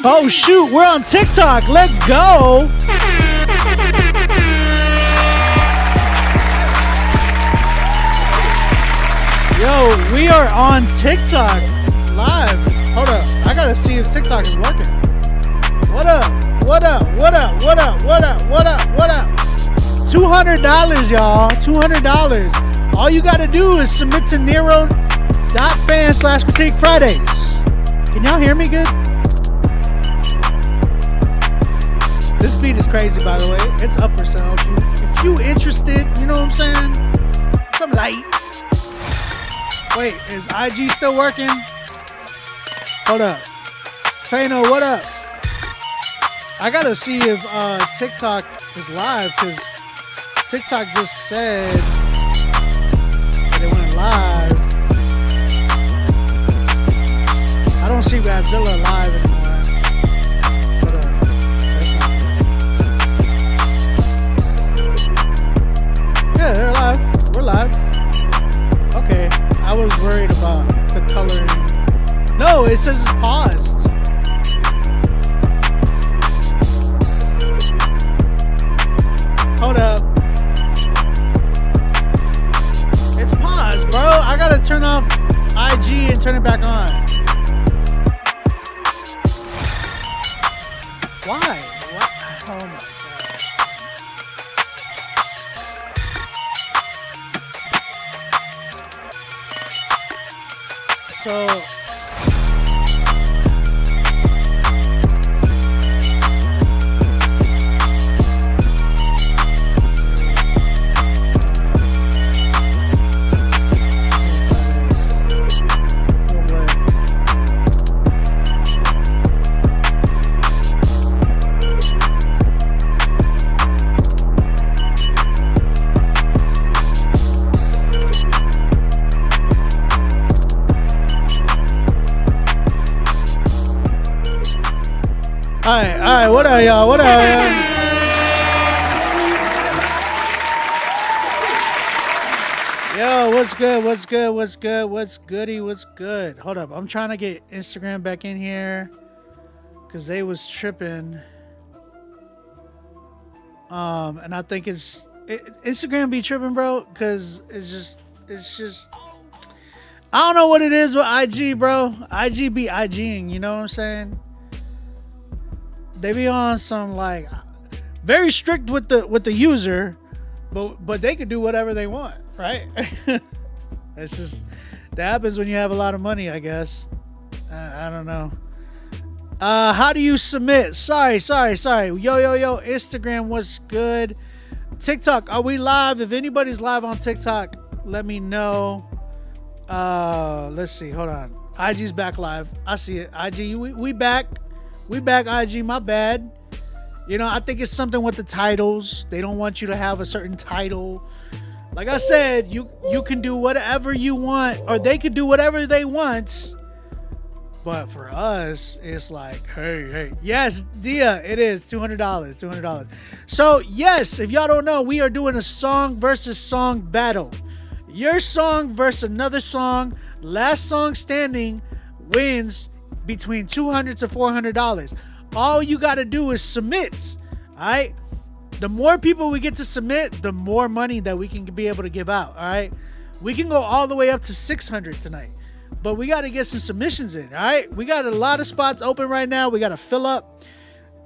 Oh shoot, we're on TikTok. Let's go. Yo, we are on TikTok live. Hold up. I gotta see if TikTok is working. What up? What up? What up? What up? What up? What up? What up? $200, y'all. $200. All you gotta do is submit to Nero.fan/Critique Fridays. Can y'all hear me good? This beat is crazy, by the way. It's up for sale. If you interested, you know what I'm saying? Some light. Wait, is IG still working? Hold up. Fano, what up? I gotta see if TikTok is live, because TikTok just said that it went live. I don't see Rapzilla live anymore. Yeah, they're live. We're live. Okay. I was worried about the coloring. No, it says it's paused. Hold up. It's paused, bro. I gotta turn off IG and turn it back on. Why? What? Oh my God. So all right, what are y'all? What are y'all? Yo, what's good? What's good? What's good? What's goody? What's good? Hold up, I'm trying to get Instagram back in here because they was tripping. And I think Instagram be tripping, bro, because it's just. I don't know what it is with IG, bro. IG be IGing, you know what I'm saying? They be on some like very strict with the user, but they could do whatever they want, right? It's just that happens when you have a lot of money, I guess. I don't know. How do you submit? Sorry. Yo, Instagram, what's good? TikTok, are we live? If anybody's live on TikTok, let me know. Let's see. Hold on. IG's back live. I see it. IG, we back. We back, IG, my bad. You know, I think it's something with the titles. They don't want you to have a certain title. Like I said, you can do whatever you want, or they could do whatever they want. But for us, it's like, hey. Yes, Dia, it is $200. So, yes, if y'all don't know, we are doing a song versus song battle. Your song versus another song. Last song standing wins between $200 to $400. All you got to do is submit. All right. The more people we get to submit, the more money that we can be able to give out. All right. We can go all the way up to 600 tonight, but we got to get some submissions in. All right. We got a lot of spots open right now. We got to fill up.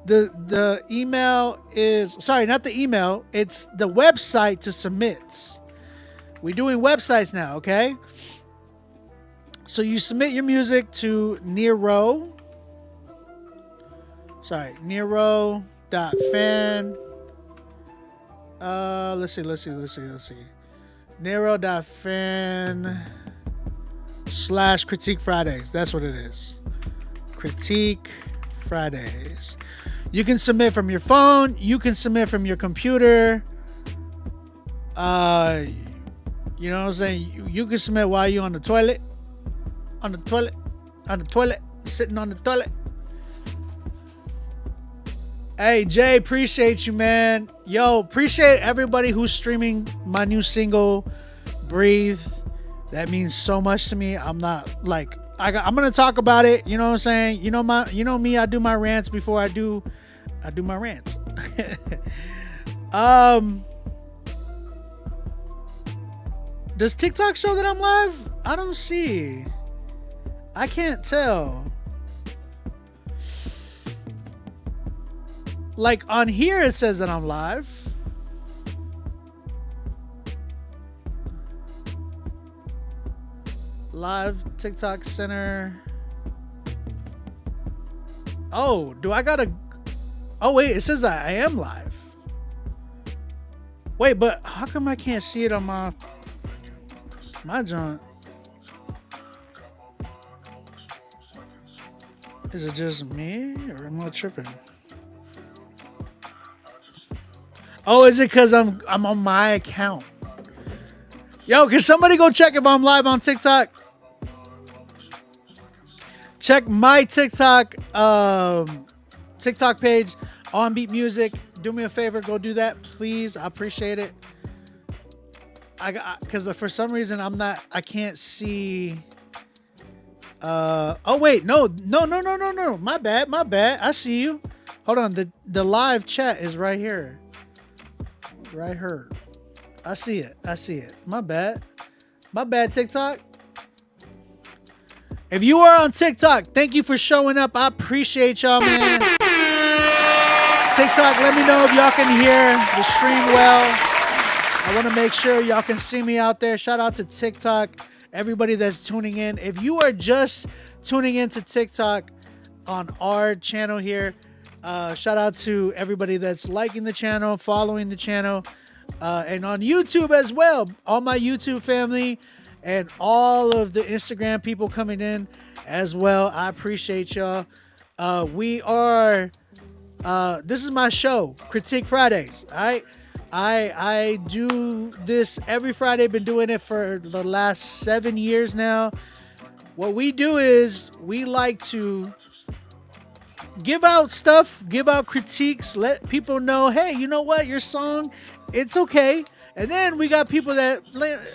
The email is, sorry, not the email. It's the website to submit. We're doing websites now. Okay. So you submit your music to Nero. Nero.fan. Let's see. Nero.fan/Critique Fridays. That's what it is. Critique Fridays. You can submit from your phone. You can submit from your computer. You know what I'm saying? You can submit while you're on the toilet. Sitting on the toilet. Hey, Jay, appreciate you, man. Yo, appreciate everybody who's streaming my new single, Breathe. That means so much to me. I'm not like I'm gonna talk about it. You know what I'm saying? You know me. I do my rants before I do my rants. um, does TikTok show that I'm live? I don't see. I can't tell. Like on here, it says that I'm live. Live TikTok center. Oh, do I gotta? Oh wait, it says that I am live. Wait, but how come I can't see it on my joint? Is it just me or am I tripping? Oh, is it because I'm on my account? Yo, can somebody go check if I'm live on TikTok? Check my TikTok TikTok page on Beat Music. Do me a favor, go do that, please. I appreciate it. Because for some reason I can't see. Oh wait, no. My bad. I see you. Hold on. The live chat is right here. Right here. I see it. My bad, TikTok. If you are on TikTok, thank you for showing up. I appreciate y'all, man. TikTok, let me know if y'all can hear the stream well. I want to make sure y'all can see me out there. Shout out to TikTok, everybody that's tuning in. If you are just tuning into TikTok on our channel here, shout out to everybody that's liking the channel, following the channel, and on YouTube as well. All my YouTube family and all of the Instagram people coming in as well. I appreciate y'all. We are, this is my show, Critique Fridays. All right. I do this every Friday. Been doing it for the last 7 years now. What we do is we like to give out stuff, give out critiques, let people know, hey, you know what, your song, it's okay. And then we got people that,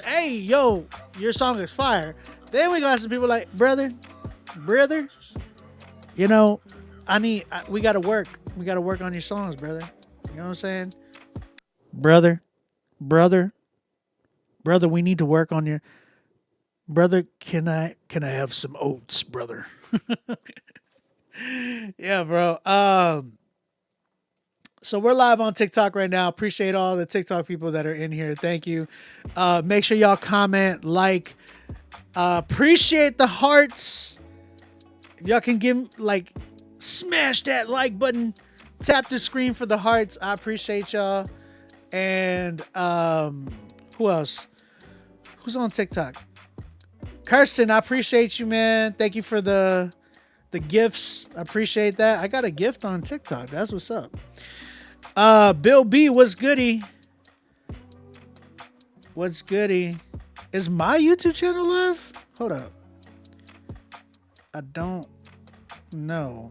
hey, yo, your song is fire. Then we got some people like, brother, you know, we got to work. We got to work on your songs, brother. You know what I'm saying? Brother, we need to work on your, brother, can I have some oats, brother? Yeah, bro. So we're live on TikTok right now. Appreciate all the TikTok people that are in here. Thank you. Make sure y'all comment, like, appreciate the hearts. If y'all can give, like, smash that like button, tap the screen for the hearts. I appreciate y'all. And who else? Who's on TikTok? Kirsten, I appreciate you, man. Thank you for the gifts. I appreciate that. I got a gift on TikTok. That's what's up. Bill B, what's goody? What's goody? Is my YouTube channel live? Hold up. I don't know,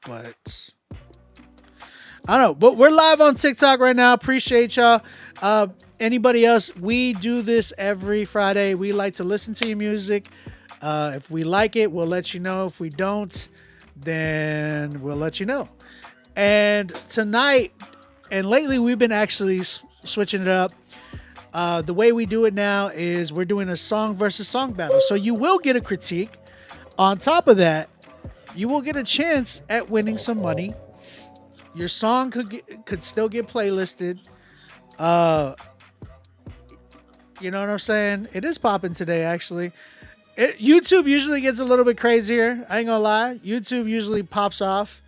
but I don't know. But we're live on TikTok right now. Appreciate y'all. Anybody else? We do this every Friday. We like to listen to your music. If we like it, we'll let you know. If we don't, then we'll let you know. And tonight and lately, we've been actually switching it up. The way we do it now is we're doing a song versus song battle. So you will get a critique. On top of that, you will get a chance at winning some money. Your song could still get playlisted. You know what I'm saying? It is popping today, actually. YouTube usually gets a little bit crazier. I ain't gonna lie. YouTube usually pops off.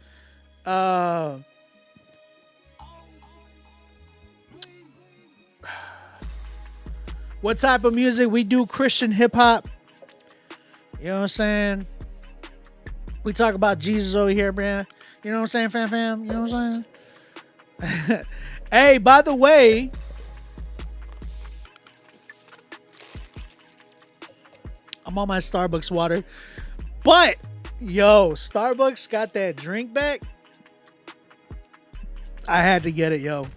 What type of music? We do Christian hip hop. You know what I'm saying? We talk about Jesus over here, man. You know what I'm saying, fam? You know what I'm saying? Hey, by the way, I'm on my Starbucks water. But, yo, Starbucks got that drink back. I had to get it, yo.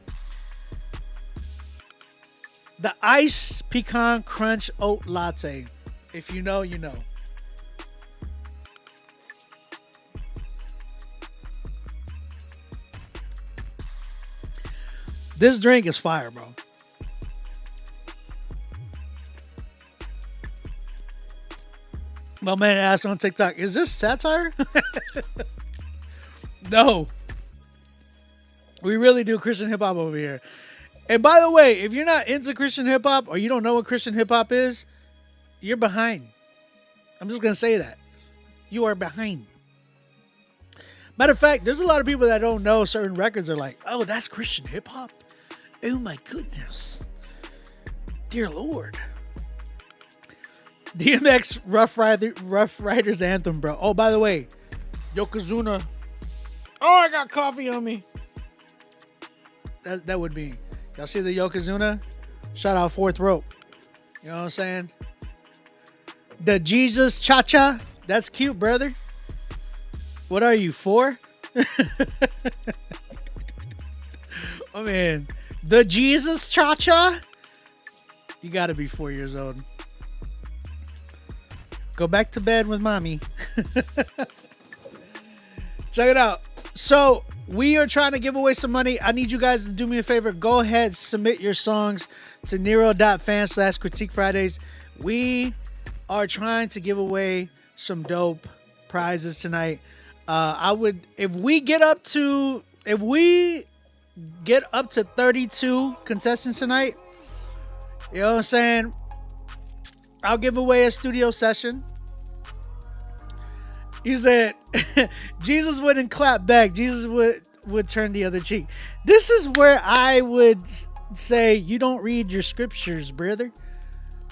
The Ice Pecan Crunch Oat Latte. If you know, you know. This drink is fire, bro. My man asked on TikTok, is this satire? No, we really do Christian hip hop over here. And by the way, if you're not into Christian hip hop or you don't know what Christian hip hop is, you're behind. I'm just gonna say that. You are behind. Matter of fact, there's a lot of people that don't know certain records are like, oh, that's Christian hip hop? Oh my goodness. Dear Lord. DMX Rough Riders Anthem, bro. Oh, by the way, Yokozuna. Oh, I got coffee on me. That would be. Y'all see the Yokozuna? Shout out Fourth Rope. You know what I'm saying? The Jesus Cha Cha. That's cute, brother. What are you, 4? Oh, man. The Jesus Cha Cha? You gotta be 4 years old. Go back to bed with mommy. Check it out. So, we are trying to give away some money. I need you guys to do me a favor. Go ahead, submit your songs to Nero.fan/Critique Fridays. We are trying to give away some dope prizes tonight. If we get up to 32 contestants tonight, you know what I'm saying? I'll give away a studio session. You said Jesus wouldn't clap back. Jesus would turn the other cheek. This is where I would say you don't read your scriptures, brother.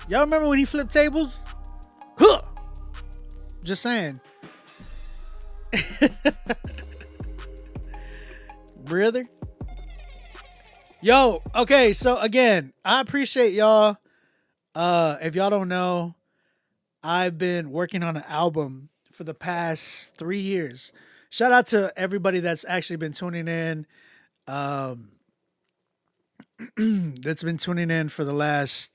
Y'all remember when he flipped tables? Huh. Just saying. Brother. Yo, okay, so again, I appreciate y'all. If y'all don't know, I've been working on an album for the past 3 years. Shout out to everybody that's actually been tuning in. Um, that's been tuning in for the last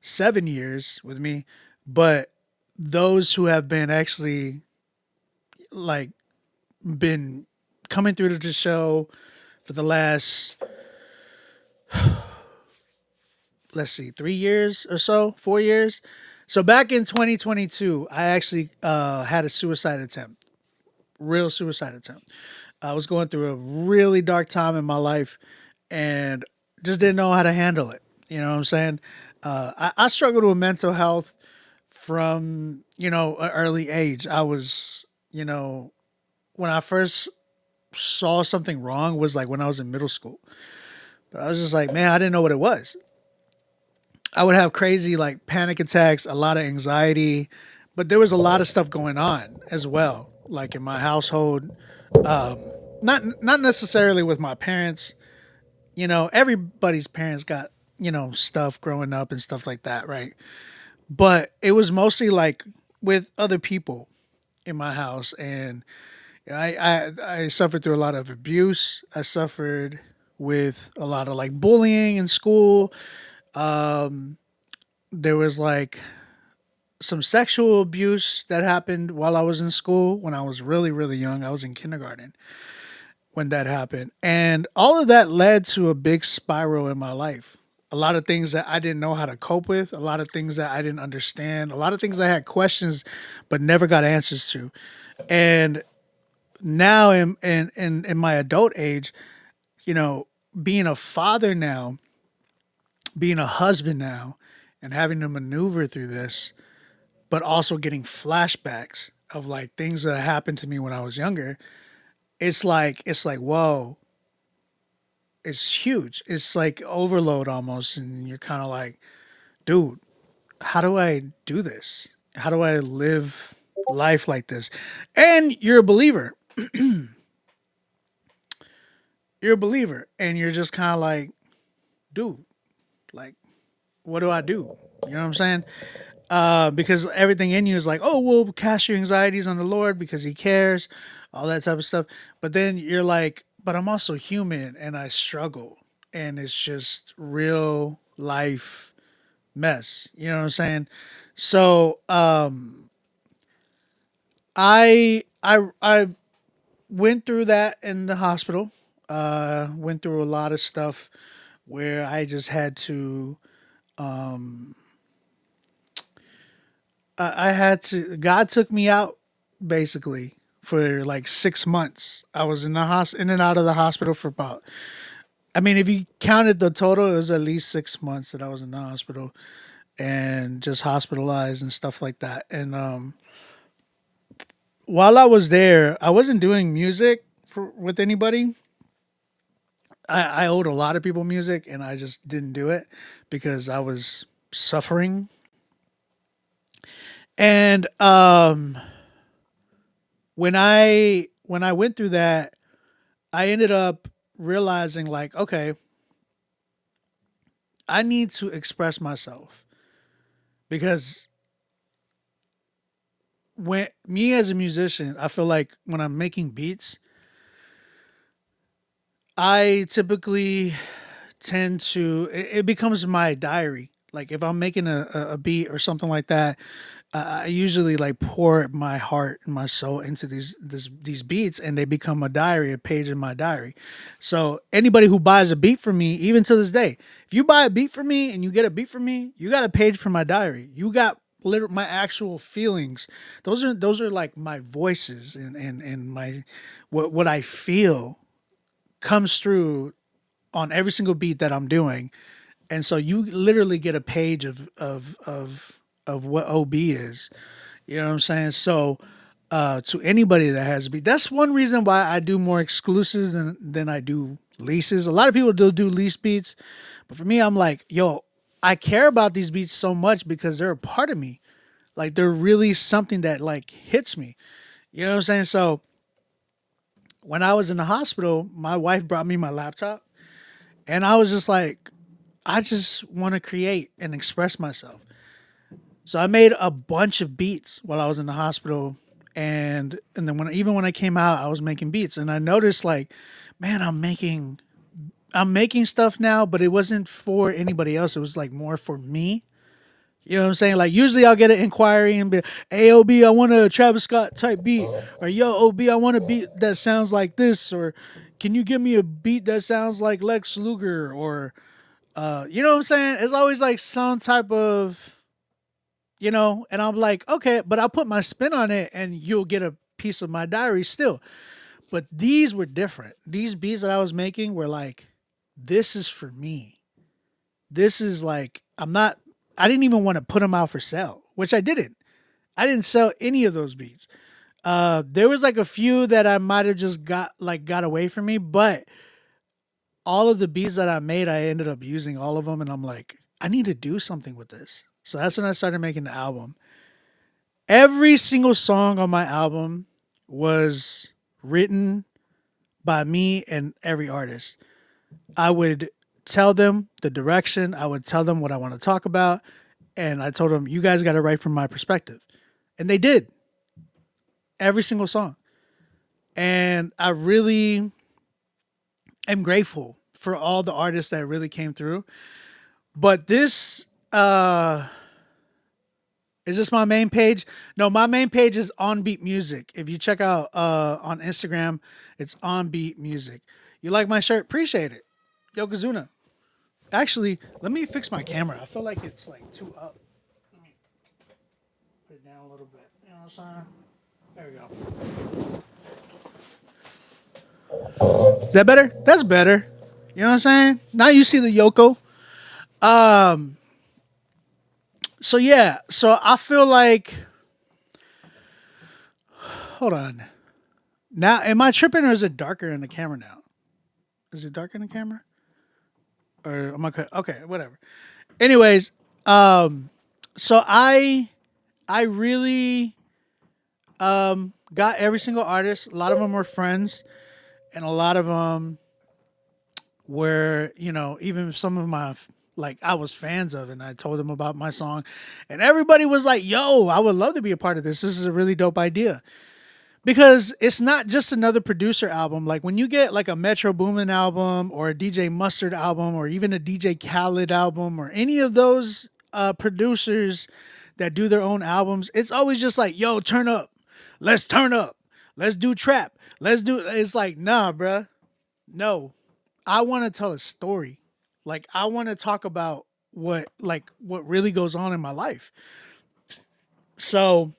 7 years with me. But those who have been actually like been coming through to the show for the last, let's see, 3 years or so, 4 years. So back in 2022, I actually had a suicide attempt, real suicide attempt. I was going through a really dark time in my life and just didn't know how to handle it. You know what I'm saying? I struggled with mental health from, an early age. I was, when I first saw something wrong was like when I was in middle school. But I was just like, man, I didn't know what it was. I would have crazy like panic attacks, a lot of anxiety, but there was a lot of stuff going on as well, like in my household. Um, not necessarily with my parents. Everybody's parents got stuff growing up and stuff like that, right? But it was mostly like with other people in my house, and I suffered through a lot of abuse. I suffered with a lot of like bullying in school. Um, there was like some sexual abuse that happened while I was in school when I was really, really young. I was in kindergarten when that happened. And all of that led to a big spiral in my life. A lot of things that I didn't know how to cope with, a lot of things that I didn't understand, a lot of things I had questions but never got answers to. And now in my adult age, you know, being a father now, being a husband now, and having to maneuver through this, but also getting flashbacks of like things that happened to me when I was younger. It's like whoa, it's huge. It's like overload almost, and you're kind of like, dude, how do I do this? How do I live life like this? And you're a believer. You're a believer, and you're just kind of like, dude, like, what do I do? You know what I'm saying? Because everything in you is like, oh, well, cast your anxieties on the Lord because He cares, all that type of stuff. But then you're like, but I'm also human and I struggle, and it's just real life mess. You know what I'm saying? So I went through that in the hospital. Went through a lot of stuff where I just had to. Um, I had to. God took me out basically for like 6 months. I was in and out of the hospital for about. I mean, if you counted the total, it was at least 6 months that I was in the hospital and just hospitalized and stuff like that. And while I was there, I wasn't doing music with anybody. I owed a lot of people music, and I just didn't do it because I was suffering. And when I went through that, I ended up realizing like, okay, I need to express myself because when me as a musician, I feel like when I'm making beats, I typically tend to it becomes my diary. Like if I'm making a beat or something like that, I usually like pour my heart and my soul into these beats, and they become a diary, a page in my diary. So anybody who buys a beat from me, even to this day, if you buy a beat from me and you get a beat from me, you got a page from my diary. You got my actual feelings. Those are like my voices and my what I feel comes through on every single beat that I'm doing. And so you literally get a page of what OB is. You know what I'm saying? So to anybody that has a beat, that's one reason why I do more exclusives than I do leases. A lot of people do lease beats, but for me, I'm like, yo, I care about these beats so much because they're a part of me. Like they're really something that like hits me. You know what I'm saying? So when I was in the hospital, my wife brought me my laptop, and I was just like, I just want to create and express myself. So I made a bunch of beats while I was in the hospital, and then when I came out, I was making beats, and I noticed like, man, I'm making stuff now, but it wasn't for anybody else. It was like more for me. You know what I'm saying? Like usually I'll get an inquiry and be, "Hey OB, I want a Travis Scott type beat," or "Yo OB, I want a beat that sounds like this," or "Can you give me a beat that sounds like Lex Luger?" Or you know what I'm saying? It's always like some type of, and I'm like, okay, but I'll put my spin on it and you'll get a piece of my diary still. But these were different. These beats that I was making were like, this is for me. This is like, I didn't even want to put them out for sale, which I didn't. I didn't sell any of those beats. There was like a few that I might have just got away from me, but all of the beats that I made, I ended up using all of them, and I'm like, I need to do something with this. So that's when I started making the album. Every single song on my album was written by me and every artist. I would tell them the direction, I would tell them what I want to talk about, and I told them, you guys got to write from my perspective. And they did every single song. And I really am grateful for all the artists that really came through. But this is this my main page? No, my main page is On Beat Music. If you check out on Instagram, it's On Beat Music. You like my shirt? Appreciate it. Yokozuna. Actually, let me fix my camera. I feel like it's like too up. Put it down a little bit. You know what I'm saying? There we go. Is that better? That's better. You know what I'm saying? Now you see the Yoko. Um. So yeah. So I feel like. Hold on. Now, am I tripping or is it darker in the camera now? Is it darker in the camera? Or am I okay? Whatever. Anyways, so I really got every single artist. A lot of them were friends, and a lot of them were, even some of my like I was fans of, and I told them about my song, and everybody was like, "Yo, I would love to be a part of this. This is a really dope idea." Because it's not just another producer album. Like when you get like a Metro Boomin album or a DJ Mustard album or even a DJ Khaled album or any of those producers that do their own albums, it's always just like, yo, turn up. Let's turn up. Let's do trap. Let's do. It's like, nah, bruh. No, I want to tell a story. Like I want to talk about what really goes on in my life. So,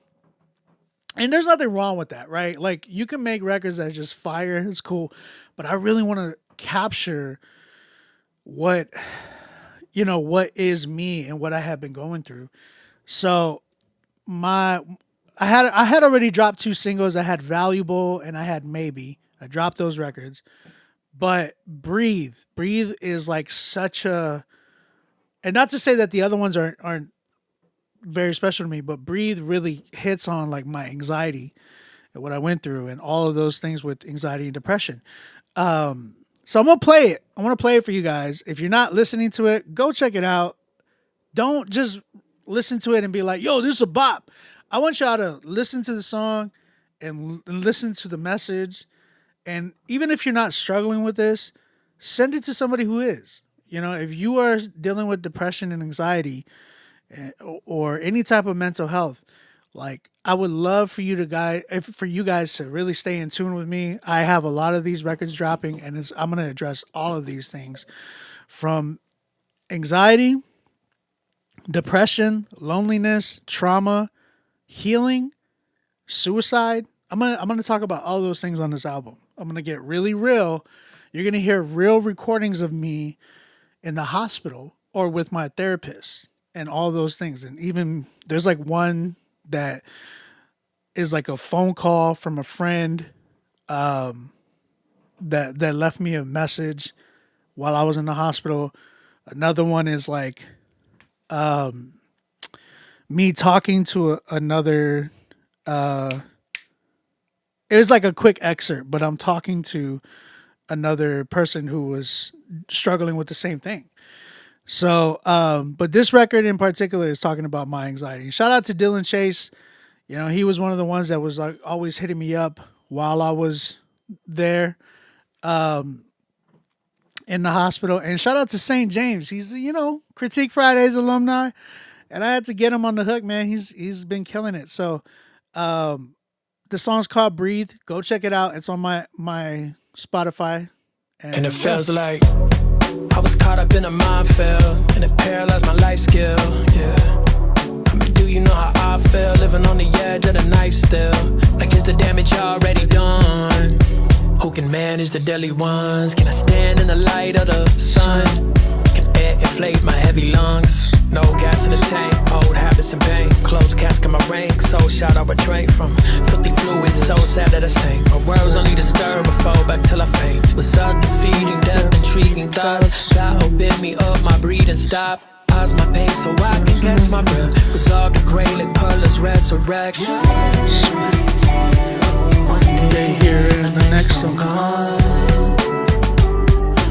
and there's nothing wrong with that, right? Like you can make records that just fire, it's cool, but I really want to capture what what is me and what I have been going through. So, my I had already dropped two singles. I had Valuable and I had Maybe. I dropped those records. But Breathe is like such a, and not to say that the other ones aren't very special to me, but Breathe really hits on like my anxiety and what I went through and all of those things with anxiety and depression. So I'm gonna play it. I want to play it for you guys. If you're not listening to it, go check it out. Don't just listen to it and be like, "Yo, this is a bop." I want y'all to listen to the song and listen to the message. And even if you're not struggling with this, send it to somebody who is. If you are dealing with depression and anxiety or any type of mental health, like I would love for you guys to really stay in tune with me. I have a lot of these records dropping, and I'm gonna address all of these things from anxiety, depression, loneliness, trauma, healing, suicide. I'm gonna talk about all those things on this album. I'm gonna get really real. You're gonna hear real recordings of me in the hospital or with my therapist and all those things. And even there's like one that is like a phone call from a friend that left me a message while I was in the hospital. Another one is like me talking to another. It was like a quick excerpt, but I'm talking to another person who was struggling with the same thing. So, but this record in particular is talking about my anxiety. Shout out to Dylan Chase. He was one of the ones that was like always hitting me up while I was there in the hospital. And shout out to St. James. He's Critique Fridays alumni, and I had to get him on the hook, man. He's been killing it. So, the song's called Breathe. Go check it out. It's on my Spotify. And it feels like I was caught up in a minefield, and it paralyzed my life skill, yeah. I mean, do you know how I feel, living on the edge of the night still? Like, is the damage already done? Who can manage the deadly ones? Can I stand in the light of the sun? Can air inflate my heavy lungs? No gas in the tank, old habits and pain. Closed casket my rank, soul shot I retreat from filthy fluids, so sad that I sing. My words only disturb or fall back till I faint. With self-defeating, death, intriguing thoughts. God open me up, my breathing stop. Pause my pace so I can catch my breath. Resolve the gray, let colors resurrect. One day here and the next one gone.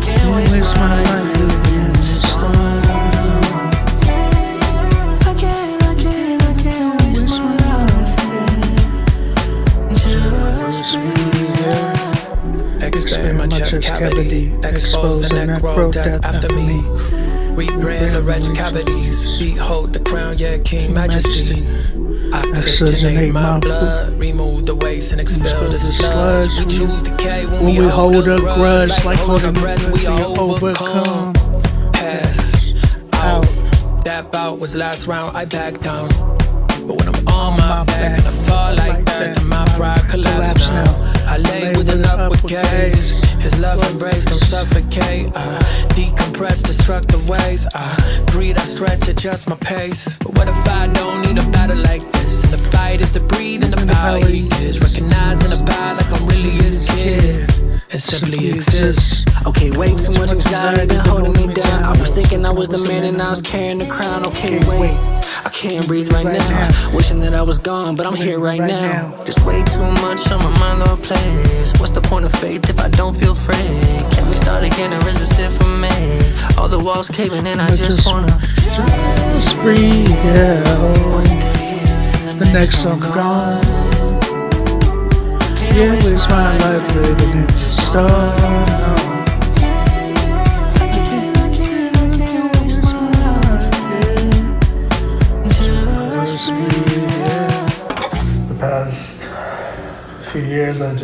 Can't waste my life living in this storm. Expand my chest cavity, expose the neck, roll death after me. Rebrand the wretched cavities, behold the crown, yeah, King Majesty. Oxygenate my blood, remove the waste and expel the sludge. We choose decay when we hold a grudge, like holding breath we overcome. Pass out, that bout was last round, I back down. But when I'm on my back and I fall like that, then my pride collapse now. I lay with an upward gaze. His love embrace don't suffocate. I decompress destructive ways. I breathe, I stretch, adjust my pace. But what if I don't need a battle like this? And the fight is to breathe and the power he gives. Recognizing the power like I'm really his kid. And simply exists. Okay, way too much anxiety been holding me down. I was thinking I was the man and I was carrying the crown. Okay, wait, I can't breathe right now. Wishing that I was gone, but I'm here right now. There's way too much on my mind, Lord, please. What's the point of faith if I don't feel free? Can we start again or is this it for me? All the walls caving in, I just wanna just breathe, yeah. The next song gone. Yeah, waste my life living in the storm. The past few years, I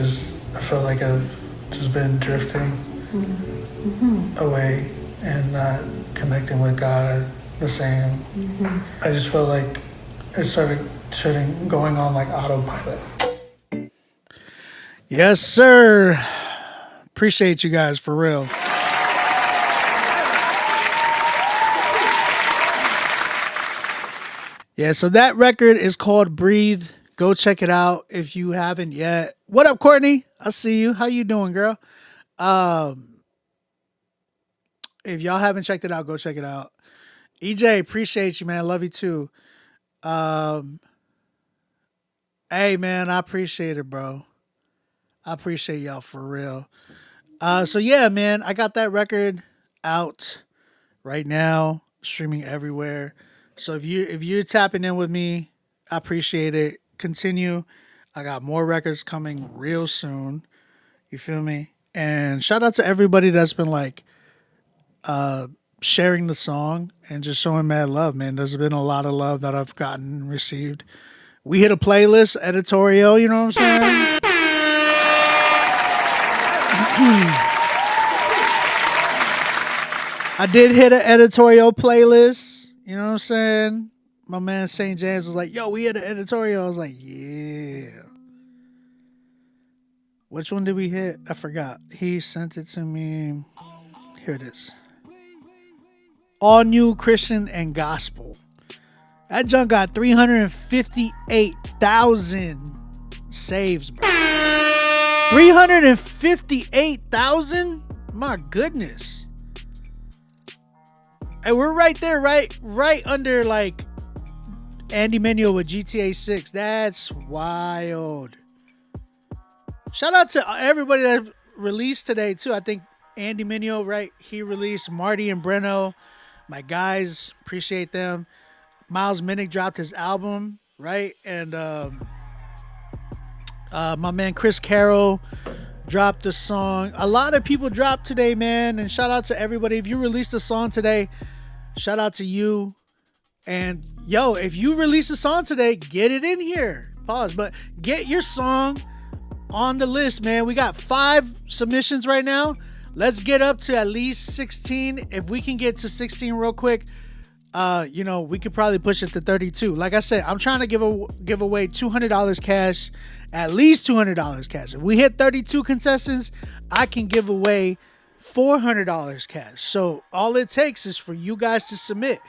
feel like I've just been drifting. away and not connecting with God the same. I just felt like it started going on like autopilot. Yes, sir. Appreciate you guys for real. Yeah, so that record is called Breathe. Go check it out if you haven't yet. What up, Courtney? I see you. How you doing, girl? If y'all haven't checked it out, go check it out. EJ, appreciate you, man. Love you too. Hey, man, I appreciate it, bro. I appreciate y'all for real. So yeah, man, I got that record out right now, streaming everywhere. So if you're tapping in with me, I appreciate it. Continue. I got more records coming real soon. You feel me? And shout out to everybody that's been like sharing the song and just showing mad love, man. There's been a lot of love that I've gotten and received. We hit a playlist editorial, you know what I'm saying? I did hit an editorial playlist. You know what I'm saying? My man St. James was like, yo, we hit an editorial. I was like, yeah. Which one did we hit? I forgot. He sent it to me. Here it is. All New Christian and Gospel. That junk got 358,000 saves, bro. 358,000? My goodness. Hey, we're right there, right under like Andy Mineo with GTA 6. That's wild. Shout out to everybody that released today too. I think Andy Mineo, right? He released Marty and Breno. My guys, appreciate them. Miles Minnick dropped his album, right? And my man Chris Carroll dropped a song. A lot of people dropped today, man. And shout out to everybody. If you released a song today, shout out to you. And yo, if you release a song today, get it in here. Pause. But get your song on the list, man. We got 5 submissions right now. Let's get up to at least 16. If we can get to 16 real quick, we could probably push it to 32. Like I said, I'm trying to give away $200 cash, at least $200 cash. If we hit 32 contestants, I can give away $400 cash. So all it takes is for you guys to submit.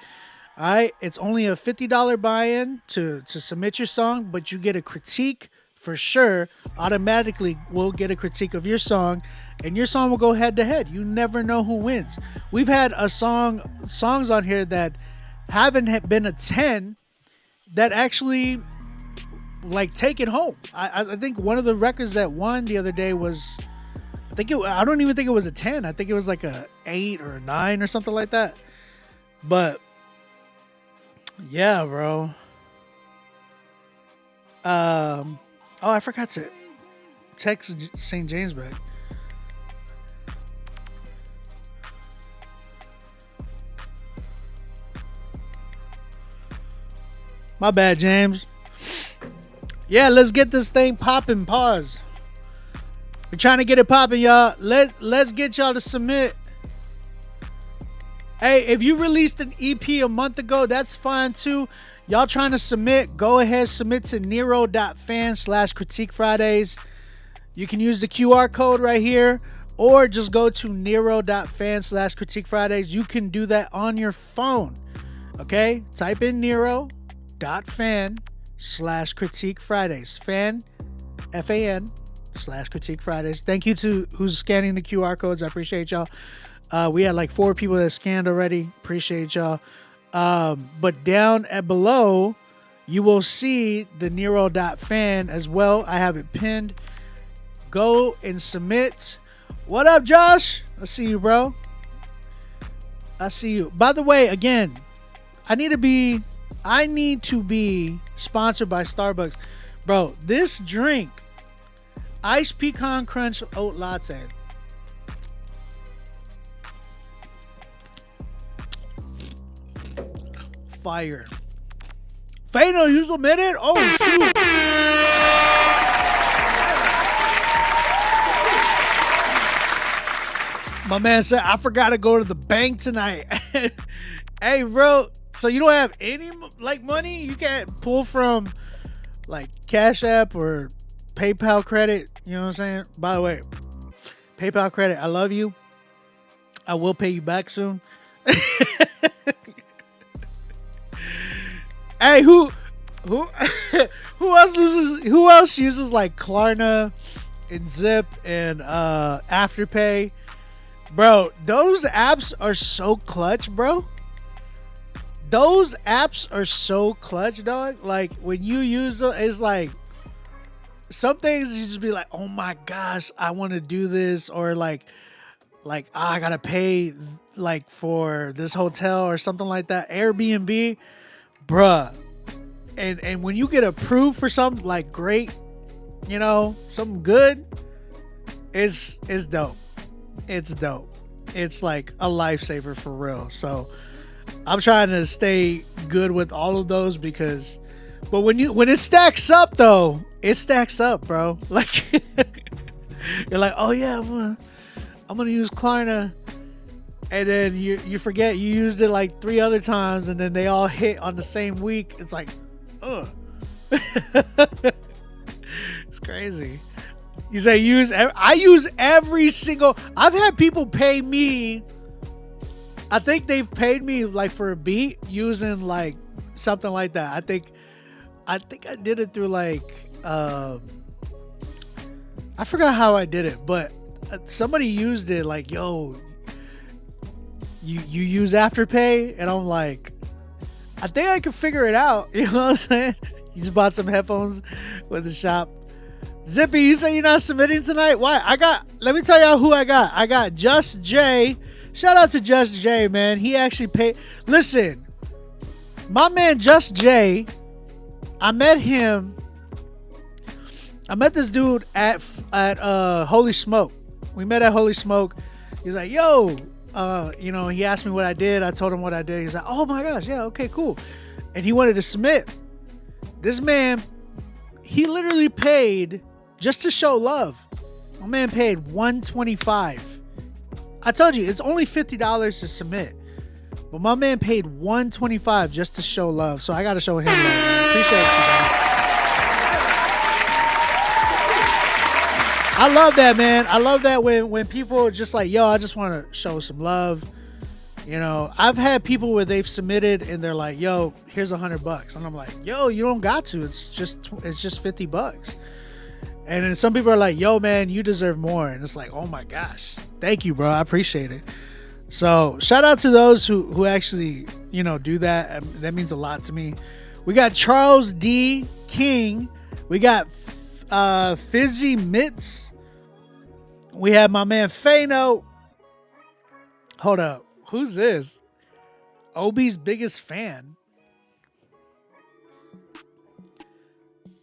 All right, it's only a $50 buy-in to submit your song, but you get a critique for sure. Automatically, we'll get a critique of your song, and your song will go head to head. You never know who wins. We've had songs on here that haven't been a 10 that actually like take it home. I think one of the records that won the other day was, I don't even think it was a 10. I think it was like a 8 or a 9 or something like that. But yeah, bro. I forgot to text St. James back. My bad, James. Yeah, let's get this thing popping. Pause. We're trying to get it popping, y'all. Let's get y'all to submit. Hey, if you released an EP a month ago, that's fine too. Y'all trying to submit, go ahead, submit to Nero.fan/Critique Fridays. You can use the QR code right here, or just go to Nero.fan/Critique Fridays. You can do that on your phone. Okay? Type in Nero.fan/Critique Fridays. Fan, F-A-N/Critique Fridays. Thank you to who's scanning the QR codes. I appreciate y'all. We had like 4 people that scanned already. Appreciate y'all. But down at below, you will see the Nero.fan as well. I have it pinned. Go and submit. What up, Josh? I see you, bro. I see you. By the way, again, I need to be sponsored by Starbucks. Bro, this drink, Iced Pecan Crunch Oat Latte. Fire. Fano, you submitted? Oh, shoot. My man said, I forgot to go to the bank tonight. Hey, bro. So you don't have any like money? You can't pull from like Cash App or PayPal credit? You know what I'm saying? By the way, PayPal credit, I love you. I will pay you back soon. Hey, who who else uses like Klarna and Zip and Afterpay? Bro, those apps are so clutch, bro. Those apps are so clutch, dog. Like when you use them, it's like some things you just be like, oh my gosh, I want to do this, or like I gotta pay like for this hotel or something like that. Airbnb, bruh. And when you get approved for something like great, you know, something good, it's dope. It's dope. It's like a lifesaver for real. So I'm trying to stay good with all of those because, but when it stacks up though, it stacks up, bro. Like you're like, oh yeah, I'm gonna use Klarna, and then you forget you used it like 3 other times, and then they all hit on the same week. It's like, ugh. It's crazy. You say I use every single. I've had people pay me. I think they've paid me like for a beat using like something like that. I think I did it through like I forgot how I did it, but somebody used it like, yo, you use Afterpay, and I'm like, I think I can figure it out. You know what I'm saying? You just bought some headphones with the shop. Zippy, you say you're not submitting tonight? Why? Let me tell y'all who I got. I got Just Jay. Shout out to Just Jay, man. He actually paid. Listen, my man Just Jay, I met this dude at Holy Smoke. We met at Holy Smoke. He's like, yo, you know, he asked me what I did. I told him what I did. He's like, oh my gosh, yeah, okay, cool. And he wanted to submit. This man, he literally paid just to show love. My man paid $125. I told you, it's only $50 to submit. But my man paid $125 just to show love. So I got to show him love, man. Appreciate you, man. I love that, man. I love that when people are just like, yo, I just want to show some love. You know, I've had people where they've submitted and they're like, yo, here's $100. And I'm like, yo, you don't got to. It's just $50. And then some people are like, yo, man, you deserve more. And it's like, oh my gosh, thank you, bro. I appreciate it. So shout out to those who actually, you know, do that. That means a lot to me. We got Charles D. King. We got Fizzy Mitts. We have my man Fano. Hold up. Who's this? Obi's biggest fan.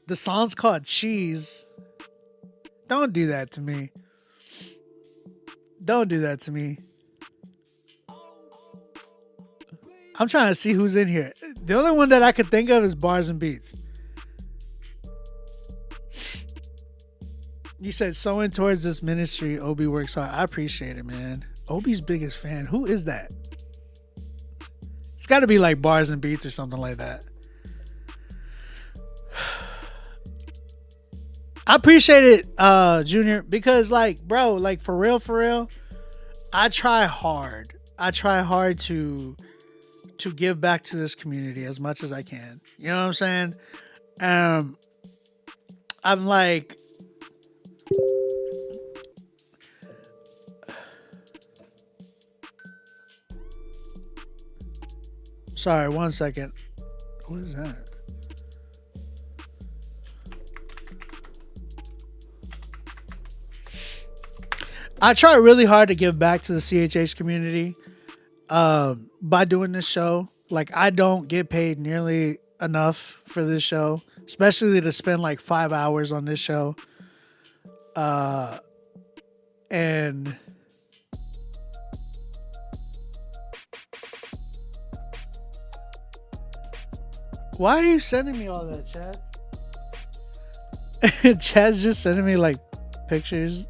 The song's called Cheese. Don't do that to me. Don't do that to me. I'm trying to see who's in here. The only one that I could think of is Bars and Beats. You said sowing towards this ministry, Obi works hard. I appreciate it, man. Obi's biggest fan. Who is that? It's got to be like Bars and Beats or something like that. I appreciate it, Junior, because like, bro, like for real, I try hard. I try hard to give back to this community as much as I can. You know what I'm saying? I'm like, sorry, 1 second. What is that? I try really hard to give back to the CHH community by doing this show. Like, I don't get paid nearly enough for this show, especially to spend like 5 hours on this show. And why are you sending me all that, Chad? Chad's just sending me like pictures.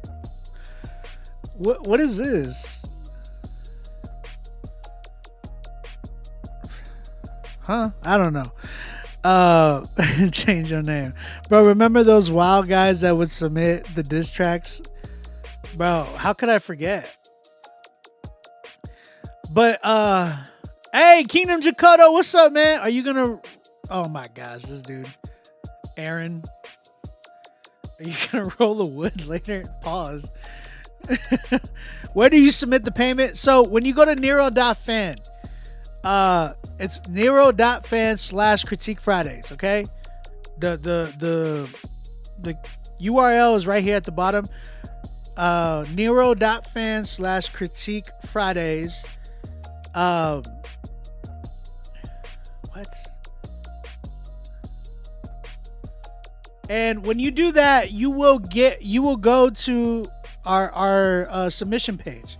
What is this? Huh? I don't know. Change your name. Bro, remember those wild guys that would submit the diss tracks? Bro, how could I forget? But hey, Kingdom Jakoto, what's up, man? Are you gonna oh my gosh, this dude. Aaron. Are you gonna roll the wood later? Pause. Where do you submit the payment? So when you go to Nero.fan, it's Nero.fan/Critique Fridays, okay? The URL is right here at the bottom. Nero.fan/Critique Fridays. What? And when you do that, you will go to our submission page.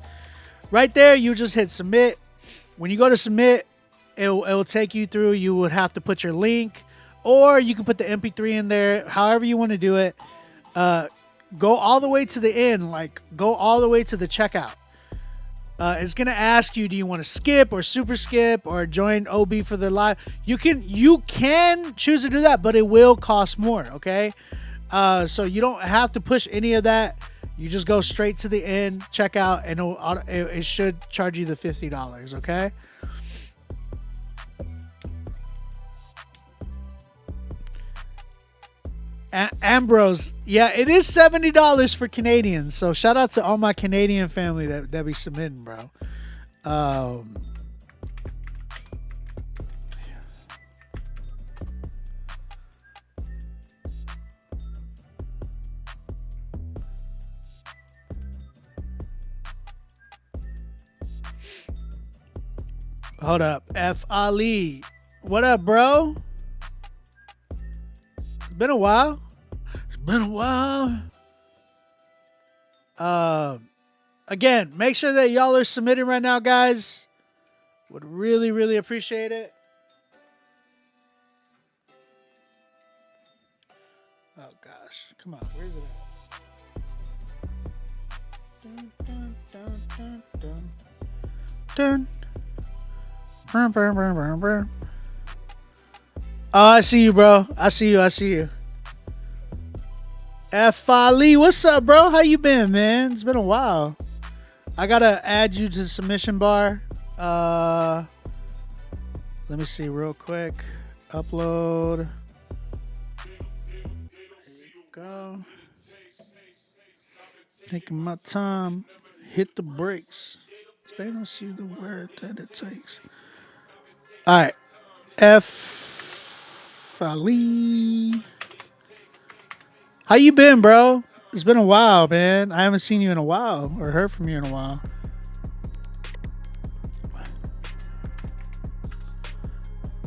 Right there, you just hit submit. When you go to submit, it'll take you through. You would have to put your link, or you can put the MP3 in there. However you want to do it. Go all the way to the end, like go all the way to the checkout. It's gonna ask you, do you want to skip or super skip or join OB for the live? You can choose to do that, but it will cost more. Okay, so you don't have to push any of that. You just go straight to the end, checkout, and it should charge you the $50. Okay. Ambrose, yeah, it is $70 for Canadians. So shout out to all my Canadian family that be submitting, bro. Hold up, F Ali, what up, bro? It's been a while. Again, make sure that y'all are submitting right now, guys. Would really, really appreciate it. Oh gosh, come on, where's it at? Dun, dun, dun, dun, dun. Burn, burn, burn, burn, burn. Oh, I see you, bro. I see you. F. Ali, what's up, bro? How you been, man? It's been a while. I gotta add you to the submission bar. Let me see real quick. Upload. There you go. Taking my time. Hit the brakes. They don't see the word that it takes. All right. F. Ali. How you been, bro? It's been a while, man. I haven't seen you in a while or heard from you in a while.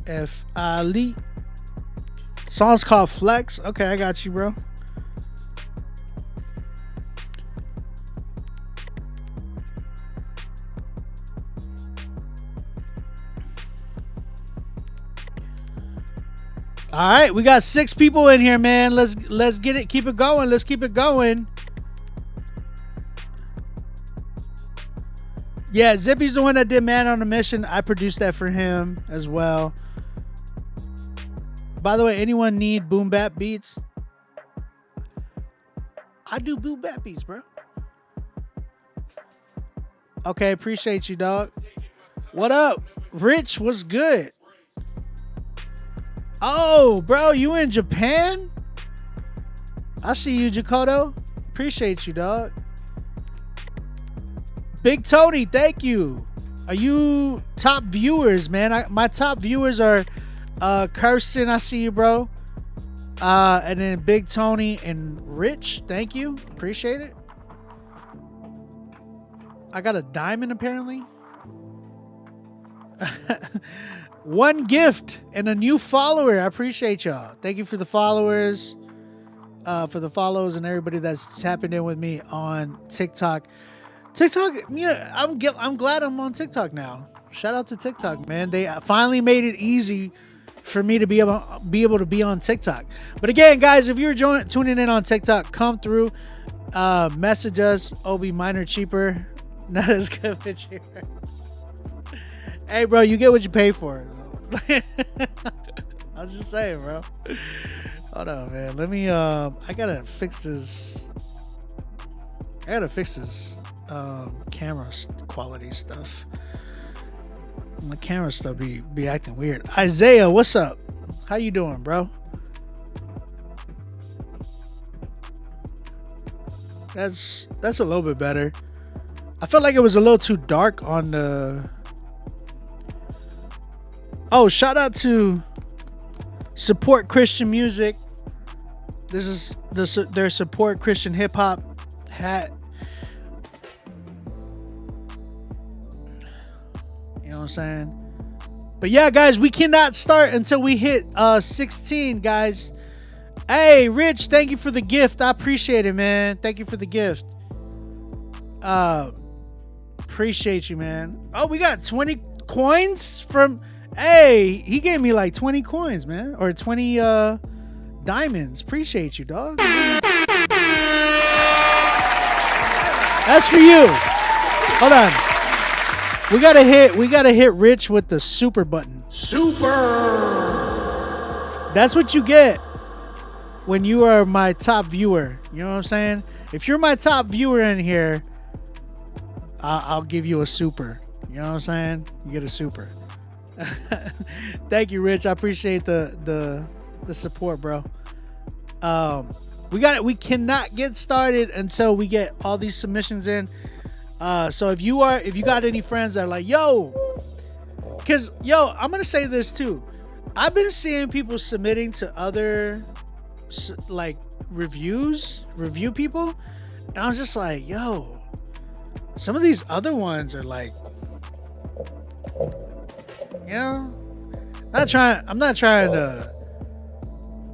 F. Ali. Song's called Flex. Okay, I got you, bro. All right, we got 6 people in here, man. Let's get it. Keep it going. Let's keep it going. Yeah, Zippy's the one that did Man on a Mission. I produced that for him as well. By the way, anyone need boom bap beats? I do boom bap beats, bro. Okay, appreciate you, dog. What up? Rich, what's good? Oh, bro, you in Japan? I see you, Jakoto. Appreciate you, dog. Big Tony, thank you. Are you top viewers, man? My top viewers are Kirsten, I see you, bro. And then Big Tony and Rich, thank you. Appreciate it. I got a diamond, apparently. 1 gift and a new follower. I appreciate y'all. Thank you for the followers, for the follows, and everybody that's tapping in with me on TikTok. Yeah, I'm glad I'm on TikTok now. Shout out to TikTok, man. They finally made it easy for me to be able to be on TikTok. But again, guys, if you're tuning in on TikTok, come through, message us. OB Minor cheaper, not as good but cheaper. Hey, bro, you get what you pay for. I'm just saying, bro. Hold on, man. Let me. I gotta fix this. Camera quality stuff. My camera stuff be acting weird. Isaiah, what's up? How you doing, bro? That's a little bit better. I felt like it was a little too dark on the. Oh, shout out to Support Christian Music. This is their Support Christian Hip Hop hat. You know what I'm saying? But yeah, guys, we cannot start until we hit 16, guys. Hey, Rich, thank you for the gift. I appreciate it, man. Thank you for the gift. Appreciate you, man. Oh, we got 20 coins from... Hey, he gave me like 20 coins, man. Or 20 diamonds. Appreciate you, dog. That's for you. Hold on. We gotta hit Rich with the super button. Super. That's what you get when you are my top viewer. You know what I'm saying? If you're my top viewer in here, I'll give you a super. You know what I'm saying? You get a super. Thank you, Rich. I appreciate the support, bro. We cannot get started until we get all these submissions in. So if you got any friends that are like, yo, I'm gonna say this too. I've been seeing people submitting to other like review people, and I was just like, yo, some of these other ones are like, you know, I'm not trying to.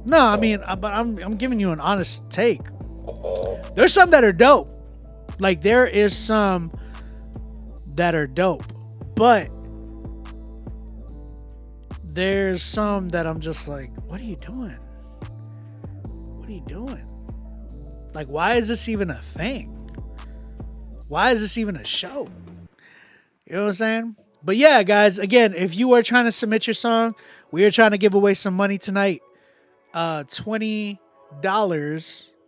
No, I mean, but I'm giving you an honest take. There's some that are dope. Like there is some that are dope, but there's some that I'm just like, what are you doing? What are you doing? Like, why is this even a thing? Why is this even a show? You know what I'm saying? But yeah, guys, again, if you are trying to submit your song, we are trying to give away some money tonight. $20.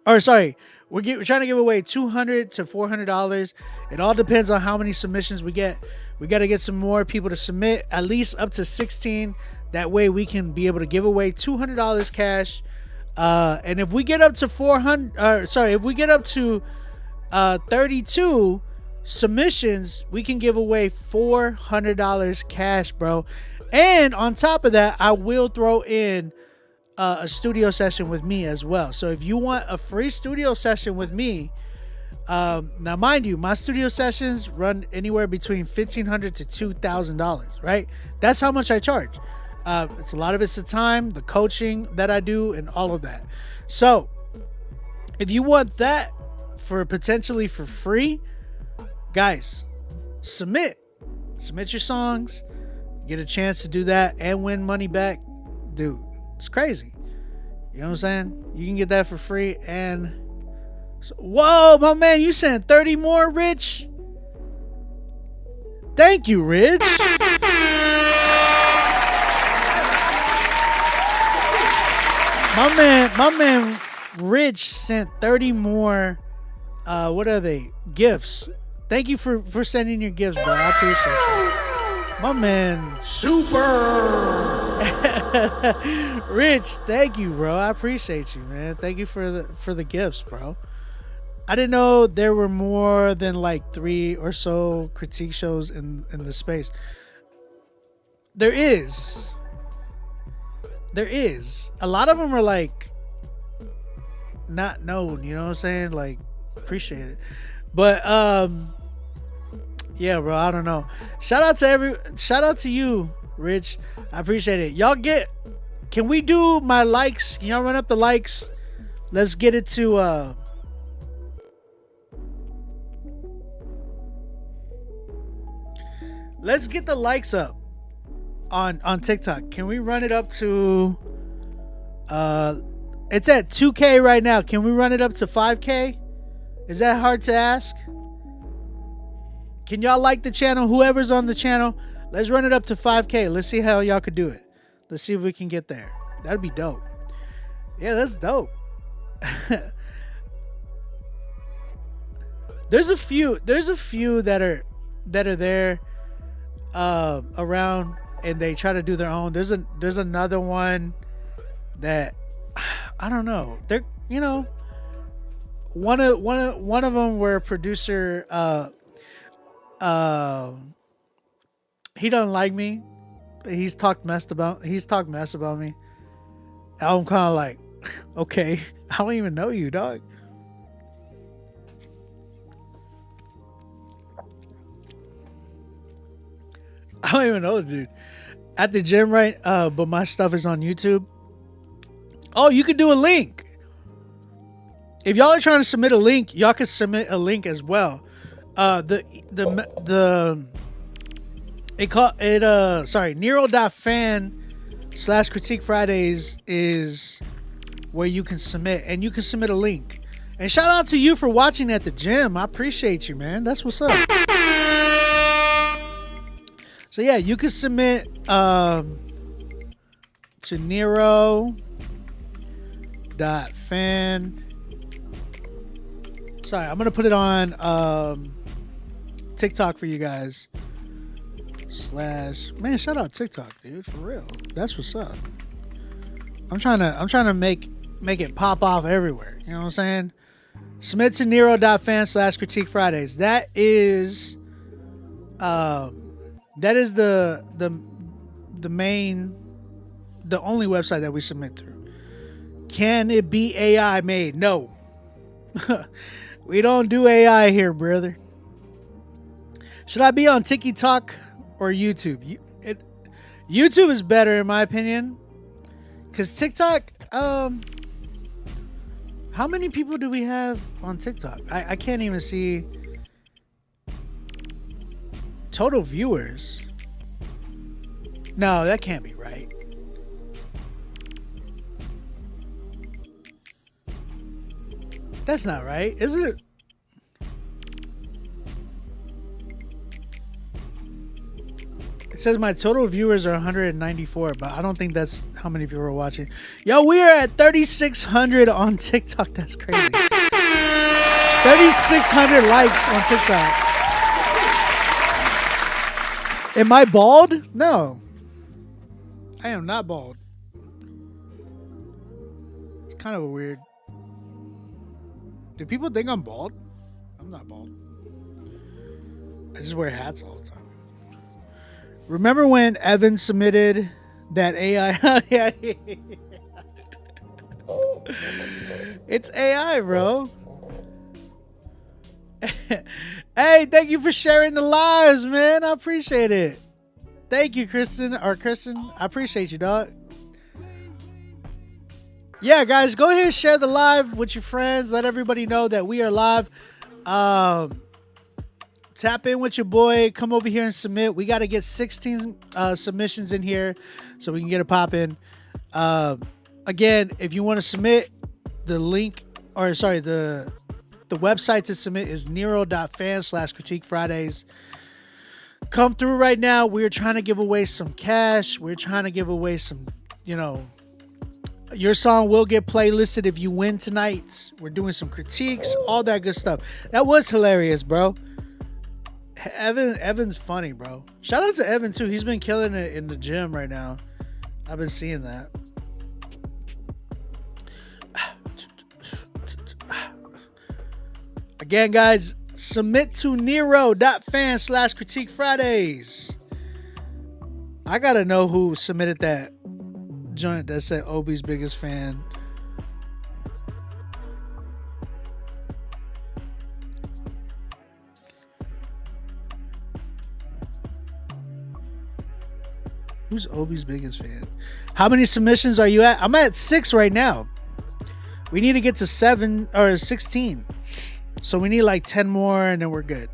Or sorry, we're trying to give away $200 to $400. It all depends on how many submissions we get. We got to get some more people to submit, at least up to 16. That way we can be able to give away $200 cash. And if we get up to 32 submissions, we can give away $400 cash, bro. And on top of that, I will throw in a studio session with me as well. So if you want a free studio session with me, now mind you, my studio sessions run anywhere between $1,500 to $2,000, right? That's how much I charge. It's a lot of it's the time, the coaching that I do, and all of that. So if you want that potentially for free, guys, submit your songs, get a chance to do that and win money back. Dude, it's crazy. You know what I'm saying? You can get that for free. And whoa, my man, you sent 30 more, Rich. Thank you, Rich. My man Rich sent 30 more what are they? Gifts. Thank you for sending your gifts, bro. I appreciate you. My man Super Rich, thank you, bro. I appreciate you, man. Thank you for the gifts, bro. I didn't know there were more than like 3 or so critique shows in the space. There is. A lot of them are like not known, you know what I'm saying? Like, appreciate it. But yeah, bro, I don't know. Shout out to you, Rich. I appreciate it. Can we do my likes? Can y'all run up the likes? Let's get it to let's get the likes up on TikTok. Can we run it up to it's at 2K right now. Can we run it up to 5K? Is that hard to ask? Can y'all like the channel? Whoever's on the channel, Let's run it up to 5K. Let's see how y'all could do it. Let's see if we can get there. That'd be dope. Yeah, that's dope. There's a few that are there around, and they try to do their own. There's another one that I don't know. They're, you know, one of them where producer he doesn't like me. He's talked mess about me. I'm kind of like, okay, I don't even know you, dog. I don't even know the dude. At the gym, right? But my stuff is on YouTube. Oh, you could do a link. If y'all are trying to submit a link, y'all could submit a link as well. Nero.fan/critique Fridays is where you can submit, and you can submit a link. And shout out to you for watching at the gym. I appreciate you, man. That's what's up. So yeah, you can submit to Nero.fan. Sorry, I'm gonna put it on TikTok for you guys. Man, shout out TikTok, dude, for real. That's what's up. I'm trying to make it pop off everywhere. You know what I'm saying? Submit to Nero.fan/critique Fridays. That is the only website that we submit through. Can it be AI made? No. We don't do AI here, brother. Should I be on TikTok or YouTube? YouTube is better in my opinion. Cause TikTok, how many people do we have on TikTok? I can't even see total viewers. No, that can't be right. That's not right, is it? It says my total viewers are 194, but I don't think that's how many people are watching. Yo, we are at 3,600 on TikTok. That's crazy. 3,600 likes on TikTok. Am I bald? No. I am not bald. It's kind of a weird. Do people think I'm bald? I'm not bald. I just wear hats all the time. Remember when Evan submitted that AI? Yeah. It's AI, bro. Hey, thank you for sharing the lives, man. I appreciate it. Thank you, Kristen. I appreciate you, dog. Yeah, guys, go ahead and share the live with your friends. Let everybody know that we are live. Tap in with your boy. Come over here and submit. We got to get 16 submissions in here so we can get it popping. Again, if you want to submit, the website to submit is Nero.fan/critique Fridays. Come through right now. We're trying to give away some cash. We're trying to give away some, your song will get playlisted if you win tonight. We're doing some critiques, all that good stuff. That was hilarious, bro. Evan's funny, bro. Shout out to Evan too. He's been killing it in the gym right now. I've been seeing that. Again, guys, submit to Nero.fan/critique Fridays. I gotta know who submitted that joint that said Obi's biggest fan. Who's Obi's biggest fan? How many submissions are you at? I'm at 6 right now. We need to get to 7 or 16. So we need like 10 more and then we're good.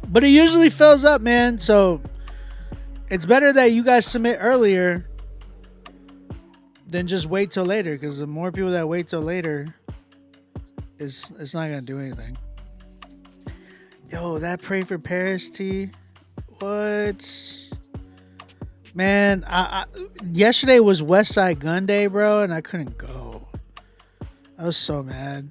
But it usually fills up, man. So it's better that you guys submit earlier than just wait till later. Because the more people that wait till later, it's not going to do anything. Yo, that Pray for Paris tea What? Man, I yesterday was West Side Gun Day, bro, and I couldn't go. I was so mad.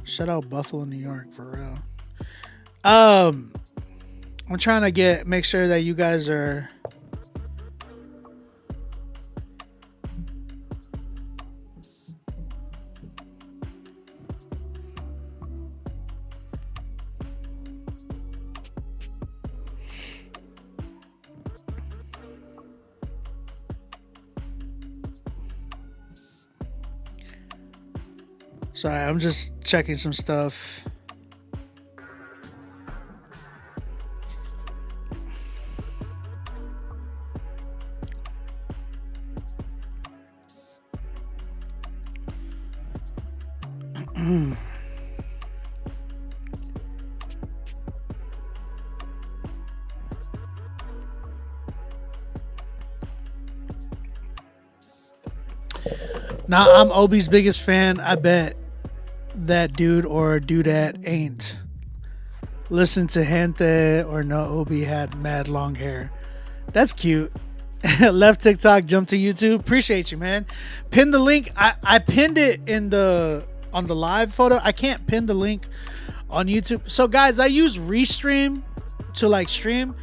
Shout out Buffalo, New York, for real. I'm trying to make sure that you guys are. Sorry, I'm just checking some stuff. Now, I'm Obi's biggest fan. I bet that dude or dudette ain't listen to Gente or no Obi had mad long hair. That's cute. Left TikTok, jump to YouTube. Appreciate you, man. Pin the link. I pinned it on the live photo. I can't pin the link on YouTube. So guys, I use Restream to like stream,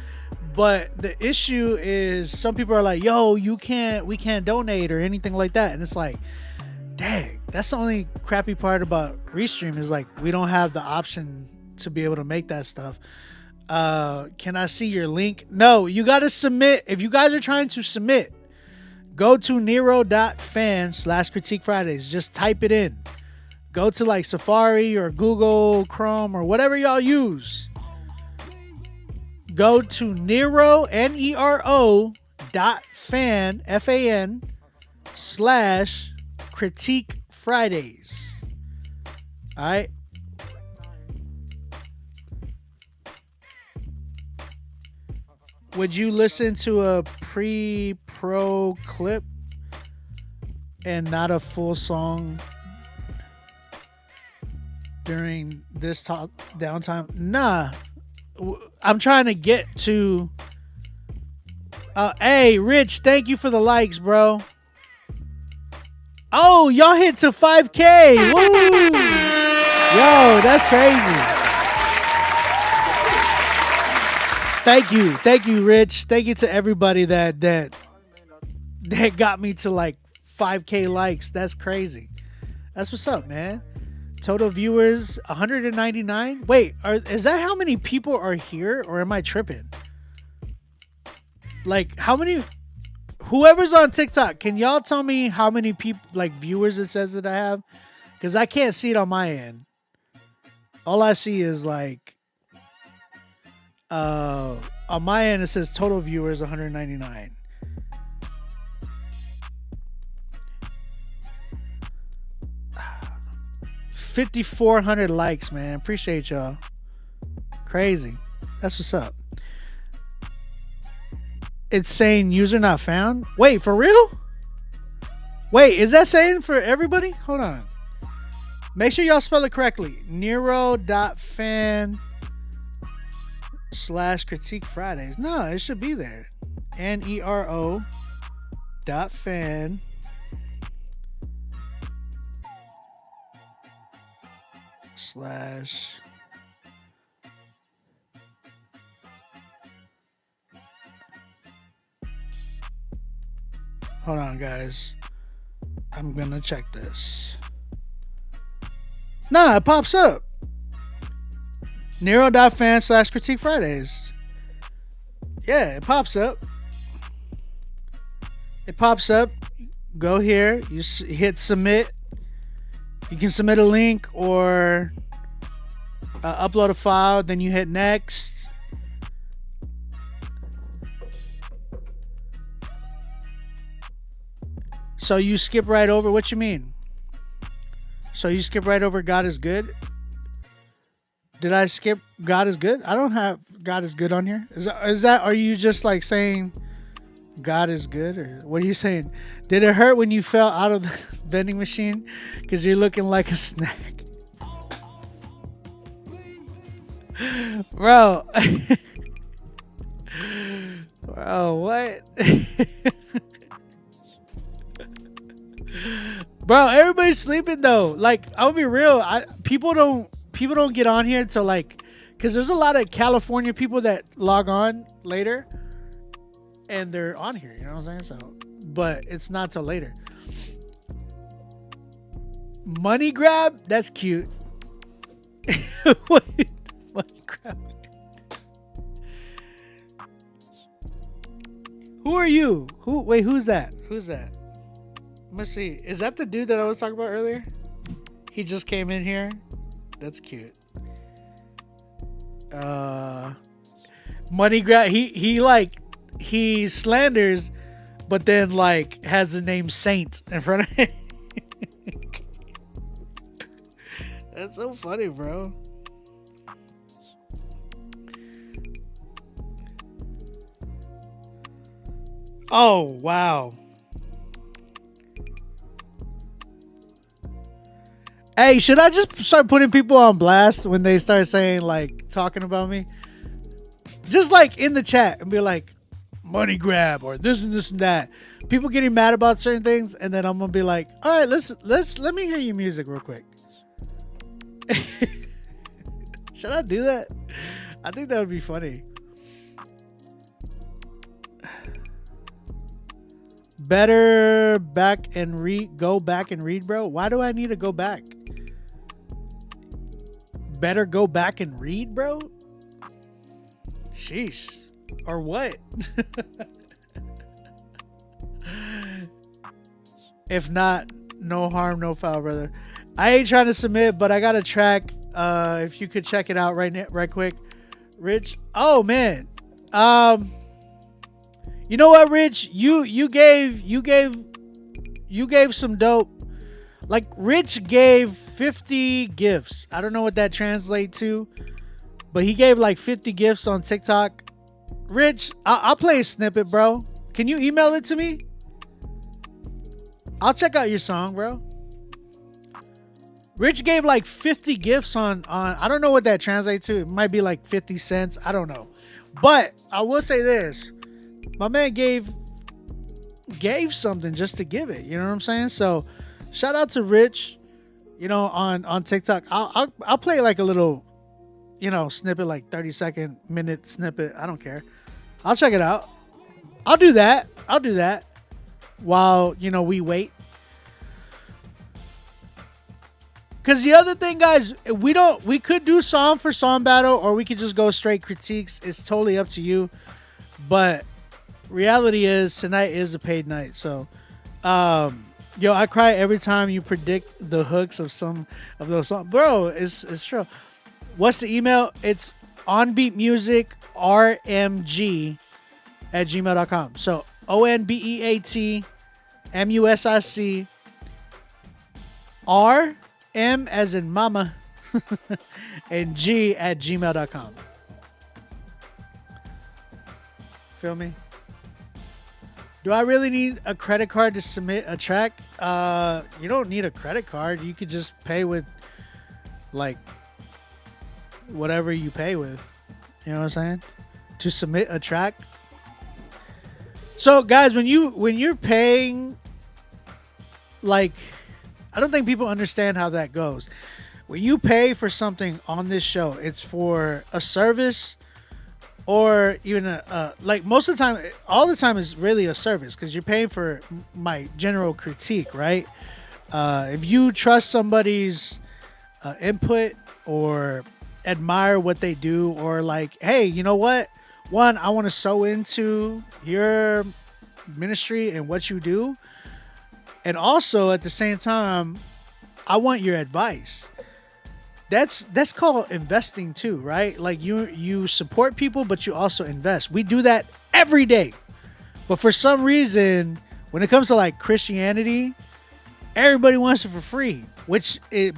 but the issue is some people are like, yo, we can't donate or anything like that. And it's like, dang, that's the only crappy part about Restream is like we don't have the option to be able to make that stuff. Can I see your link? No, you got to submit. If you guys are trying to submit, go to Nero.fan/Critique Fridays. Just type it in. Go to like Safari or Google Chrome or whatever y'all use. Go to Nero, NERO.fan, FAN /Critique Fridays. All right. Would you listen to a pre-pro clip and not a full song during this downtime? Nah. I'm trying to get to... hey, Rich, thank you for the likes, bro. Oh, y'all hit to 5K. Woo! Yo, that's crazy. Thank you, Rich. Thank you to everybody that got me to like 5K likes. That's crazy. That's what's up, man. Total viewers 199. Wait, is that how many people are here, or am I tripping? Like, how many? Whoever's on TikTok, can y'all tell me how many people, like viewers, it says that I have? Because I can't see it on my end. All I see is like. On my end, it says total viewers 199. $5,400 likes, man. Appreciate y'all. Crazy. That's what's up. It's saying user not found. Wait, for real? Wait, is that saying for everybody? Hold on. Make sure y'all spell it correctly. Nero.fan/Critique Fridays. No, it should be there. NERO.fan / Hold on, guys. I'm gonna check this. Nah, it pops up. Nero.fan/Critique Fridays. Yeah, it pops up. It pops up. Go here. You hit submit. You can submit a link or upload a file. Then you hit next. So you skip right over. What you mean? So you skip right over God is good? Did I skip God is good? I don't have God is good on here. Is that are you just like saying God is good, or what are you saying? Did it hurt when you fell out of the vending machine because you're looking like a snack? Bro. Bro, what? Bro, everybody's sleeping though. Like, I'll be real. People don't get on here until like, because there's a lot of California people that log on later, and they're on here. You know what I'm saying? So, but it's not till later. Money grab? That's cute. Wait, money grab. Who are you? Who's that? Who's that? Let's see. Is that the dude that I was talking about earlier? He just came in here. That's cute. Money grab. He slanders, but then like has the name Saint in front of him. That's so funny, bro. Oh, wow. Hey, should I just start putting people on blast when they start saying, like, talking about me? Just like in the chat and be like, money grab or this and this and that. People getting mad about certain things, and then I'm gonna be like, all right, let me hear your music real quick. Should I do that? I think that would be funny. Better go back and read, bro. Why do I need to go back? Better go back and read, bro. Sheesh. Or what? If not, no harm, no foul, brother. I ain't trying to submit, but I got a track. If you could check it out right quick. Rich. Oh man. You know what, Rich? You gave some dope. Like Rich gave 50 gifts. I don't know what that translates to, but he gave like 50 gifts on TikTok. Rich, I'll play a snippet, bro. Can you email it to me? I'll check out your song, bro. Rich gave like 50 gifts on I don't know what that translates to. It might be like 50 cents. I don't know. But I will say this. My man gave something just to give it. You know what I'm saying? So shout out to Rich, on TikTok. I'll play like a little, snippet, like 30-minute snippet. I don't care. I'll check it out. I'll do that while, we wait. Because the other thing, guys, we could do song for song battle, or we could just go straight critiques. It's totally up to you. But reality is tonight is a paid night. So, I cry every time you predict the hooks of some of those songs. Bro, it's true. What's the email? It's onbeatmusicrmg@gmail.com. So, ONBEATMUSIC RM as in mama and G@gmail.com. Feel me? Do I really need a credit card to submit a track? You don't need a credit card. You could just pay with like whatever you pay with. You know what I'm saying? To submit a track. So guys, when you're paying, like, I don't think people understand how that goes. When you pay for something on this show, it's for a service or even like most of the time, all the time is really a service because you're paying for my general critique, right? If you trust somebody's input or admire what they do, or like, hey, you know what? One, I want to sew into your ministry and what you do. And also at the same time, I want your advice. That's called investing too, right? Like you support people, but you also invest. We do that every day. But for some reason, when it comes to like Christianity, everybody wants it for free, which it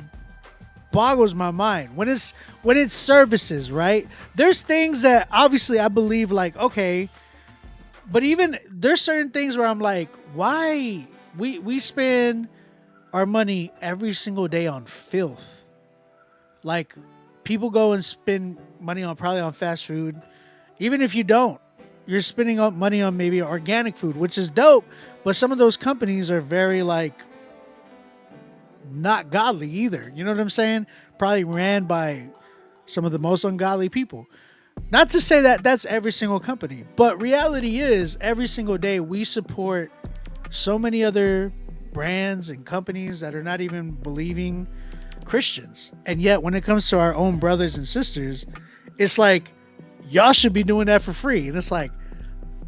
boggles my mind. When it's services, right? There's things that obviously I believe, like, okay, but even there's certain things where I'm like, why we spend our money every single day on filth. Like, people go and spend money on probably on fast food. Even if you don't, you're spending up money on maybe organic food, which is dope. But some of those companies are very like not godly either. You know what I'm saying? Probably ran by some of the most ungodly people. Not to say that that's every single company, but reality is every single day we support so many other brands and companies that are not even believing Christians. And yet when it comes to our own brothers and sisters, it's like, y'all should be doing that for free. And it's like,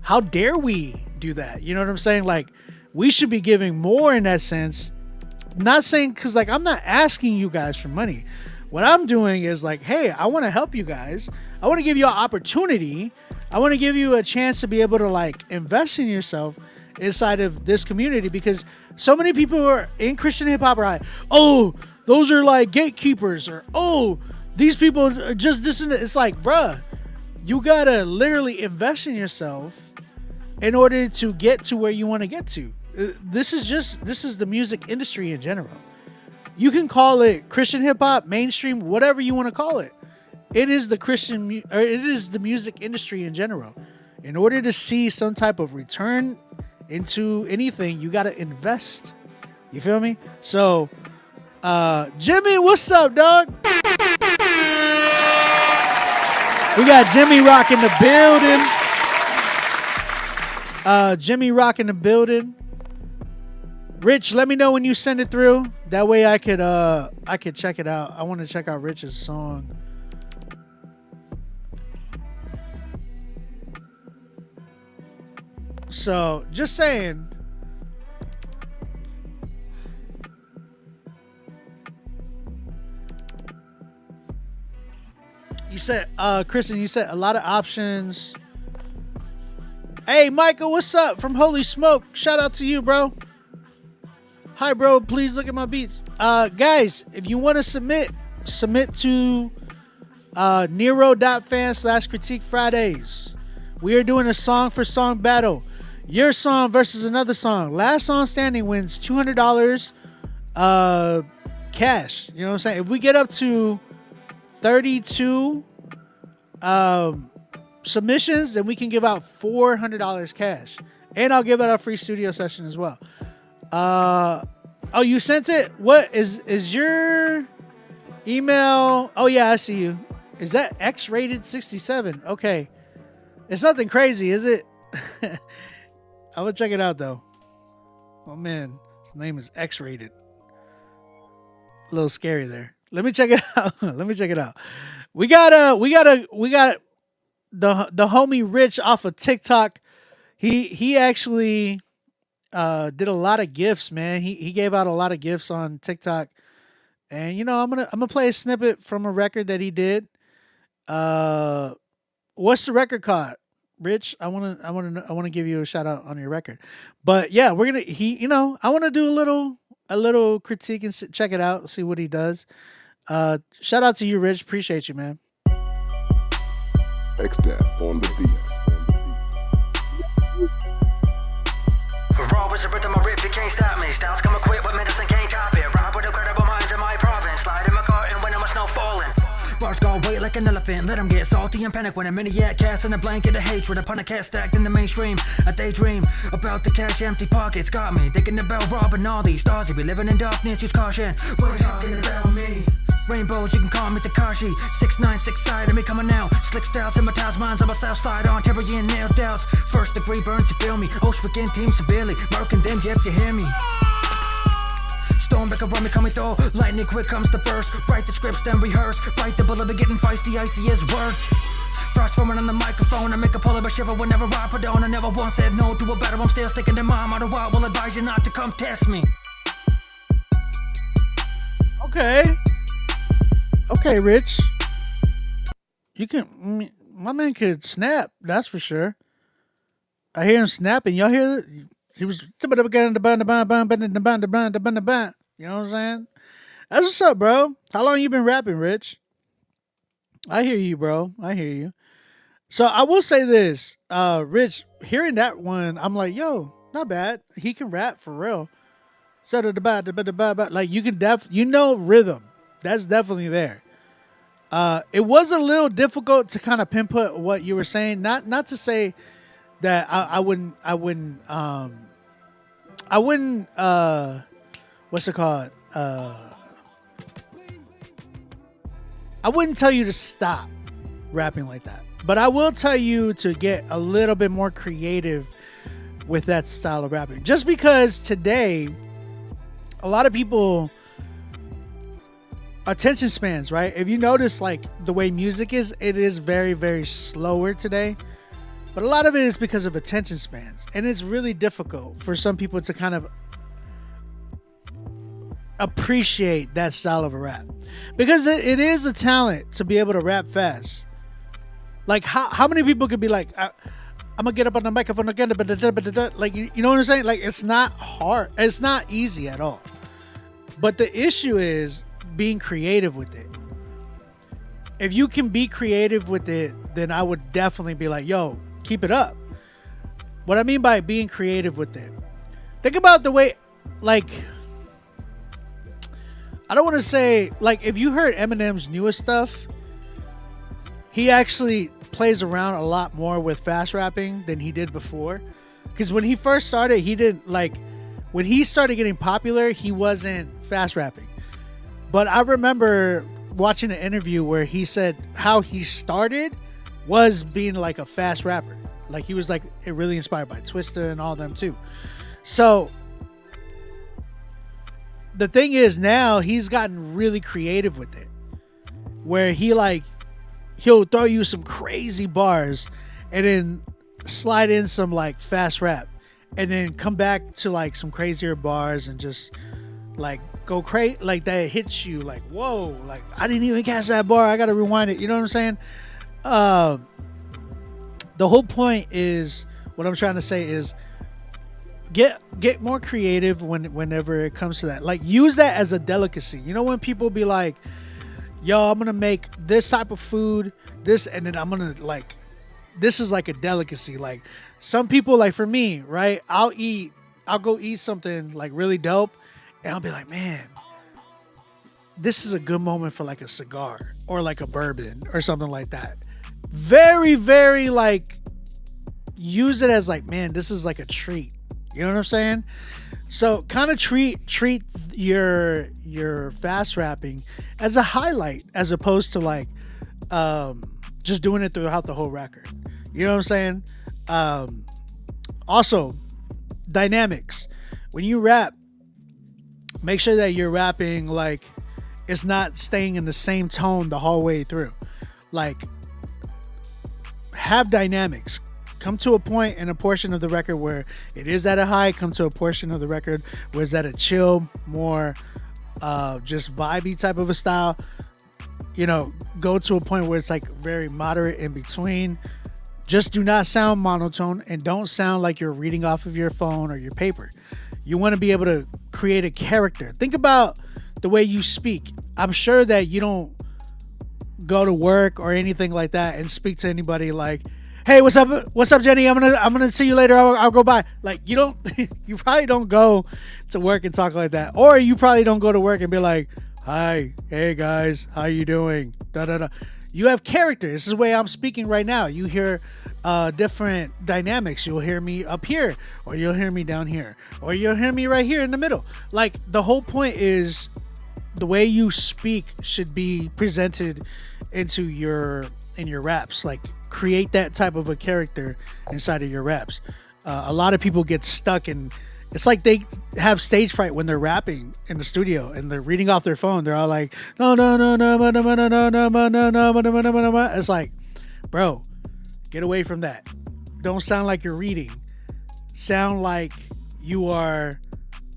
how dare we do that? You know what I'm saying? Like, we should be giving more in that sense. Not saying, because like, I'm not asking you guys for money. What I'm doing is like, hey, I want to help you guys. I want to give you an opportunity. I want to give you a chance to be able to like invest in yourself inside of this community, because so many people who are in Christian hip hop are like, oh, those are like gatekeepers, or oh, these people are just this and that. It's like, bruh, you gotta literally invest in yourself in order to get to where you want to get to. This is the music industry in general. You can call it Christian hip hop, mainstream, whatever you want to call it. It is the it is the music industry in general. In order to see some type of return into anything, you got to invest. You feel me? So, Jimmy, what's up, dog? We got Jimmy Rock in the building. Jimmy Rock in the building. Rich, let me know when you send it through. That way I could check it out. I want to check out Rich's song. So, just saying. You said, Kristen, you said a lot of options. Hey, Michael, what's up? From Holy Smoke. Shout out to you, bro. Hi, bro. Please look at my beats. Guys, if you want to submit to Nero.fan/Critique Fridays. We are doing a song for song battle. Your song versus another song. Last song standing wins $200 cash. You know what I'm saying? If we get up to 32 submissions, then we can give out $400 cash. And I'll give out a free studio session as well. Oh, you sent it? What is your email? Oh yeah, I see you. Is that X-rated 67? Okay. It's nothing crazy, is it? I'm gonna check it out though. Oh man, his name is X-rated. A little scary there. Let me check it out. Let me check it out. We got the homie Rich off of TikTok. He actually did a lot of gifts, man. He gave out a lot of gifts on TikTok. And you know, I'm gonna play a snippet from a record that he did. What's the record called? Rich, I wanna give you a shout out on your record. But yeah, I wanna do a little critique and check it out, see what he does. Shout out to you, Rich. Appreciate you, man. X-Death on the beat. Raw was a rhythm of rip, you can't stop me. Styles come equipped with medicine, can't copy it. Ride with incredible minds in my province. Slide in my car and when I'm snow falling. Bars go weight like an elephant, let them get salty and panic when a maniac cast in a blanket of hatred upon a cat stacked in the mainstream. A daydream about the cash, empty pockets got me thinking about robbing all these stars. If we living in darkness, use caution. We're talking about me. Rainbows, you can call me Takashi. 6'9", side of me coming out. Slick styles, hypnotize minds on my south side. On terror and nail doubts. First degree burns, you feel me. Oshwick team severely. Marking them, yep, you hear me. Stormback around me coming through. Lightning quick comes the first. Write the scripts, then rehearse. Bite the bullet, be getting feisty, icy as words. Frost forming on the microphone. I make a pull of a shiver whenever I put on. I never once said no to a battle. I'm still sticking to mom. Out of wild will advise you not to come test me. Okay. Okay, Rich. You can, my man could snap, that's for sure. I hear him snapping. Y'all hear it? He was, you know what I'm saying? That's what's up, bro. How long you been rapping, Rich? I hear you, bro. I hear you. So I will say this, Rich, hearing that one, I'm like, yo, not bad. He can rap for real. Like you can rhythm. That's definitely there. It was a little difficult to kind of pinpoint what you were saying. Not to say that I wouldn't what's it called? I wouldn't tell you to stop rapping like that, but I will tell you to get a little bit more creative with that style of rapping. Just because today, a lot of people attention spans, right? If you notice, like the way music is, it is very, very slower today. But a lot of it is because of attention spans, and it's really difficult for some people to kind of appreciate that style of a rap, because it is a talent to be able to rap fast. Like how many people could be like, I'm gonna get up on the microphone again, like you know what I'm saying? Like it's not hard, it's not easy at all. But the issue is being creative with it. If you can be creative with it, then I would definitely be like, yo, keep it up. What I mean by being creative with it, think about the way, like, I don't want to say, like, if you heard Eminem's newest stuff, he actually plays around a lot more with fast rapping than he did before. Because when he first started, he didn't, like, when he started getting popular, he wasn't fast rapping. But I remember watching an interview where he said how he started was being like a fast rapper. Like he was like really inspired by Twista and all them too. So the thing is, now he's gotten really creative with it, where he'll throw you some crazy bars and then slide in some like fast rap and then come back to like some crazier bars and just like go crazy, like that hits you like, whoa, like I didn't even catch that bar, I gotta rewind it. You know what I'm saying? The whole point is, what I'm trying to say is get more creative whenever it comes to that. Like use that as a delicacy. You know, when people be like, yo, I'm gonna make this type of food, this, and then I'm gonna like, this is like a delicacy. Like some people, like for me, right, I'll go eat something like really dope and I'll be like, man, this is a good moment for like a cigar or like a bourbon or something like that. Very, very like use it as like, man, this is like a treat. You know what I'm saying? So kind of treat your fast rapping as a highlight, as opposed to like just doing it throughout the whole record. You know what I'm saying? Also, dynamics. When you rap, make sure that you're rapping like it's not staying in the same tone the whole way through. Like have dynamics. Come to a point in a portion of the record where it is at a high. Come to a portion of the record where it's at a chill, more just vibey type of a style. You know, go to a point where it's like very moderate in between. Just do not sound monotone and don't sound like you're reading off of your phone or your paper. You want to be able to create a character. Think about the way you speak. I'm sure that you don't go to work or anything like that and speak to anybody like, hey, what's up, Jenny? I'm gonna see you later. I'll go by. Like you don't, you probably don't go to work and talk like that, or you probably don't go to work and be like, hi, hey guys, how you doing? Da da da. You have character. This is the way I'm speaking right now. You hear different dynamics. You'll hear me up here, or you'll hear me down here, or you'll hear me right here in the middle. Like the whole point is the way you speak should be presented into your raps. Like create that type of a character inside of your raps. A lot of people get stuck in, it's like they have stage fright when they're rapping in the studio and they're reading off their phone. They're all like, no. It's like, bro, get away from that. Don't sound like you're reading. Sound like you are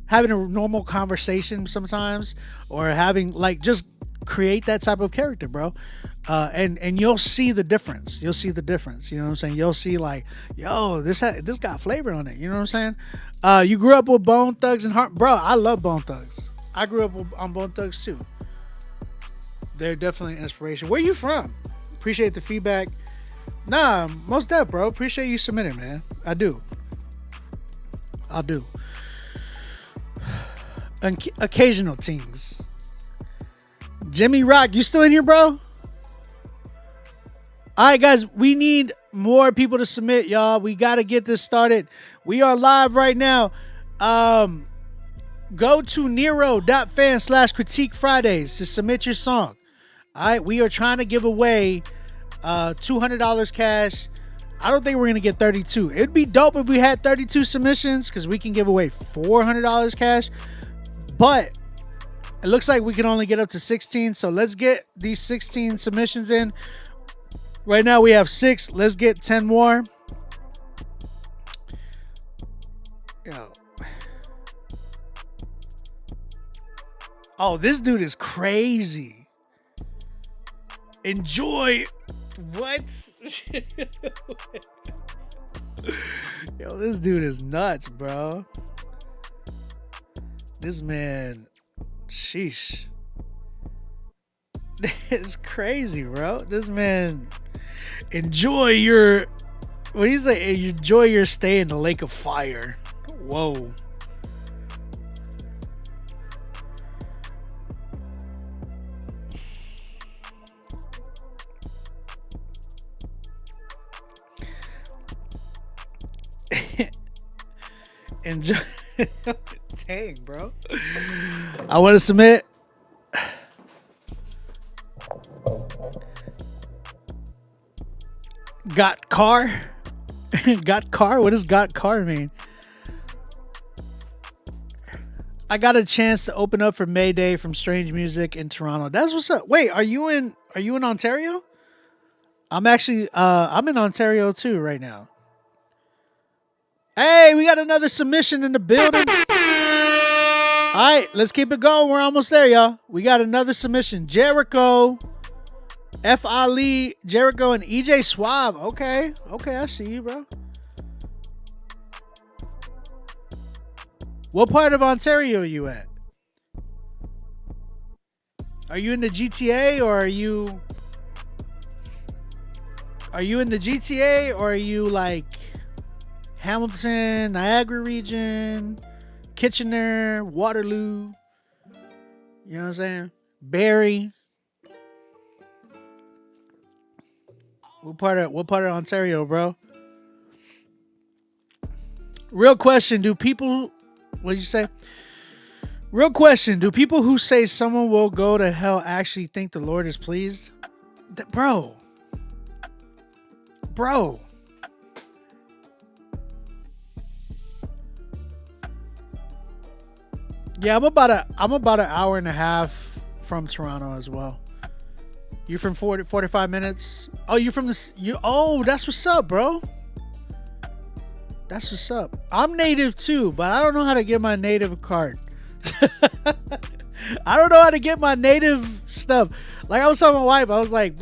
having a normal conversation sometimes, or having like, just create that type of character, bro. And you'll see the difference. You'll see the difference. You know what I'm saying? You'll see like, yo, this got flavor on it. You know what I'm saying? You grew up with Bone Thugs and Heart, bro. I love Bone Thugs. I grew up on Bone Thugs too. They're definitely an inspiration. Where you from? Appreciate the feedback. Nah, most def, bro. Appreciate you submitting, man. I do. Occasional things. Jimmy Rock, you still in here, bro? All right, guys, we need more people to submit, y'all. We got to get this started. We are live right now. Go to Nero.fan/critique Fridays to submit your song. All right, we are trying to give away $200 cash. I don't think we're going to get 32. It'd be dope if we had 32 submissions because we can give away $400 cash. But it looks like we can only get up to 16. So let's get these 16 submissions in. Right now we have 6. Let's get 10 more. Yo. Oh, this dude is crazy. Enjoy. What? Yo, this dude is nuts, bro. This man, sheesh. It's crazy, bro. This man, enjoy your, what do you say? Enjoy your stay in the lake of fire. Whoa. Enjoy. Dang, bro. I want to submit. Got car? Got car? What does got car mean? I got a chance to open up for Mayday from Strange Music in Toronto. That's what's up. Wait, are you in Ontario? I'm actually I'm in Ontario too right now. Hey, we got another submission in the building. All right, let's keep it going. We're almost there, y'all. We got another submission. Jericho, F. Ali, Jericho, and EJ Swab. Okay, I see you, bro. What part of Ontario are you at? Are you in the GTA or are you in the GTA or are you like Hamilton, Niagara region, Kitchener, Waterloo? You know what I'm saying? Barrie. What part of Ontario, bro? Real question, do people, what did you say? Real question, do people who say someone will go to hell actually think the Lord is pleased? Bro. Yeah, I'm about an hour and a half from Toronto as well. You from 45 minutes? Oh, you from that's what's up, bro. That's what's up. I'm native too, but I don't know how to get my native card. I don't know how to get my native stuff. Like I was telling my wife, I was like,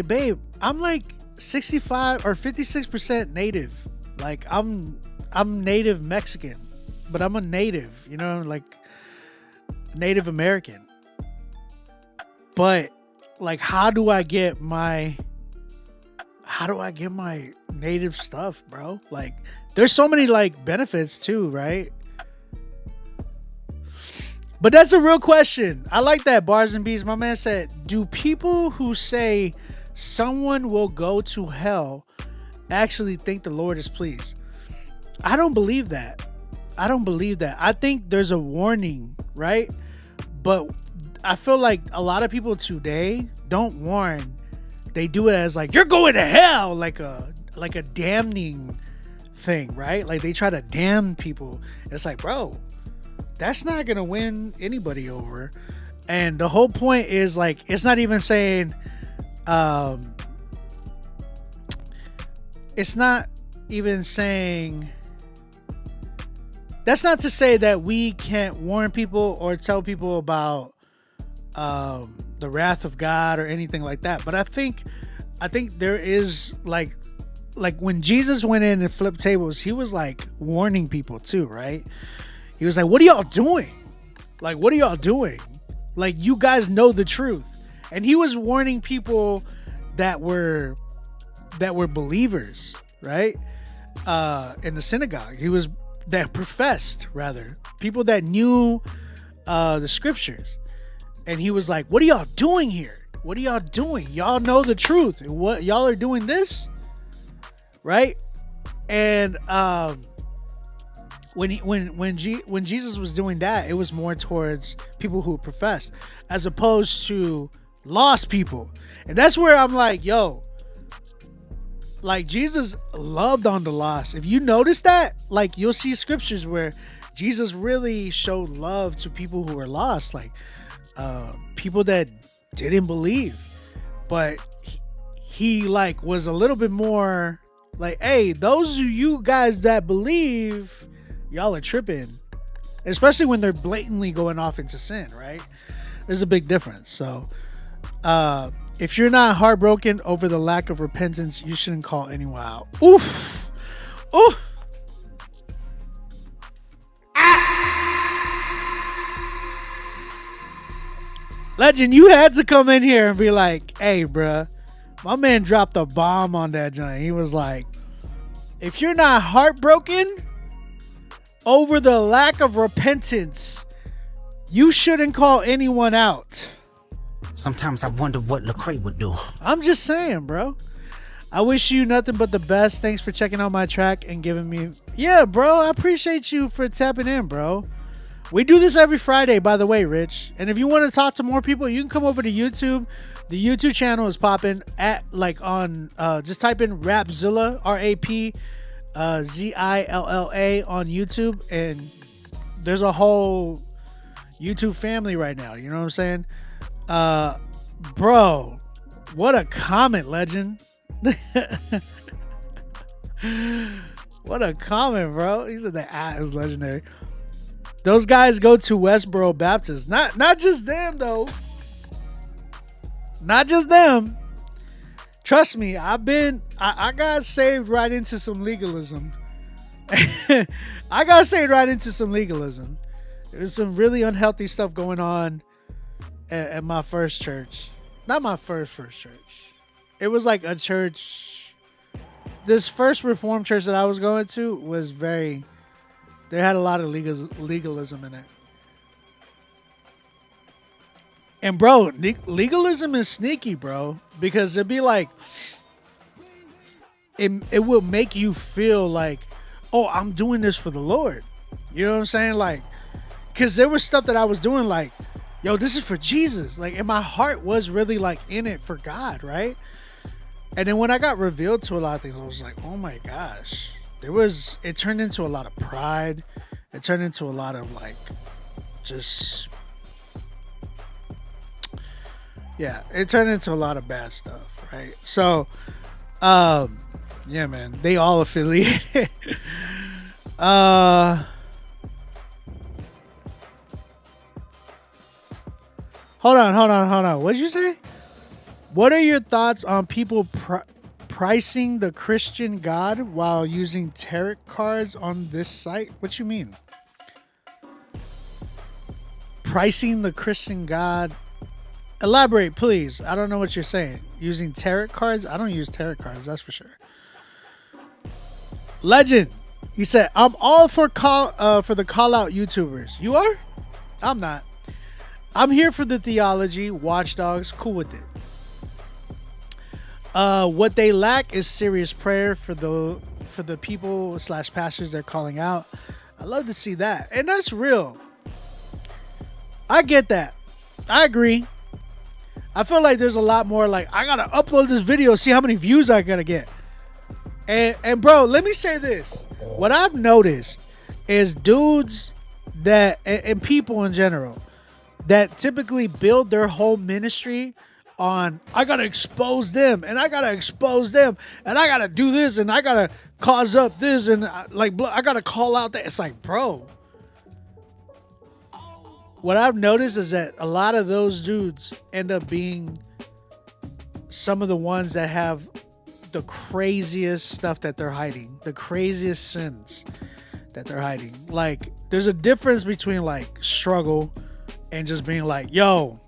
babe, I'm like 65 or 56% native. Like I'm native Mexican, but I'm a native, you know, like Native American. But like, how do I get my native stuff, bro? Like, there's so many like benefits too, right? But that's a real question. I like that, Bars and Beats. My man said, do people who say someone will go to hell actually think the Lord is pleased? I don't believe that. I think there's a warning, right? But I feel like a lot of people today don't warn. They do it as like, you're going to hell, like a damning thing, right? Like they try to damn people. It's like, bro, that's not gonna win anybody over. And the whole point is like, it's not even saying, it's not even saying, that's not to say that we can't warn people or tell people about the wrath of God or anything like that. But I think there is like when Jesus went in and flipped tables, he was like warning people too, right? He was like, what are y'all doing? Like, what are y'all doing? Like, you guys know the truth. And he was warning people that were believers, right? In the synagogue. That professed, rather, people that knew the scriptures. And he was like, what are y'all doing here? What are y'all doing? Y'all know the truth. And what y'all are doing this, right? And when Jesus was doing that, it was more towards people who professed, as opposed to lost people. And that's where I'm like, yo, like Jesus loved on the lost. If you notice that, like you'll see scriptures where Jesus really showed love to people who were lost, like people that didn't believe, but he like was a little bit more like, hey, those of you guys that believe, y'all are tripping, especially when they're blatantly going off into sin, right? There's a big difference. So if you're not heartbroken over the lack of repentance, you shouldn't call anyone out. Oof. Oof. Legend, you had to come in here and be like, hey, bruh, my man dropped a bomb on that joint. He was like, if you're not heartbroken over the lack of repentance, you shouldn't call anyone out. Sometimes I wonder what Lecrae would do. I'm just saying, bro. I wish you nothing but the best. Thanks for checking out my track and giving me... Yeah, bro, I appreciate you for tapping in, bro. We do this every Friday, by the way, Rich. And if you want to talk to more people, you can come over to YouTube. The YouTube channel is popping at like on just type in Rapzilla, Rapzilla on YouTube, and there's a whole YouTube family right now. You know what I'm saying? Bro, what a comment, Legend. What a comment, bro. He said the is legendary. Those guys go to Westboro Baptist. Not just them, though. Not just them. Trust me, I got saved right into some legalism. I got saved right into some legalism. There's some really unhealthy stuff going on at my first church. Not my first church. It was like a church. This first Reformed church that I was going to was very... They had a lot of legalism in it. And bro, legalism is sneaky, bro. Because it'd be like, it will make you feel like, oh, I'm doing this for the Lord. You know what I'm saying? Like, because there was stuff that I was doing like, yo, this is for Jesus. Like, and my heart was really like in it for God, right? And then when I got revealed to a lot of things, I was like, oh my gosh. It turned into a lot of pride. It turned into a lot of like, just, yeah, it turned into a lot of bad stuff, right? So, yeah, man, they all affiliated. Hold on. What did you say? What are your thoughts on people pricing the Christian God while using tarot cards on this site? What you mean? Pricing the Christian God? Elaborate, please. I don't know what you're saying. Using tarot cards? I don't use tarot cards, that's for sure. Legend, he said, I'm all for the call out YouTubers. You are? I'm not. I'm here for the theology, watchdogs, cool with it. What they lack is serious prayer for the people / pastors they're calling out. I love to see that. And that's real. I get that. I agree. I feel like there's a lot more like, I gotta upload this video, see how many views I gotta get. And bro, let me say this. What I've noticed is dudes that, and people in general, that typically build their whole ministry on, I gotta expose them, and I gotta expose them, and I gotta do this, and I gotta cause up this, and I gotta call out that. It's like, bro, what I've noticed is that a lot of those dudes end up being some of the ones that have the craziest stuff that they're hiding, the craziest sins that they're hiding. Like, there's a difference between like struggle and just being like, yo,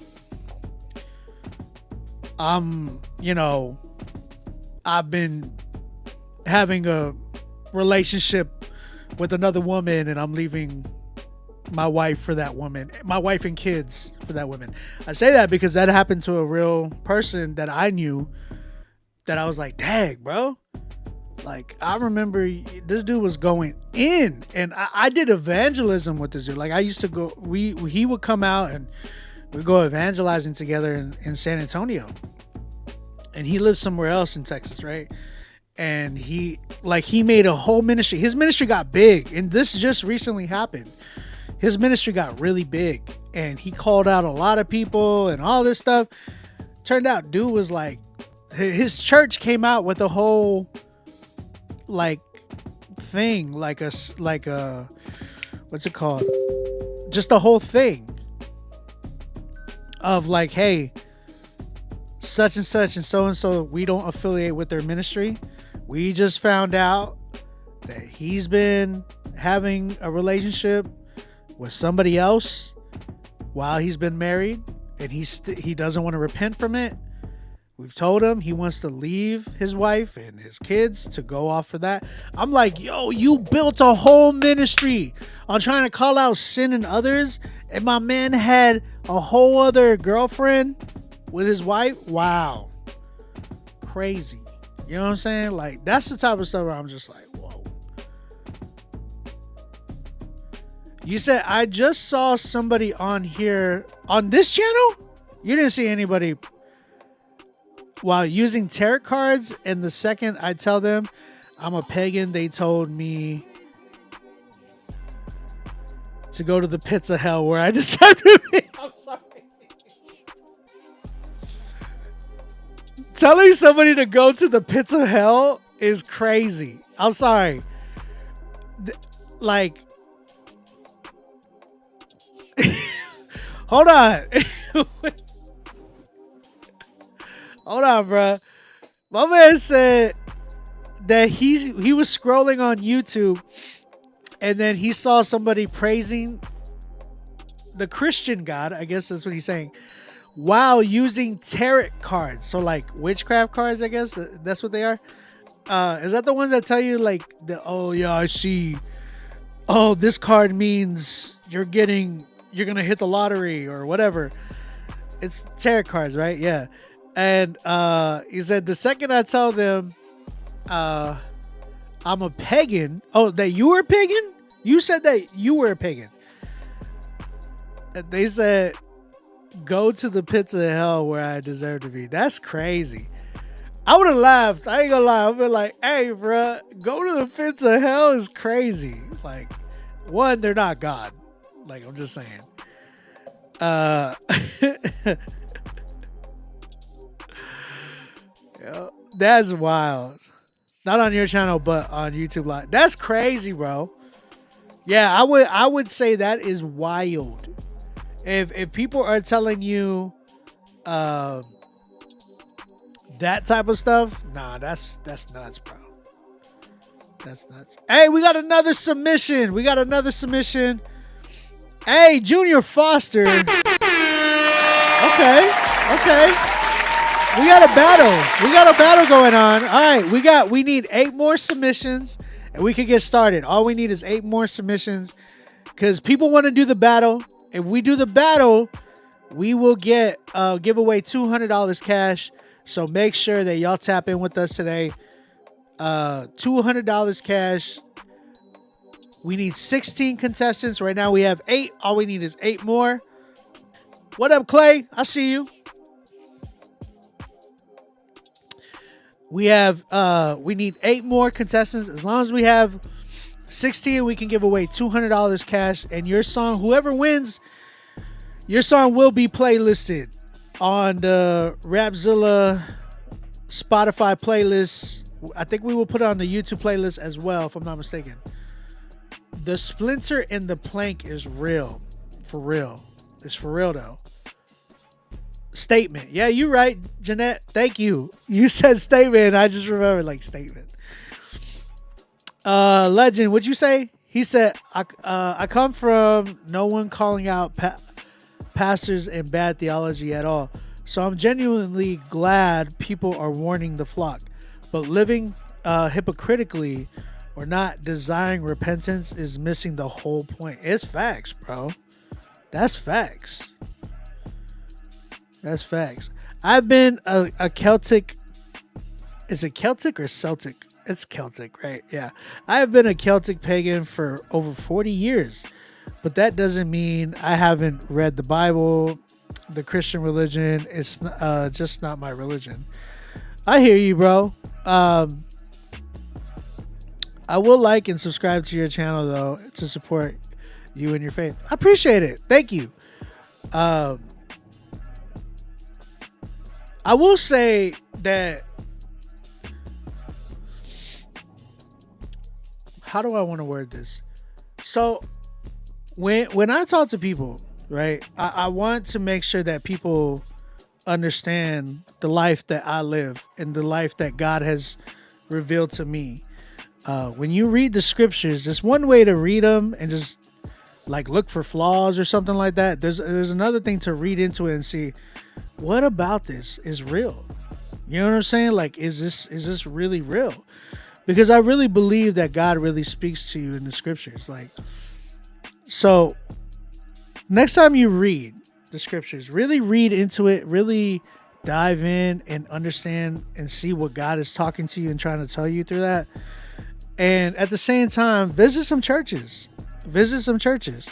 I've been having a relationship with another woman and I'm leaving my wife for that woman, my wife and kids for that woman. I say that because that happened to a real person that I knew, that I was like, dang, bro. Like, I remember this dude was going in, and I did evangelism with this dude. Like, I used to go, he would come out and we'd go evangelizing together in San Antonio. And he lives somewhere else in Texas, right? And he made a whole ministry. His ministry got big, and this just recently happened. His ministry got really big, and he called out a lot of people and all this stuff. Turned out, dude was like, his church came out with a whole like thing, like a what's it called? Just a whole thing of like, hey, such and so, we don't affiliate with their ministry. We just found out that he's been having a relationship with somebody else while he's been married, and he doesn't want to repent from it. We've told him he wants to leave his wife and his kids to go off for that. I'm like, yo, you built a whole ministry on trying to call out sin in others, and my man had a whole other girlfriend with his wife. Wow. Crazy. You know what I'm saying? Like, that's the type of stuff where I'm just like, whoa. You said, I just saw somebody on here on this channel? You didn't see anybody while using tarot cards, and the second I tell them I'm a pagan, they told me to go to the pits of hell where I deserve to be. I'm sorry. Telling somebody to go to the pits of hell is crazy. I'm sorry. Like, hold on. Hold on, bro. My man said that he was scrolling on YouTube, and then he saw somebody praising the Christian God, I guess that's what he's saying, while using tarot cards. So like witchcraft cards, I guess that's what they are. Is that the ones that tell you like, oh yeah, I see, oh, this card means you're gonna hit the lottery or whatever. It's tarot cards, right? Yeah. And he said, the second I tell them I'm a pagan. Oh, that you were a pagan? You said that you were a pagan. And they said, go to the pits of hell where I deserve to be. That's crazy. I would have laughed. I ain't gonna lie. I've been like, hey, bro, go to the pits of hell is crazy. Like, one, they're not God. Like, I'm just saying. That's wild. Not on your channel, but on YouTube Live. That's crazy, bro. Yeah, I would say that is wild. If people are telling you that type of stuff, nah, that's nuts, bro. That's nuts. Hey, we got another submission. Hey, Junior Foster. Okay. We got a battle going on. All right, we need 8 more submissions and we can get started. All we need is 8 more submissions because people want to do the battle. If we do the battle, we will give away $200 cash. So make sure that y'all tap in with us today. $200 cash. We need 16 contestants. Right now we have 8. All we need is 8 more. What up, Clay? I see you. We need 8 more contestants. As long as we have 16, we can give away $200 cash. And your song, whoever wins, your song will be playlisted on the Rapzilla Spotify playlist. I think we will put it on the YouTube playlist as well, if I'm not mistaken. The splinter in the plank is real. For real. It's for real, though. Statement. Yeah, you're right, Jeanette. Thank you. You said statement. I just remembered like statement. Legend, what'd you say? He said, I come from no one calling out pastors and bad theology at all. So I'm genuinely glad people are warning the flock. But living hypocritically or not desiring repentance is missing the whole point. It's facts, bro. That's facts. That's facts. I've been a Celtic. Is it Celtic or Celtic? It's Celtic, right? Yeah. I have been a Celtic pagan for over 40 years, but that doesn't mean I haven't read the Bible, the Christian religion. It's just not my religion. I hear you, bro. I will like and subscribe to your channel, though, to support you and your faith. I appreciate it. Thank you. I will say that, how do I want to word this? So when I talk to people, right, I want to make sure that people understand the life that I live and the life that God has revealed to me. When you read the scriptures, there's one way to read them and just like look for flaws or something like that. There's another thing to read into it and see, what about this is real? You know what I'm saying? Like, is this really real? Because I really believe that God really speaks to you in the scriptures. Like, so next time you read the scriptures, really read into it, really dive in and understand and see what God is talking to you and trying to tell you through that. And at the same time, visit some churches. Visit some churches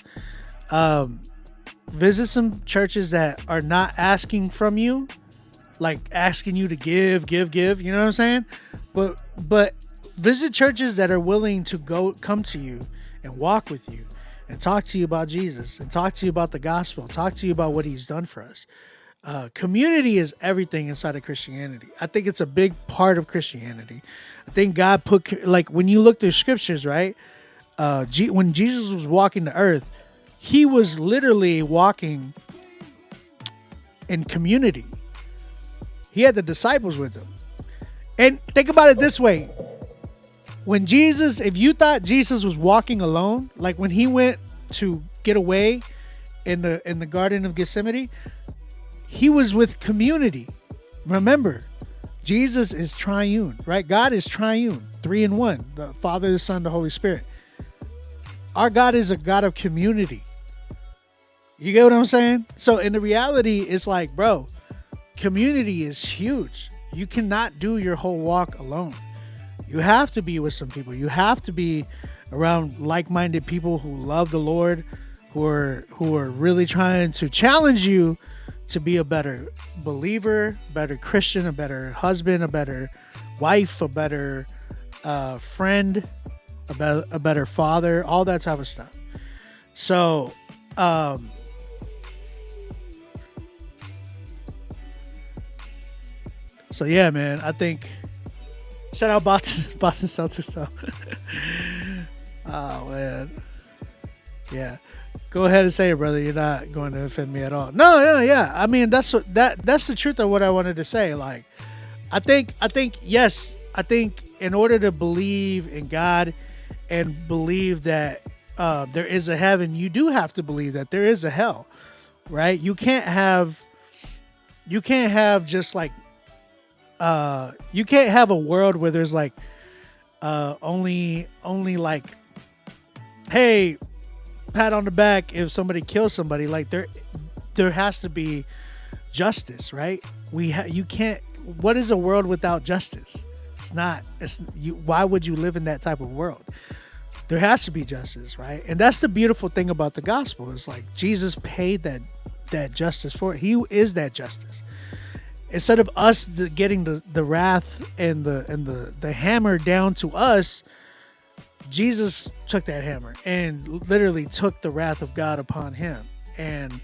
that are not asking from you, like asking you to give, you know what I'm saying? But visit churches that are willing to come to you and walk with you and talk to you about Jesus and talk to you about the gospel, talk to you about what he's done for us. Community is everything inside of Christianity. I think it's a big part of Christianity. I think God put, like, when you look through scriptures, right? When Jesus was walking the earth, he was literally walking in community. He had the disciples with him. And think about it this way. When Jesus, if you thought Jesus was walking alone, like when he went to get away in the Garden of Gethsemane, he was with community. Remember, Jesus is triune, right? God is triune, 3 in 1, the Father, the Son, the Holy Spirit. Our God is a God of community. You get what I'm saying? So in the reality, it's like, bro, community is huge. You cannot do your whole walk alone. You have to be with some people. You have to be around like-minded people who love the Lord, who are really trying to challenge you to be a better believer, better Christian, a better husband, a better wife, a better friend, a better father, all that type of stuff. So, yeah, man, I think, shout out Boston Celtics though. Oh man, yeah. Go ahead and say it, brother. You're not going to offend me at all. No, yeah. I mean, that's the truth of what I wanted to say. Like, I think yes. I think in order to believe in God and believe that there is a heaven, you do have to believe that there is a hell, right? You can't have just like you can't have a world where there's like only like, hey, pat on the back if somebody kills somebody. Like there has to be justice, right? You can't. What is a world without justice? It's not. Why would you live in that type of world? There has to be justice, right? And that's the beautiful thing about the gospel. It's like Jesus paid that justice for it. He is that justice. Instead of us getting the wrath and the hammer down to us, Jesus took that hammer and literally took the wrath of God upon him. And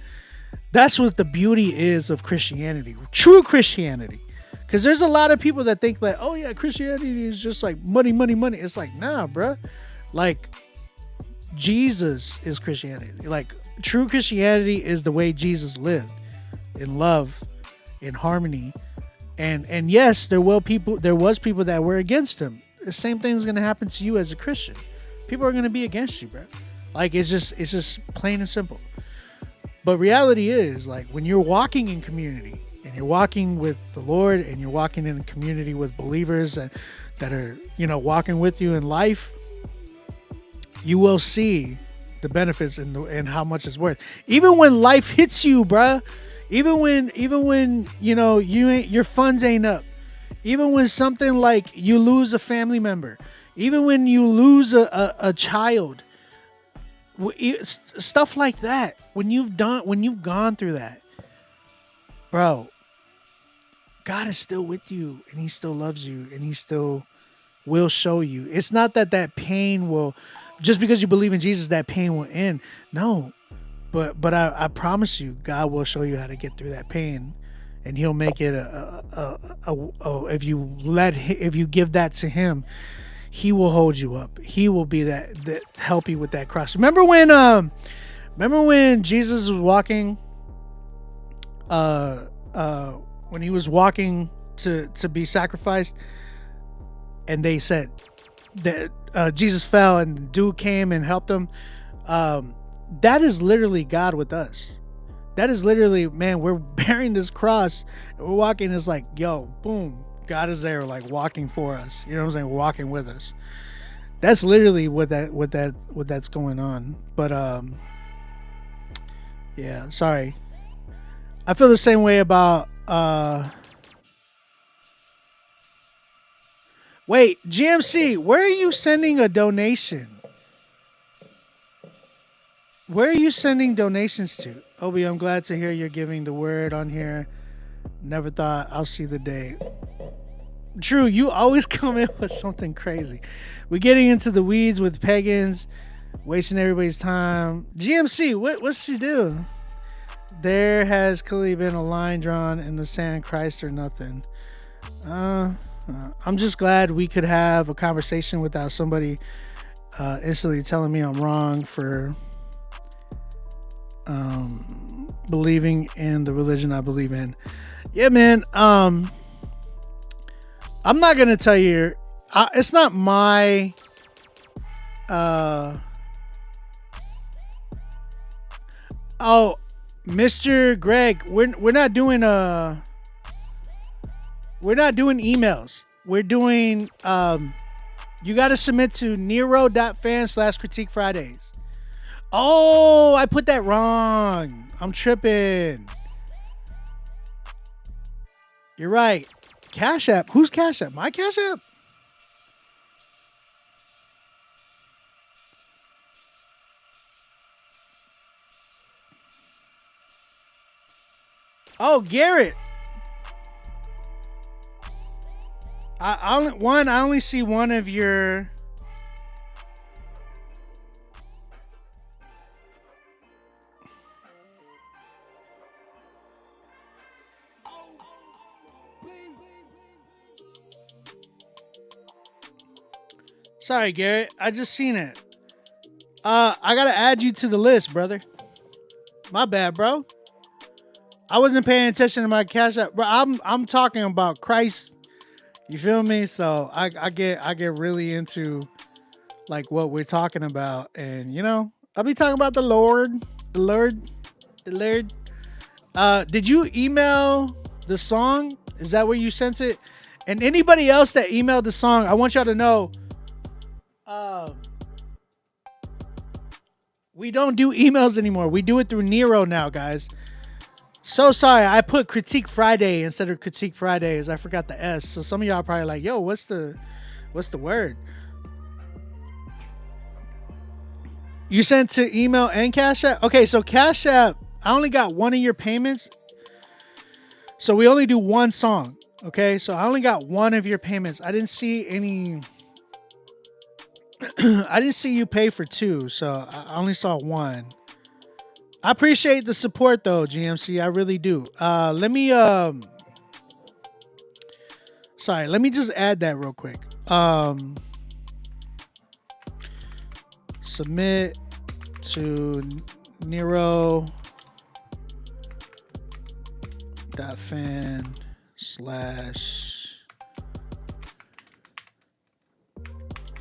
that's what the beauty is of Christianity, true Christianity. Because there's a lot of people that think like, oh yeah, Christianity is just like money. It's like, nah, bruh. Like, Jesus is Christianity. Like, true Christianity is the way Jesus lived, in love, in harmony. And yes, there was people that were against him. The same thing is going to happen to you as a Christian. People are going to be against you, bro. Like, it's just plain and simple. But reality is, like, when you're walking in community and you're walking with the Lord and you're walking in a community with believers that are, walking with you in life, you will see the benefits and how much it's worth. Even when life hits you, bruh. Even when you ain't, your funds ain't up. Even when something like you lose a family member. Even when you lose a child. Stuff like that. When you've gone through that, bro, God is still with you, and He still loves you, and He still will show you. It's not that pain will, just because you believe in Jesus, that pain will end. No, but I promise you, God will show you how to get through that pain, and He'll make it if you give that to Him, He will hold you up. He will be that help you with that cross. Remember when Jesus was walking, when He was walking to be sacrificed, and they said that Jesus fell and the dude came and helped him. That is literally God with us. That is literally, man, we're bearing this cross and we're walking. It's like, yo, boom, God is there, like walking for us. You know what I'm saying? Walking with us. That's literally what that's going on. But yeah, sorry. I feel the same way about wait, GMC, where are you sending a donation? Where are you sending donations to? Obi, I'm glad to hear you're giving the word on here. Never thought I'll see the day. Drew, you always come in with something crazy. We're getting into the weeds with pagans, wasting everybody's time. GMC, what's she do? There has clearly been a line drawn in the sand, Christ or nothing. I'm just glad we could have a conversation without somebody instantly telling me I'm wrong for believing in the religion I believe in. Yeah, man. I'm not gonna tell you. It's not my. Oh, Mr. Greg, we're not doing we're not doing emails. We're doing you got to submit to Nero.fan/critique Fridays. Oh, I put that wrong. I'm tripping. You're right. Cash App. Who's Cash App? My Cash App? Oh, Garrett. I only see one of your. Sorry, Garrett. I just seen it. I gotta add you to the list, brother. My bad, bro. I wasn't paying attention to my Cash App, bro. I'm talking about Christ. You feel me? So I get really into like what we're talking about, and I'll be talking about the Lord. Did you email the song? Is that where you sent it? And anybody else that emailed the song, I want y'all to know, we don't do emails anymore. We do it through Nero now, guys. So sorry, I put Critique Friday instead of Critique Fridays. I forgot the S. So some of y'all are probably like, yo, what's the word? You sent to email and Cash App? Okay, so Cash App, I only got one of your payments. So we only do one song. Okay, so I only got one of your payments. I didn't see any. I didn't see you pay for two, so I only saw one. I appreciate the support though, GMC. I really do. Let me just add that real quick. Submit to Nero.fan/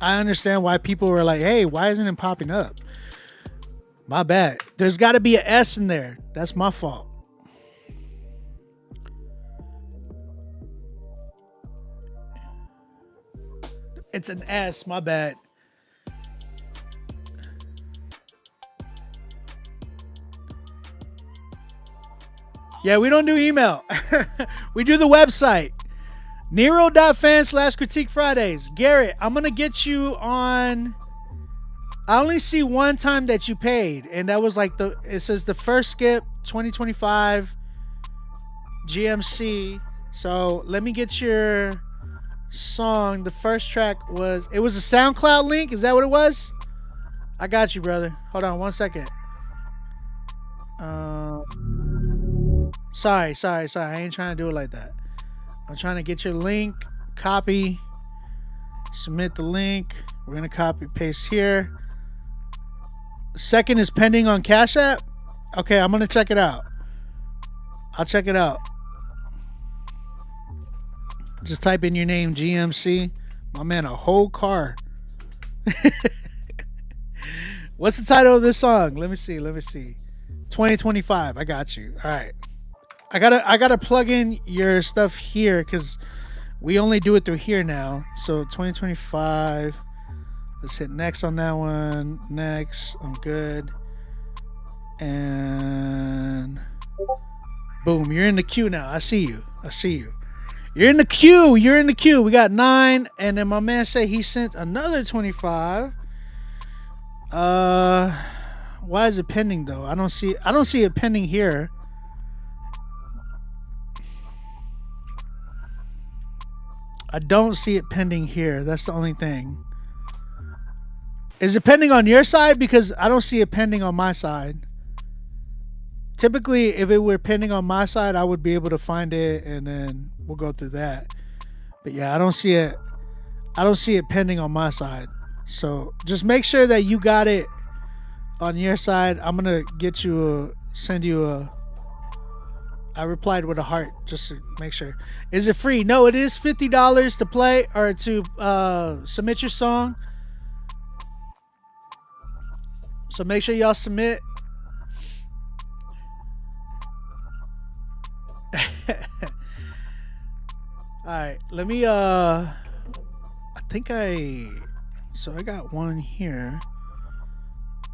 I understand why people were like, hey, why isn't it popping up? My bad. There's got to be an S in there. That's my fault. It's an S. My bad. Yeah, we don't do email. We do the website. Nero.fan/critique Fridays. Garrett, I'm going to get you on. I only see one time that you paid, and that was like it says the first skip 2025 GMC. So let me get your song. The first track was a SoundCloud link. Is that what it was? I got you, brother. Hold on 1 second. Sorry. I ain't trying to do it like that. I'm trying to get your link, copy, submit the link. We're going to copy, paste here. Second is pending on Cash App. Okay, I'm going to check it out. I'll check it out. Just type in your name, GMC. My man, a whole car. What's the title of this song? Let me see. 2025. I got you. All right. I gotta plug in your stuff here because we only do it through here now. So 2025. Let's hit next on that one. Next. I'm good. And boom, you're in the queue now. I see you. You're in the queue. We got 9. And then my man said he sent another 25. Why is it pending though? I don't see it pending here. I don't see it pending here. That's the only thing. Is it pending on your side? Because I don't see it pending on my side. Typically, if it were pending on my side, I would be able to find it and then we'll go through that. But yeah, I don't see it pending on my side. So just make sure that you got it on your side. I'm going to send you a, I replied with a heart just to make sure. Is it free? No, it is $50 to play or to submit your song. So make sure y'all submit. Alright, let me I got one here.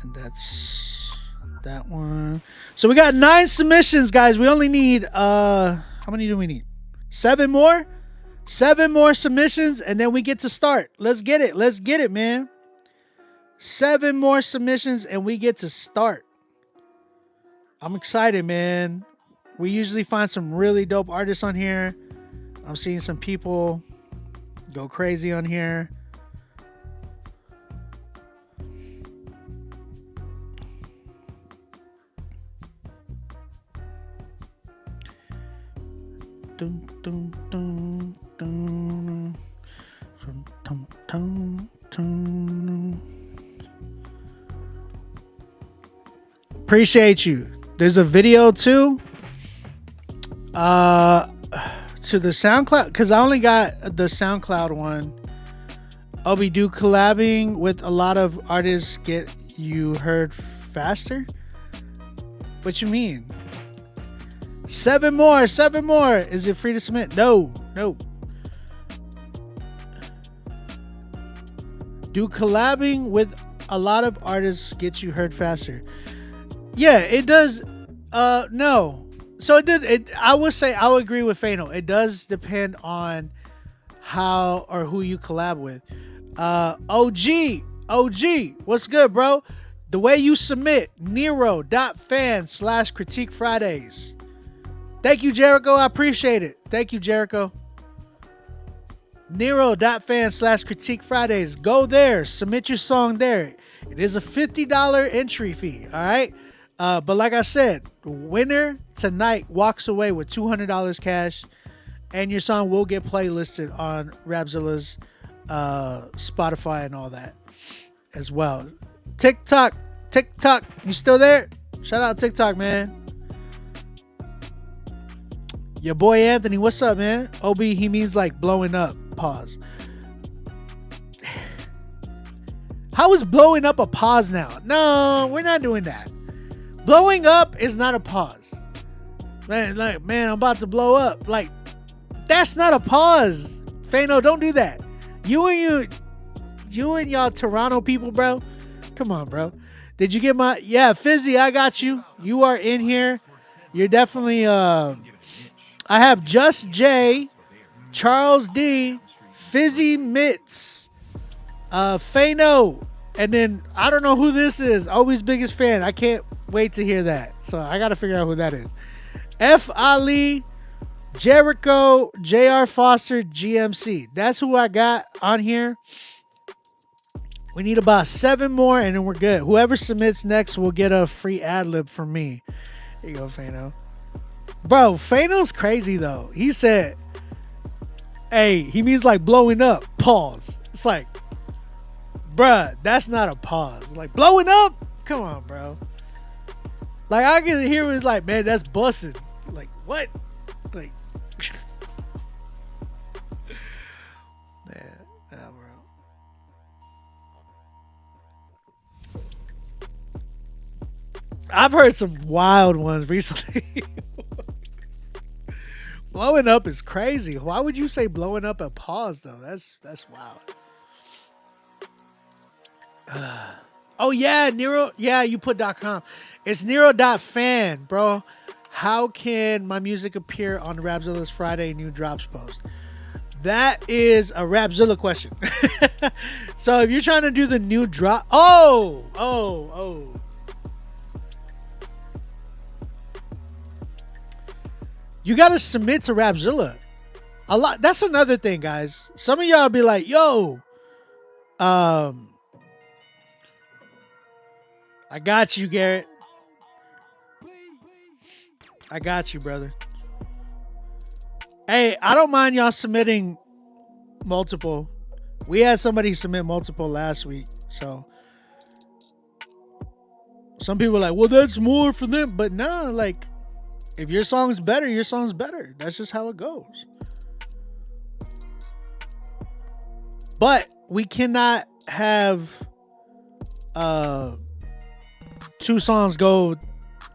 And that's that one. So we got 9 submissions, guys. We only need how many do we need? 7 more? 7 more submissions and then we get to start. Let's get it, man. 7 more submissions and we get to start. I'm excited, man. We usually find some really dope artists on here. I'm seeing some people go crazy on here. Dun, dun, dun, dun, dun, dun, dun, dun. Appreciate you. There's a video too. To the SoundCloud, because I only got the SoundCloud one. Obi, do collabing with a lot of artists get you heard faster? What you mean? 7 more. Is it free to submit? No. Do collabing with a lot of artists get you heard faster? Yeah, it does. No. So it did. I would say I would agree with Fano. It does depend on how or who you collab with. OG, what's good, bro? The way you submit, Nero.fan/critique Fridays. Thank you, Jericho. I appreciate it. Thank you, Jericho. Nero.fan/critique Fridays. Go there. Submit your song there. It is a $50 entry fee. All right. But like I said, the winner tonight walks away with $200 cash, and your song will get playlisted on Rapzilla's Spotify and all that as well. TikTok, you still there? Shout out TikTok, man. Your boy Anthony, what's up, man? OB, he means like blowing up. Pause. How is blowing up a pause now? No, we're not doing that. Blowing up is not a pause. Man, I'm about to blow up. Like, that's not a pause. Fano, don't do that. You and y'all Toronto people, bro. Come on, bro. Did you get my... Yeah, Fizzy, I got you. You are in here. You're definitely. I have Just J, Charles D, Fizzy Mitts, Fano, and then I don't know who this is. Always biggest fan. I can't wait to hear that. So I got to figure out who that is. F. Ali, Jericho, J.R. Foster, GMC. That's who I got on here. We need about 7 more and then we're good. Whoever submits next will get a free ad lib from me. Here you go, Fano. Bro, Fano's crazy though. He said, hey, he means like blowing up. Pause. It's like, bruh, that's not a pause. Like blowing up? Come on, bro. Like I can hear it's like, man, that's busting. Like what? Like man, nah, bro. I've heard some wild ones recently. Blowing up is crazy. Why would you say blowing up a pause though? That's wild. Oh yeah, Nero. Yeah, you put .com. It's Nero.fan, bro. How can my music appear on Rapzilla's Friday new drops post? That is a Rapzilla question. So if you're trying to do the new drop, oh. You gotta submit to Rapzilla. A lot. That's another thing, guys. Some of y'all be like, yo, I got you, Garrett. I got you, brother. Hey, I don't mind y'all submitting multiple. We had somebody submit multiple last week, so some people are like, well, that's more for them. But no, like, if your song's better, your song's better. That's just how it goes. But we cannot have 2 songs go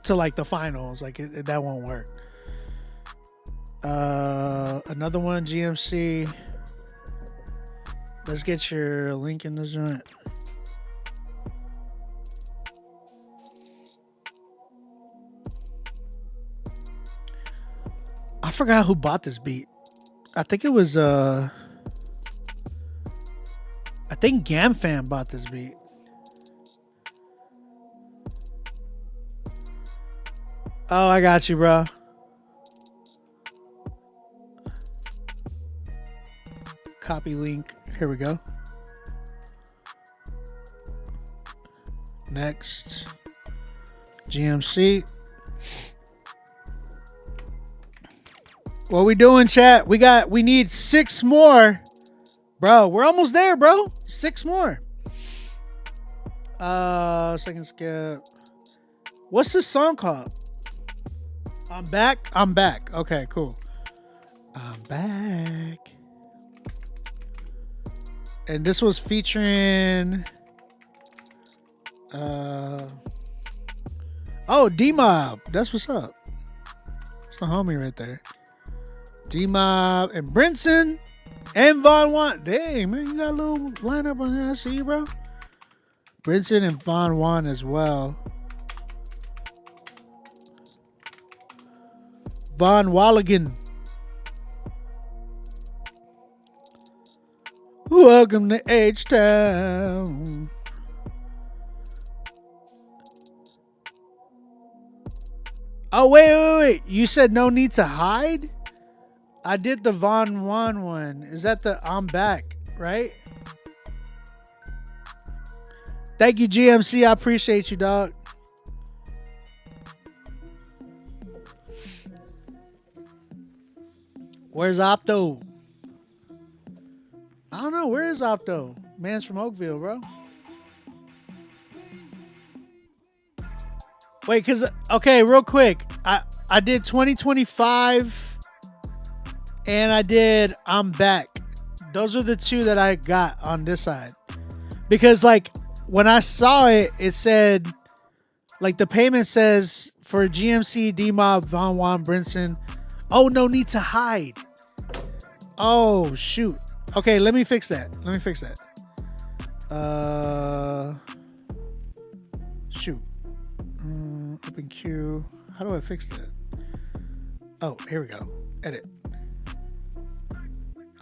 to like the finals. Like that won't work. Another one, GMC. Let's get your link in the joint. I forgot who bought this beat. I think it was I think GamFam bought this beat. Oh, I got you, bro. Copy link. Here we go. Next. GMC. What we doing, chat? We need 6 more. Bro, we're almost there, bro. 6 more. Second skip. What's this song called? I'm back. I'm back. Okay, cool. I'm back. And this was featuring D-Mob. That's what's up. It's the homie right there. D-Mob and Brinson and Von Juan. Dang, man, you got a little lineup on there. I see you, bro. Brinson and Von Juan as well. Von Walligan. Welcome to H-Town. Oh, wait. You said no need to hide? I did the Von Juan one. Is that the I'm back, right? Thank you, GMC. I appreciate you, dog. Where's Opto? I don't know. Where is Opto? Man's from Oakville, bro. Wait, because, okay, real quick. I did 2025 and I did I'm back. Those are the 2 that I got on this side. Because, like, when I saw it, it said, like, the payment says for GMC, D-Mob, Von Juan, Brinson. Oh, no need to hide. Oh, shoot. Okay, let me fix that. Shoot. Open queue. How do I fix that? Oh, here we go. Edit.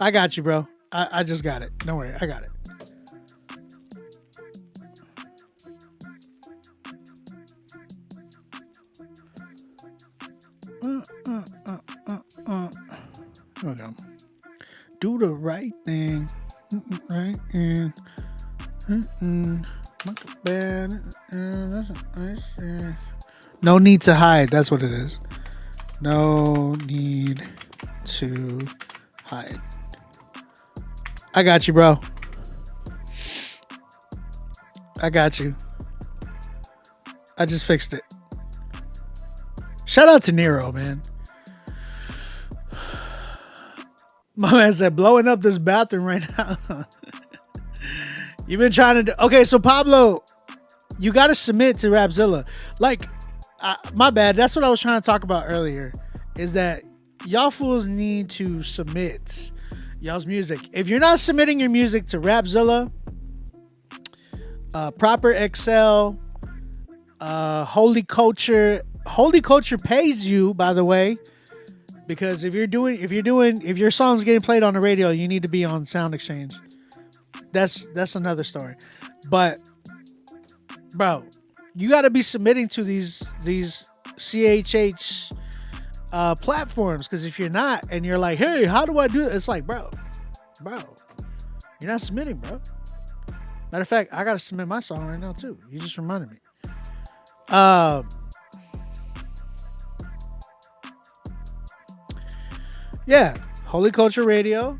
I got you, bro. I just got it. Don't worry. I got it. Here we go. Do the right thing. Right. No need to hide. That's what it is. No need to hide. I got you, bro. I got you. I just fixed it. Shout out to Nero, man. My man said, blowing up this bathroom right now. You've been trying to do... Okay, so Pablo, you got to submit to Rapzilla. Like, my bad. That's what I was trying to talk about earlier. Is that y'all fools need to submit y'all's music. If you're not submitting your music to Rapzilla, Proper Excel, Holy Culture pays you, by the way, because if your song's getting played on the radio, you need to be on Sound Exchange. That's another story. But bro, you got to be submitting to these CHH platforms, because if you're not and you're like, hey, how do I do it? It's like, bro, you're not submitting, bro. Matter of fact, I got to submit my song right now too. You just reminded me. Yeah, Holy Culture Radio.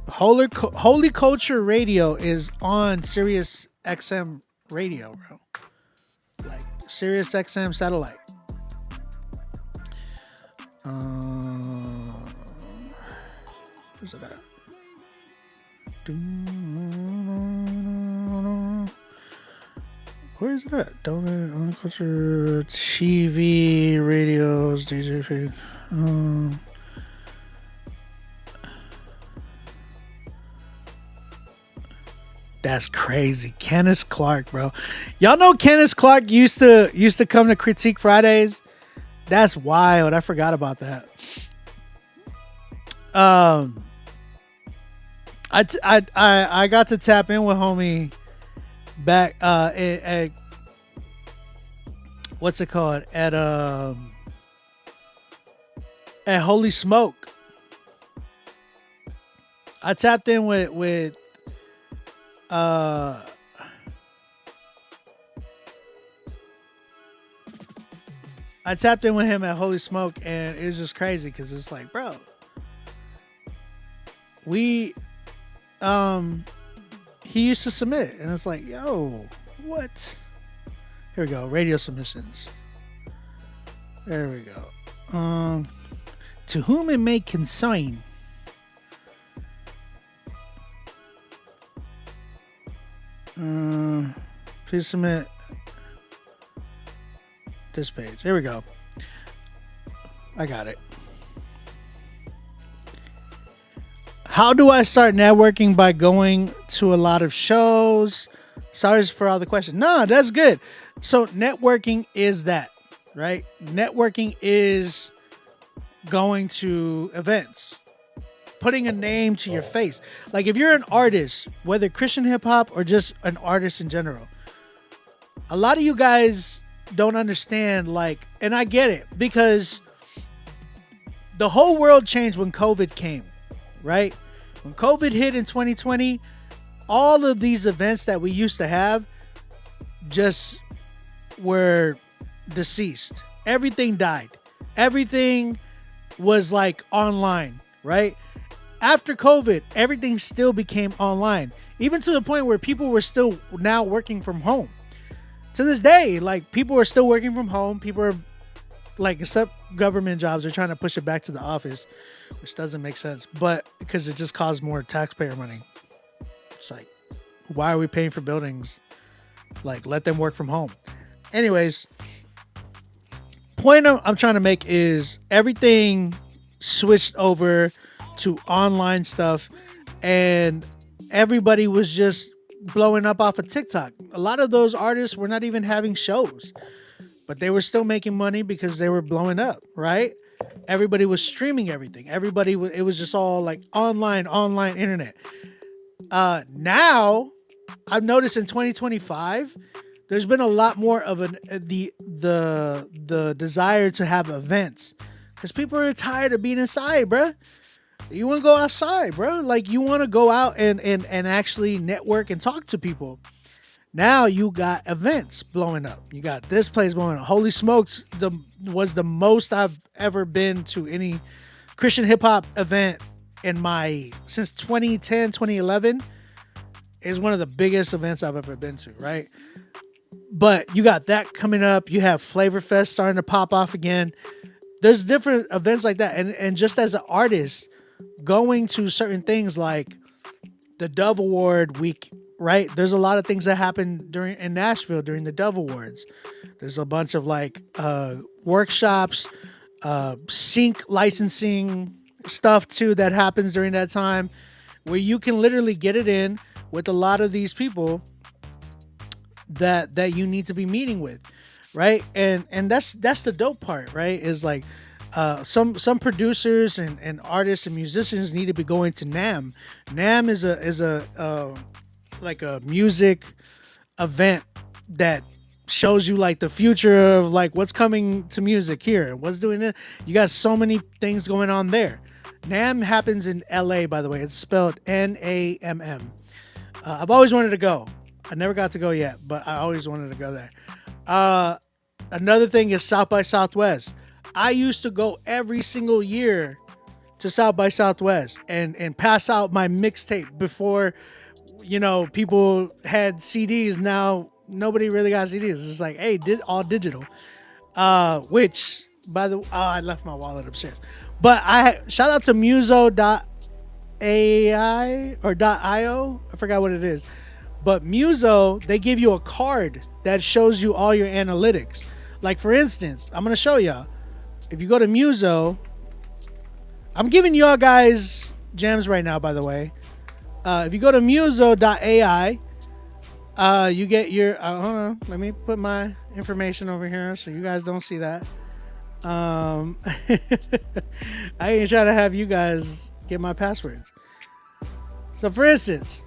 Holy Culture Radio is on Sirius XM radio, bro. Like Sirius XM satellite. Where's it at? Where is it at? Donut, Culture, TV, radios, DJ feed. That's crazy. Kenneth Clark, bro. Y'all know Kenneth Clark used to come to Critique Fridays. That's wild. I forgot about that. I got to tap in with homie back at what's it called? At Holy Smoke. I tapped in with I tapped in with him at Holy Smoke, and it was just crazy because it's like, bro, he used to submit, and it's like, yo, what? Here we go, radio submissions. There we go. To whom it may concern. Please submit this page. Here we go. I got it. How do I start networking? By going to a lot of shows. Sorry for all the questions. No, that's good. So networking is that, right? Networking is going to events, putting a name to your face. Like if you're an artist, whether Christian hip hop or just an artist in general, a lot of you guys don't understand, like, and I get it, because the whole world changed when COVID came, right? When COVID hit in 2020, all of these events that we used to have just were deceased. Everything died. Everything was like online, right? After COVID, everything still became online, even to the point where people were still now working from home. To this day, like, people are still working from home. People are, like, except government jobs, they're trying to push it back to the office, which doesn't make sense, but because it just costs more taxpayer money. It's like, why are we paying for buildings? Like, let them work from home. Anyways, point I'm trying to make is everything switched over to online stuff, and everybody was just blowing up off of TikTok. A lot of those artists were not even having shows. but they were still making money because they were blowing up, right? Everybody was streaming everything. It was just all like online internet. Now I've noticed in 2025, there's been a lot more of the desire to have events because people are tired of being inside, bruh. You want to go outside, bro. Like you want to go out and actually network and talk to people. Now you got events blowing up. You got this place blowing up. Holy smokes, was the most I've ever been to any Christian hip hop event since 2010, 2011 is one of the biggest events I've ever been to, right? But you got that coming up. You have Flavor Fest starting to pop off again. There's different events like that. And just as an artist, going to certain things like the Dove Award week, right? There's a lot of things that happen in Nashville during the Dove Awards. There's a bunch of like workshops, sync licensing stuff too that happens during that time, where you can literally get it in with a lot of these people that you need to be meeting with, right? And that's the dope part, right? Is like some producers and artists and musicians need to be going to NAMM. NAMM is a like a music event that shows you like the future of like what's coming to music here and what's doing it. You got so many things going on there. NAMM happens in LA, by the way. It's spelled NAMM. I've always wanted to go. I never got to go yet, but I always wanted to go there. Another thing is South by Southwest. I used to go every single year to South by Southwest and pass out my mixtape before, people had CDs. Now nobody really got CDs. It's like, hey, all digital. Which, by the way, I left my wallet upstairs. But shout out to Muso.ai or .io. I forgot what it is. But Muso, they give you a card that shows you all your analytics. Like, for instance, I'm going to show y'all. If you go to Muso, I'm giving y'all guys gems right now, by the way. If you go to Muso.ai, you get your... hold on. Let me put my information over here so you guys don't see that. I ain't trying to have you guys get my passwords. So, for instance...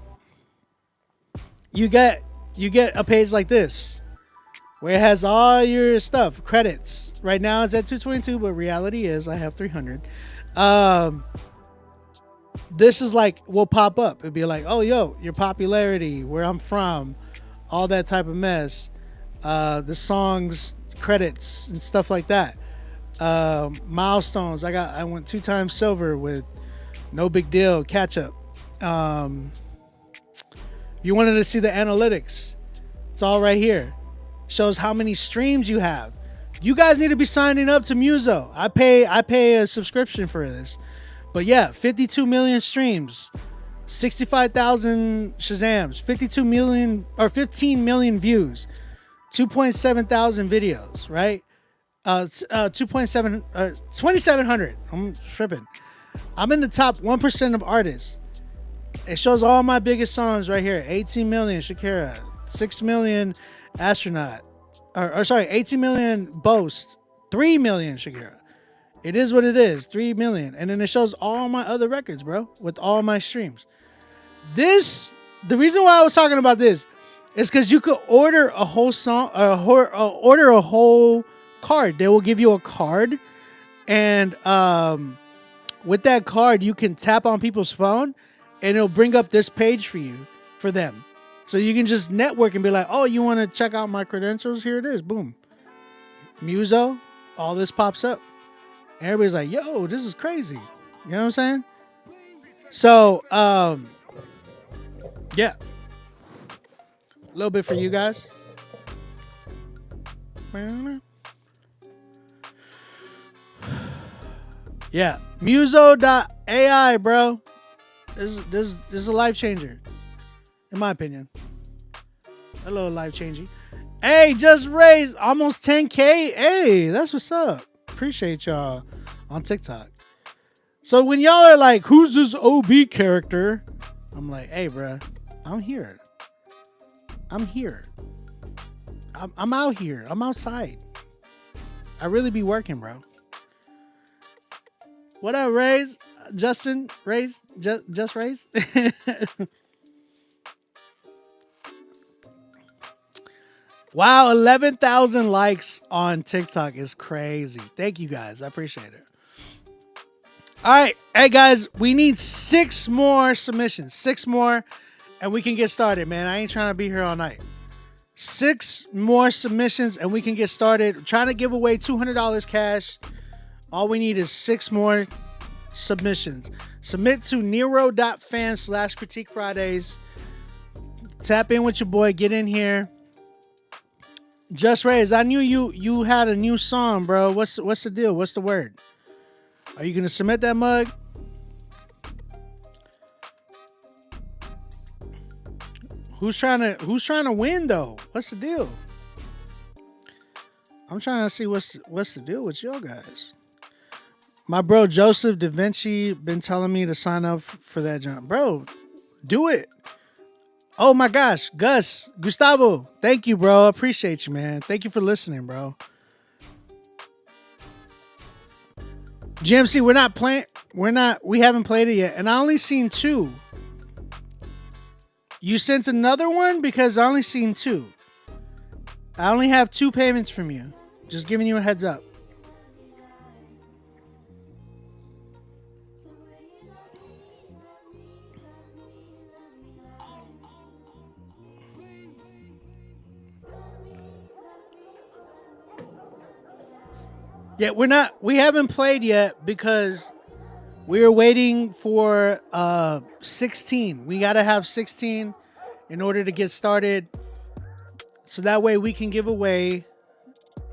You get a page like this where it has all your stuff, credits. Right now it's at 222, but reality is I have 300. This is like will pop up. It'd be like, oh, yo, your popularity, where I'm from, all that type of mess. The songs, credits, and stuff like that. Milestones. I went 2 times silver with No Big Deal, catch up. You wanted to see the analytics. It's all right here. Shows how many streams you have. You guys need to be signing up to Muso. I pay a subscription for this. But yeah, 52 million streams, 65,000 Shazams, 52 million or 15 million views, 2.7 thousand videos, right? 2,700. I'm tripping. I'm in the top 1% of artists. It shows all my biggest songs right here. 18 million Shakira, 6 million Astronaut, or sorry, 18 million Boast, 3 million Shakira. It is what it is, 3 million. And then it shows all my other records, bro, with all my streams. The reason why I was talking about this is because you could order a whole song, order a whole card. They will give you a card, and with that card, you can tap on people's phone, and it'll bring up this page for them. So you can just network and be like, oh, you want to check out my credentials? Here it is. Boom. Muso, all this pops up. And everybody's like, yo, this is crazy. You know what I'm saying? So, yeah. A little bit for you guys. Yeah. Muso.ai, bro. This is a life changer, in my opinion. A little life changing. Hey, just raised almost 10K. Hey, that's what's up. Appreciate y'all on TikTok. So when y'all are like, who's this OB character? I'm like, hey, bro, I'm here. I'm out here. I'm outside. I really be working, bro. What up, Rays? Justin, Rays, just Rays. Wow, 11,000 likes on TikTok is crazy. Thank you guys. I appreciate it. All right. Hey, guys, we need 6 more submissions. 6 more, and we can get started, man. I ain't trying to be here all night. 6 more submissions, and we can get started. I'm trying to give away $200 cash. All we need is 6 more submissions. Submit to Nero.fan/Critique Fridays. Tap in with your boy. Get in here. Just Raised, I knew you had a new song, bro. What's the deal? What's the word? Are you gonna submit that mug? Who's trying to win though? What's the deal? I'm trying to see what's the deal with y'all guys. My bro Joseph Da Vinci been telling me to sign up for that jump. Bro, do it. Oh my gosh, Gustavo, thank you, bro. I appreciate you, man. Thank you for listening, bro. GMC, we haven't played it yet, and I only seen 2. You sent another one? Because I only seen 2. I only have 2 payments from you. Just giving you a heads up. Yeah, we haven't played yet because we're waiting for 16. We got to have 16 in order to get started. So that way we can give away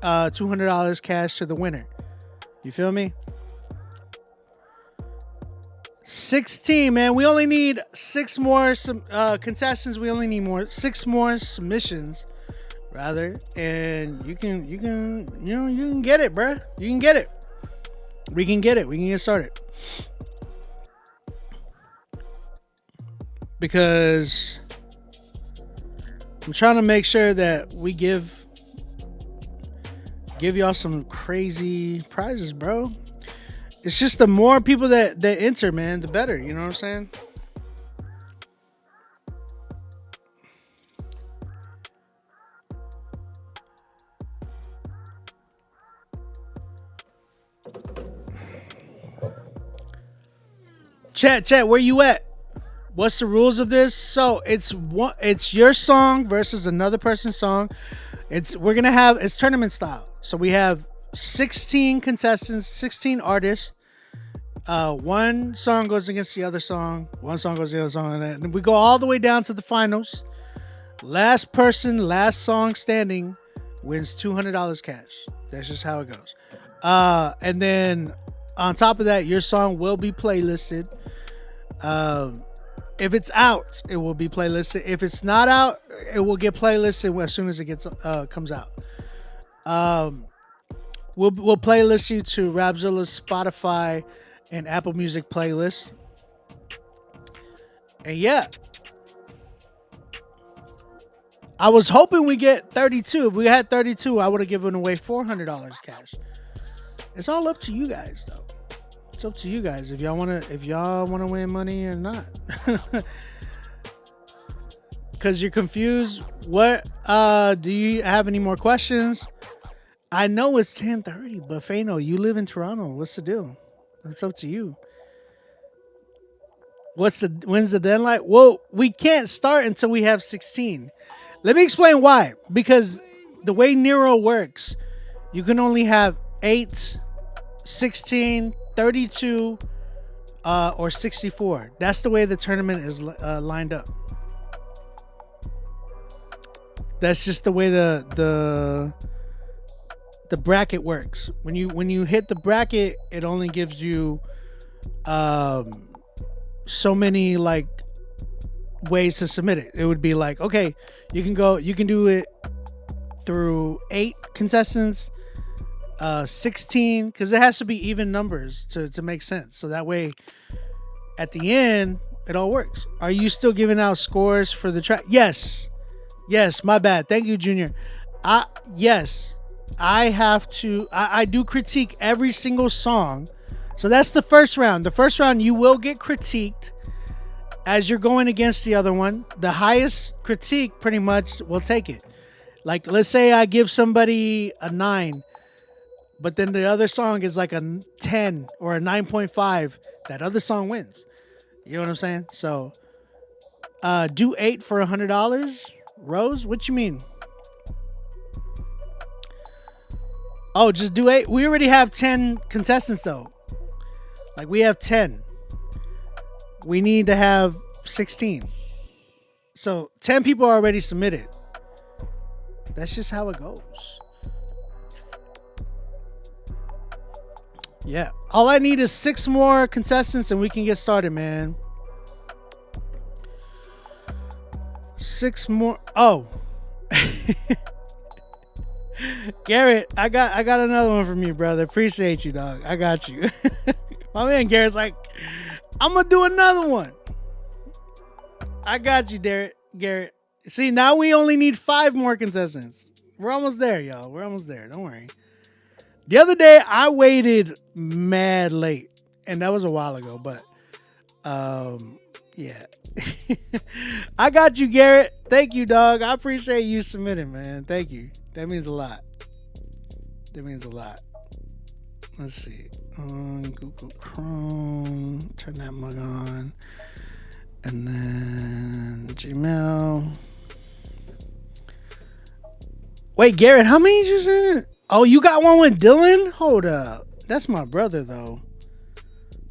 $200 cash to the winner. You feel me? 16, man. We only need 6 more contestants. We only need 6 more submissions. Rather, and you can get it, bruh. You can get it. We can get it. We can get started. Because I'm trying to make sure that we give y'all some crazy prizes, bro. It's just the more people that enter, man, the better. You know what I'm saying? Chat, where you at? What's the rules of this? So it's your song versus another person's song. It's tournament style. So we have 16 contestants, 16 artists. One song goes against the other song. One song goes against the other song, and then we go all the way down to the finals. Last song standing wins $200 cash. That's just how it goes. And then on top of that, your song will be playlisted. If it's out, it will be playlisted. If it's not out, it will get playlisted as soon as it comes out. We'll playlist you to Rapzilla's Spotify and Apple Music playlist. And yeah, I was hoping we get 32. If we had 32, I would have given away $400 cash. It's all up to you guys, though. It's up to you guys if y'all wanna win money or not. Cause you're confused. What do you have any more questions? I know it's 10:30, but Fano, you live in Toronto. What's the deal? It's up to you. When's the deadline? Well, we can't start until we have 16. Let me explain why. Because the way Nero works, you can only have 8, 16, 32, or 64. That's the way the tournament is lined up. That's just the way the bracket works. When you hit the bracket, it only gives you so many like ways to submit it. It would be like, okay, you can do it through 8 contestants, 16, because it has to be even numbers to make sense. So that way, at the end, it all works. Are you still giving out scores for the track? Yes, my bad. Thank you, Junior. Yes, I do critique every single song. So that's the first round. The first round, you will get critiqued as you're going against the other one. The highest critique pretty much will take it. Like, let's say I give somebody a 9, but then the other song is like a 10 or a 9.5. That other song wins. You know what I'm saying? So do 8 for $100. Rose, what you mean? Oh, just do 8. We already have 10 contestants though. Like, we have 10. We need to have 16. So 10 people already submitted. That's just how it goes. Yeah. All I need is 6 more contestants and we can get started, man. 6 more. Oh. Garrett, I got another one from you, brother. Appreciate you, dog. I got you. My man Garrett's like, I'm gonna do another one. I got you, Garrett. See, now we only need 5 more contestants. We're almost there, y'all. We're almost there. Don't worry. The other day, I waited mad late, and that was a while ago. But, yeah, I got you, Garrett. Thank you, dog. I appreciate you submitting, man. Thank you. That means a lot. That means a lot. Let's see. Google Chrome. Turn that mug on. And then Gmail. Wait, Garrett, how many did you send? Oh, you got one with Dylan? Hold up. That's my brother, though.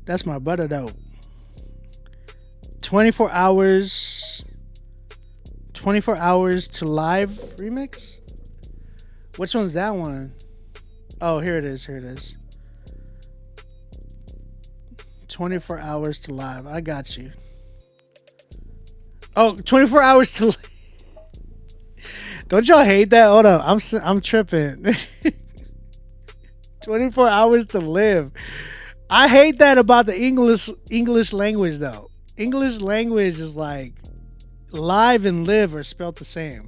That's my brother, though. 24 hours. 24 hours to live remix? Which one's that one? Oh, here it is. Here it is. 24 hours to live. I got you. Oh, 24 hours to. Don't y'all hate that? Hold up. I'm tripping. 24 hours to live. I hate that about the English language, though. English language is like live and live are spelled the same.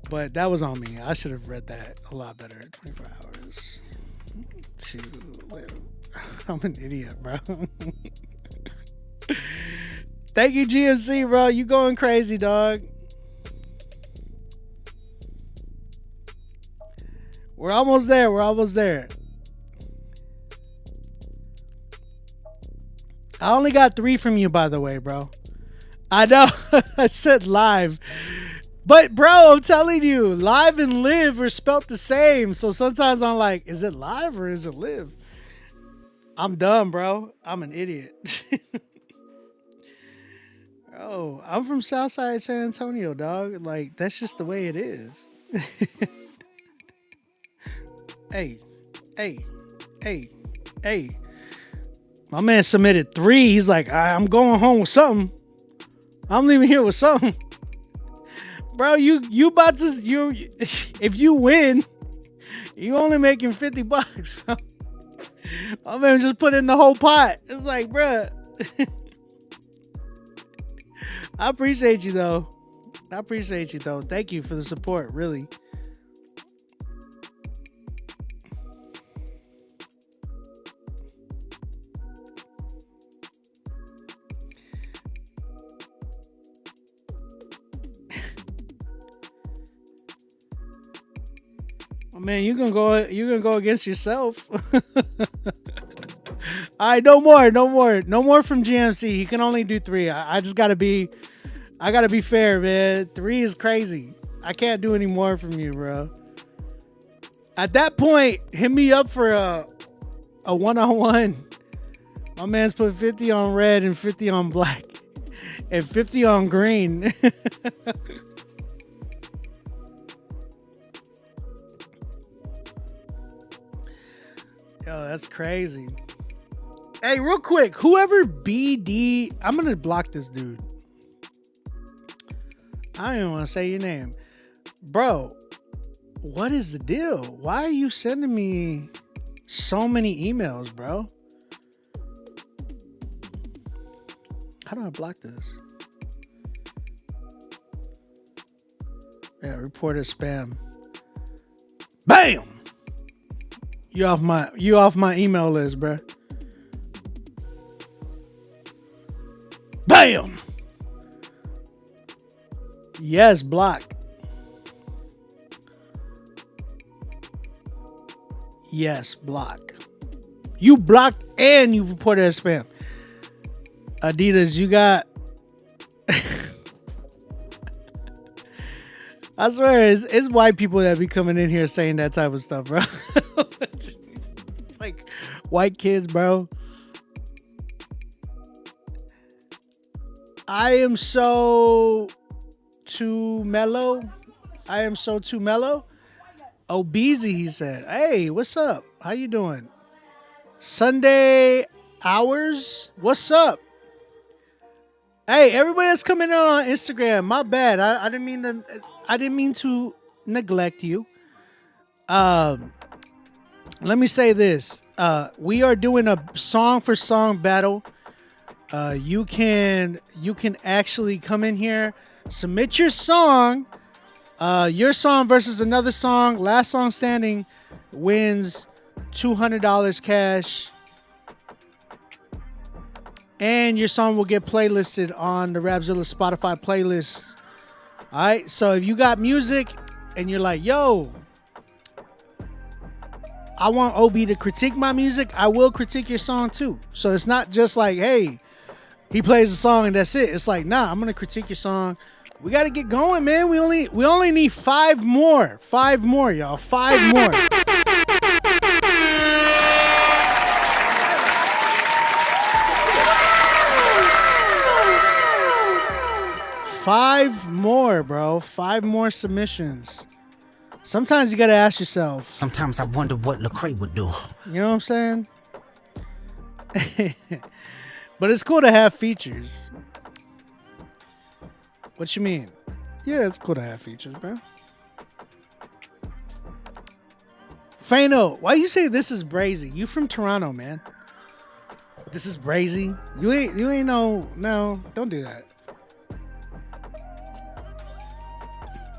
But that was on me. I should have read that a lot better. 24 hours to live. I'm an idiot, bro. Thank you, GMC, bro. You going crazy, dog. We're almost there. We're almost there. I only got 3 from you, by the way, bro. I know. I said live. But, bro, I'm telling you, live and live are spelt the same. So sometimes I'm like, is it live or is it live? I'm dumb, bro. I'm an idiot. Bro, I'm from Southside San Antonio, dog. Like, that's just the way it is. Hey. My man submitted 3. He's like, I'm going home with something. I'm leaving here with something. Bro, you about to if you win, you only making $50, bro. My man just put in the whole pot. It's like, bro. I appreciate you though. Thank you for the support, really. Man, you're gonna go against yourself. All right, no more from GMC. He can only do 3. I just gotta be fair, man. 3 is crazy. I can't do any more from you, bro. At that point, hit me up for a 1-on-1. My man's put 50 on red and 50 on black and 50 on green. Yo, that's crazy. Hey, real quick, whoever BD, I'm gonna block this dude. I don't even want to say your name. Bro, what is the deal? Why are you sending me so many emails, bro? How do I block this? Yeah, report as spam. Bam! You off my email list, bruh. Bam! Yes, block. Yes, block. You blocked and you reported as spam. Adidas, you got... I swear, it's white people that be coming in here saying that type of stuff, bro. It's like white kids, bro. I am so too mellow. Oh, Beezy, he said. Hey, what's up? How you doing? Sunday hours? What's up? Hey, everybody that's coming in on Instagram, my bad. I didn't mean to neglect you. Let me say this. We are doing a song for song battle. You can actually come in here, submit your song versus another song. Last song standing wins $200 cash. And your song will get playlisted on the Rapzilla Spotify playlist. All right. So if you got music and you're like, yo, I want OB to critique my music, I will critique your song too. So it's not just like, hey, he plays a song and that's it. It's like, nah, I'm going to critique your song. We got to get going, man. We only need 5 more. 5 more, y'all. 5 more. Five more, bro. 5 more submissions. Sometimes you got to ask yourself. Sometimes I wonder what Lecrae would do. You know what I'm saying? But it's cool to have features. What you mean? Yeah, it's cool to have features, bro. Fano, why you say this is brazy? You from Toronto, man. This is brazy. You ain't no, don't do that.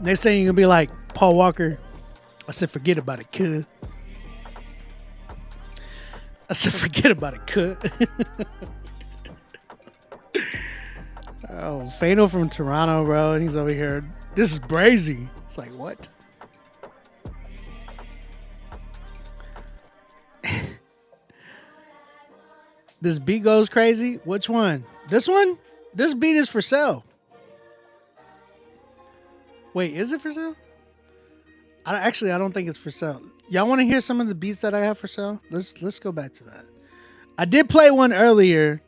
They're saying you're gonna be like Paul Walker. I said, forget about it, cuz. I said, forget about it, cuz. Oh, Fano from Toronto, bro. And he's over here. This is brazy. It's like, what? This beat goes crazy. Which one? This one? This beat is for sale. Wait, is it for sale? I don't think it's for sale. Y'all want to hear some of the beats that I have for sale? Let's go back to that. I did play one earlier.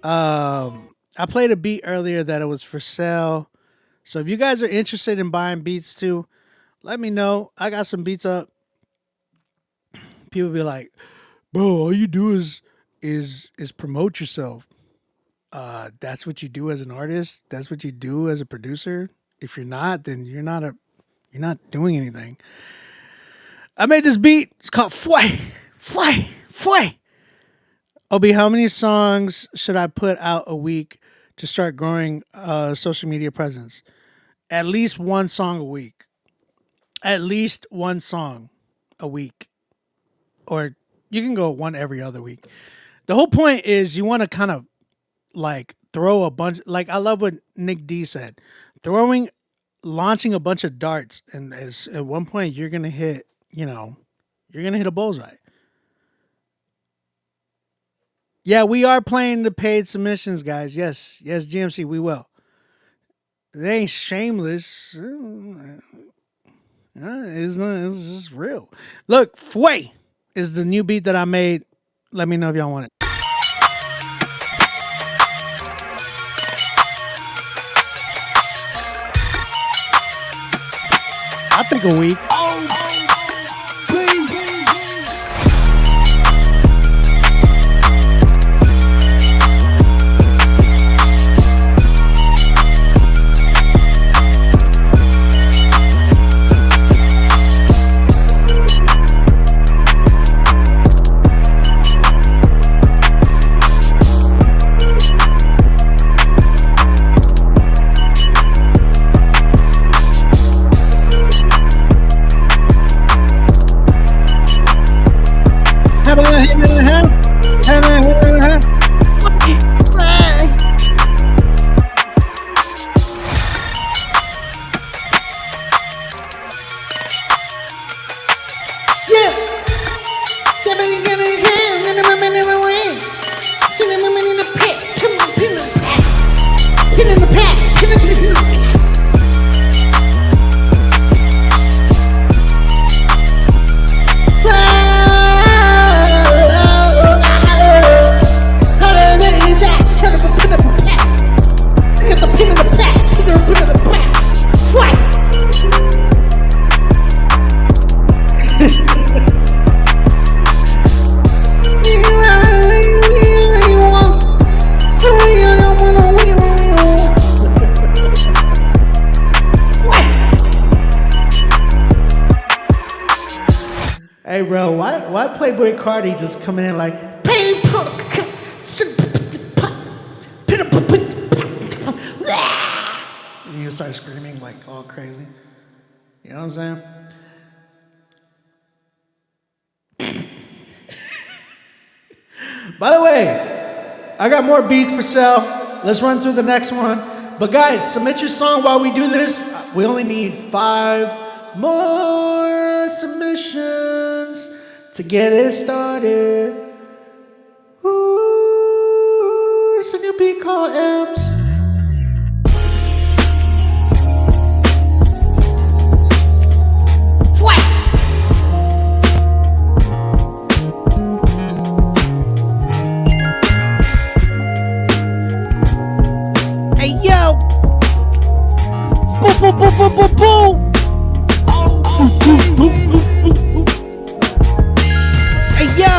I played a beat earlier that it was for sale. So if you guys are interested in buying beats too, let me know. I got some beats up. People be like, bro, all you do is promote yourself. That's what you do as an artist. That's what you do as a producer. If you're not, then you're not doing anything. I made this beat. It's called Fway. Obi, how many songs should I put out a week to start growing social media presence? At least 1 song a week. At least 1 song a week. Or you can go 1 every other week. The whole point is you want to kind of like throw a bunch. Like I love what Nick D said. Launching a bunch of darts. And at one point you're going to hit, you're going to hit a bullseye. Yeah, we are playing the paid submissions, guys. Yes, GMC, we will. They ain't shameless. It's just real. Look, Fway is the new beat that I made. Let me know if y'all want it. I think a week. Hey, bro, why Playboy Cardi just coming in like, and you start screaming like all crazy? You know what I'm saying? By the way, I got more beats for sale. Let's run through the next one. But guys, submit your song while we do this. We only need 5 more submissions to get it started. Ooh, it's a new beat called M's. Hey yo! Boo boo boo boo boo boo! Hey yo!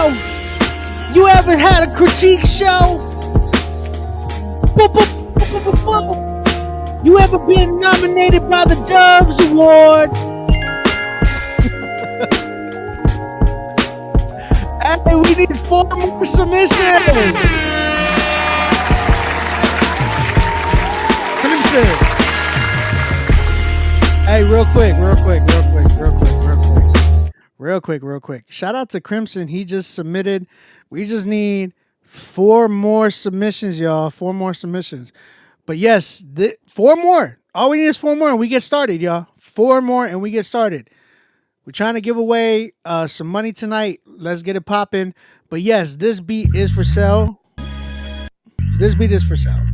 You ever had a critique show? Boo boo boo boo boo boo! You ever been nominated by the Doves Award? Hey, we need 4 more submissions! Hey, real quick. Shout out to Crimson. He just submitted. We just need 4 more submissions, y'all. 4 more submissions. But yes, 4 more. All we need is 4 more and we get started, y'all. 4 more and we get started. We're trying to give away some money tonight. Let's get it popping. But yes, this beat is for sale. This beat is for sale.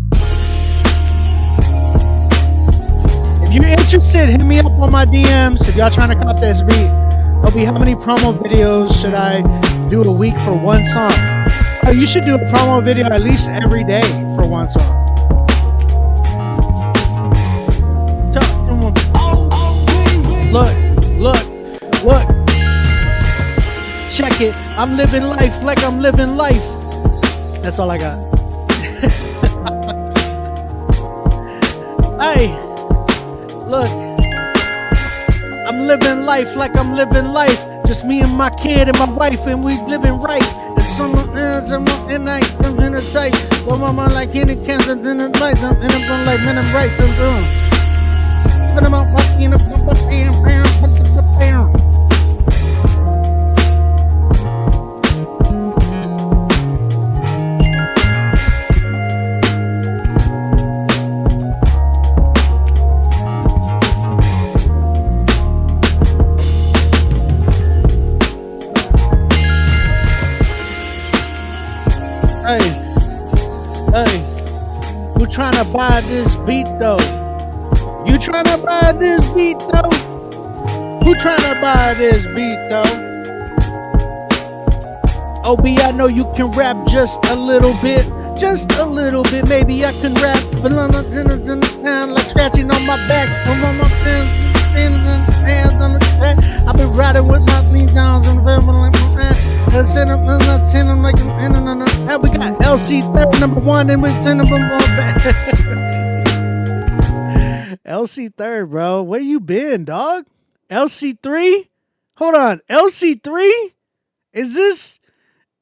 If you're interested, hit me up on my DMs. If y'all trying to cop this beat, it'll be how many promo videos should I do a week for one song? Oh, you should do a promo video at least every day for one song. Look. Check it. I'm living life like I'm living life. That's all I got. Hey. Look, I'm living life like I'm living life. Just me and my kid and my wife, and we living right. And someone else, I'm in night, I'm in a tight. Well, mama like any cancer, in the lights, I'm in a like, man, I'm right. But I'm out walking up, Hey, who tryna buy this beat though? You tryna buy this beat though? Who tryna buy this beat though? OB, I know you can rap just a little bit. Maybe I can rap, but like scratching on my back. I've been riding with my knees down on the like we got LC third number 1 and we number 1 back. LC third, bro. Where you been, dog? LC3? Hold on. LC3? Is this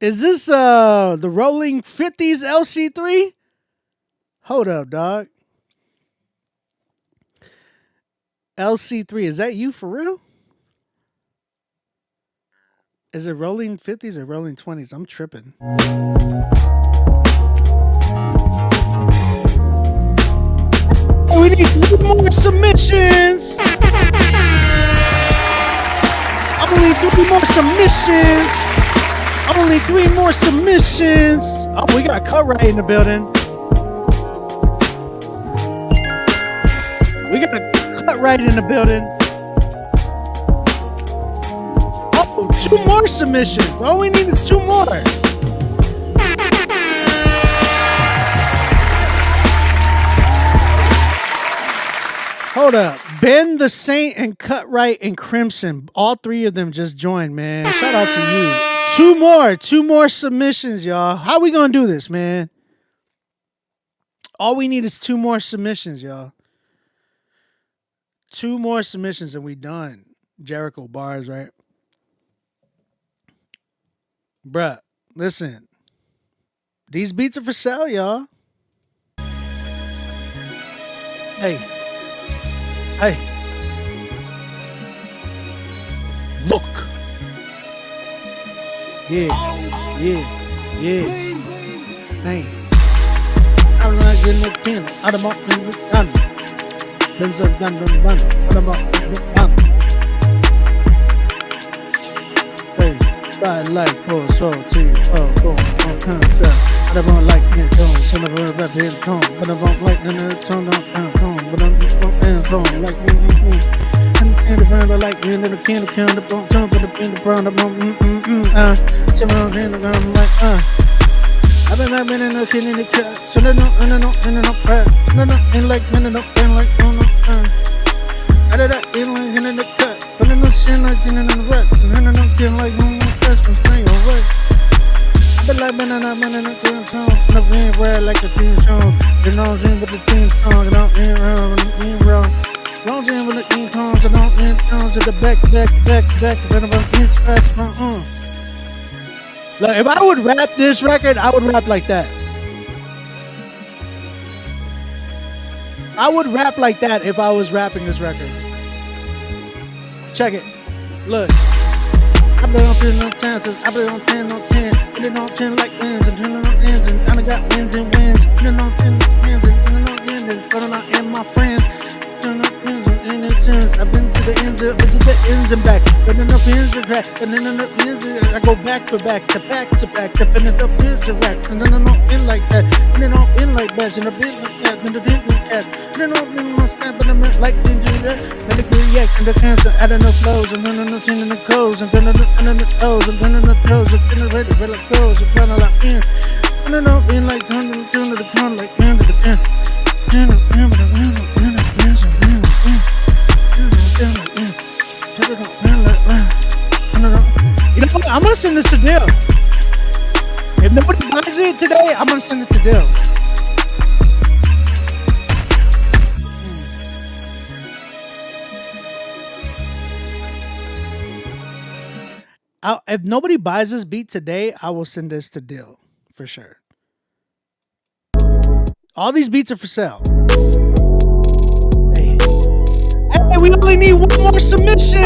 the Rolling 50s LC3? Hold up, dog. LC3, is that you for real? Is it rolling 50s or rolling 20s? I'm tripping. We need 3 more submissions. Only 3 more submissions. Only 3 more submissions. Oh, we got Cut Right in the building. We got Cut Right in the building. Oh, 2 more submissions. All we need is 2 more. Hold up. Ben the Saint and Cut Right and Crimson. All 3 of them just joined, man. Shout out to you. 2 more submissions, y'all. How we gonna do this, man? All we need is 2 more submissions, y'all. 2 more submissions and we done. Jericho bars, right? Bruh, listen. These beats are for sale, y'all. Hey. Hey. Look. Yeah. Hey. I'm not getting the king. Out of my gun. There's a gun. Out of my gun. Hey. I like for so to I don't like it tone, son of a rap head tone, but I don't like the tone, but I'm like and the brand I like the end of the can count the bone, but the pin the brown the bone, somehow in the ground like I've been in the kid in the cut, so no, and like no, I did that in the cut, but I know shit like in the rap, and I don't get like no more questions, stay away. But like in the theme song, the being red like the theme song. You know what I'm saying with the theme song, I don't need around with the theme roll. Don't say with the theme songs, I don't need songs at the back, depending on the scratch my Like if I would rap this record, I would rap like that. I would rap like that if I was rapping this record. Check it. Look. I've been on 10 no chances, I've been on 10 no 10. I've been on 10 like wins and 10 on ends and I got wins and wins. I've been on 10 wins and 10 on ends and putting on in my friends. 10 on ends and in ends. I've been to the ends of the ends and back. But enough ends and back. And then enough ends I go back to back to back to back. Depending enough ends and racks. And then I don't end like that. And then I don't end like bats. And I bend like that. And the dent and cats. And then I don't end my snap. But I meant like the that. And the react and the cancer. Adding the flows. And then enough in the codes. And then the toes. And then the toes. And then the ready for the toes. And then like in. And then I in like turn to the turn like end to the end. Then I am the end. Then I am the end. You know what? I'm gonna send this to Dill. If nobody buys it today, I'm gonna send it to Dill. If nobody buys this beat today, I will send this to Dill for sure. All these beats are for sale. Hey, we only need 1 more submission.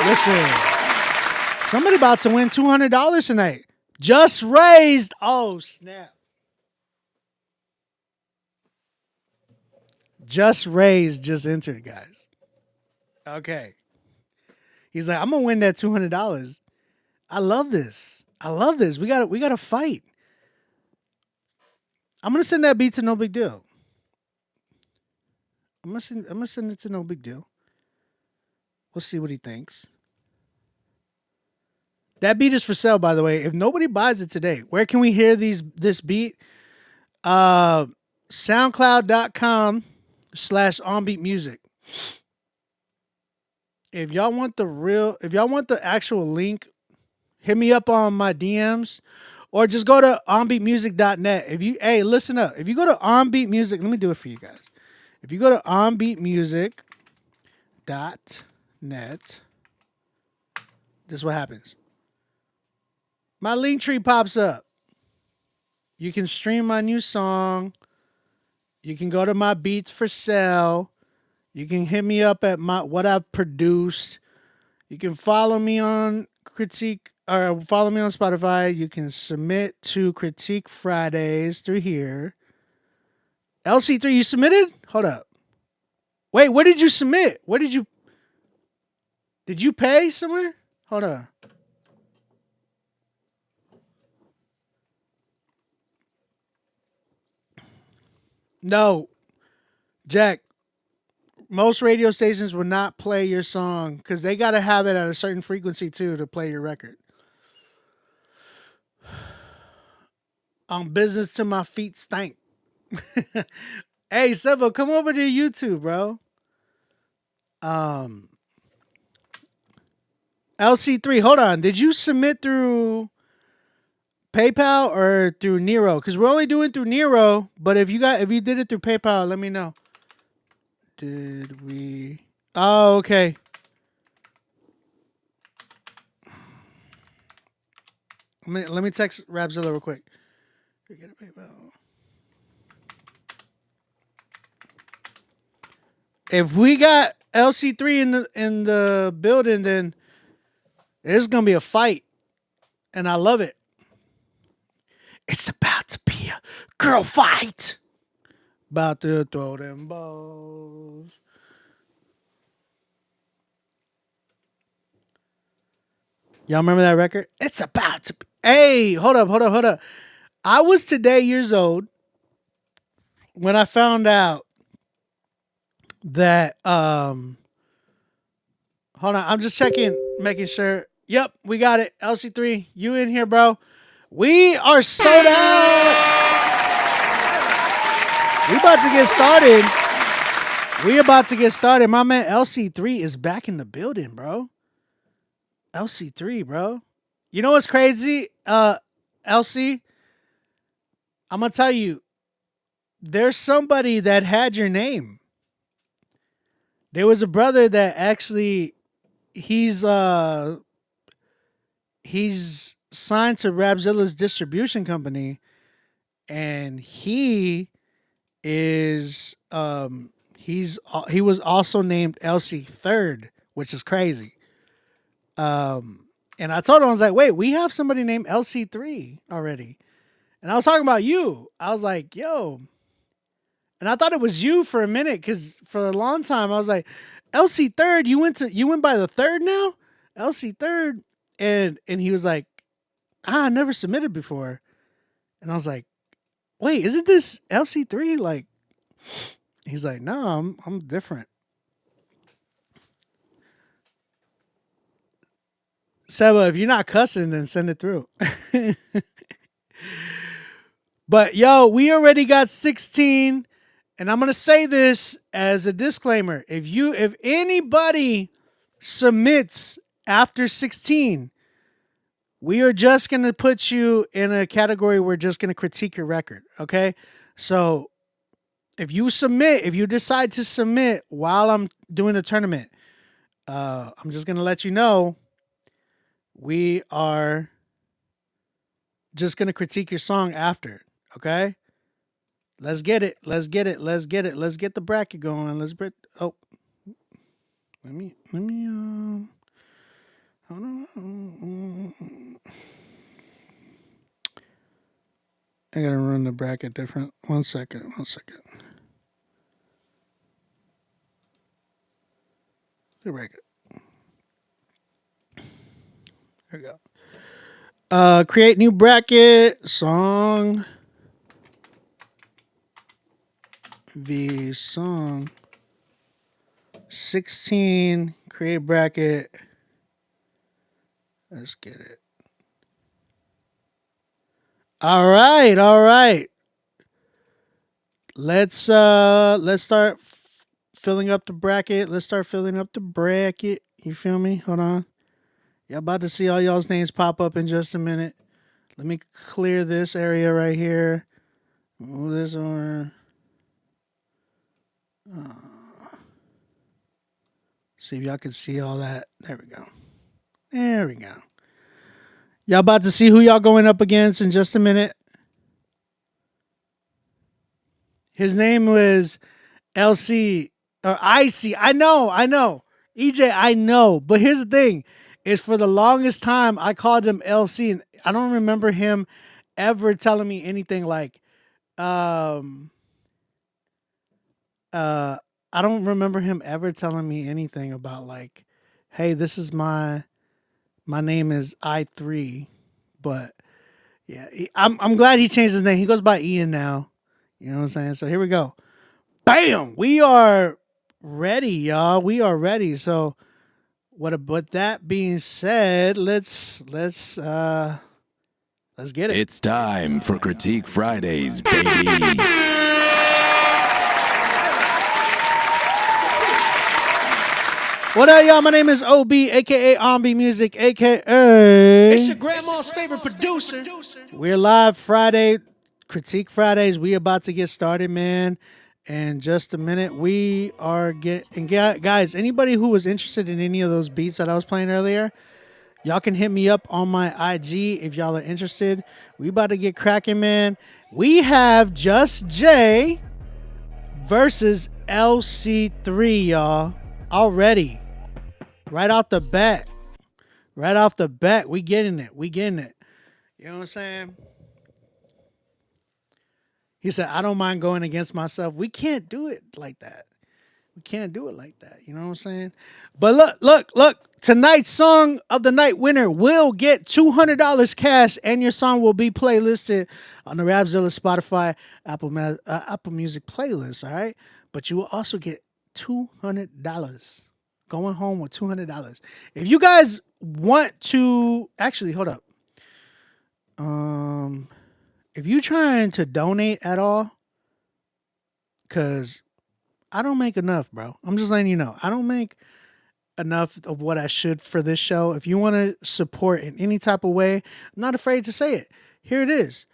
Listen, somebody about to win $200 tonight. Just raised. Oh, snap. Just raised just entered, guys. Okay. He's like, I'm gonna win that $200. I love this. We gotta fight. I'm gonna send that beat to No Big Deal. I'm gonna send it to No Big Deal. We'll see what he thinks. That beat is for sale, by the way. If nobody buys it today, where can we hear this beat? SoundCloud.com/onbeatmusic. If y'all want the actual link, hit me up on my DMs or just go to onbeatmusic.net. Listen up. If you go to onbeatmusic, let me do it for you guys. If you go to onbeatmusic.net, this is what happens. My link tree pops up. You can stream my new song. You can go to my beats for sale. You can hit me up at my what I've produced. You can follow me on Critique or follow me on Spotify. You can submit to Critique Fridays through here. LC3, you submitted? Hold up. Wait, what did you submit? What did you pay somewhere? Hold on. No, Jack. Most radio stations will not play your song because they got to have it at a certain frequency too to play your record. On business to my feet stank. Hey, Sevo, come over to YouTube, bro. LC3, hold on. Did you submit through PayPal or through Nero? Because we're only doing through Nero. But if you did it through PayPal, let me know. Did we? Oh, okay. Let me text Rapzilla real quick. Get a PayPal. If we got LC3 in the building, then there's gonna be a fight, and I love it. It's about to be a girl fight. About to throw them balls. Y'all remember that record? It's about to be. Hey, hold up. I was today years old when I found out that hold on, I'm just checking, making sure. Yep, we got it. LC3, you in here, bro? We are sold out. We about to get started. My man LC3 is back in the building, bro. LC3, bro. You know what's crazy? LC, I'm gonna tell you, there's somebody that had your name. There was a brother that actually he's signed to Rapzilla's distribution company, and he is he was also named LC Third, which is crazy. And I told him, I was like, wait, we have somebody named LC3 already. And I was talking about you. I was like, yo. And I thought it was you for a minute, because for a long time I was like, LC Third, you went by the third now? LC Third. And he was like, I never submitted before. And I was like, wait, isn't this LC3? Like, he's like, no, I'm different. Seba, if you're not cussing, then send it through. But yo, we already got 16, and I'm gonna say this as a disclaimer: if anybody submits after 16, we are just gonna put you in a category. We're just gonna critique your record. Okay, so if you decide to submit while I'm doing the tournament, I'm just gonna let you know. We are just going to critique your song after, okay? Let's get it. Let's get the bracket going. Let me hold on. I got to run the bracket different. One second. The bracket. There we go. Create new bracket, song, song, 16, create bracket. Let's get it. All right. Let's start filling up the bracket. You feel me? Hold on. Y'all about to see all y'all's names pop up in just a minute. Let me clear this area right here. Move this over. See if y'all can see all that. There we go. Y'all about to see who y'all going up against in just a minute. His name was LC or Icy. I know. EJ, I know. But here's the thing: is for the longest time I called him LC, and I don't remember him ever telling me anything like, um, I don't remember him ever telling me anything about like, hey, this is my name is I3, but yeah, I'm glad he changed his name. He goes by Ian now. You know what I'm saying? So here we go. Bam! We are ready, y'all. We are ready. So with that being said, let's get it. It's time for Critique Fridays, baby. What up, y'all? My name is OB, aka Ombi Music, aka It's your grandma's favorite producer. We're live Friday, Critique Fridays. We about to get started, man. In just a minute, we are guys. Anybody who was interested in any of those beats that I was playing earlier, y'all can hit me up on my IG if y'all are interested. We about to get cracking, man. We have Just Jay versus LC3, y'all. Already. Right off the bat. We getting it. You know what I'm saying? He said, I don't mind going against myself. We can't do it like that. You know what I'm saying? But look. Tonight's song of the night winner will get $200 cash, and your song will be playlisted on the Rapzilla, Spotify, Apple Music playlist, all right? But you will also get $200. Going home with $200. If you guys want to... Actually, hold up. If you trying to donate at all, because I don't make enough, bro. I'm just letting you know. I don't make enough of what I should for this show. If you want to support in any type of way, I'm not afraid to say it. Here it is.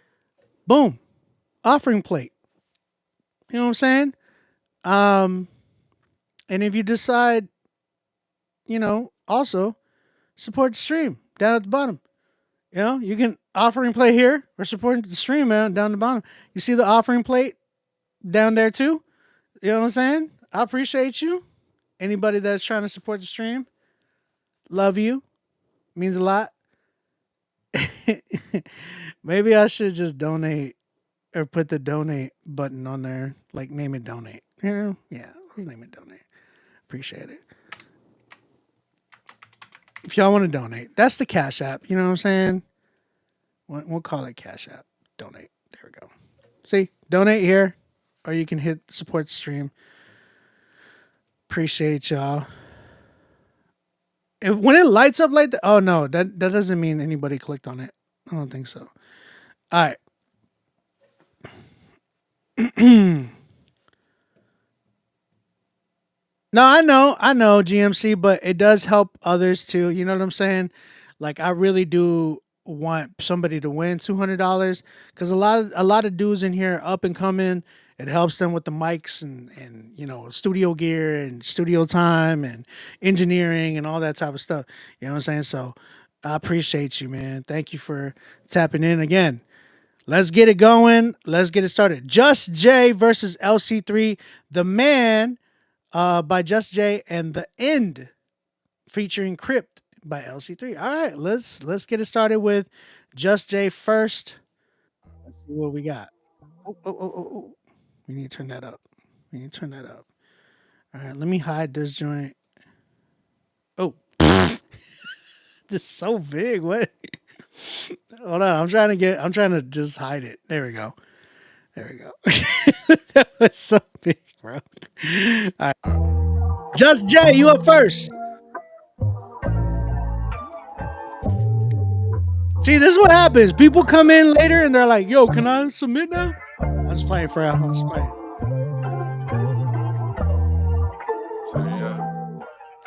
Boom. Offering plate. You know what I'm saying? And if you decide, also support the stream down at the bottom. You can offering plate here or supporting the stream, man, down the bottom. You see the offering plate down there too? You know what I'm saying? I appreciate you. Anybody that's trying to support the stream, love you. Means a lot. Maybe I should just donate or put the donate button on there, like name it donate. Yeah, let's name it donate. Appreciate it. If y'all want to donate, that's the Cash App. You know what I'm saying? We'll call it Cash App. Donate. There we go. See? Donate here, or you can hit support the stream. Appreciate y'all. When it lights up like that, oh no, that doesn't mean anybody clicked on it. I don't think so. All right. No, I know, GMC, but it does help others too. You know what I'm saying? Like, I really do want somebody to win $200 because a lot of dudes in here are up and coming. It helps them with the mics and studio gear and studio time and engineering and all that type of stuff. You know what I'm saying? So I appreciate you, man. Thank you for tapping in again. Let's get it going. Let's get it started. Just Jay versus LC3. The Man by Just Jay and The End featuring Crypt by LC3. All right, let's get it started with Just Jay first. Let's see what we got. Oh. We need to turn that up. All right, let me hide this joint. Oh. This is so big. What? Hold on. I'm trying to just hide it. There we go. That was so big, bro. All right. Just Jay, you up first. See, this is what happens. People come in later and they're like, yo, can I submit now? I'm just playing for y'all. I'm just playing.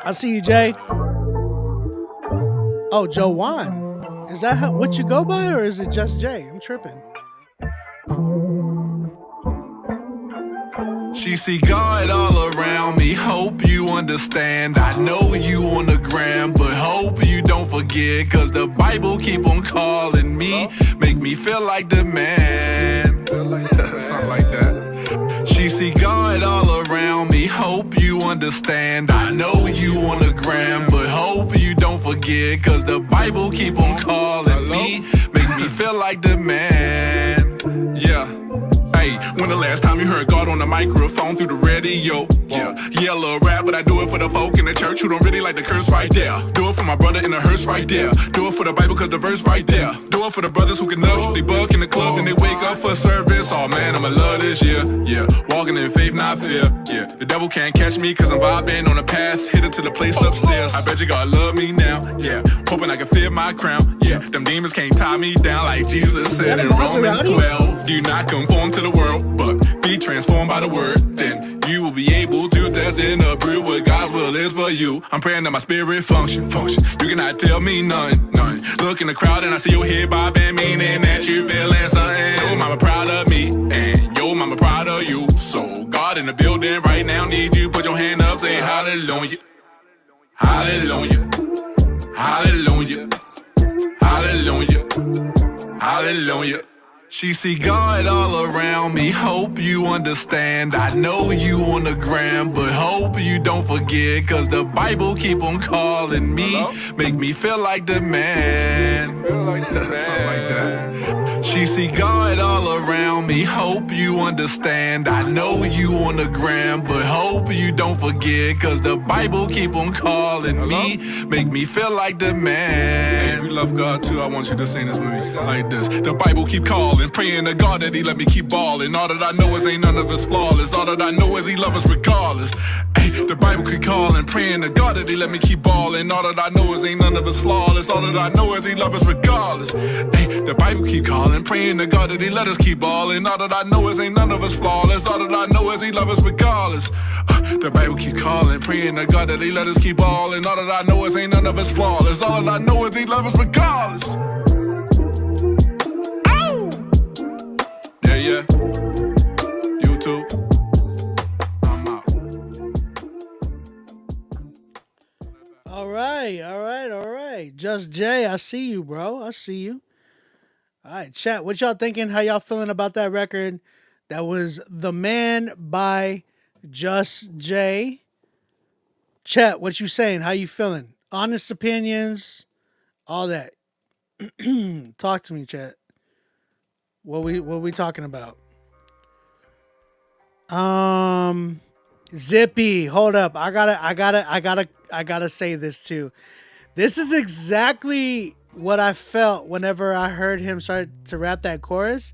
I see you, Jay. Oh, Joanne. Is that what you go by, or is it Just Jay? I'm tripping. She see God all around me, hope you understand. I know you on the gram, but hope you don't forget, cause the Bible keep on calling me, make me feel like the man. Something like that. She see God all around me, hope you understand. I know you on the gram, but hope you don't forget, cause the Bible keep on calling me, make me feel like the man. Yeah. Hey, when the last time you heard God on the microphone through the radio? Yeah, yellow rap, but I do it for the folk in the church who don't really like the curse right there. Do it for my brother in the hearse right there. Do it for the Bible cause the verse right there. Do it for the brothers who can love, they buck in the club and they wake up for service. Oh man, I'ma love this year. Yeah, walking in faith, not fear. Yeah, the devil can't catch me cause I'm vibing on the path, headed to the place upstairs. I bet you God love me now. Yeah, hoping I can fit my crown. Yeah, them demons can't tie me down like Jesus said in Romans 12. Do not conform to the world, but be transformed by the word. Then you will be able to test and approve what God's will is for you. I'm praying that my spirit function. You cannot tell me none. Look in the crowd and I see your head bobbing, meaning that you feeling something. Your mama proud of me and your mama proud of you. So God in the building right now need you. Put your hand up, say hallelujah, hallelujah, hallelujah, hallelujah, hallelujah. She see God all around me, hope you understand. I know you on the gram, but hope you don't forget, cause the Bible keep on calling me, make me feel like the man. Something like that. She see God all around me, hope you understand. I know you on the gram, but hope you don't forget, cause the Bible keep on calling me, make me feel like the man. If you love God too, I want you to sing this with me like this. The Bible keep calling, praying to God that he let me keep balling. All that I know is ain't none of us flawless. All that I know is he love us regardless. Ay, the Bible keep calling, praying to God that he let me keep balling. All that I know is ain't none of us flawless. All that I know is he love us regardless. Ay, the Bible keep calling, praying to God that he let us keep balling. All that I know is ain't none of us flawless. All that I know is he love us regardless. The Bible keep calling, praying to God that he let us keep balling. All that I know is ain't none of us flawless. All that I know is he love us regardless. Yeah. YouTube. I'm out. All right. Just Jay, I see you, bro. I see you. All right, chat. What y'all thinking? How y'all feeling about that record? That was The Man by Just Jay. Chat, what you saying? How you feeling? Honest opinions, all that. Talk to me, chat. What we talking about? Zippy, hold up. I gotta say this too. This is exactly what I felt whenever I heard him start to rap that chorus.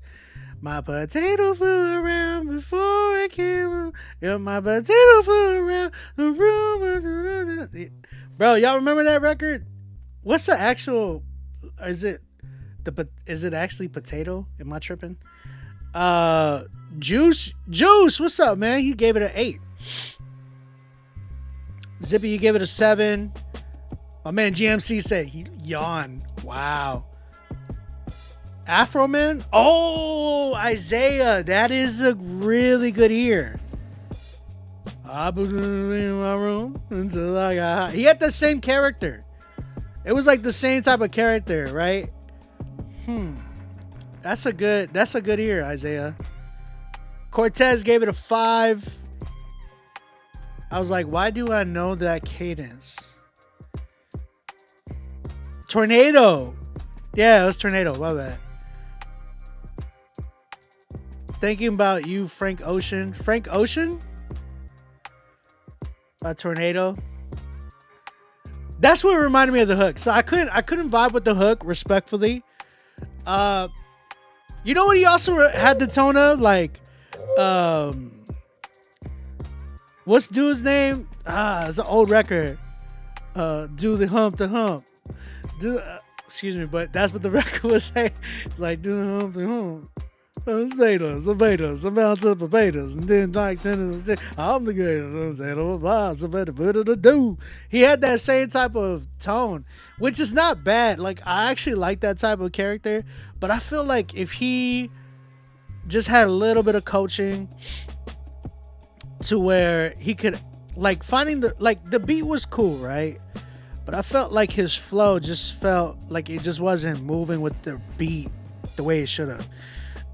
My potato flew around before it came. Yeah, my potato flew around the room. Bro, y'all remember that record? What's the actual? Is it actually potato? Am I tripping? Juice, what's up, man? He gave it an 8. Zippy, you gave it a 7. My man GMC said he yawned. Wow. Afro Man? Oh, Isaiah. That is a really good ear. I was in my room until I got high. He had the same character. It was like the same type of character, right? That's a good ear, Isaiah. Cortez gave it a 5. I was like, why do I know that cadence? Tornado. Yeah, it was Tornado. My bad. Thinking about you, Frank Ocean. Frank Ocean? By Tornado. That's what reminded me of the hook. So I couldn't vibe with the hook, respectfully. You know what he also had the tone of? Like, what's dude's name? It's an old record. Do the hump. Excuse me, but that's what the record was saying. Like, do the hump. Potatoes, amount of potatoes, and then like I'm the greatest. He had that same type of tone, which is not bad. Like, I actually like that type of character, but I feel like if he just had a little bit of coaching to where he could, like, finding the beat was cool, right? But I felt like his flow just felt like it just wasn't moving with the beat the way it should have.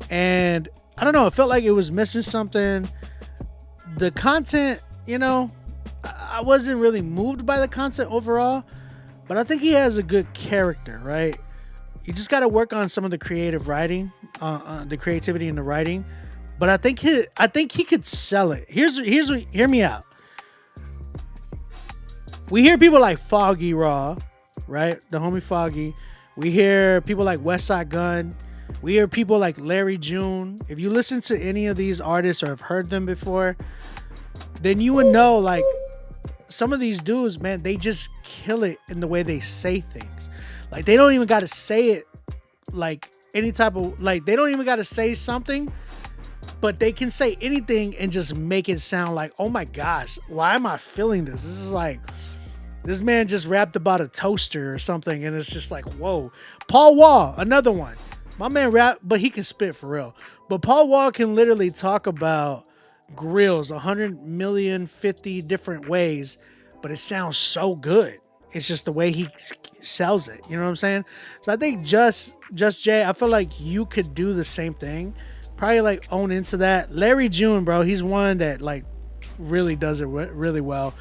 And I don't know, it felt like it was missing something. The content, I wasn't really moved by the content overall, but I think he has a good character, right? You just got to work on some of the creative writing, the creativity in the writing. But I think he could sell it. Hear me out. We hear people like Foggy Raw, right? The homie Foggy. We hear people like Westside Gunn. We hear people like Larry June. If you listen to any of these artists or have heard them before, then you would know, like, some of these dudes, man, they just kill it in the way they say things. Like, they don't even got to say it like any type of, like, they don't even got to say something, but they can say anything and just make it sound like, oh my gosh, why am I feeling this? This is like, this man just rapped about a toaster or something, and it's just like, whoa. Paul Wall, another one. My man rap, but he can spit for real. But Paul Wall can literally talk about grills 100,050,000 different ways, but it sounds so good. It's just the way he sells it. You know what I'm saying? So I think Just Jay, I feel like you could do the same thing. Probably like own into that. Larry June, bro, he's one that like really does it really well.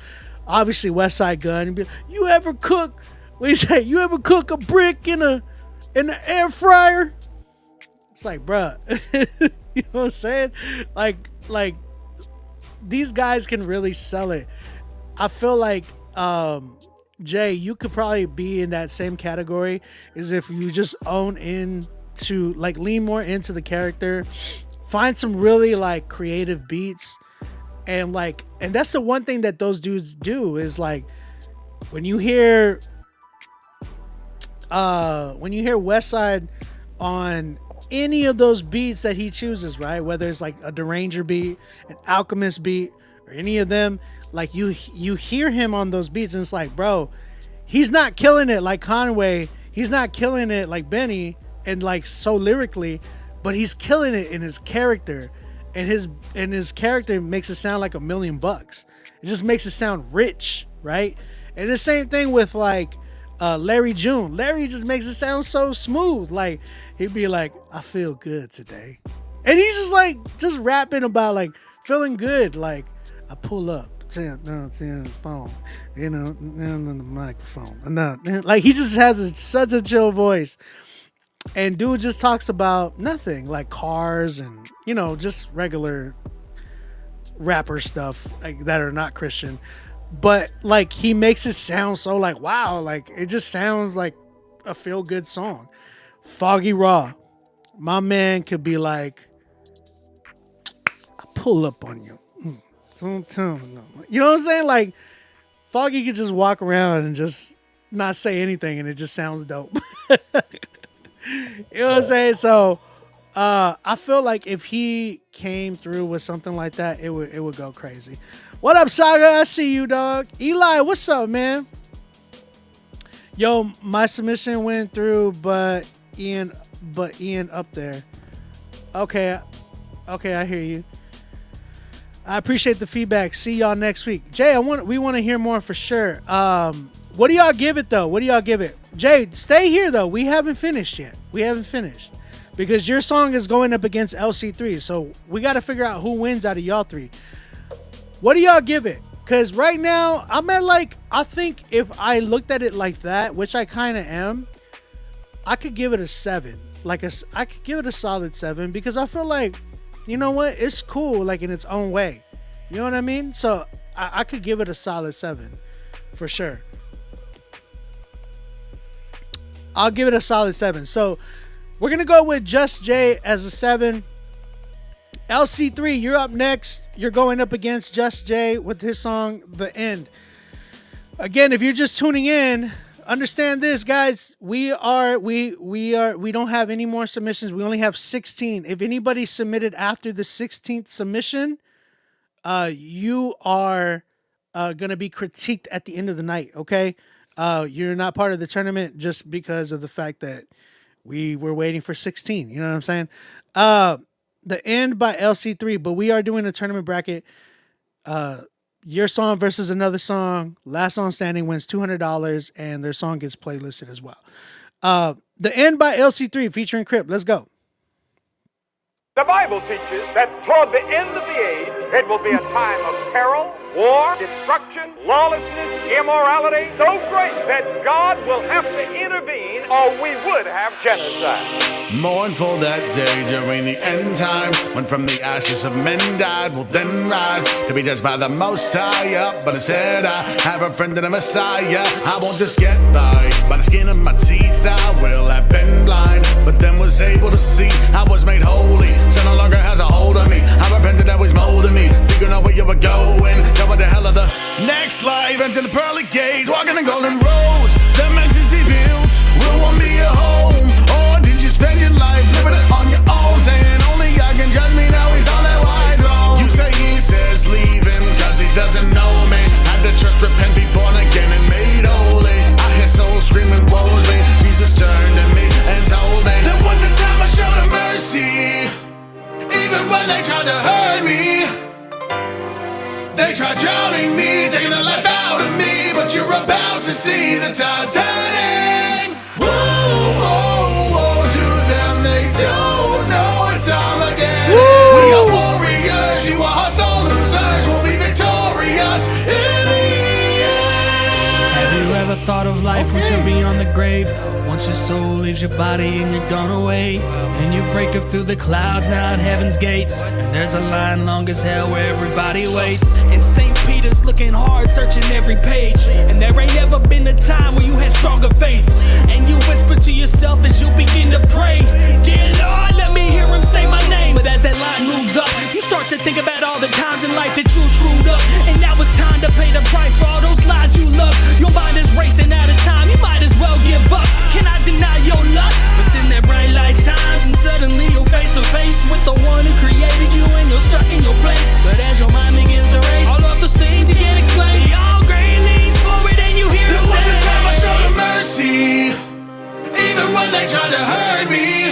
Obviously, Westside Gunn. You ever cook? What do you say? You ever cook a brick in an air fryer? It's like, bruh, you know what I'm saying? Like these guys can really sell it. I feel like Jay, you could probably be in that same category as if you just own in to like lean more into the character, find some really like creative beats. And that's the one thing that those dudes do is like when you hear Westside on any of those beats that he chooses, right? Whether it's like a Deranger beat, an Alchemist beat, or any of them, like you hear him on those beats and it's like, bro, he's not killing it like Conway, he's not killing it like Benny and like so lyrically, but he's killing it in his character. And his character makes it sound like $1 million. It just makes it sound rich, right? And the same thing with like Larry June. Larry just makes it sound so smooth. Like he'd be like, "I feel good today," and he's just like just rapping about like feeling good. Like I pull up, on the phone, you know, on the microphone. No, like he just has such a chill voice. And dude just talks about nothing, like cars and, you know, just regular rapper stuff like that are not Christian. But like he makes it sound so like, wow, like it just sounds like a feel good song. Foggy Raw, my man could be like, I pull up on you. Don't tell me no. You know what I'm saying? Like Foggy could just walk around and just not say anything and it just sounds dope. You know what I'm saying? So I feel like if he came through with something like that, it would go crazy. What up, Saga? I see you, dog. Eli, what's up, man? Yo, my submission went through, but Ian up there. Okay, I hear you. I appreciate the feedback. See y'all next week. Jay, we want to hear more for sure. What do y'all give it though? What do y'all give it? Jay, stay here though. We haven't finished yet. Because your song is going up against LC3. So we got to figure out who wins out of y'all three. What do y'all give it? Because right now I'm at like, I think if I looked at it like that, which I kind of am, I could give it a 7. I could give it a solid 7 because I feel like, you know what? It's cool like in its own way. You know what I mean? So I could give it a solid 7 for sure. I'll give it a solid 7. So we're going to go with Just Jay as a 7. LC3, you're up next. You're going up against Just Jay with his song, The End. Again, if you're just tuning in, understand this, guys. We don't have any more submissions. We only have 16. If anybody submitted after the 16th submission, you are going to be critiqued at the end of the night, okay? You're not part of the tournament just because of the fact that we were waiting for 16. You know what I'm saying? The End by LC3, but we are doing a tournament bracket. Your song versus another song. Last song standing wins $200, and their song gets playlisted as well. The End by LC3 featuring Crip. Let's go. The Bible teaches that toward the end of the age, It will be a time of peril, war, destruction, lawlessness, immorality, so great that God will have to intervene or we would have genocide. Mournful that day during the end times, when from the ashes of men died will then rise to be judged by the Most High up. But instead I have a friend and a Messiah. I won't just get by the skin of my teeth. I will have been blind, but then was able to see. I was made holy, so no longer has a hold on me. I repented that was molding me. Do you know where you were going? Go with the hell of the next life into the pearly gates, walking the golden roads. The mansions he built will want me a home. Or did you spend your life living it on your own, saying only God can judge me? Now he's on that white throne. You say he says leave him cause he doesn't know me. Had to trust, repent, be born again and made holy. I hear souls screaming woes me. Jesus turned to me and told me there was a time I showed him mercy, even when they tried to hurt me. They tried drowning me, taking the life out of me, but you're about to see the tides turning. Whoa, whoa, whoa to them, they don't know it's Armageddon. We are warriors, you are hustle losers, we'll be victorious in the end. Have you ever thought of life once you're beyond the grave? Once your soul leaves your body and you're gone away, and you break up through the clouds now at heaven's gates, and there's a line long as hell where everybody waits. And St. Peter's looking hard, searching every page, and there ain't ever been a time where you had stronger faith. And you whisper to yourself as you begin to pray, dear Lord, let me hear him say my name. But as that line moves up, you start to think about all the times in life that you screwed up, and now it's time to pay the price for all those lies you love. Your mind is racing out of time, you might as well give up. Can I deny your lust? But then that bright light shines, and suddenly you're face to face with the one who created you, and you're stuck in your place. But as your mind begins to race, all of those things you can't explain, your grain leans forward and you hear him say, there was a time I showed him mercy, even when they tried to hurt me.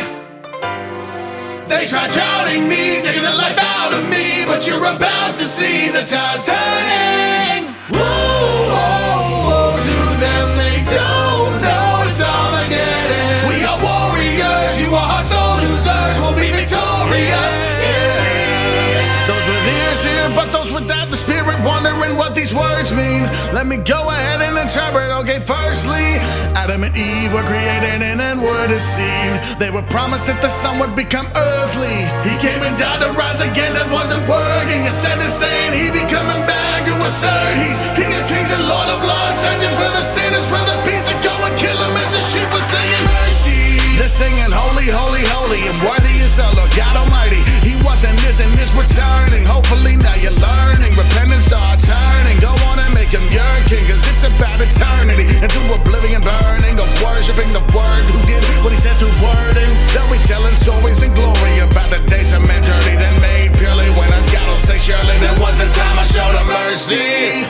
They tried drowning me, taking the life out of me, but you're about to see the tides turning. Whoa, whoa, whoa to them, they don't know it's Armageddon. We are warriors, you are hustle losers, we'll be victorious. Yeah. Those with ears here, but those without the spirit, wondering what these words mean. Let me go ahead and interpret. Okay, firstly, Adam and Eve were created and then were deceived. They were promised that the sun would become earthly. He came and died to rise again, that wasn't working. You said and saying he'd be coming back to assert he's King of Kings and Lord of Lords, searching for the sinners, for the beast to go and kill him as a sheep are singing mercy. They're singing holy, holy, holy, and worthy is the Lord God Almighty. He wasn't this and is returning. Hopefully now you're learning. Repentance, start turning. Go on and make him your king, cause it's about eternity. Into oblivion burning of worshiping the word who did what he said through wording. They'll be telling stories in glory about the days of men dirty, then made purely winners. God will say surely there was a time I showed him mercy,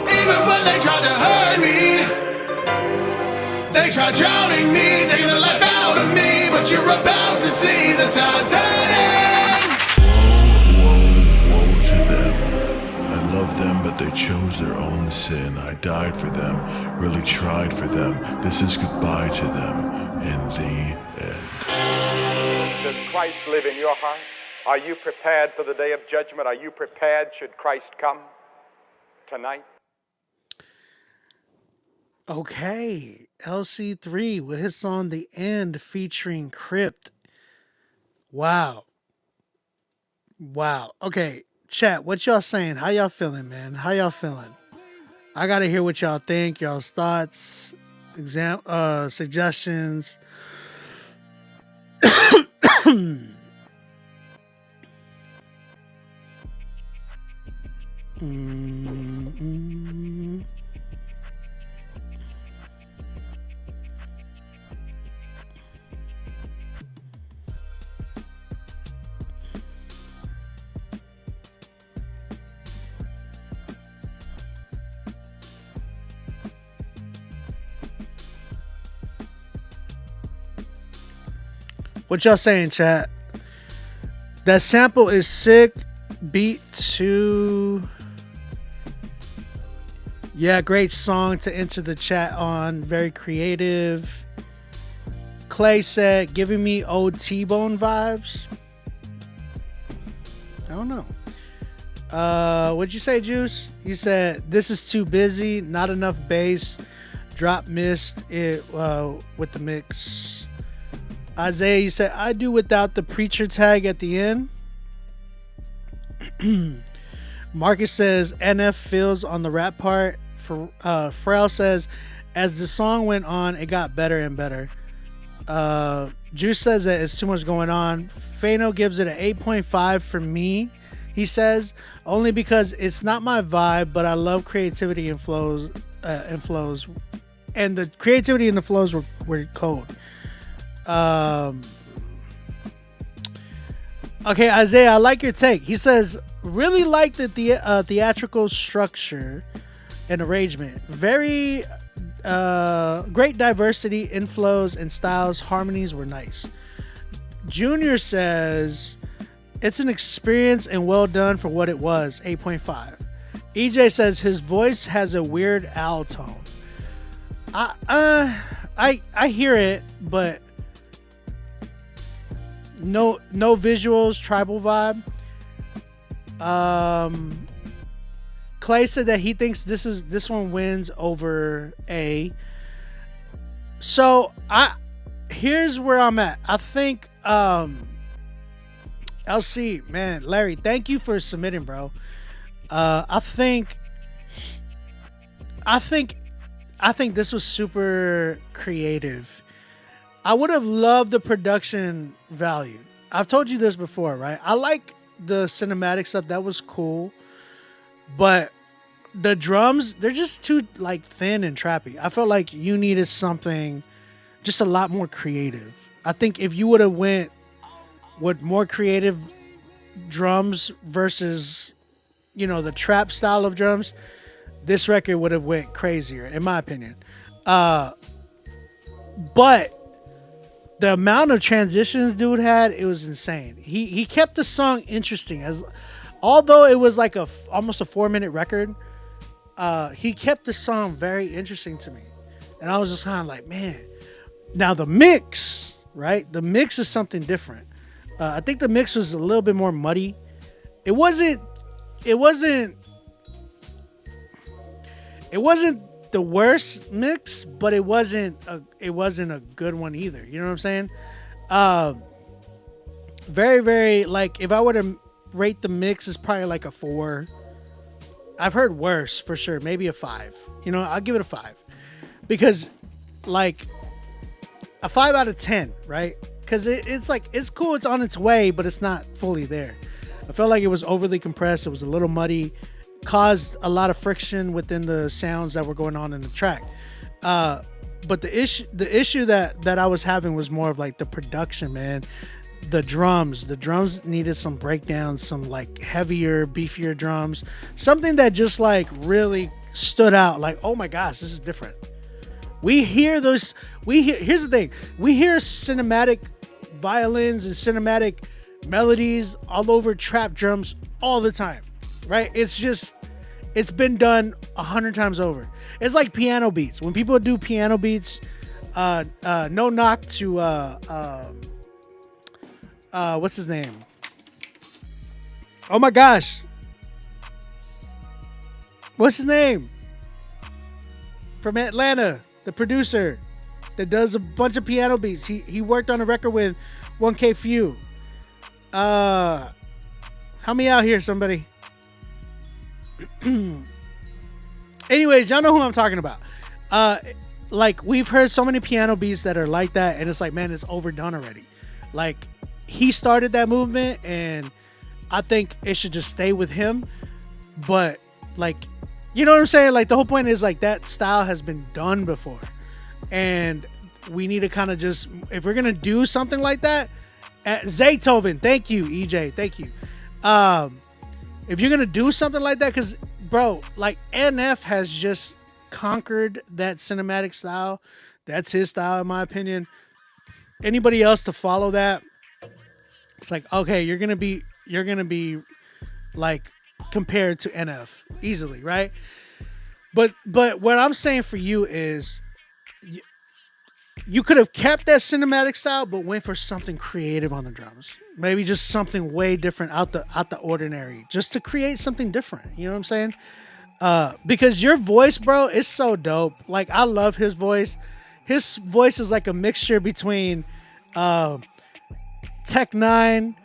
even when they tried to hurt me. They tried drowning me, taking the life out of me, but you're about to see the tides turning. Woe to them. I love them, but they chose their own sin. I died for them, really tried for them. This is goodbye to them in the end. Does Christ live in your heart? Are you prepared for the day of judgment? Are you prepared should Christ come tonight? Okay, LC3 with his song The End featuring Crypt. Wow. Okay, chat, what y'all saying? How y'all feeling, man? How y'all feeling? I gotta hear what y'all think, y'all's thoughts, suggestions. What y'all saying, chat? That sample is sick. Beat to... Yeah, great song to enter the chat on. Very creative. Clay said, giving me old T-Bone vibes. I don't know. What'd you say, Juice? You said this is too busy, not enough bass, drop missed it with the mix. Isaiah, you said I do without the preacher tag at the end. Marcus says NF feels on the rap part. For Pharrell says as the song went on, it got better and better. Juice says that it's too much going on. Fano gives it an 8.5 for me. He says only because it's not my vibe, but I love creativity and flows, and the creativity and the flows were cold. Okay, Isaiah, I like your take. He says really like the theatrical structure and arrangement. Very great diversity, inflows and styles. Harmonies were nice. Junior says it's an experience and well done for what it was. 8.5. EJ says his voice has a weird owl tone. I hear it, but no visuals, tribal vibe. Clay said that he thinks this one wins over A. So here's where I'm at. I think LC, man, Larry, thank you for submitting, bro. I think this was super creative. I would have loved the production value. I've told you this before, right? I like the cinematic stuff. That was cool. But the drums, they're just too like thin and trappy. I felt like you needed something just a lot more creative. I think if you would have went with more creative drums versus, the trap style of drums, this record would have went crazier, in my opinion. But the amount of transitions dude had, it was insane. He kept the song interesting, although it was like almost a 4-minute record. He kept the song very interesting to me, and I was just kind of like, man. Now the mix, right? The mix is something different. I think the mix was a little bit more muddy. It wasn't the worst mix, but it wasn't a good one either. You know what I'm saying? Very, very, like, if I were to rate the mix, it's probably like a 4. I've heard worse for sure. Maybe a 5. I'll give it a 5 because like a 5 out of 10, right? Because it's like, it's cool. It's on its way, but it's not fully there. I felt like it was overly compressed. It was a little muddy, caused a lot of friction within the sounds that were going on in the track. But the issue that I was having was more of like the production, man. The drums needed some breakdowns, some like heavier, beefier drums, something that just like really stood out. Like, oh my gosh, this is different. Here's the thing. We hear cinematic violins and cinematic melodies all over trap drums all the time, right? It's been done 100 times over. It's like piano beats. When people do piano beats, no knock to what's his name? Oh my gosh. What's his name? From Atlanta, the producer that does a bunch of piano beats. He worked on a record with 1K Few. Help me out here, somebody. Anyways, y'all know who I'm talking about. Like, we've heard so many piano beats that are like that, and it's like, man, it's overdone already. Like, he started that movement, and I think it should just stay with him. But like, you know what I'm saying? Like, the whole point is like that style has been done before, and we need to kind of just, if we're gonna do something like that, Zaytoven, thank you, EJ, thank you. If you're gonna do something like that, because bro, like NF has just conquered that cinematic style. That's his style, in my opinion. Anybody else to follow that, it's like, okay, you're gonna be like compared to NF easily, right? But what I'm saying for you is, you could have kept that cinematic style, but went for something creative on the drums. Maybe just something way different out the ordinary, just to create something different. You know what I'm saying? Because your voice, bro, is so dope. Like, I love his voice. His voice is like a mixture between Tech Nine,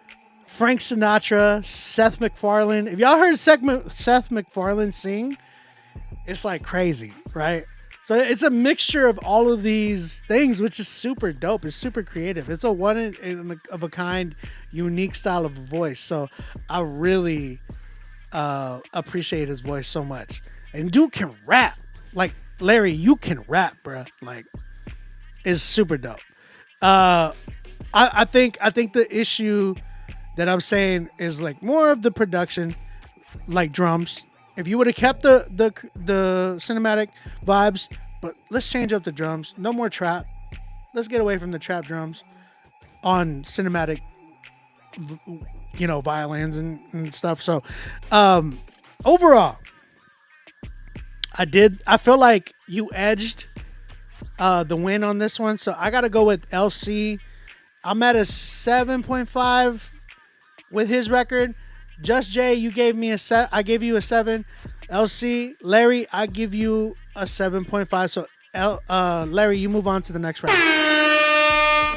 Frank Sinatra, Seth MacFarlane. If y'all heard Seth MacFarlane sing, it's like crazy, right? So it's a mixture of all of these things, which is super dope. It's super creative. It's a one of a kind, unique style of voice. So I really appreciate his voice so much. And dude can rap. Like, Larry, you can rap, bro. Like, it's super dope. I think the issue that I'm saying is like more of the production, like drums. If you would have kept the cinematic vibes, but let's change up the drums. No more trap. Let's get away from the trap drums on cinematic, violins and stuff. So, overall, I feel like you edged the win on this one. So I got to go with LC. I'm at a 7.5 with his record. Just Jay, you gave me I gave you a 7. LC, Larry, I give you a 7.5. So Larry, you move on to the next round.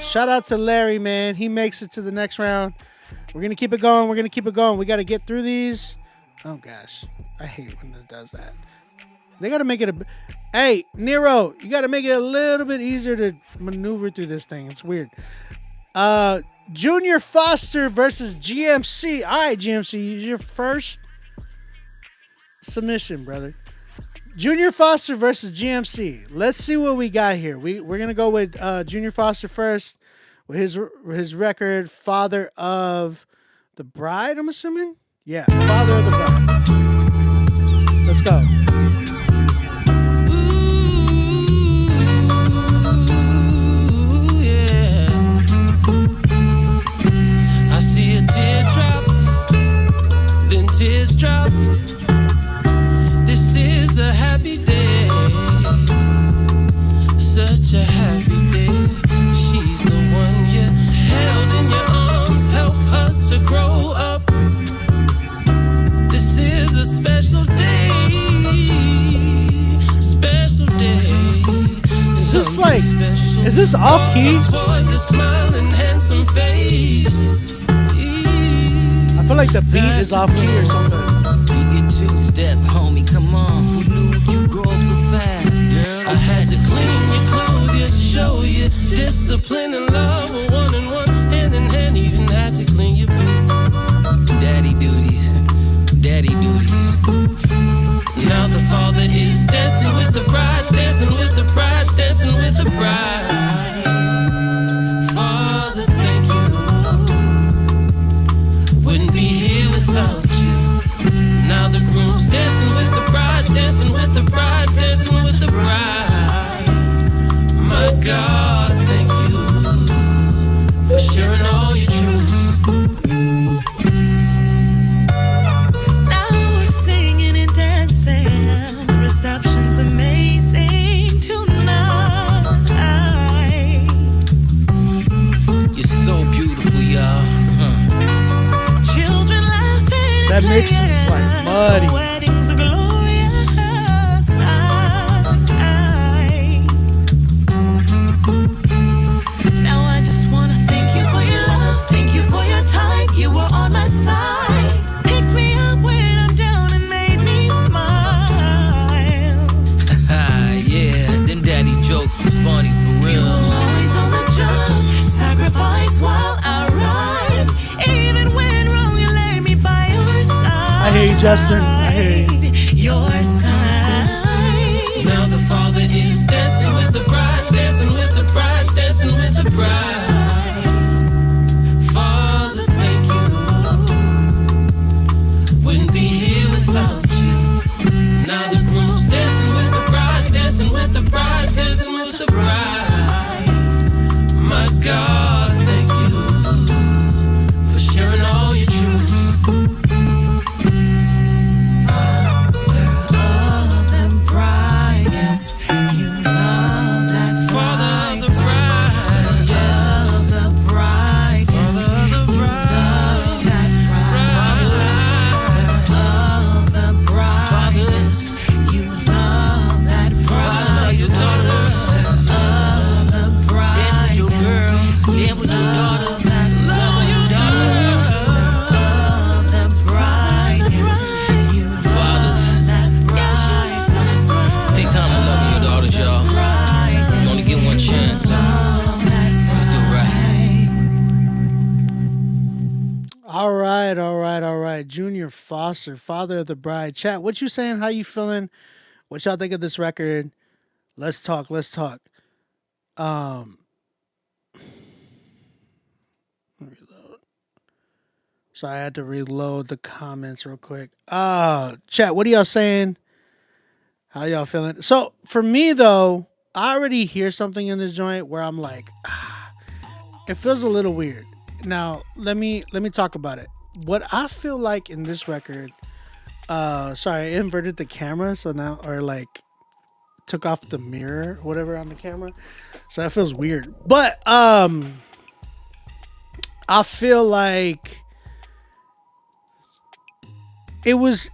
Shout out to Larry, man. He makes it to the next round. We're gonna keep it going. We gotta get through these. Oh gosh, I hate when it does that. They gotta make it Hey, Nero, you gotta make it a little bit easier to maneuver through this thing. It's weird. Junior Foster versus GMC. All right, GMC, your first submission, brother. Junior Foster versus GMC. Let's see what we got here. We're gonna go with Junior Foster first with his record, Father of the Bride. I'm assuming, yeah, Father of the Bride. Let's go. Teardrop, then tears drop. This is a happy day, such a happy day. She's the one you held in your arms, help her to grow up. This is a special day, special day. Is this off key? A smiling, handsome face. I feel like the beat is off key or something. You get two-step, homie, come on. Who knew you grow up so fast, girl? I had to clean your clothes, show you discipline and love were one and one, hand in hand. Even had to clean your boot. Daddy duties, daddy duties. Now the father is dancing with the bride, dancing with the bride, dancing with the bride. Father, thank you. Wouldn't be here without you. Now the groom's dancing with the bride, dancing with the bride, dancing with the bride. My God, thank you for sharing all your truths. Now we're singing and dancing. The reception's amazing tonight. You're so beautiful, y'all. That mix is like muddy. Weddings are glorious. Now I just wanna thank you for your love, thank you for your time. You were on my side, picked me up when I'm down and made me smile. Yeah, them daddy jokes was funny for real. You were always on the job, sacrifice while I rise. Even when wrong, you laid me by your side. I hear you, Justin. I hear you. Your side. Now the father is dancing with the bride, dancing with the bride, dancing with the bride. Father, thank you. Wouldn't be here without you. Now the groom's dancing with the bride, dancing with the bride, dancing with the bride. My God, thank you for sharing all your truths. by Junior Foster, Father of the Bride. Chat, what you saying? How you feeling? What y'all think of this record? Let's talk. Let's talk. Um, reload. So I had to reload the comments real quick. Chat, what are y'all saying? How y'all feeling? So for me though, I already hear something in this joint where I'm like, it feels a little weird. Now let me talk about it. What I feel like in this record, sorry, I inverted the camera, so now or like took off the mirror, whatever on the camera. So that feels weird. But I feel like it was,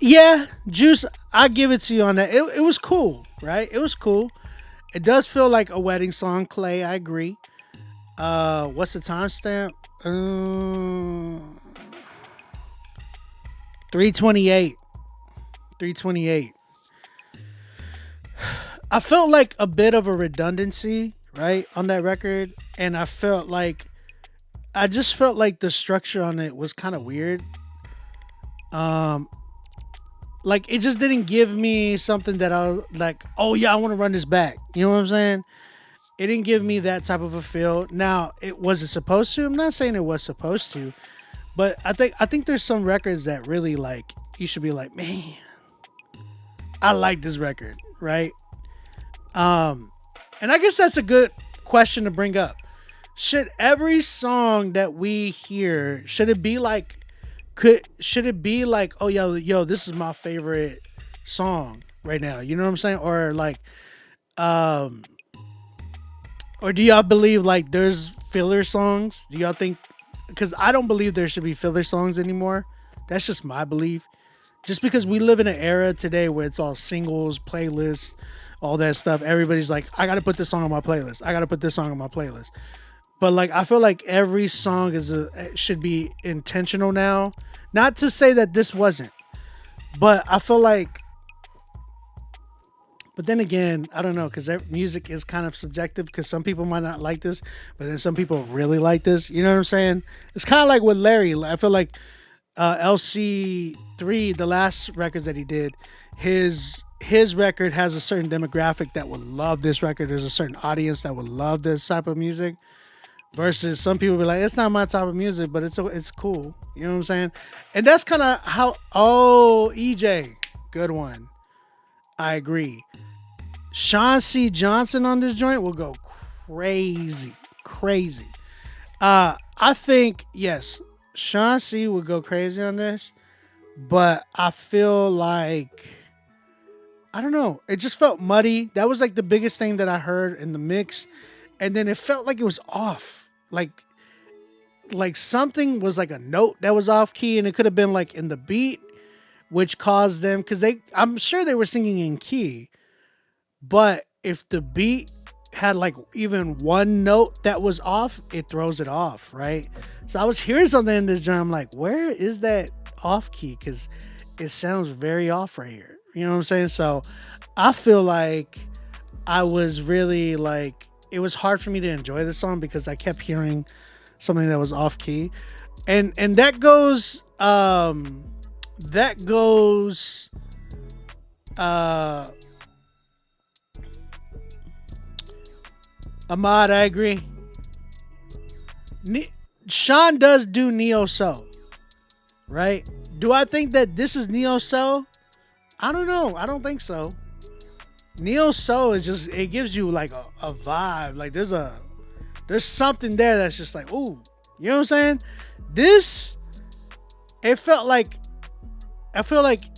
yeah, Juice, I give it to you on that. It was cool, right? It was cool. It does feel like a wedding song, Clay. I agree. What's the timestamp? 328. 328. I felt like a bit of a redundancy, right, on that record. And I just felt like the structure on it was kind of weird. Like it just didn't give me something that I was like, oh yeah, I want to run this back. You know what I'm saying? It didn't give me that type of a feel. Now, it wasn't supposed to. I'm not saying it was supposed to, but I think there's some records that really like you should be like, man, I like this record, right? And I guess that's a good question to bring up. Should every song that we hear, should it be like, oh yo, this is my favorite song right now? You know what I'm saying? Or like, or do y'all believe like there's filler songs? Do y'all think? Because I don't believe there should be filler songs anymore. That's just my belief. Just because we live in an era today where it's all singles, playlists, all that stuff. Everybody's like, I got to put this song on my playlist. I got to put this song on my playlist. But like, I feel like every song should be intentional now. Not to say that this wasn't, but I feel like, but then again, I don't know, because music is kind of subjective, because some people might not like this, but then some people really like this. You know what I'm saying? It's kind of like with Larry. I feel like LC3, the last records that he did, his record has a certain demographic that would love this record. There's a certain audience that would love this type of music. Versus some people be like, it's not my type of music, but it's cool. You know what I'm saying? And that's kind of how, EJ, good one. I agree. Sean C. Johnson on this joint will go crazy. I think, yes, Sean C. would go crazy on this, but I feel like, I don't know. It just felt muddy. That was like the biggest thing that I heard in the mix. And then it felt like it was off. Like something was like a note that was off key, and it could have been like in the beat, which caused them, because I'm sure they were singing in key, but if the beat had like even one note that was off, it throws it off, right? So I was hearing something in this drum, I'm like, where is that off key? Because it sounds very off right here. You know what I'm saying? So I feel like I was really like, it was hard for me to enjoy the song because I kept hearing something that was off key. And that goes Ahmad, I agree. Sean does do neo soul, right? Do I think that this is neo soul? I don't know. I don't think so. Neo soul is just, it gives you like a vibe. Like there's something there that's just like, ooh, you know what I'm saying? This, I feel like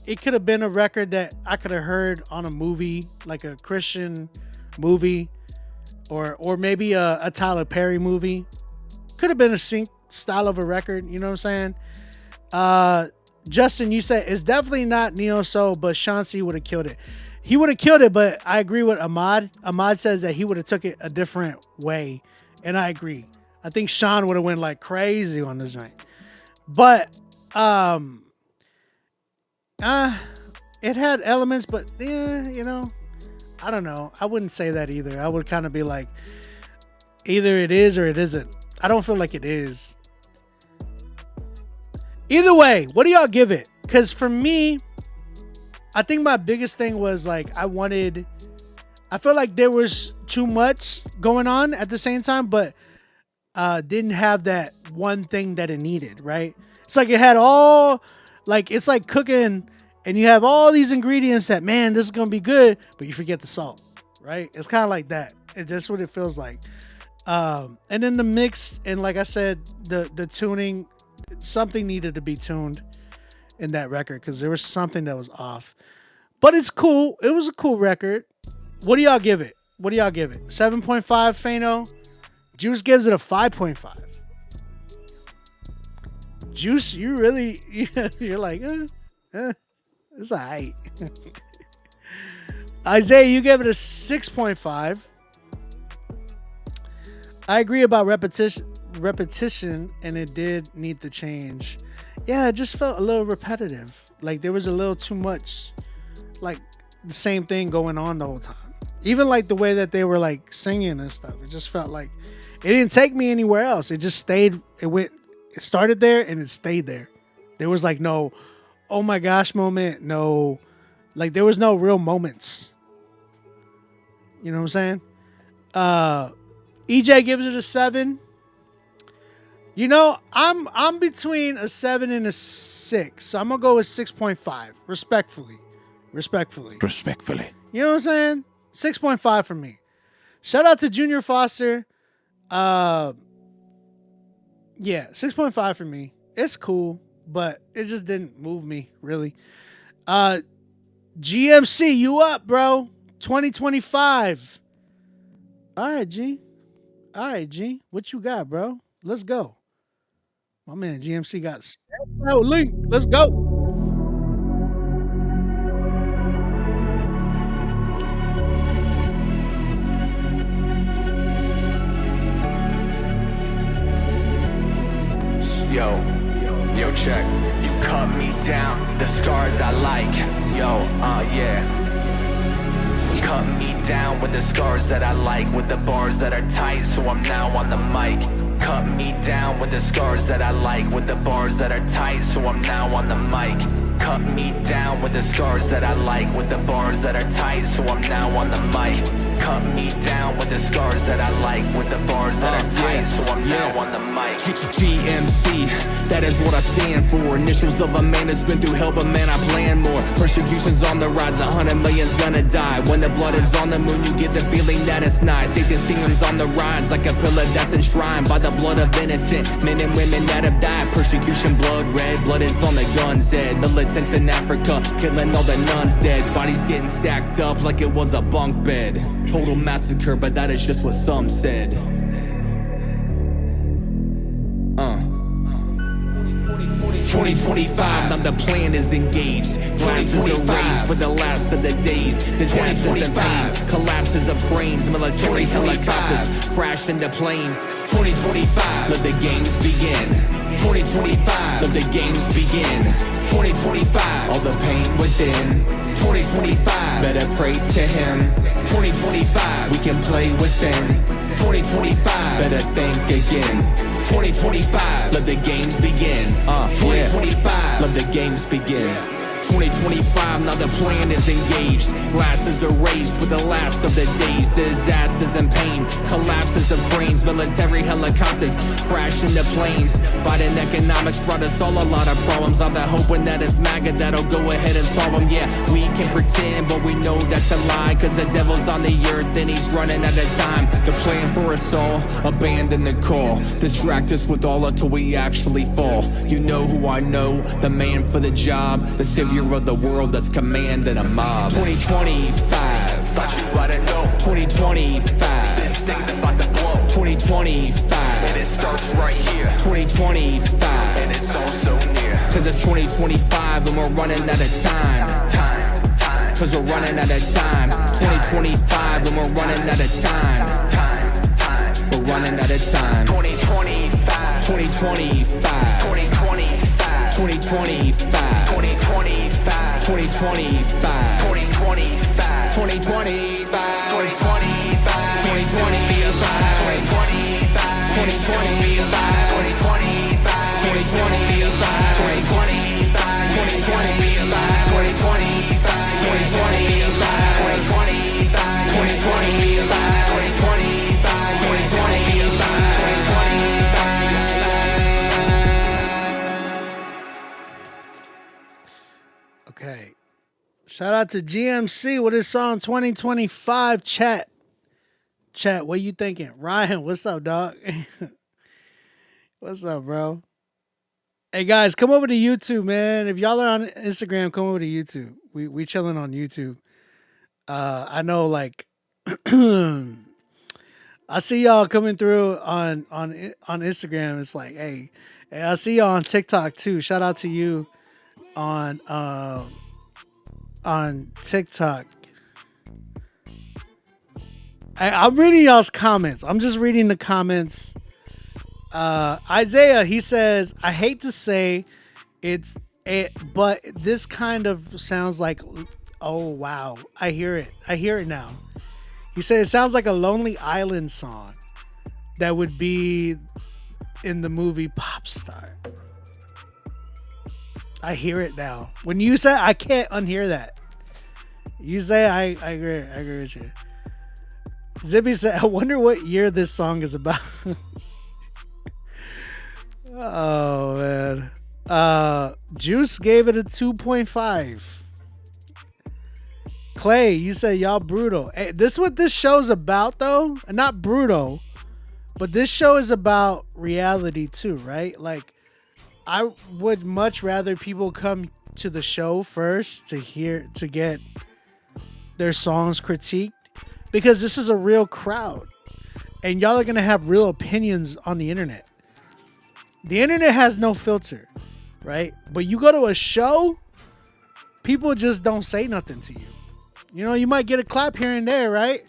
it could have been a record that I could have heard on a movie, like a Christian movie, or maybe a Tyler Perry movie. Could have been a sync style of a record, you know what I'm saying? Justin, you said it's definitely not neo soul, but Sean C would have killed it. He would have killed it, but I agree with Ahmad. Ahmad says that he would have took it a different way, and I agree. I think Sean would have went like crazy on this joint. But it had elements, but yeah, you know, I don't know. I wouldn't say that either. I would kind of be like, either it is or it isn't. I don't feel like it is. Either way, what do y'all give it? Because for me, I think my biggest thing was like I felt like there was too much going on at the same time, but didn't have that one thing that it needed, right? It's like it had all, like it's like cooking and you have all these ingredients that, man, this is gonna be good, but you forget the salt, right? It's kind of like that. It's just what it feels like. And then the mix, and like I said, the tuning, something needed to be tuned in that record because there was something that was off. But it's cool. It was a cool record. What do y'all give it? 7.5 Fano. Juice gives it a 5.5. Juice, you really, you're like, it's all right. Isaiah, you gave it a 6.5. I agree about repetition, and it did need the change. Yeah, it just felt a little repetitive. Like there was a little too much, like the same thing going on the whole time. Even like the way that they were like singing and stuff. It just felt like it didn't take me anywhere else. It just stayed. It started there and it stayed there. There was like no, oh my gosh moment. No, like there was no real moments. You know what I'm saying? EJ gives it a 7. You know, I'm between a 7 and a 6. So I'm gonna go with 6.5. Respectfully. You know what I'm saying? 6.5 for me. Shout out to Junior Foster. Yeah, 6.5 for me. It's cool, but it just didn't move me really. GMC, you up, bro? 2025. All right, G. What you got, bro? Let's go. My man GMC got link. Let's go. Yo, check. You cut me down, the scars I like. Yeah. Cut me down with the scars that I like, with the bars that are tight, so I'm now on the mic. Cut me down with the scars that I like, with the bars that are tight, so I'm now on the mic. Cut me down with the scars that I like, with the bars that are tight, so I'm now on the mic. Cut me down with the scars that I like, with the bars that are tight, so I'm now on the mic. GMC, that is what I stand for. Initials of a man that's been through hell, but man, I plan more. Persecution's on the rise, 100 million's gonna die. When the blood is on the moon, you get the feeling that it's nice. Satan's kingdom's on the rise, like a pillar that's enshrined by the blood of innocent men and women that have died. Persecution, blood red, blood is on the gun's head. Militants in Africa, killing all the nuns dead. Bodies getting stacked up like it was a bunk bed. Total massacre, but that is just what some said. 2025, now the plan is engaged. Glasses are raised for the last of the days. Disasters and pain, collapses of cranes, military helicopters crash into planes. 2025, let the games begin. 2025, let the games begin. 2025, all the pain within. 2025, better pray to him. 2025, we can play within. 2025, better think again. 2025, let the games begin. 2025, let the games begin. 2025, now the plan is engaged. Glasses are raised for the last of the days. Disasters and pain, collapses of brains. Military helicopters crash into planes. Biden economics brought us all a lot of problems. All that hoping that it's MAGA that'll go ahead and solve them. Yeah, we can pretend, but we know that's a lie. Cause the devil's on the earth and he's running out of time. The plan for us all, abandon the call. Distract us with all until we actually fall. You know who I know, the man for the job, the savior of the world that's commanding a mob. 2025, Thought you oughta know. 2025, This thing's about to blow. 2025, And it starts right here. 2025, And it's all so near. cause it's 2025 and we're running out of time. Time. Cause we're running out of time. 2025 and we're running out of time. Time. We're running out of time. 2025. 2025, 2025. 2025, 2025. 2025, 2025. 2025, 2025. 2025, 2025. 2025, 2025. 2025, Shout out to GMC with his song 2025. Chat, what you thinking? Ryan, what's up, dog? What's up, bro? Hey guys, come over to YouTube, man. If y'all are on Instagram, come over to YouTube. We chilling on YouTube. I know, like, I see y'all coming through on Instagram. It's like, hey, I see y'all on TikTok too. Shout out to you on TikTok. I'm reading y'all's comments. I'm just reading the comments. Isaiah, he says, I hate to say but this kind of sounds like, oh wow, I hear it now. He said it sounds like a Lonely Island song that would be in the movie Pop Star. I hear it now. When you say, I can't unhear that. You say, I agree with you. Zippy said, I wonder what year this song is about. Oh, man. Juice gave it a 2.5. Clay, you said y'all brutal. Hey, this is what this show's about, though. Not brutal, but this show is about reality, too, right? Like, I would much rather people come to the show first to get their songs critiqued, because this is a real crowd and y'all are going to have real opinions on the internet. The internet has no filter, right? But you go to a show, people just don't say nothing to you. You know, you might get a clap here and there, right?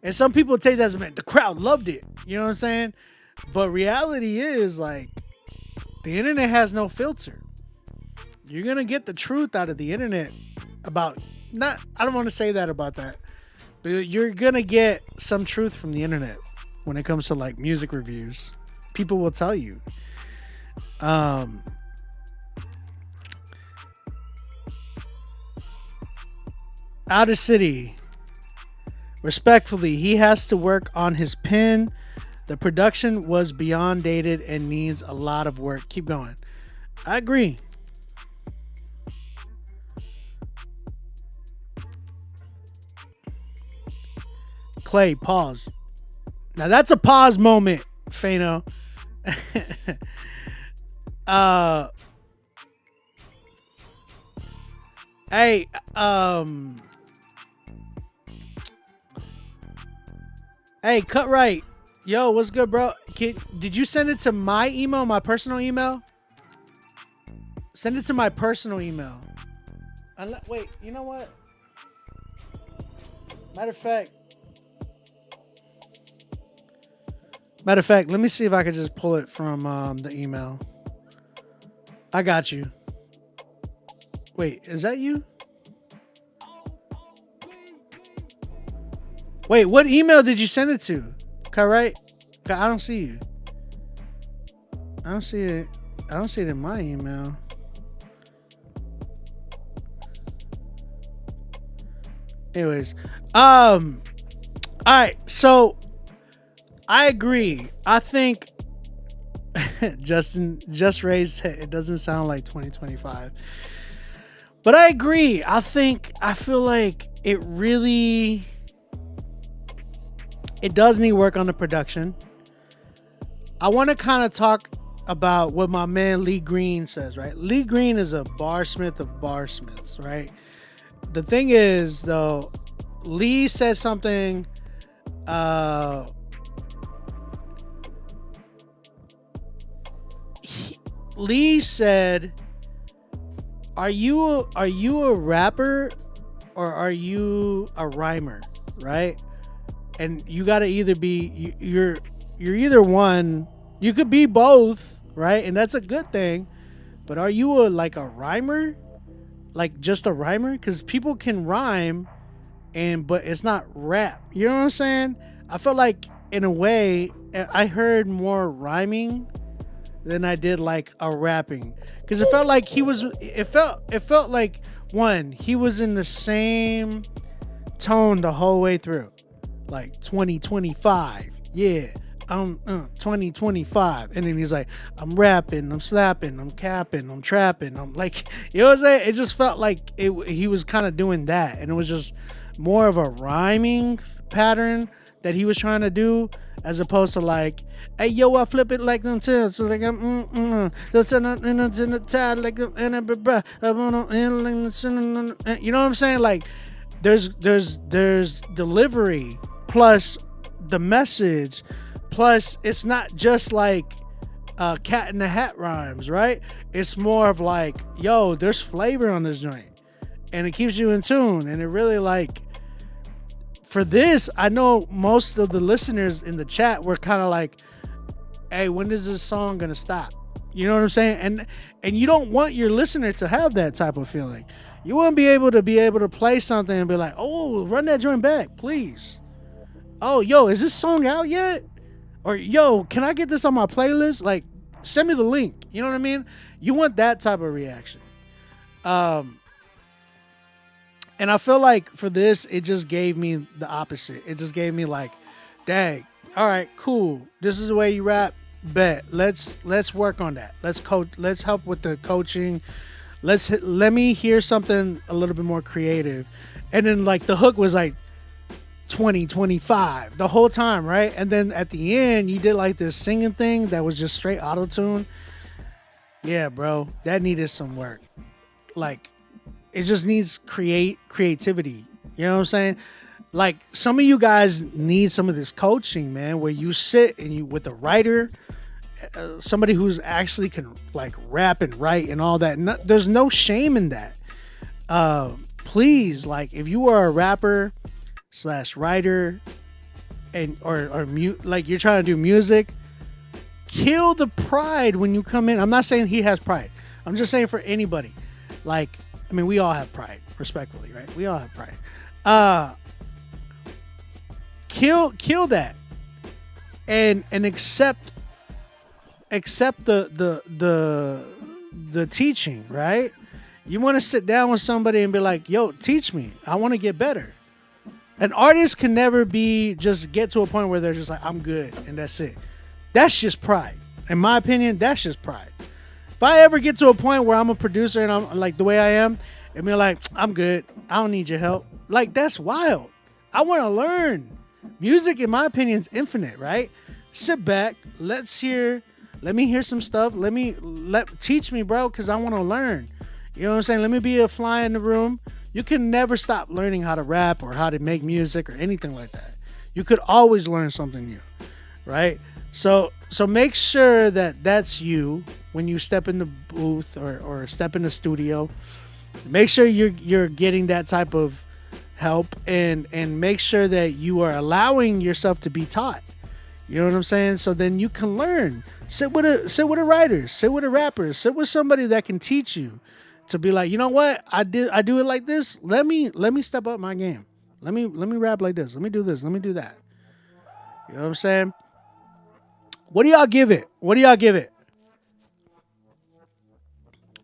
And some people take that as, man, the crowd loved it. You know what I'm saying? But reality is, like, the internet has no filter. You're going to get the truth out of the internet about, I don't want to say that about that, but you're going to get some truth from the internet when it comes to, like, music reviews. People will tell you. Outer City, respectfully, he has to work on his pen. The production was beyond dated and needs a lot of work. Keep going. I agree. Clay, pause. Now that's a pause moment, Fano. Hey, hey, cut right. Yo, what's good, bro? Did you send it to my email, my personal email? Send it to my personal email. Wait, you know what? Matter of fact, let me see if I can just pull it from the email. I got you. Wait, is that you? Wait, what email did you send it to? Okay, right? I don't see you. I don't see it. I don't see it in my email. Anyways, all right. So I agree. I think Justin just raised it doesn't sound like 2025. But I agree. I feel like it does need work on the production. I want to kind of talk about what my man Lee Green says, right? Lee Green is a barsmith of barsmiths, right? The thing is, though, Lee said something Lee said, Are you a rapper or are you a rhymer, right? And you got to either be you're either one. You could be both, right? And that's a good thing. But are you like a rhymer? Like just a rhymer? Because people can rhyme, but it's not rap. You know what I'm saying? I felt like in a way I heard more rhyming than I did like a rapping. Because it felt like it felt like one, he was in the same tone the whole way through. Like 2025. Yeah, 2025, and then he's like, I'm rapping, I'm slapping, I'm capping, I'm trapping, I'm like, you know what I'm saying? It just felt like he was kind of doing that, and it was just more of a rhyming pattern that he was trying to do, as opposed to like, hey yo, I flip it like them tails, so like I'm that's in the tide like you know what I'm saying? Like there's delivery plus the message, plus it's not just like cat in the hat rhymes, right? It's more of like, yo, there's flavor on this joint, and it keeps you in tune, and it really like. For this, I know most of the listeners in the chat were kind of like, hey, when is this song gonna stop? You know what I'm saying? And you don't want your listener to have that type of feeling. You want to be able to play something and be like, oh, run that joint back, please. Oh, yo, is this song out yet? Or yo, can I get this on my playlist? Like, send me the link. You know what I mean? You want that type of reaction. And I feel like for this, it just gave me the opposite. It just gave me like, dang, all right, cool. This is the way you rap. Bet. Let's work on that. Let's coach. Let's help with the coaching. Let me hear something a little bit more creative. And then like the hook was like 2025 the whole time, right? And then at the end, you did like this singing thing that was just straight auto-tune. Yeah, bro, that needed some work. Like, it just needs creativity. You know what I'm saying? Like, some of you guys need some of this coaching, man, where you sit and you with a writer, somebody who's actually can like rap and write and all that. There's no shame in that. Please, like, if you are a rapper / writer and or like you're trying to do music, kill the pride when you come in. I'm not saying he has pride. I'm just saying for anybody, like. I mean, we all have pride, respectfully, right? We all have pride. Kill that, and accept the teaching, right? You want to sit down with somebody and be like, "Yo, teach me. I want to get better." An artist can never just get to a point where they're just like, "I'm good," and that's it. That's just pride. In my opinion, that's just pride. If I ever get to a point where I'm a producer and I'm like the way I am, and be like, I'm good, I don't need your help. Like, that's wild. I want to learn. Music, in my opinion, is infinite, right? Sit back, let me hear some stuff. Teach me, bro, because I want to learn. You know what I'm saying? Let me be a fly in the room. You can never stop learning how to rap or how to make music or anything like that. You could always learn something new, right? So make sure that that's you when you step in the booth or step in the studio. Make sure you're getting that type of help and make sure that you are allowing yourself to be taught. You know what I'm saying? So then you can learn. Sit with a writer, sit with a rapper, sit with somebody that can teach you to be like, you know what? I do it like this. Let me step up my game. Let me rap like this. Let me do this. Let me do that. You know what I'm saying? What do y'all give it?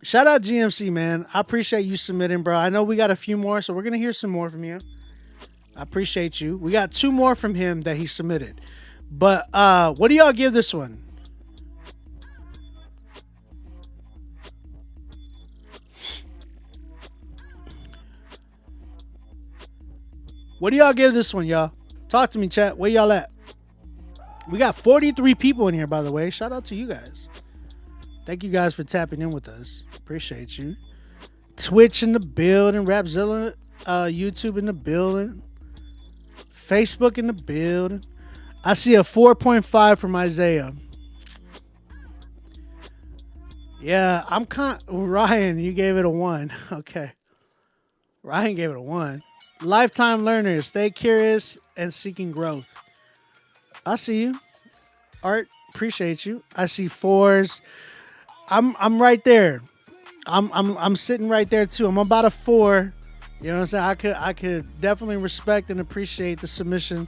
Shout out GMC, man. I appreciate you submitting, bro. I know we got a few more, so we're going to hear some more from you. I appreciate you. We got 2 more from him that he submitted. But what do y'all give this one? What do y'all give this one, y'all? Talk to me, chat. Where y'all at? We got 43 people in here, by the way. Shout out to you guys. Thank you guys for tapping in with us. Appreciate you. Twitch in the building. Rapzilla, YouTube in the building. Facebook in the building. I see a 4.5 from Isaiah. Yeah, Ryan, you gave it a 1. Okay. Ryan gave it a 1. Lifetime learners. Stay curious and seeking growth. I see you. Art, appreciate you. I see 4s. I'm right there. I'm sitting right there too. I'm about a 4. You know what I'm saying? I could definitely respect and appreciate the submission.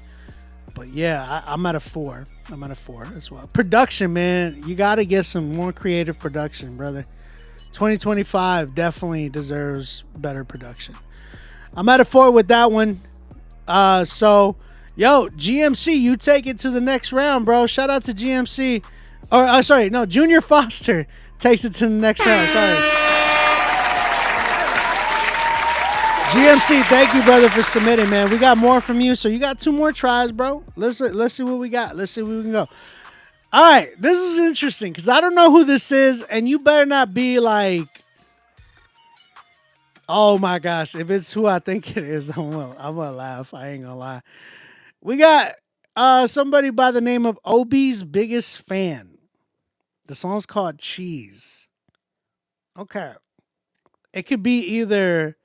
But yeah, I'm at a 4. I'm at a 4 as well. Production, man. You got to get some more creative production, brother. 2025 definitely deserves better production. I'm at a 4 with that one. So Yo, GMC, you take it to the next round, bro. Shout out to GMC. Or, sorry, no, Junior Foster takes it to the next round. Sorry. GMC, thank you, brother, for submitting, man. We got more from you, so you got 2 more tries, bro. Let's see what we got. Let's see where we can go. All right, this is interesting because I don't know who this is, and you better not be like, oh my gosh, if it's who I think it is, I'm gonna laugh. I ain't gonna lie. We got somebody by the name of Obi's Biggest Fan. The song's called Cheese. Okay. It could be either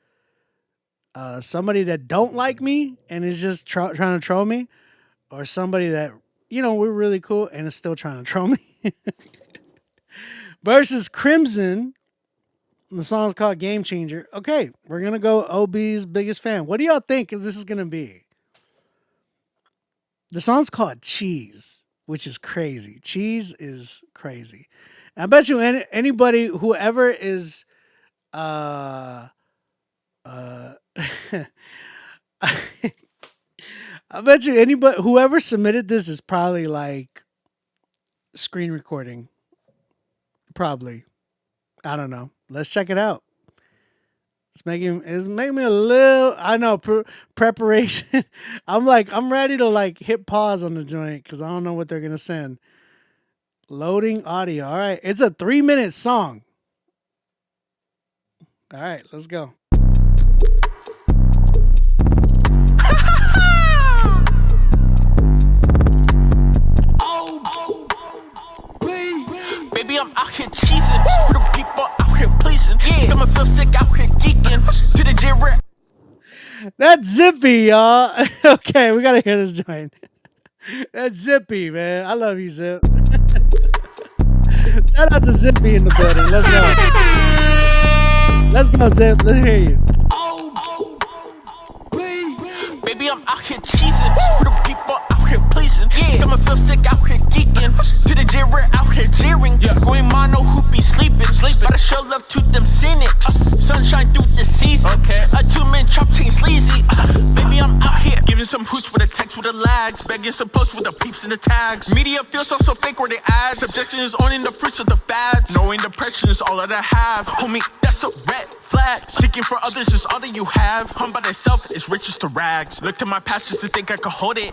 somebody that don't like me and is just trying to troll me, or somebody that, you know, we're really cool and is still trying to troll me. Versus Crimson. The song's called Game Changer. Okay, we're going to go Obi's Biggest Fan. What do y'all think this is going to be? The song's called Cheese, which is crazy. Cheese is crazy. And I bet you anybody, whoever is, I bet you anybody, whoever submitted this is probably like screen recording. Probably. I don't know. Let's check it out. It's making me a little, I know, preparation. I'm ready to like hit pause on the joint because I don't know what they're going to send. Loading audio. All right. It's a 3-minute song. All right. Let's go. Baby, I'm out here cheesing. For the people out here pleasing. Yeah, I'ma feel sick out here geeking. To the gym. That's Zippy, y'all. Okay, we gotta hear this joint. That's Zippy, man. I love you, Zip. Shout out to Zippy in the building. Let's go. Let's go, Zip. Let's hear you. Baby, I'm out here cheesing. For the people out here pleasing. Yeah, I'ma feel sick out here geeking. To the gym, out here jeering. Yeah, going mono, who be sleeping. Gotta show love to them cynics. Sunshine through the season. Okay. A 2-man chop chain sleazy. Baby, I'm out here giving some hooch with a text with a lags. Begging some posts with the peeps and the tags. Media feels so fake where they add. Subjection is owning the fruits of the fads. Knowing depression is all that I have. Homie, that's a red flag. Seeking for others is all that you have. Home by thyself is riches to rags. Look to my past just to think I could hold it.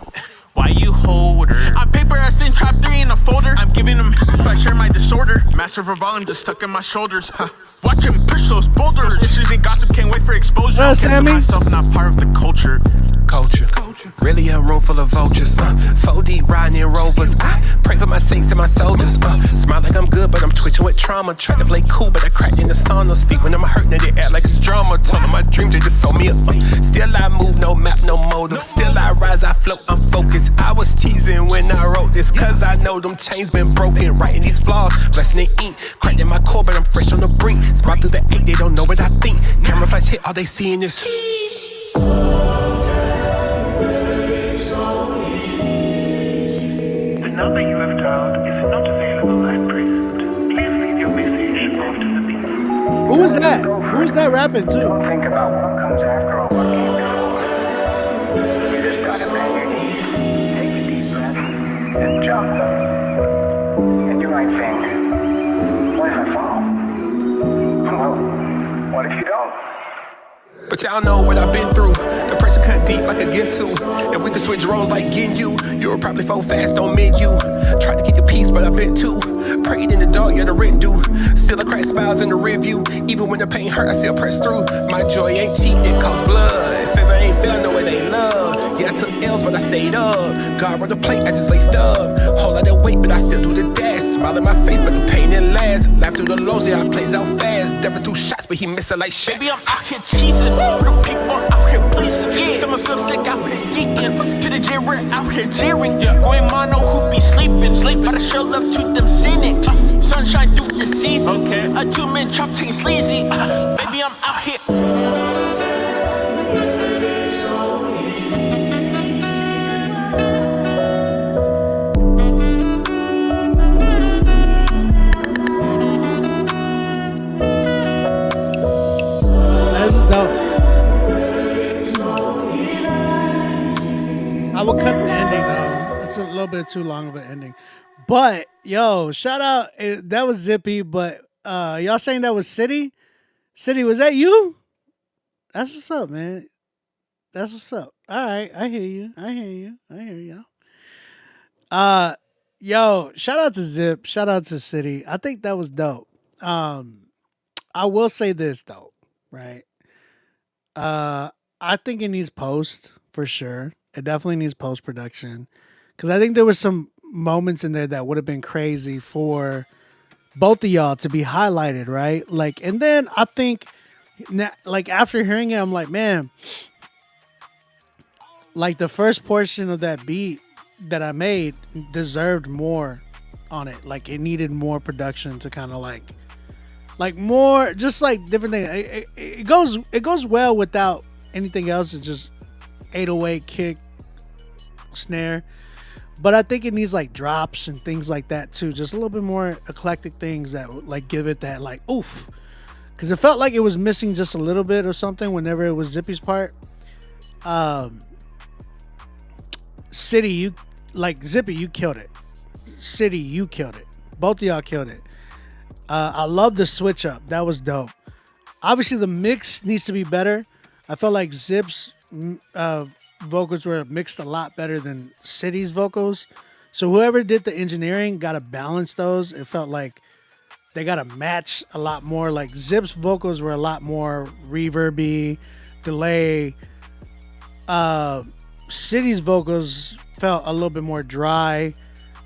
Why you hold her? On paper, I send trap 3 in a folder. I'm giving them if I share my disorder. Master of volume just stuck in my shoulders. Watch him push those boulders. Issues and gossip can't wait for exposure. Hello, Sammy. Myself not part of the culture. Really a room full of vultures. 4D riding in rovers. Pray for my saints and my soldiers. Smile like I'm good, but I'm twitching with trauma. Try to play cool, but I cracked in the sauna. Speak when I'm hurting, and they act like it's drama. Told them my dreams, they just sold me up. Still I move, no map, no motive. Still I rise, I float, I'm focused. I was cheesing when I wrote this, cause I know them chains been broken. Writing these flaws, blessing the ink. Cracked in my core, but I'm fresh on the brink. Smile through the 8, they don't know what I think. Camera flash hit, all they seeing is The number you have dialed is not available at present. Please leave your message after the beep. Who's that? Who's that rapping too? Don't think about what comes after or what came before. You just gotta bend your knees, take a deep breath, and jump. And you might think, what if I fall? Well, what if you don't? but y'all know what I've been through. The pressure cut deep like a Ginsu. If we could switch roles like Ginyu, you would probably fall fast on menu. Tried to keep your peace, but I've been too. Prayed in the dark, yeah, the rent due. Still I crack smiles in the rear view. Even when the pain hurt, I still press through. My joy ain't cheap, it costs blood. If ever ain't fair, no, it ain't love. Yeah, I took L's, but I stayed up. God brought the plate, I just laced up. Whole lot of weight, but I still do the dash. Smile in my face, but the pain didn't last. Laugh through the lows, yeah, I played it out fast. Never threw shots, but he missed it like shit. Baby, I'm out here cheesing. For the people out here pleasing. Yeah, I'ma feel sick out here geeking. To the gym, we're out here jeering. Going mono, who be sleeping. Gotta show love to them cynics. Sunshine through the season. Okay. A 2-man chop chain sleazy. Baby, I'm out here. I will cut That's a little bit too long of an ending. But yo, shout out. That was Zippy. But y'all saying that was City? City, was that you? That's what's up, man. That's what's up. All right, I hear you. I hear you. Yo, shout out to Zip. Shout out to City. I think that was dope. I will say this though, right? I think it needs post for sure. It definitely needs post production because I think there was some moments in there that would have been crazy for both of y'all to be highlighted, right? Like, and then I think, like after hearing it, I'm like, man, like the first portion of that beat that I made deserved more on it. Like it needed more production to kind of like more, just like different things. It goes well without anything else. It's just 808 kick, snare. But I think it needs like drops and things like that too. Just a little bit more eclectic things that would like give it that like oof. Because it felt like it was missing just a little bit or something whenever it was Zippy's part. City, you like Zippy, you killed it. City, you killed it. Both of y'all killed it. I love the switch up. That was dope. Obviously, the mix needs to be better. I felt like Zip's vocals were mixed a lot better than City's vocals. So whoever did the engineering got to balance those. It felt like they got to match a lot more. Like Zip's vocals were a lot more reverby, delay. City's vocals felt a little bit more dry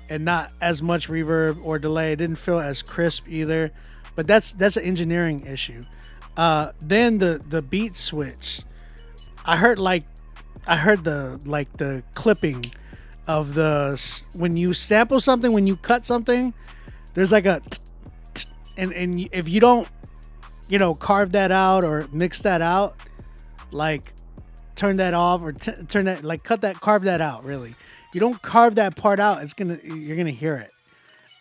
and not as much reverb or delay. It didn't feel as crisp either. But that's an engineering issue. Then the beat switch. I heard the clipping of when you sample something, when you cut something, there's like a and if you don't, carve that out or mix that out, like turn that off or turn that, like carve that out. Really, you don't carve that part out, you're gonna hear it.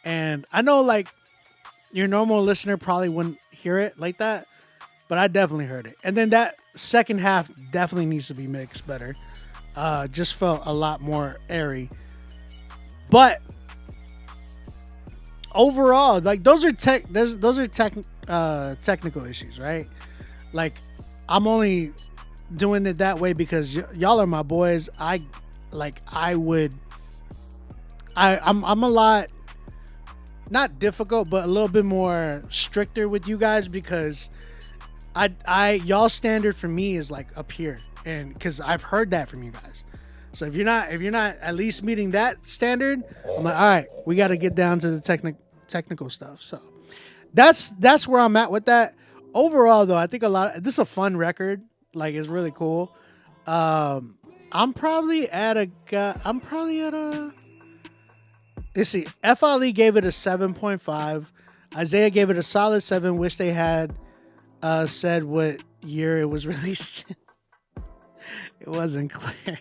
And I know like your normal listener probably wouldn't hear it like that, but I definitely heard it. And then that second half definitely needs to be mixed better. Just felt a lot more airy. But overall, like those are technical issues, right? Like I'm only doing it that way because y'all are my boys. I'm a lot, not difficult, but a little bit more stricter with you guys because y'all standard for me is like up here, and because I've heard that from you guys. So if you're not at least meeting that standard, I'm like, all right, we got to get down to the technical stuff. So that's where I'm at with that. Overall, though, I think this is a fun record. Like it's really cool. I'm probably at a. Let's see. FLE gave it a 7.5. Isaiah gave it a solid 7. Wish they had said what year it was released. It wasn't clear.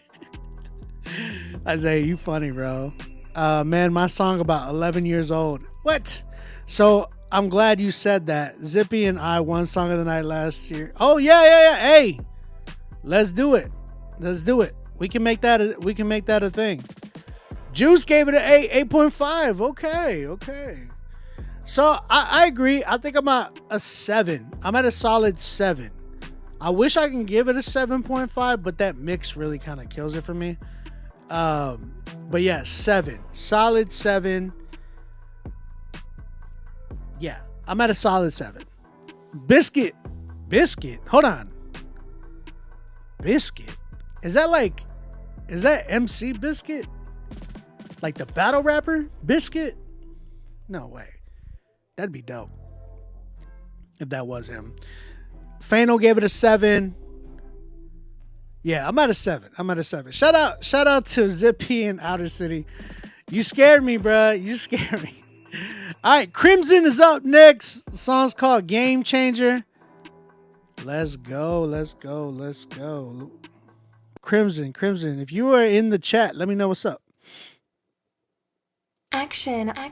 Isaiah, you funny, bro. Man, my song about 11 years old. What? So I'm glad you said that. Zippy and I won Song of the Night last year. Oh yeah. Hey, let's do it. We can make that a thing. Juice gave it an 8.5. Okay. So I agree. I think I'm at a 7. I'm at a solid 7. I wish I can give it a 7.5, but that mix really kind of kills it for me. But yeah, 7. Solid 7. Yeah, I'm at a solid 7. Biscuit. Hold on. Biscuit. Is that MC Biscuit? Like the battle rapper Biscuit? No way. That'd be dope if that was him. Fano gave it a 7. Yeah, I'm at a 7. Shout out to Zippy and Outer City. You scared me, bro. You scared me. All right, Crimson is up next. The song's called Game Changer. Let's go. Crimson, if you are in the chat, let me know what's up. Action. Yeah,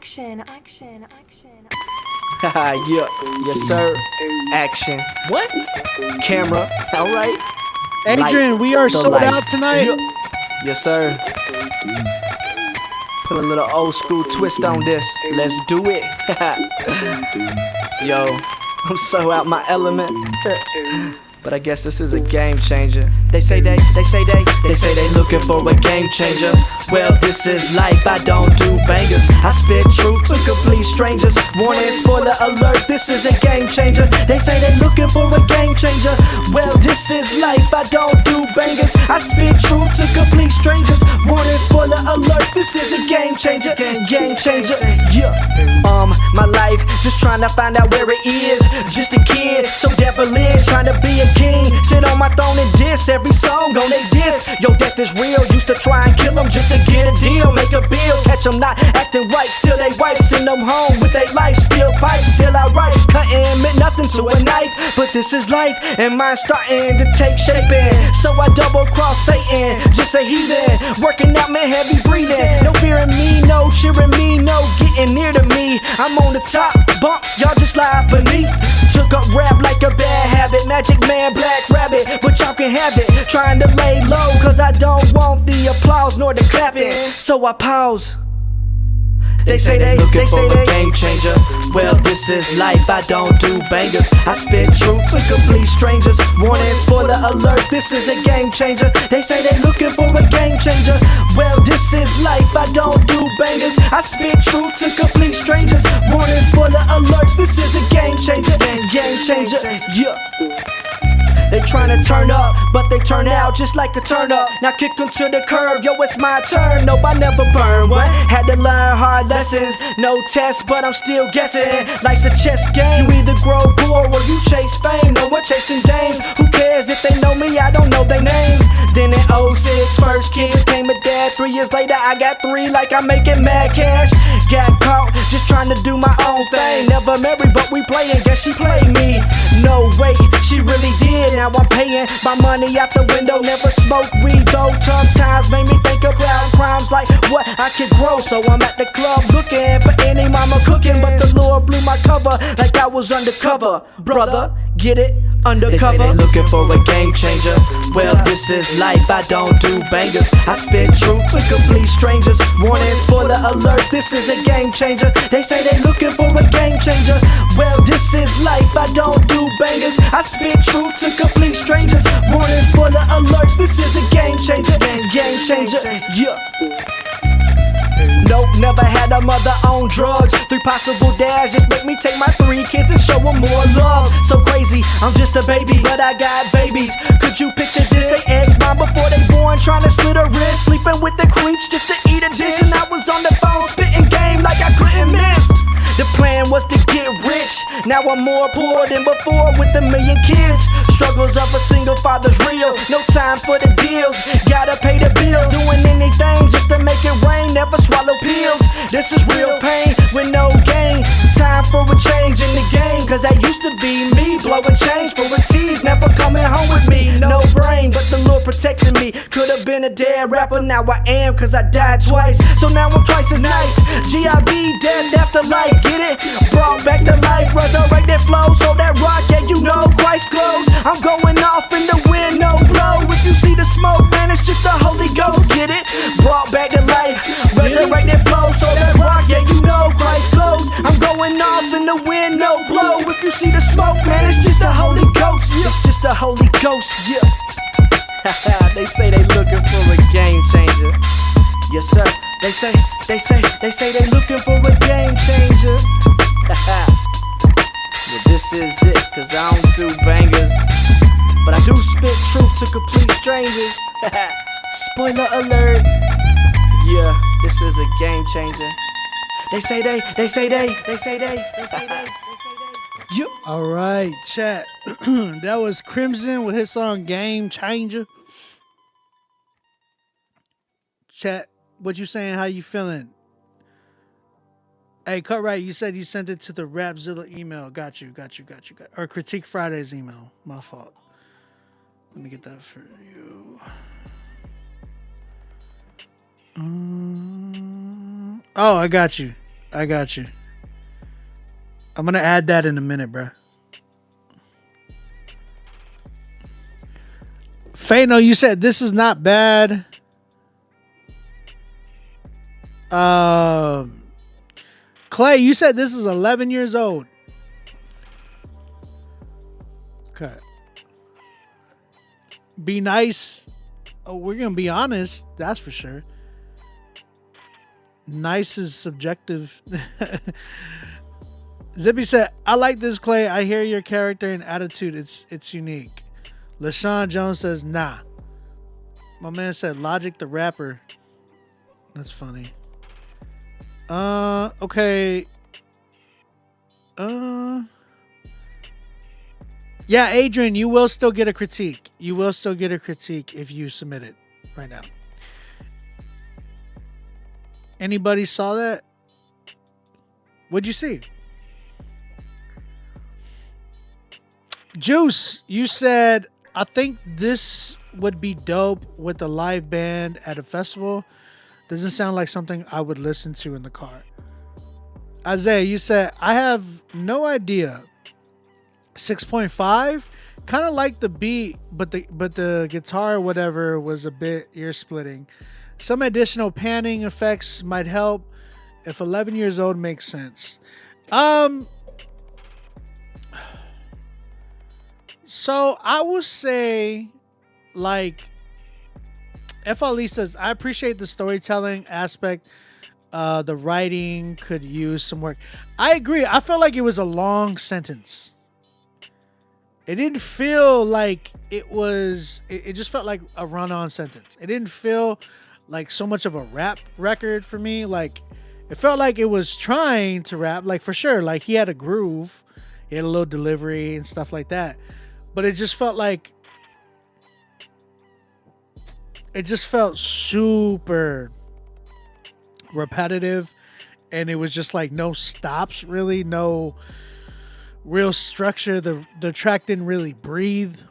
yes sir. Action. What? Camera. All right. Adrian, we are sold out tonight. Yes sir. Put a little old school twist on this. Let's do it. Yo, I'm so out my element. But I guess this is a game changer. They say they looking for a game changer. Well, this is life, I don't do bangers. I spit truth to complete strangers. Warning, spoiler alert, this is a game changer. They say they looking for a game changer. Well, this is life, I don't do bangers. I spit truth to complete strangers. Warning, spoiler alert, this is a game changer. Game changer, yeah. My life, just trying to find out where it is. Just a kid, so devilish, trying to be a king. Sit on my throne and diss every song on they disc. Yo, death is real, used to try and kill them just to get a deal. Make a bill, catch them not acting right. Still they white, send them home with they life. Still pipe, still I write. Cutting meant nothing to a knife, but this is life, and mine's starting to take shape in. So I double cross Satan, just a heathen. Working out my heavy breathing. No fearing me, no cheering me, no getting near to me. I'm on the top bump, y'all just slide beneath. Took up rap like a bad habit. Magic man, black rabbit, but y'all can have it. Trying to lay low, cause I don't want the applause nor the clapping. So I pause. They say they looking for a game changer. Well, this is life, I don't do bangers. I spit truth to complete strangers. Warning, spoiler alert, this is a game changer. They say they looking for a game changer. Well, this is life, I don't do bangers. I spit truth to complete strangers. Warning, spoiler alert, this is a game changer. Game changer, yeah. They tryna turn up, but they turn out just like a turnip. Now kick them to the curb, yo, it's my turn. Nope, I never burn one. Had to learn hard lessons. No test, but I'm still guessing. Life's a chess game. You either grow poor or you chase fame. No one chasing dames. Who cares if they know me? I don't know their names. Then in 06, first kids came a dad. 3 years later, I got 3 like I'm making mad cash. Got caught just trying to do my own thing. Never married, but we playing. Guess she played me. No way, she really did. Now I'm paying my money out the window. Never smoked weed though. Tough times made me think about crimes like what I could grow. So I'm at the club looking for any mama cooking, but the Lord blew my cover like I was undercover. Brother, get it? Undercover. They say they looking for a game changer. Well, this is life, I don't do bangers. I spit truth to complete strangers. Warning, spoiler alert, this is a game changer. They say they looking for a game changer. Well, this is life, I don't do bangers. I spit truth to complete strangers. Warning, spoiler alert, this is a game changer. Game changer, yeah. Nope, never had a mother on drugs. 3 possible dads just make me take my 3 kids and show them more love. So crazy, I'm just a baby, but I got babies. Could you picture this? They ex-mom before they born, trying to slit a wrist, sleeping with the creeps just to eat a dish. And I was on the phone spitting game like I couldn't miss. The plan was to get rich. Now I'm more poor than before with a million kids. Struggles of a single father's real. No time for the deals. Gotta pay the bills. Doing anything just to make it rain. Never swallow pills. This is real pain with no gain. Time for a change in the game. Cause that used to be me. Blowing change for a tease. Never coming home with me. No brain, but the Lord protected me. Could've been a dead rapper. Now I am cause I died twice. So now I'm twice as nice. G.I.B. death after life. Get it? Brought back to life, resurrected flow. So that rock, yeah, you know, Christ close. I'm going off in the wind, no blow. If you see the smoke, man, it's just the Holy Ghost. Get it? Brought back to life, resurrected flow. So that rock, yeah, you know, Christ close. I'm going off in the wind, no blow. If you see the smoke, man, it's just the Holy Ghost. It's just the Holy Ghost, yeah. They say they looking for a game changer. Yes, sir. They say they looking for a game changer. Well, this is it, cause I don't do bangers, but I do spit truth to complete strangers. Spoiler alert. Yeah, this is a game changer. They say they. Yep. All right, chat. That was Crimson with his song Game Changer. Chat, what you saying? How you feeling? Hey, cut right. You said you sent it to the Rapzilla email. Got you. Or Critique Friday's email. My fault. Let me get that for you. Oh, I got you. I'm gonna add that in a minute, bro. Fano, you said this is not bad. Clay, you said this is 11 years old. Okay. Be nice. Oh, we're gonna be honest. That's for sure. Nice is subjective. Zippy said, "I like this, Clay. I hear your character and attitude. It's unique." LaShawn Jones says, "Nah." My man said, "Logic the rapper." That's funny. Okay. Yeah, Adrian, you will still get a critique. You will still get a critique if you submit it right now. Anybody saw that? What'd you see? Juice, you said, I think this would be dope with a live band at a festival. Doesn't sound like something I would listen to in the car. Isaiah, you said, I have no idea. 6.5, kind of like the beat, but the guitar or whatever was a bit ear splitting. Some additional panning effects might help. If 11 years old makes sense. So I would say, like, FLE says, I appreciate the storytelling aspect. The writing could use some work. I agree. I felt like it was a long sentence. It didn't feel like it was, it just felt like a run-on sentence. It didn't feel like so much of a rap record for me. Like, it felt like it was trying to rap, like, for sure. Like, he had a groove, he had a little delivery and stuff like that. But it just felt like, it just felt super repetitive. And it was just like no stops, really, no real structure. The track didn't really breathe.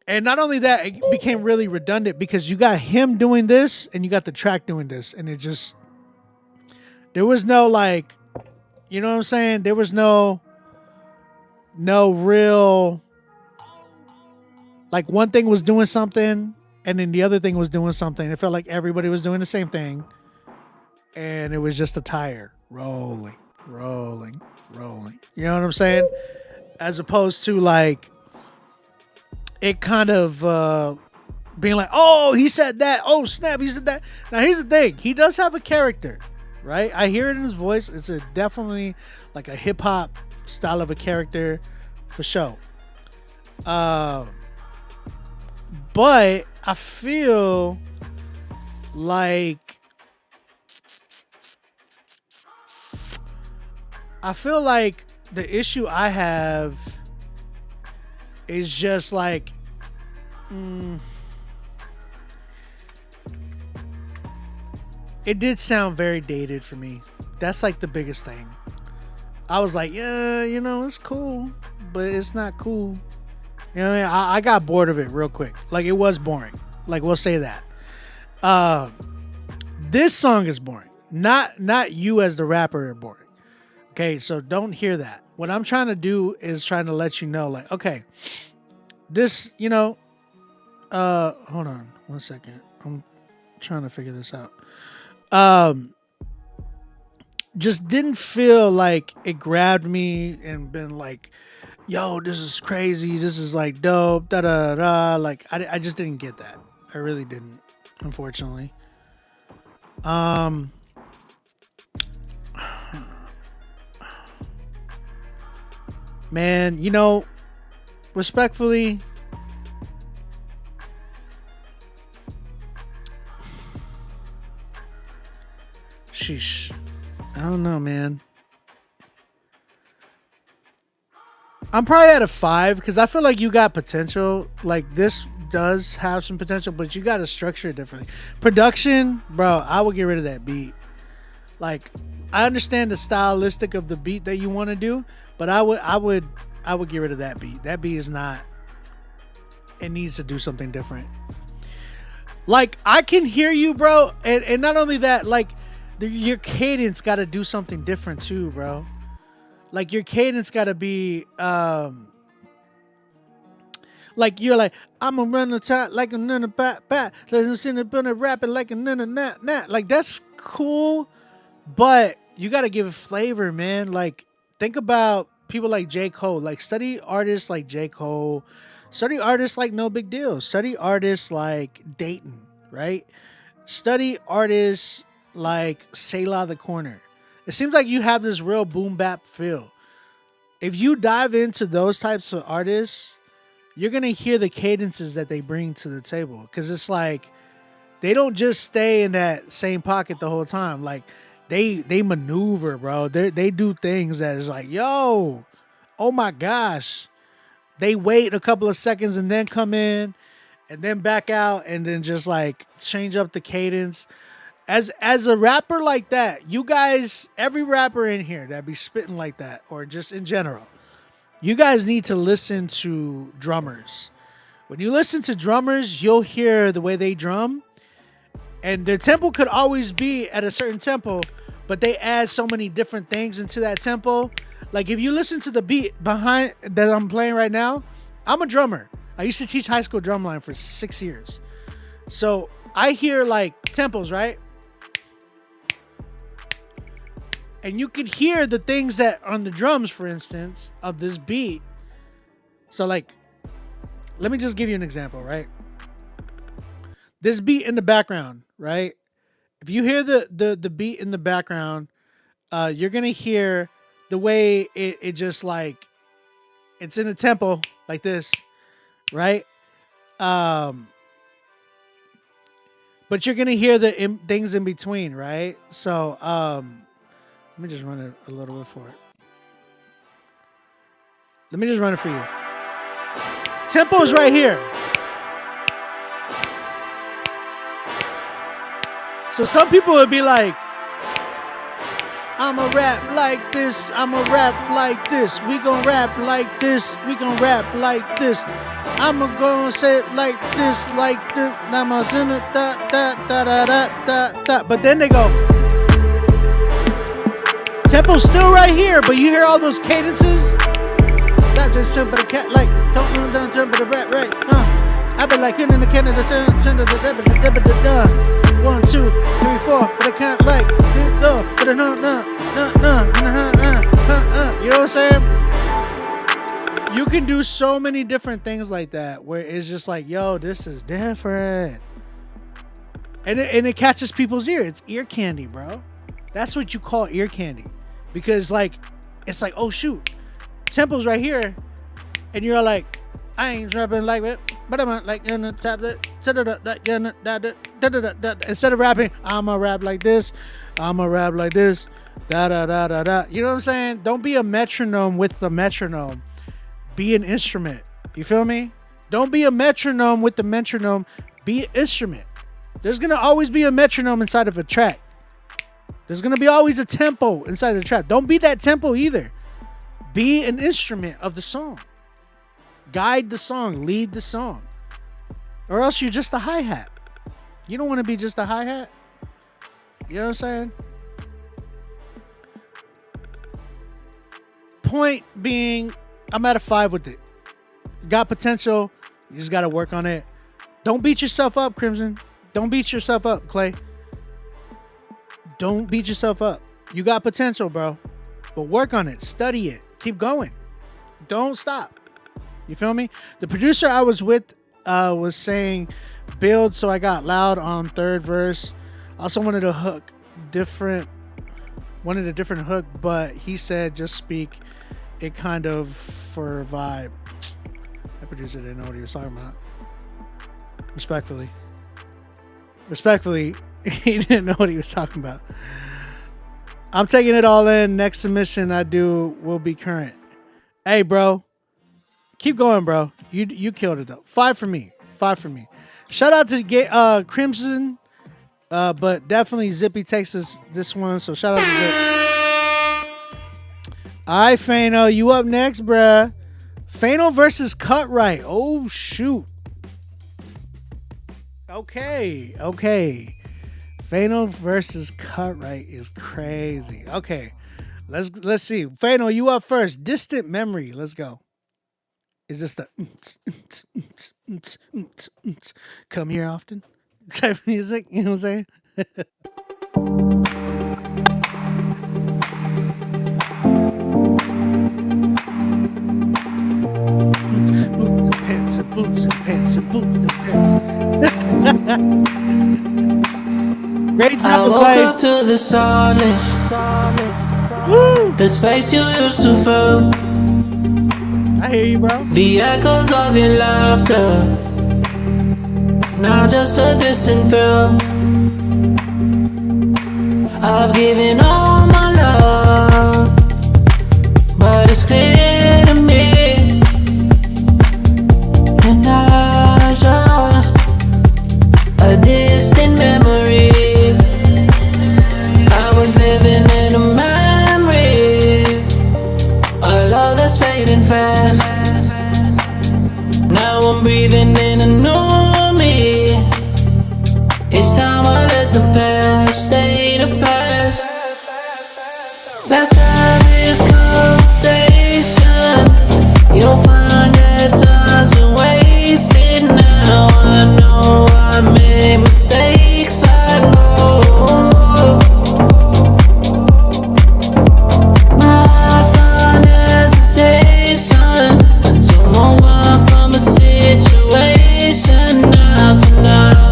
And not only that, it became really redundant because you got him doing this and you got the track doing this, and it just, there was no, like, you know what I'm saying? There was no real, like, one thing was doing something and then the other thing was doing something. It felt like everybody was doing the same thing, and it was just a tire rolling. You know what I'm saying? As opposed to, like, it kind of being like, oh, he said that. Oh, snap, he said that. Now, here's the thing. He does have a character, right? I hear it in his voice. It's definitely like a hip-hop style of a character for sure. But I feel like the issue I have is just like, it did sound very dated for me. That's like the biggest thing. I was like, yeah, you know, it's cool, but it's not cool. You know what I mean? I got bored of it real quick. Like, it was boring. Like, we'll say that. This song is boring. Not you as the rapper are boring. Okay, so don't hear that. What I'm trying to do is trying to let you know, like, okay, this, you know, hold on 1 second. I'm trying to figure this out. Just didn't feel like it grabbed me and been like, yo, this is crazy. This is like dope. Da da da. Like, I just didn't get that. I really didn't, unfortunately. Man, you know, respectfully, sheesh. I don't know, man. I'm probably at a 5 because I feel like you got potential. Like, this does have some potential, but you got to structure it differently. Production, bro, I would get rid of that beat. Like, I understand the stylistic of the beat that you want to do, but I would get rid of that beat. That beat is not, it needs to do something different. Like, I can hear you, bro, and not only that, like, your cadence got to do something different too, bro. Like, your cadence got to be Like you're like, I'm gonna run the top like a nana bat bat. Listen to gonna rap it like a nana nat nat. Like that's cool, but you gotta give it flavor, man. Like think about people like J. Cole. Like study artists like J. Cole. Study artists like No Big Deal. Study artists like Dayton, right? Study artists like Selah the Corner. It seems like you have this real boom bap feel. If you dive into those types of artists, you're gonna hear the cadences that they bring to the table. Because it's like they don't just stay in that same pocket the whole time. Like they maneuver, bro. They do things that is like, yo, oh my gosh. They wait a couple of seconds and then come in and then back out and then just like change up the cadence. As a rapper like that, you guys, every rapper in here that be spitting like that, or just in general, you guys need to listen to drummers. When you listen to drummers, you'll hear the way they drum, and their tempo could always be at a certain tempo, but they add so many different things into that tempo. Like if you listen to the beat behind that I'm playing right now, I'm a drummer. I used to teach high school drumline for 6 years. So I hear like tempos, right? And you could hear the things that on the drums, for instance, of this beat. So like, let me just give you an example, right? This beat in the background, right? If you hear the beat in the background, you're gonna hear the way it just like, it's in a tempo like this, right? But you're gonna hear the things in between, right? So let me just run it a little bit for it. Let me just run it for you. Tempo is right here. So some people would be like, I'ma rap like this, I'ma rap like this, we gon' rap like this, we gon' rap like this, I'ma go say it like this, like this, da da da da da da. But then they go, tempo's still right here, but you hear all those cadences. That just simple the cat like don't run down tempo the rap right. I be like in the Canada send the 1, 2, 3, 4, but I can't like go, but no. You know what I'm saying? You can do so many different things like that where it's just like, yo, this is different. And it catches people's ear. It's ear candy, bro. That's what you call ear candy. Because like, it's like, oh shoot, tempo's right here. And you're like, I ain't rapping like it, but I'm like in the top instead of rapping, I'ma rap like this, I'ma rap like this, da da da da da. You know what I'm saying? Don't be a metronome with the metronome. Be an instrument. You feel me? Don't be a metronome with the metronome. Be an instrument. There's gonna always be a metronome inside of a track. There's gonna be always a tempo inside the track. Don't be that tempo either. Be an instrument of the song. Guide the song, lead the song. Or else you're just a hi-hat. You don't want to be just a hi-hat. You know what I'm saying? Point being, I'm at a 5 with it. Got potential. You just got to work on it. Don't beat yourself up, Crimson. Don't beat yourself up, Clay. Don't beat yourself up. You got potential, bro. But work on it. Study it. Keep going. Don't stop. You feel me? The producer I was with was saying build, so I got loud on third verse. Also wanted a hook, wanted a different hook, but he said just speak it kind of for a vibe. That producer didn't know what he was talking about. Respectfully, he didn't know what he was talking about. I'm taking it all in. Next submission I do will be current. Hey, bro. Keep going, bro. You killed it, though. 5 for me. 5 for me. Shout out to Crimson, but definitely Zippy takes this one, so shout out to Zip. All right, Fano, you up next, bruh. Fano versus Cutright. Oh, shoot. Okay. Fano versus Cutright is crazy. Okay, let's see. Fano, you up first. Distant Memory. Let's go. Is this the come here often type of music? You know what I'm saying? Boots and pants and boots and pants and boots and pants. Great I job, woke Clay. up to the silence, the space you used to fill. I hear you, bro. The echoes of your laughter, now just a distant thrill. I've given all my love, but it's clear to me, and I just a distant memory. I was living in a memory, a love that's fading fast. Now I'm breathing in a new me. It's time I let the past stay the past. Let's have this conversation. You'll find that time's been wasted now. I know I made mistakes, I know. My heart's on hesitation to move on from a situation now tonight.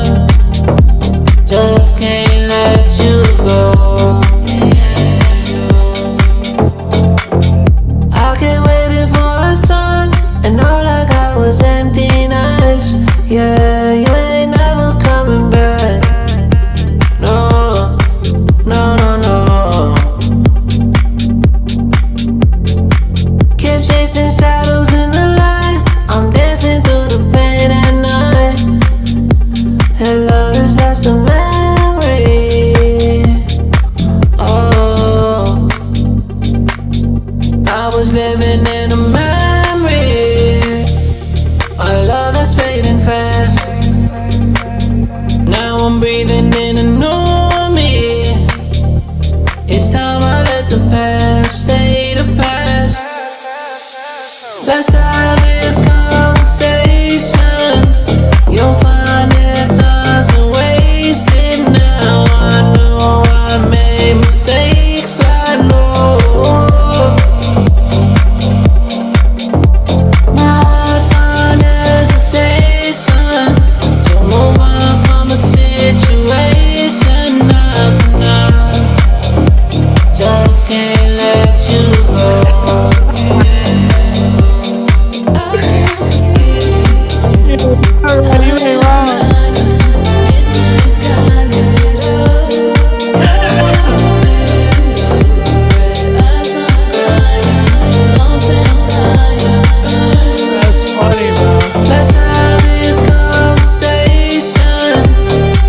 Just can't let you go. I kept waiting for a song, and all I got was empty nights. Yeah, you ain't never coming back. No, no, no, no. Kept chasing shadows in the light. I'm dancing through the pain at night. And love is just a memory. Oh, I was living in a memory, a love that's fading fast. Now I'm breathing in a new me. It's time I let the past stay the past. Let's have this conversation. You'll find that time's been wasted now. I know I made mistakes, I know. My heart's on hesitation to move on from a situation now tonight. Just can't let you go. Alright, you ain't wrong. That's funny, bro. Let's have this conversation.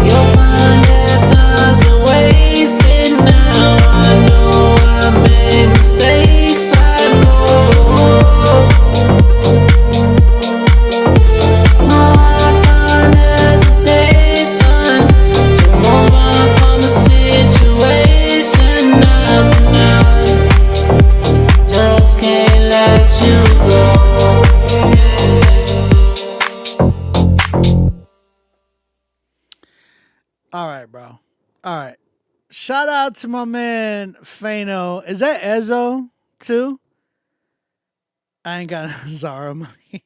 You'll find that time's been wasted now. I know I made mistakes, I know. My heart's on hesitation to move on from a situation now tonight. Just can't let you go. All right, bro. All right. Shout out to my man Fano. Is that Ezzo too? I ain't got Zara money.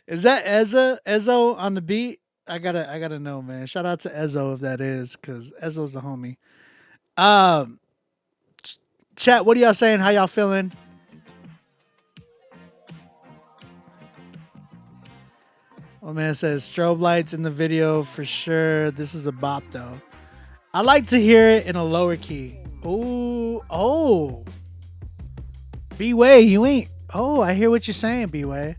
Is that Ezzo on the beat? I gotta know, man. Shout out to Ezzo if that is, cause Ezzo's the homie. Um, chat. What are y'all saying? How y'all feeling? Oh man says strobe lights in the video for sure. This is a bop though. I like to hear it in a lower key. Ooh, oh. B-Way, you ain't. Oh, I hear what you're saying, B-Way.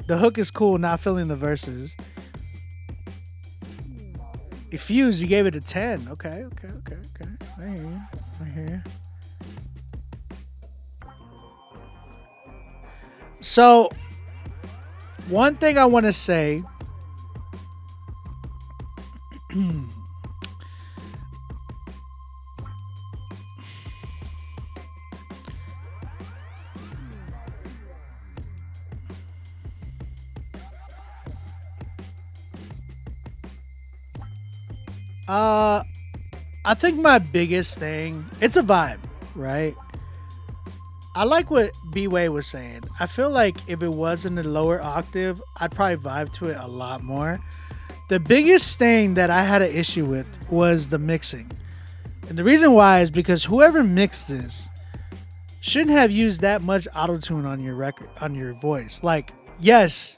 The hook is cool, not feeling the verses. Fuse, you gave it a 10. Okay. I hear you. So, one thing I want to say. I think my biggest thing, it's a vibe, right? I like what B-Way was saying. I feel like if it was in the lower octave, I'd probably vibe to it a lot more. The biggest thing that I had an issue with was the mixing. And the reason why is because whoever mixed this shouldn't have used that much auto-tune on your record, on your voice. Like, yes,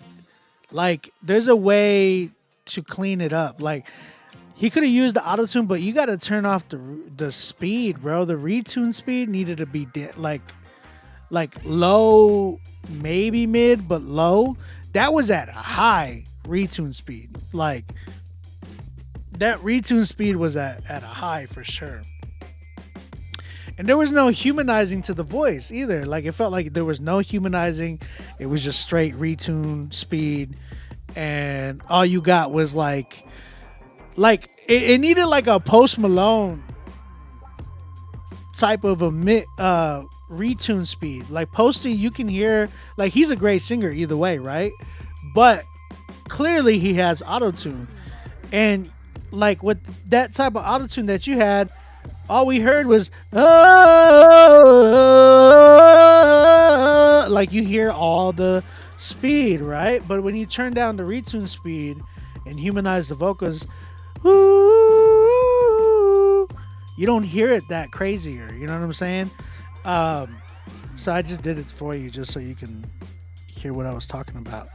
like there's a way to clean it up. Like, he could have used the auto-tune, but you got to turn off the speed, bro. The retune speed needed to be like low, maybe mid, but low. That was at a high retune speed. Like, that retune speed was at a high for sure. And there was no humanizing to the voice either. Like, it felt like there was no humanizing. It was just straight retune speed. And all you got was like it needed like a Post Malone type of a retune speed. Like Posty, you can hear, like, he's a great singer either way, right? But clearly he has auto-tune. And like with that type of auto-tune that you had, all we heard was like you hear all the speed, right? But when you turn down the retune speed and humanize the vocals, you don't hear it that crazier. You know what I'm saying? So I just did it for you just so you can hear what I was talking about.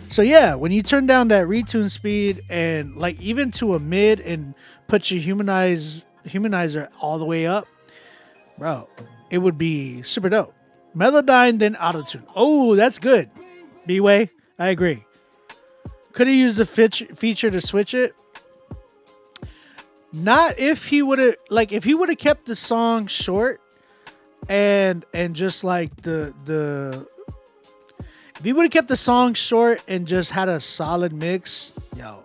So yeah, when you turn down that retune speed and like even to a mid and put your humanizer all the way up, bro, it would be super dope. Melodyne, then autotune. Oh, that's good. B-Way, I agree. Could have used the feature to switch it. Not if he would have, like, if he would have kept the song short and just like if he would have kept the song short and just had a solid mix, yo,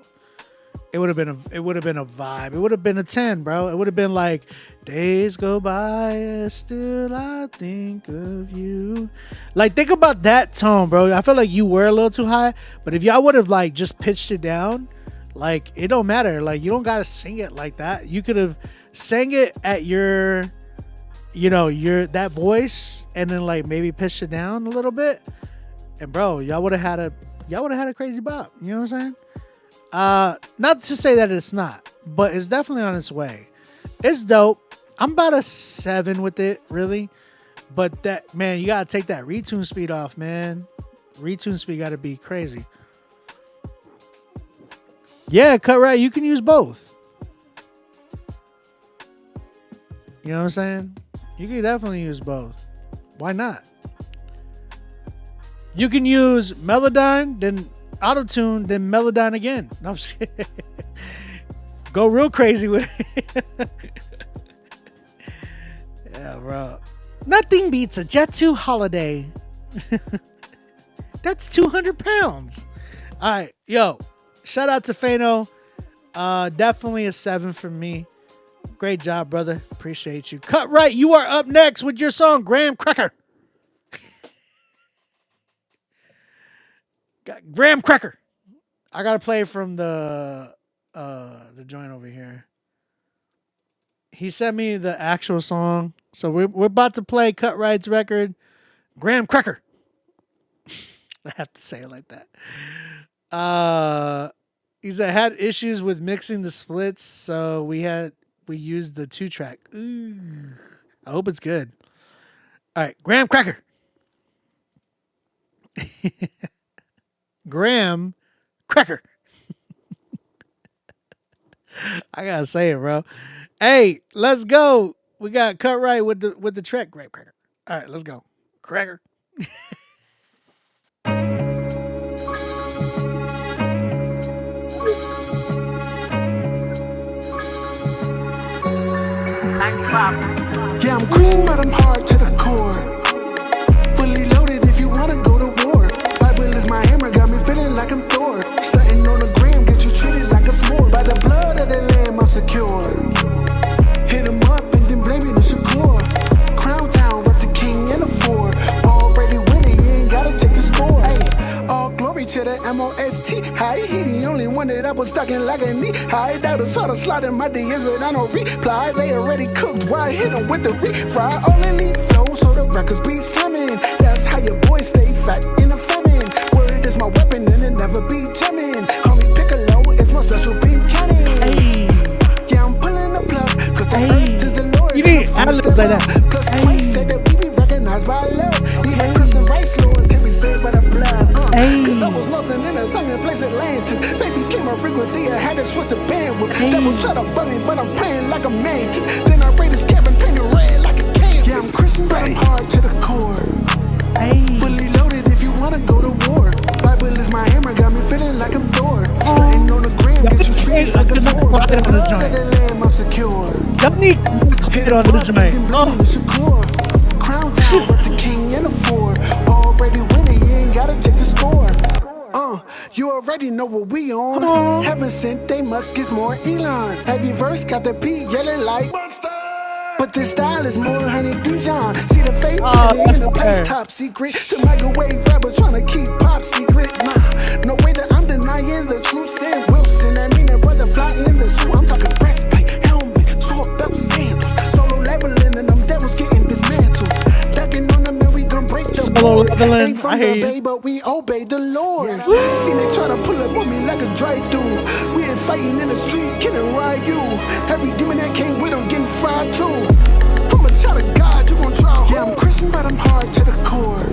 it would have been a vibe. It would have been a 10, bro. It would have been like, days go by and still I think of you. Like, think about that tone, bro. I feel like you were a little too high, but if y'all would have like just pitched it down, like, it don't matter. Like, you don't gotta sing it like that. You could have sang it at your, you know, your that voice, and then like maybe pitched it down a little bit. And bro, y'all would have had a crazy bop. You know what I'm saying? Not to say that it's not, but it's definitely on its way. It's dope. I'm about a 7 with it, really. But that, man, you gotta take that retune speed off, man. Retune speed gotta be crazy. Yeah, cut right. You can use both. You know what I'm saying? You can definitely use both. Why not? You can use Melodyne, then Autotune, then Melodyne again. No, I'm just kidding. Go real crazy with it. Yeah, bro. Nothing beats a Jet 2 holiday. That's 200 pounds. All right, yo. Shout out to Fano. Definitely a 7 from me. Great job, brother. Appreciate you. Cut right. You are up next with your song, Graham Cracker. Graham Cracker. I gotta play from the joint over here. He sent me the actual song, so we're about to play Cut Right's record, Graham Cracker. I have to say it like that. He said had issues with mixing the splits, so we used the 2-track. Ooh, I hope it's good. All right, Graham Cracker. Graham Cracker. I gotta say it, bro. Hey, let's go. We got Cut Right with the track, Graham Cracker. All right, let's go. Cracker. Yeah, I'm cool, but I'm hard to the core. Fully loaded if you wanna go to war. Bible is my hammer, got me feeling like I'm Thor. Stunting on the gram, get you treated like a s'more. By the blood of the lamb, I'm secure. Hit him up and then blame it on Shakur. Crown Town, with the king and the 4. Already winning, you ain't gotta check the score. Ay, all glory to the MOST. High, he the only one. one that I was stuck like a knee. I doubt it, sort of slotting my DMs, but I don't reply. They already cooked, why hit them with the refry? Only leave flow, so the records be slamming. That's how your boy stay fat in a famine. Word is my weapon, and it never be jamming. Call me Piccolo, it's my special beam cannon. Yeah, I'm pulling the plug, cause the earth is the Lord. You need ad-libs like that. Plus Christ said that we be recognized by love. Even Chris and Rice Lords can be saved by the blood. Cause I was lost in a sunken place Atlantis. They became a frequency, I had to switch the bandwidth. Devil try to bug me, but I'm praying like a mantis. Then I raid his cabin, painted red like a canvas. Yeah, I'm Christian, but I'm hard to the core. Fully loaded if you wanna go to war. Bible is my hammer, got me feeling like I'm Thor. Stunting on the gram, get you treated like a sword. By the blood of the lamb, I'm secure. Y'all need hit on this joint. Crown town with the king and the four. Already winning, you ain't gotta check the score. You already know what we on. Heaven sent, they must get more Elon. Every verse got the beat yelling like Monster. But this style is more honey Dijon. See the fake in the place top secret. The microwave rapper trying to keep pop secret. Nah, no way that I'm denying the truth. Sam Wilson, I mean a butterfly in the suit. I'm talking breastplate, helmet, sword belt, sandals. Solo leveling and them devils getting dismantled. Ducking on them and we gon' break the board. Ain't from the bay, but we obey the Lord. See they try to pull up on me like a dry dude. We ain't fighting in the street, killing Ryu. Every demon that came with them getting fried too. I'm a child of God, you gon' try. Yeah, I'm Christian, but I'm hard to the core.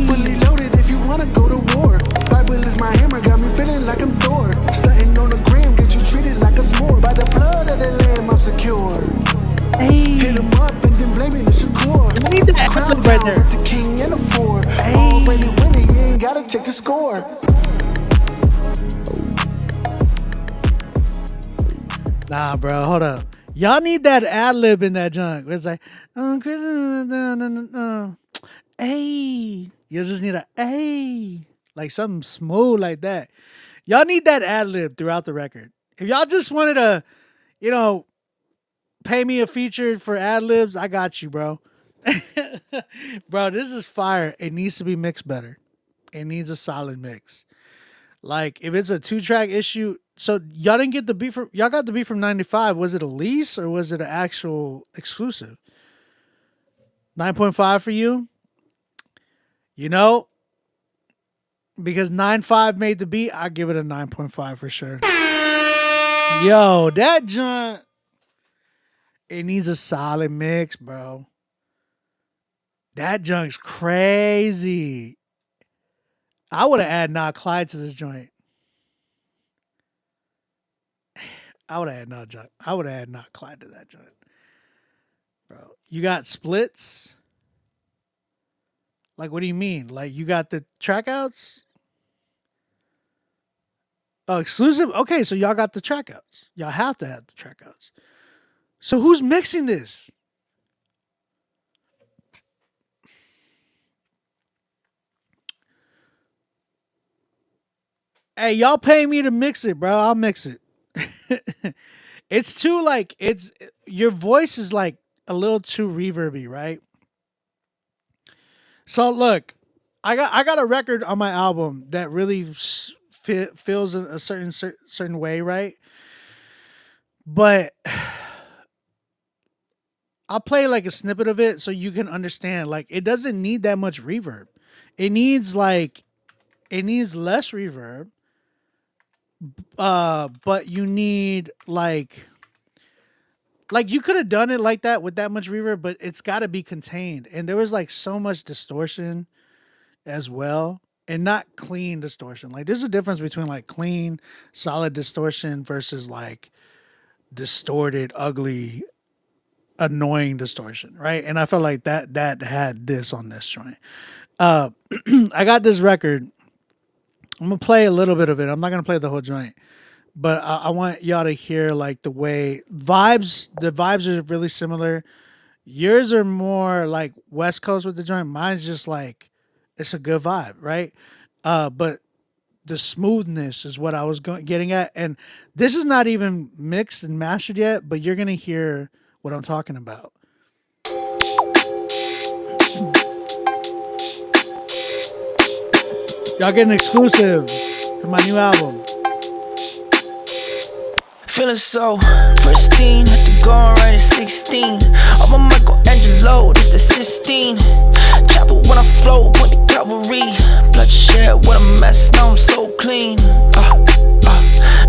Fully loaded if you wanna go to war. Bible is my hammer, got me feeling like I'm Thor. Stunting on the gram, get you treated like a s'more. By the blood of the lamb, I'm secure. Hit him up and then blame it to Shakur. Crown town with the king and the four. Already winning, you ain't gotta check the score. Nah, bro, hold up. Y'all need that ad lib in that junk. It's like, hey, you just need a hey, like something smooth like that. Y'all need that ad lib throughout the record. If y'all just wanted to, pay me a feature for ad libs, I got you, bro. Bro, this is fire. It needs to be mixed better. It needs a solid mix. Like if it's a 2-track issue, so y'all didn't get the beat from y'all got the beat from 95. Was it a lease or was it an actual exclusive? 9.5 for you? Because 9.5 made the beat, I give it a 9.5 for sure. Yo, that joint, it needs a solid mix, bro. That junk's crazy. I would have added Not Clyde to this joint. I would have added Not Clyde to that joint. Bro, you got splits? Like, what do you mean? Like, you got the track outs? Oh, exclusive? Okay, so y'all got the track outs. Y'all have to have the track outs. So who's mixing this? Hey, y'all pay me to mix it, bro. I'll mix it. It's too your voice is like a little too reverby, right? So look, I got a record on my album that really feels a certain way, right? But I'll play like a snippet of it so you can understand. Like it doesn't need that much reverb. It needs less reverb. But you need like you could have done it like that with that much reverb, but it's got to be contained. And there was like so much distortion as well, and not clean distortion. Like there's a difference between like clean, solid distortion versus like distorted, ugly, annoying distortion, right? And I felt like that had this on this joint. I got this record. I'm gonna play a little bit of it. I'm not gonna play the whole joint, but I want y'all to hear like the way vibes. The vibes are really similar. Yours are more like West Coast with the joint. Mine's just like it's a good vibe, right? But the smoothness is what I was getting at, and this is not even mixed and mastered yet. But you're gonna hear what I'm talking about. Y'all get an exclusive to my new album. Feeling so pristine, had to go on right at 16. I'm a Michelangelo, this the Sistine. Chopper when I flow, point the cavalry. Bloodshed, what a mess, now I'm so clean. Now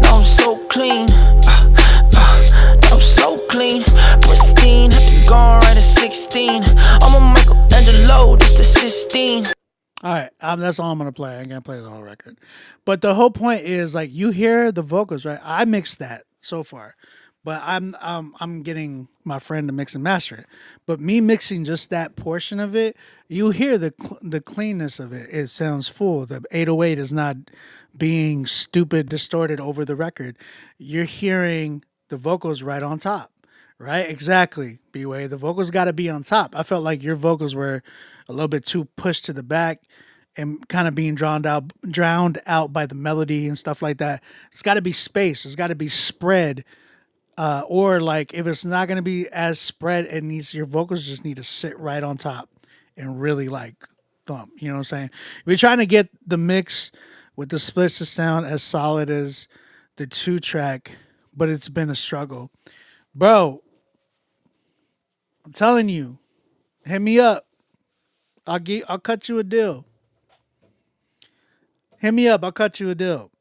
I'm so clean. Now I'm so clean, pristine, had to go on right at 16. I'm a Michelangelo, this the Sistine. All right, that's all I'm gonna play. I ain't gonna play the whole record, but the whole point is like you hear the vocals, right? I mixed that so far, but I'm getting my friend to mix and master it. But me mixing just that portion of it, you hear the cleanness of it. It sounds full. The 808 is not being stupid, distorted over the record. You're hearing the vocals right on top. Right, exactly. B-Way, the vocals got to be on top. I felt like your vocals were a little bit too pushed to the back and kind of being drowned out by the melody and stuff like that. It's got to be space. It's got to be spread. Or like if it's not going to be as spread, your vocals just need to sit right on top and really like thump. You know what I'm saying? We're trying to get the mix with the splits to sound as solid as the 2-track, but it's been a struggle, bro. I'm telling you, hit me up. I'll cut you a deal. Hit me up. I'll cut you a deal.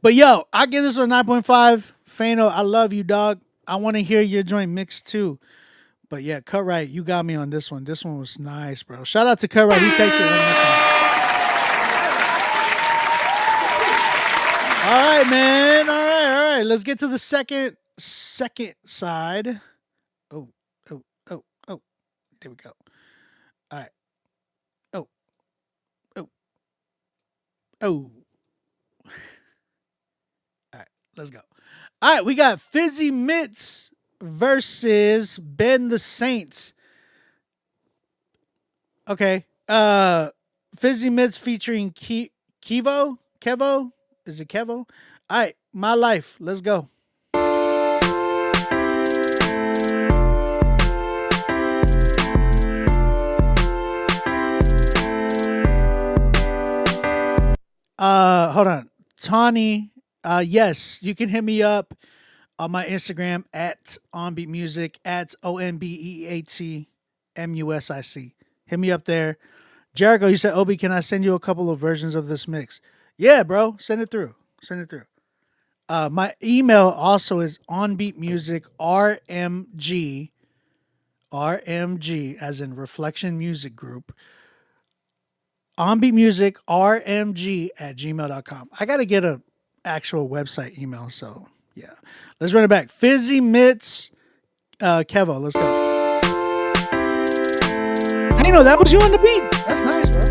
But yo, I give this one 9.5. Fano, I love you, dog. I want to hear your joint mix too. But yeah, Cut Right, you got me on this one. This one was nice, bro. Shout out to Cut Right. He takes it. All right, man. All right. Let's get to the second side. Oh. There we go. All right. Oh. All right, let's go. All right, we got Fizzy Mitts versus Ben the Saints. Okay. Fizzy Mitts featuring Kevo? Is it Kevo? All right, My Life. Let's go. Hold on. Tawny, yes, you can hit me up on my Instagram at onbeatmusic, at ONBEATMUSIC. Hit me up there. Jericho, you said, Obi, can I send you a couple of versions of this mix? Yeah, bro. Send it through. My email also is onbeatmusicrmg, as in Reflection Music Group, onbeatmusicrmg@gmail.com. I got to get a actual website email, so yeah. Let's run it back. Fizzy Mitts, Kevo, let's go. Hey, no, that was you on the beat. That's nice, bro.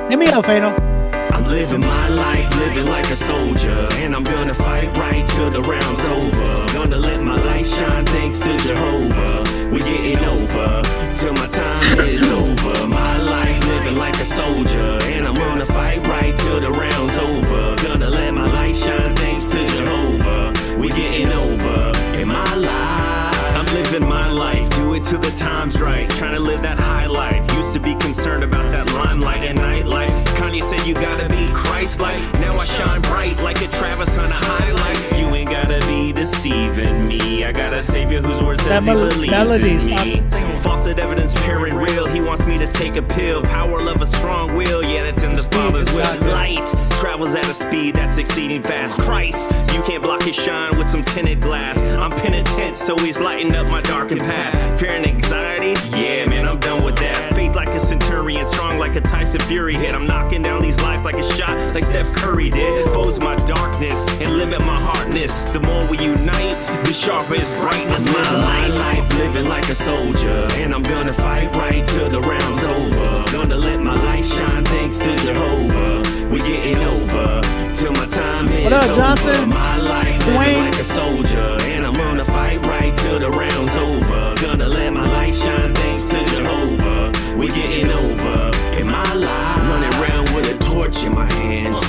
Hit me up, Fano. I'm living my life, living like a soldier, and I'm gonna fight right till the round's over. Gonna let my light shine thanks to Jehovah. We getting over till my time is over. My life living like a soldier, and I'm gonna fight right till the round's over. Gonna let my light shine thanks to Jehovah. We getting over in my life. I'm living my life, do it till the time's right. Trying to live that high life. Used to be concerned about that limelight and nightlife. Kanye said you gotta be Christ-like. Now I shine bright like a Travis on a highlight. You ain't gotta be deceiving me. I got a savior whose word says he believes in me. False evidence, pure and real. He wants me to take a pill. Power, love, a strong will. Yeah, that's in the Father's will. Light travels at a speed that's exceeding fast. Christ, you can't block his shine with some tinted glass. I'm penitent, so he's lighting up my darkened path. Fear and anxiety? Yeah, man, I'm done with that. Faith like a centurion, strong like a Tyson Fury hit. I'm knocking down these lives like a shot, like Steph Curry did. Expose my darkness and limit my hardness. The more we unite, the sharper is brightness. My life living like a soldier, and I'm gonna fight right till the round's over. Gonna let my light shine thanks to Jehovah. We getting over till my time is what up, Johnson? Over. My life living like a soldier, and I'm gonna fight right till the round's over. Gonna let my light shine thanks to Jehovah. We getting over in my life. Running around with a torch in my hands.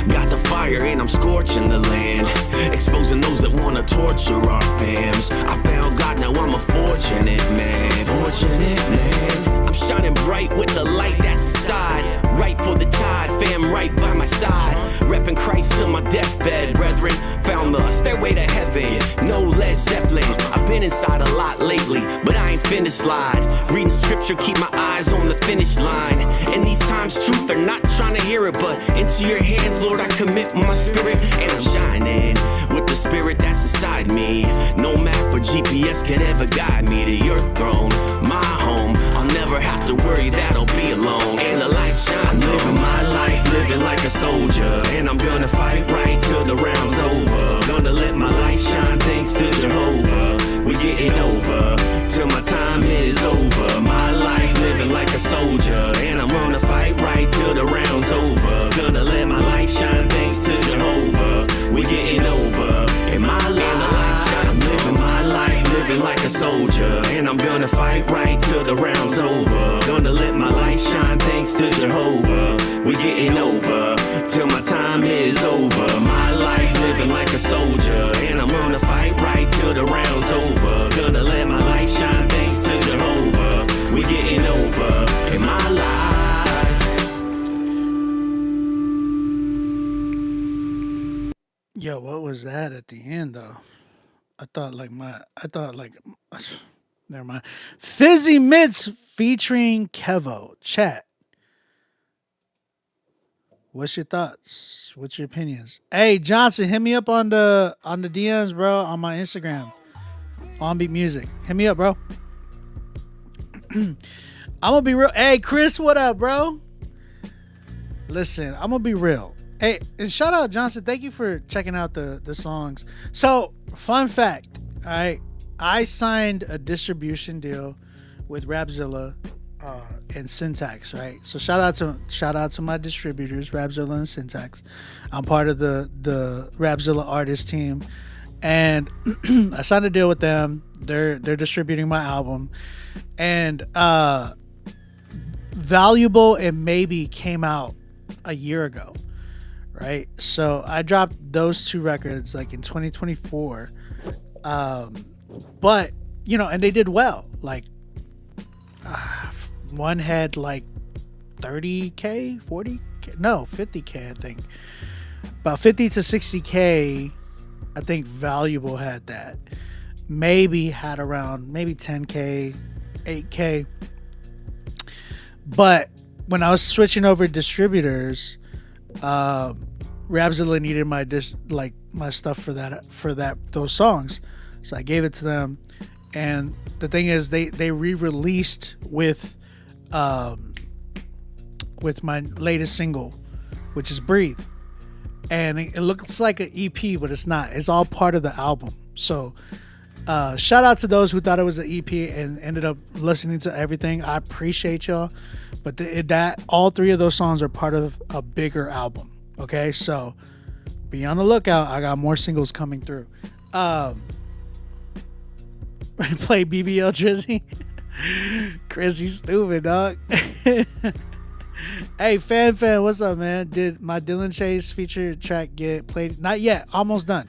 Got the fire and I'm scorching the land. Exposing those that wanna torture our fams. I found God, now I'm a fortunate man. Fortunate man. I'm shining bright with the light that's inside. Right for the tide. fam right by my side. Reppin' Christ till my deathbed, brethren. Found the stairway to heaven, no Led Zeppelin. I've been inside a lot lately, but I ain't finna slide. Reading scripture, keep my eyes on the finish line. In these times, truth, they're not trying to hear it, but into your hands, Lord, I commit my spirit. And I'm shining with the spirit that's inside me. No map or GPS can ever guide me to your throne, my home. I'll never have to worry that I'll be alone. And the light shines. I'm living my life, living like a soldier, and I'm gonna fight right till the round's over. Gonna let my light shine, thanks to Jehovah. We getting over till my time is over. My life living like a soldier, and I'm gonna fight right till the round's over. Gonna let my light shine, thanks to Jehovah. We getting over in my life. I'm living my life, living like a soldier, and I'm gonna fight right till the round's over. Gonna let my light shine, thanks to Jehovah. We getting over till my time is over. My life living like a soldier, and I'm gonna fight right till the round's over. Gonna let my light shine, thanks to Jehovah. We getting over in my life. Yo, what was that at the end though? I thought like never mind. Fizzy Mitts featuring Kevo. Chat. What's your thoughts? What's your opinions? Hey Johnson, hit me up on the DMs, bro, on my Instagram. On Beat Music. Hit me up, bro. I'm gonna be real. Hey Chris, what up, bro? Listen, I'm gonna be real. Hey, and shout out Johnson. Thank you for checking out the songs. So, fun fact, all right, I signed a distribution deal with Rapzilla and Syntax, right? So shout out to my distributors, Rapzilla and Syntax. I'm part of the Rapzilla artist team, and I signed a deal with them. They're distributing my album, and Valuable and Maybe came out a year ago. Right, so I dropped those two records like in 2024, but you know, and they did well. Like one had like 30k, 40k, no 50k, I think, about 50 to 60k. I think Valuable had that. Maybe had around maybe 10k, 8k. But when I was switching over distributors, Rapzilla needed my stuff for those songs, so I gave it to them. And the thing is, they re-released with my latest single, which is Breathe, and it looks like an EP, but it's not. It's all part of the album. So shout out to those who thought it was an EP and ended up listening to everything. I appreciate y'all, but that all three of those songs are part of a bigger album. Okay, so be on the lookout. I got more singles coming through. Play BBL Drizzy. Chris, you stupid, dog. Hey, fan, what's up, man? Did my Dylan Chase feature track get played? Not yet. Almost done.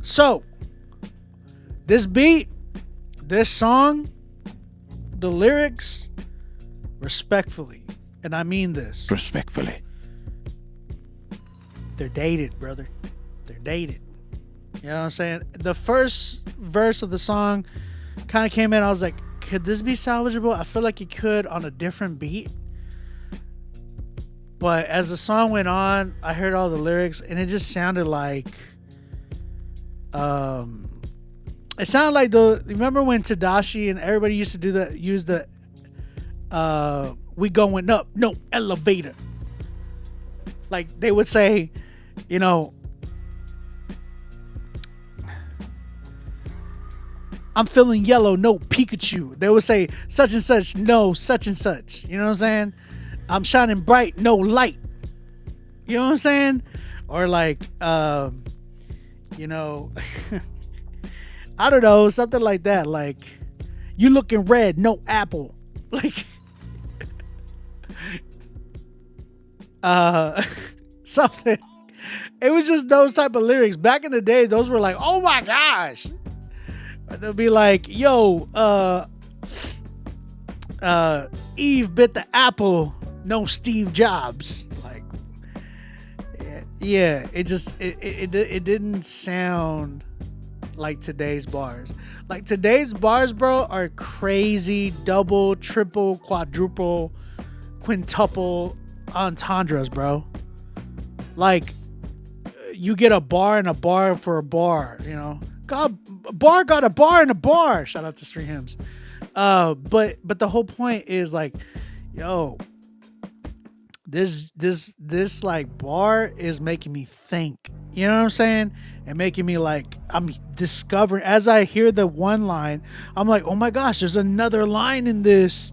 So this beat, this song, the lyrics, respectfully, and I mean this respectfully, they're dated, brother. They're dated. You know what I'm saying? The first verse of the song kind of came in. I was like, could this be salvageable? I feel like it could on a different beat. But as the song went on, I heard all the lyrics, and it just sounded like, it sounded like remember when Tadashi and everybody used to use the we going up, no elevator. Like they would say, you know, I'm feeling yellow, no Pikachu. They would say such and such, no such and such. You know what I'm saying? I'm shining bright, no light. You know what I'm saying? Or like, you know, I don't know, something like that. Like, you looking red, no apple. Like, something. It was just those type of lyrics. Back in the day, those were like, oh my gosh. They'll be like, yo, Eve bit the apple, no Steve Jobs. Like, yeah, it didn't sound like today's bars. Like today's bars, bro, are crazy double, triple, quadruple, quintuple entendres, bro. Like you get a bar and a bar for a bar, you know. Bar got a bar and a bar. Shout out to Street Hymns. But the whole point is like, yo, this like bar is making me think. You know what I'm saying? And making me like, I'm discovering as I hear the one line, I'm like, oh my gosh, there's another line in this.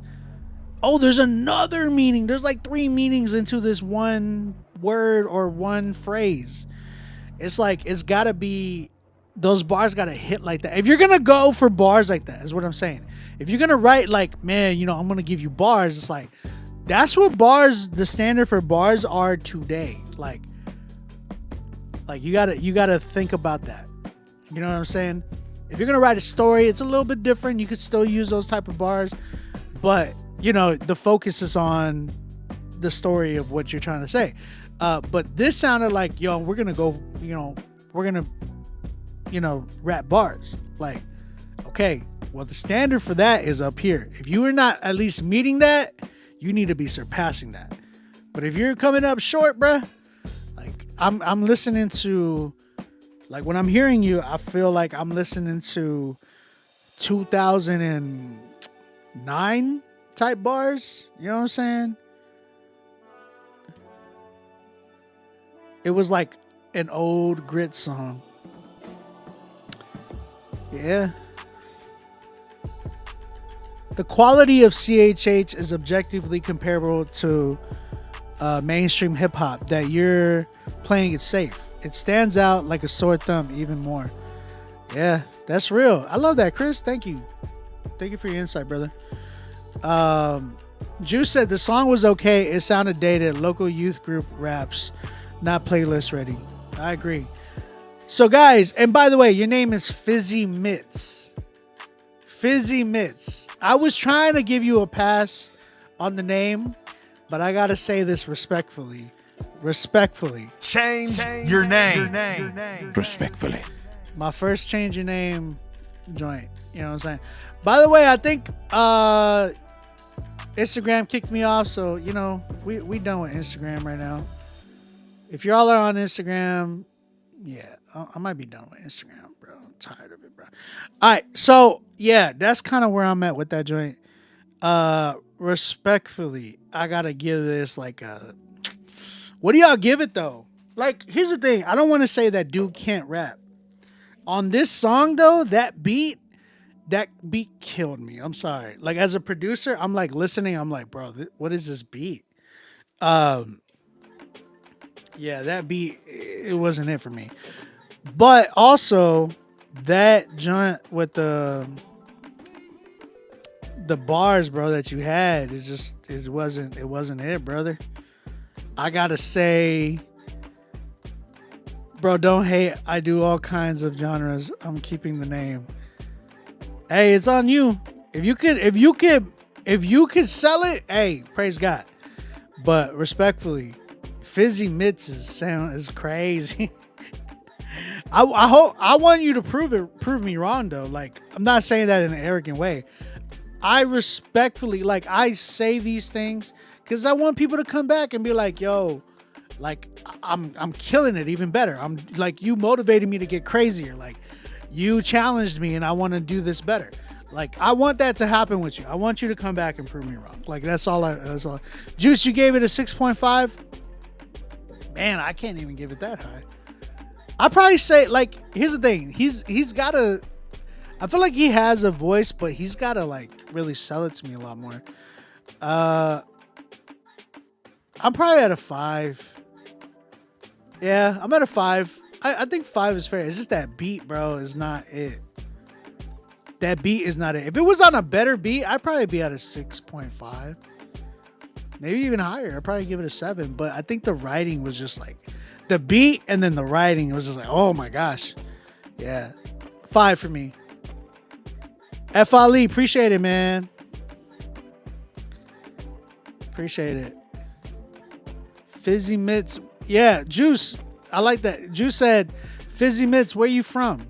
Oh, there's another meaning. There's like 3 meanings into this one word or one phrase. It's like, it's gotta be, those bars gotta hit like that. If you're gonna go for bars like that, is what I'm saying. If you're gonna write like, man, you know, I'm gonna give you bars, it's like, that's what bars, the standard for bars are today. Like you gotta think about that. You know what I'm saying? If you're gonna write a story, it's a little bit different. You could still use those type of bars, but you know, the focus is on the story of what you're trying to say. But this sounded like, yo, we're gonna go, you know, we're gonna, you know, rap bars. Like, okay, well, the standard for that is up here. If you are not at least meeting that, you need to be surpassing that. But if you're coming up short, bruh, like I'm listening to, like when I'm hearing you, I feel like I'm listening to 2009 type bars. You know what I'm saying? It was like an old grit song. Yeah. The quality of CHH is objectively comparable to mainstream hip hop. That you're playing it safe. It stands out like a sore thumb even more. Yeah, that's real. I love that, Chris. Thank you. Thank you for your insight, brother. Juice said the song was okay. It sounded dated. Local youth group raps, not playlist ready. I agree. So guys, and by the way, your name is Fizzy Mitts. Fizzy Mitts. I was trying to give you a pass on the name, but I gotta say this respectfully. Respectfully. Change your name. Respectfully. My first change your name joint. You know what I'm saying? By the way, I think Instagram kicked me off, so you know, we done with Instagram right now. If y'all are on Instagram, yeah, I might be done with Instagram, bro. I'm tired of it, bro. All right, so yeah, that's kind of where I'm at with that joint. Respectfully, I gotta give this like a. What do y'all give it though? Like, here's the thing. I don't want to say that dude can't rap. On this song though, that beat killed me. I'm sorry. Like as a producer, I'm like listening. I'm like, bro, what is this beat? Yeah, that beat, it wasn't it for me. But also that joint with the bars, bro, that you had, it wasn't it, brother. I gotta say, bro, don't hate. I do all kinds of genres. I'm keeping the name. Hey, it's on you. If you could sell it, hey, praise God. But respectfully, Fizzy Mitts' sound is crazy. I want you to prove me wrong though. Like, I'm not saying that in an arrogant way. I respectfully, like, I say these things because I want people to come back and be like, yo, like, I'm killing it even better. I'm like, you motivated me to get crazier. Like, you challenged me and I want to do this better. Like, I want that to happen with you. I want you to come back and prove me wrong. Like, that's all. Juice, you gave it a 6.5. Man, I can't even give it that high. I'd probably say, like, here's the thing. He's got a, I feel like he has a voice, but he's got to, like, really sell it to me a lot more. I'm probably at a 5. Yeah, I'm at a 5. I think 5 is fair. It's just that beat, bro, is not it. That beat is not it. If it was on a better beat, I'd probably be at a 6.5. Maybe even higher. I'd probably give it a 7. But I think the writing was just like, the beat and then the writing was just like, oh my gosh. Yeah. 5 for me. F. Ali, appreciate it, man. Appreciate it. Fizzy Mitts. Yeah, Juice. I like that. Juice said, Fizzy Mitts, where you from?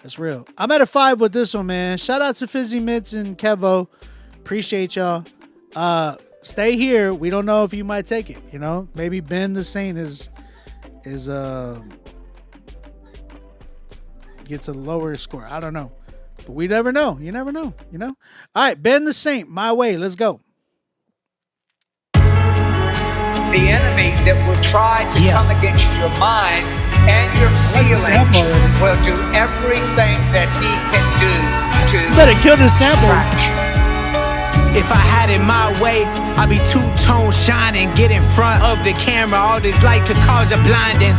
That's real. I'm at a 5 with this one, man. Shout out to Fizzy Mitts and Kevo. Appreciate y'all. Stay here. We don't know if you might take it. You know, maybe Ben the Saint is gets a lower score. I don't know, but we never know. You never know. You know. All right, Ben the Saint, My Way. Let's go. The enemy that will try to come against your mind and your feelings will do everything that he can do to better kill this sample. If I had it my way, I'd be two-tone shining. Get in front of the camera, all this light could cause a blinding.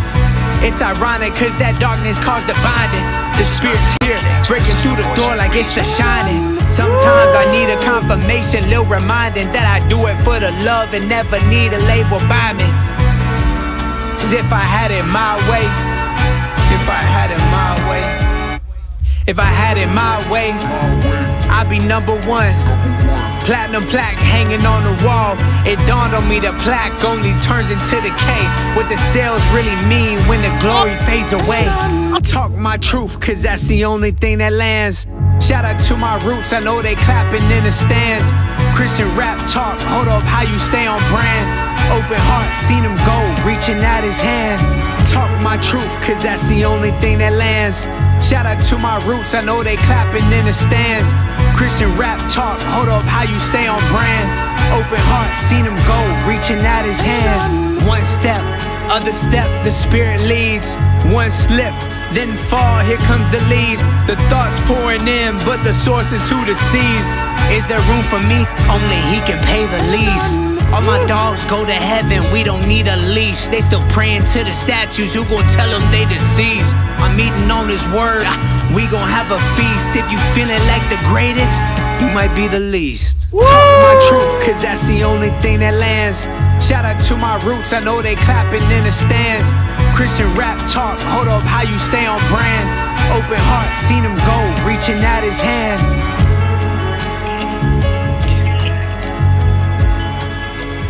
It's ironic cause that darkness caused the binding. The spirit's here, breaking through the door like it's the shining. Sometimes I need a confirmation, little reminding that I do it for the love and never need a label by me. Cause if I had it my way, if I had it my way, if I had it my way, I'd be number one. Platinum plaque hanging on the wall. It dawned on me the plaque only turns into decay. What the sales really mean when the glory fades away. Talk my truth, cause that's the only thing that lands. Shout out to my roots, I know they clapping in the stands. Christian rap talk, hold up how you stay on brand. Open heart, seen him go, reaching out his hand. Talk my truth, cause that's the only thing that lands. Shout out to my roots, I know they clapping in the stands. Christian rap talk, hold up how you stay on brand. Open heart, seen him go, reaching out his hand. One step, other step, the spirit leads. One slip, then fall, here comes the leaves. The thoughts pouring in, but the source is who deceives. Is there room for me? Only he can pay the least. All my dogs go to heaven, we don't need a leash. They still praying to the statues, who gon' tell them they deceased? I'm eating on his word, we gon' have a feast. If you feeling like the greatest, you might be the least. Talk my truth, cause that's the only thing that lands. Shout out to my roots, I know they clapping in the stands. Christian rap talk, hold up how you stay on brand. Open heart, seen him go, reaching out his hand.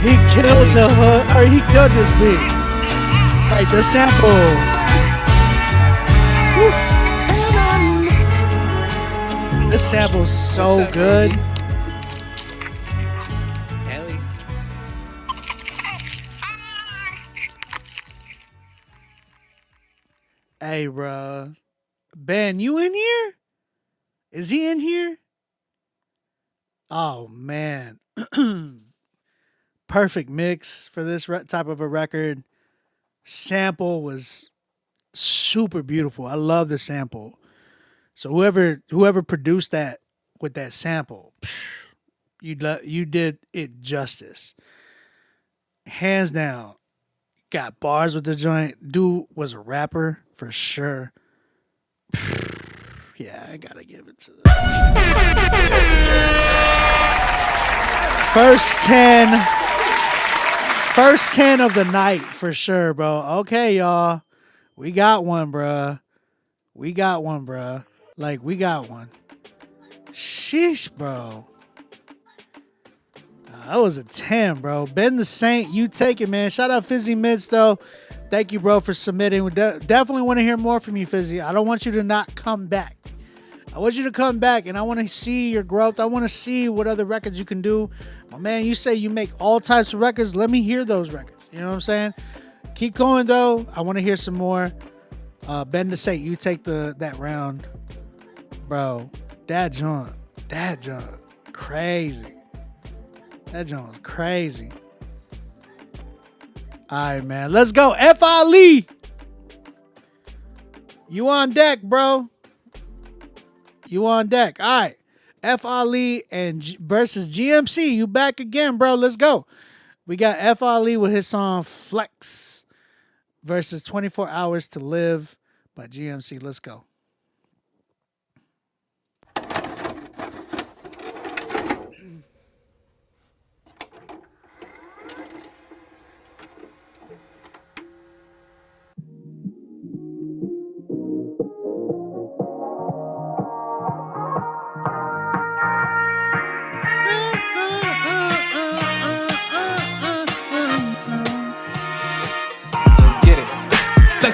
He killed the hood, or he killed this beat. Like the sample. Woo. This sample's so good. Hey, bro. Ben, you in here? Is he in here? Oh, man. Perfect mix for this type of a record. Sample was super beautiful. I love the sample. So whoever produced that with that sample, you did it justice. Hands down. Got bars with the joint. Dude was a rapper for sure. Yeah, I gotta give it to them. First 10 of the night for sure, bro. Okay, y'all. We got one, bruh. Like, we got one. Sheesh, bro. That was a 10, bro. Ben the Saint, you take it, man. Shout out Fizzy Mitts, though. Thank you, bro, for submitting. We definitely want to hear more from you, Fizzy. I don't want you to not come back. I want you to come back, and I want to see your growth. I want to see what other records you can do. My man, you say you make all types of records. Let me hear those records. You know what I'm saying? Keep going, though. I want to hear some more. Ben the Saint, you take that round. Bro, that joint, crazy. That joint was crazy. All right, man. Let's go. F.I. Lee. You on deck, bro. You on deck. All right. F.I. Lee versus GMC. You back again, bro. Let's go. We got F.I. Lee with his song Flex versus 24 Hours to Live by GMC. Let's go.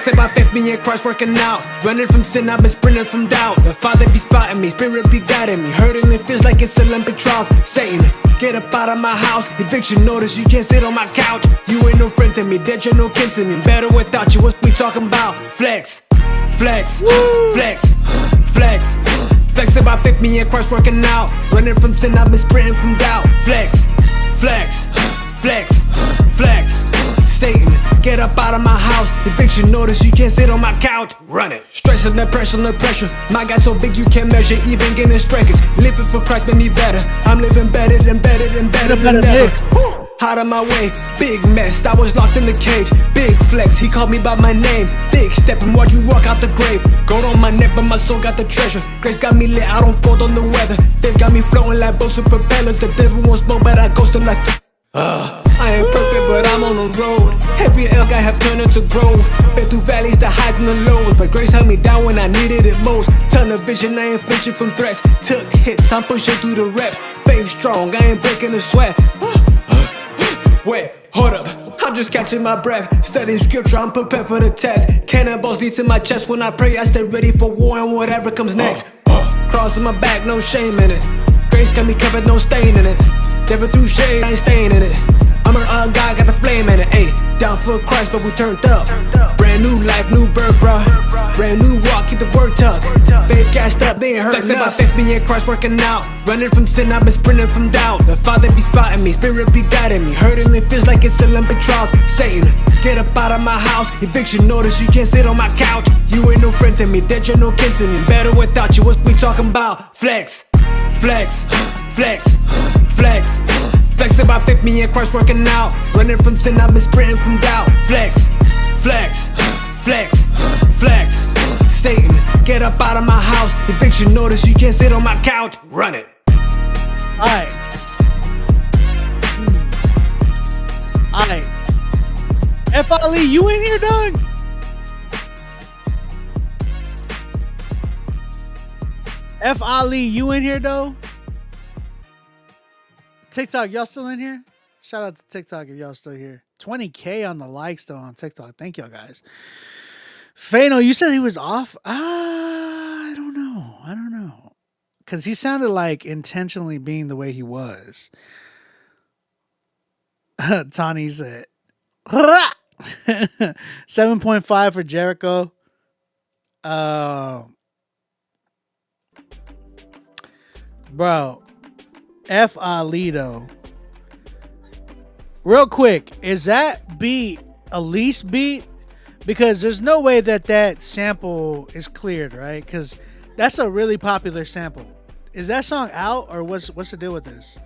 Flexing by faith, me and Christ working out. Running from sin, I've been sprinting from doubt. The Father be spotting me, Spirit be guiding me. Hurting it feels like it's Olympic trials. Satan, get up out of my house. Eviction notice, you can't sit on my couch. You ain't no friend to me, dead you're no kin to me. Better without you, what we talking about? Flex, flex, flex, flex. Flexing by faith, me and Christ working out. Running from sin, I've been sprinting from doubt. Flex, flex, flex, flex. Satan, get up out of my house. Eviction notice, you can't sit on my couch. Run it. Stress and depression, no pressure. My God so big you can't measure, even getting strengths. Living for Christ made me better. I'm living better than better than better than ever. Out of my way, big mess. I was locked in the cage. Big flex, he called me by my name. Big step and watch you walk out the grave. Gold on my neck, but my soul got the treasure. Grace got me lit, I don't fold on the weather. They got me floating like boats with propellers. The devil won't smoke, but I ghost him like I ain't perfect, but I'm on the road. Every elk I have turned into growth. Been through valleys, the highs and the lows, but grace held me down when I needed it most. Ton of vision, I ain't flinching from threats. Took hits, I'm pushing through the reps. Faith strong, I ain't breaking a sweat. Wait, hold up, I'm just catching my breath. Studying scripture, I'm prepared for the test. Cannonballs lead to my chest. When I pray, I stay ready for war and whatever comes next. Cross on my back, no shame in it. Grace got me covered, no stain in it. Never threw shade, I ain't staying in it. I'm an guy, got the flame in it. Ayy, down for Christ, but we turned up. Brand new life, new birth, bruh. Brand new walk, keep the word tucked. Faith cashed up, they ain't hurting us. Flexing my faith, me and Christ working out. Running from sin, I've been sprinting from doubt. The Father be spotting me, Spirit be guiding me. Hurting it feels like it's Olympic trials. Satan, get up out of my house. Eviction notice, you can't sit on my couch. You ain't no friend to me, dead you're no kin to me. Better without you, what we talking about? Flex, flex, flex, flex. Flexing by faith, me and Christ working out. Running from sin, I've been sprinting from doubt. Flex, flex, flex, flex. Satan, get up out of my house. Eviction notice, you can't sit on my couch. Run it. Alright. Alright. F. Ali, you in here, dog? F. Ali, you in here, though? TikTok, y'all still in here? Shout out to TikTok if y'all still here. 20K on the likes though on TikTok. Thank y'all guys. Fano, you said he was off? I don't know. Because he sounded like intentionally being the way he was. Tani said 7.5 for Jericho. Bro. F. Ali though. Real quick, is that beat a lease beat? Because there's no way that sample is cleared, right? Because that's a really popular sample. Is that song out, or what's the deal with this?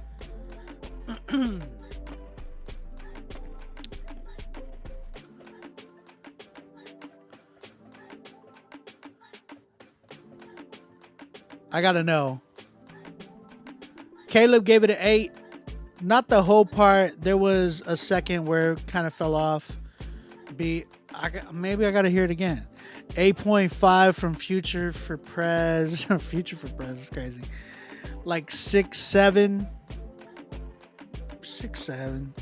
I gotta know. Caleb gave it an 8. Not the whole part. There was a second where it kind of fell off. Maybe I got to hear it again. 8.5 from Future for Prez. Future for Prez is crazy. Like 6, 7. 6, 7.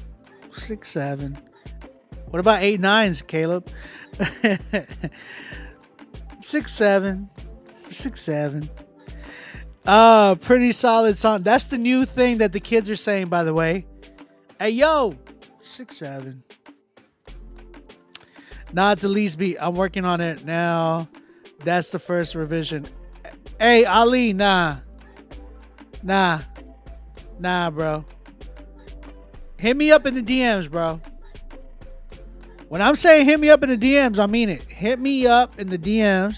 6, 7. What about 8, 9s, Caleb? 6, 7. 6, 7. Pretty solid song. That's the new thing that the kids are saying, by the way. Hey, yo, 6, 7. Nah, it's a lease beat. I'm working on it now. That's the first revision. Hey, Ali, nah, bro. Hit me up in the DMs, bro. When I'm saying hit me up in the DMs, I mean it. Hit me up in the DMs.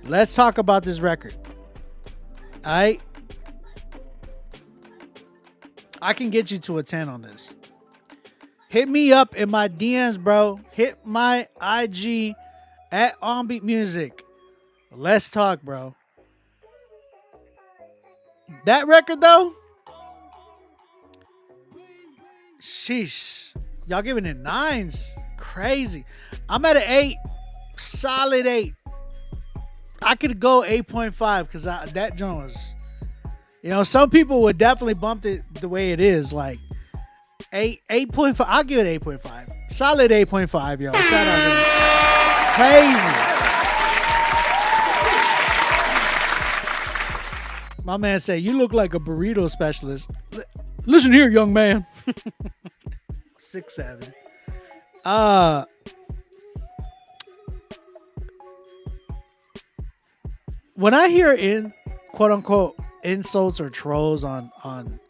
Let's talk about this record. I can get you to a 10 on this. Hit me up in my DMs, bro. Hit my IG at OnBeat Music. Let's talk, bro. That record, though? Sheesh. Y'all giving it 9s. Crazy. I'm at an 8. Solid 8. I could go 8.5 because that joint was, some people would definitely bump it the way it is. Like 8.5. I'll give it 8.5. Solid 8.5, yo. Shout out to me. crazy. My man said, "You look like a burrito specialist." Listen here, young man. 6'7". When I hear quote unquote insults or trolls on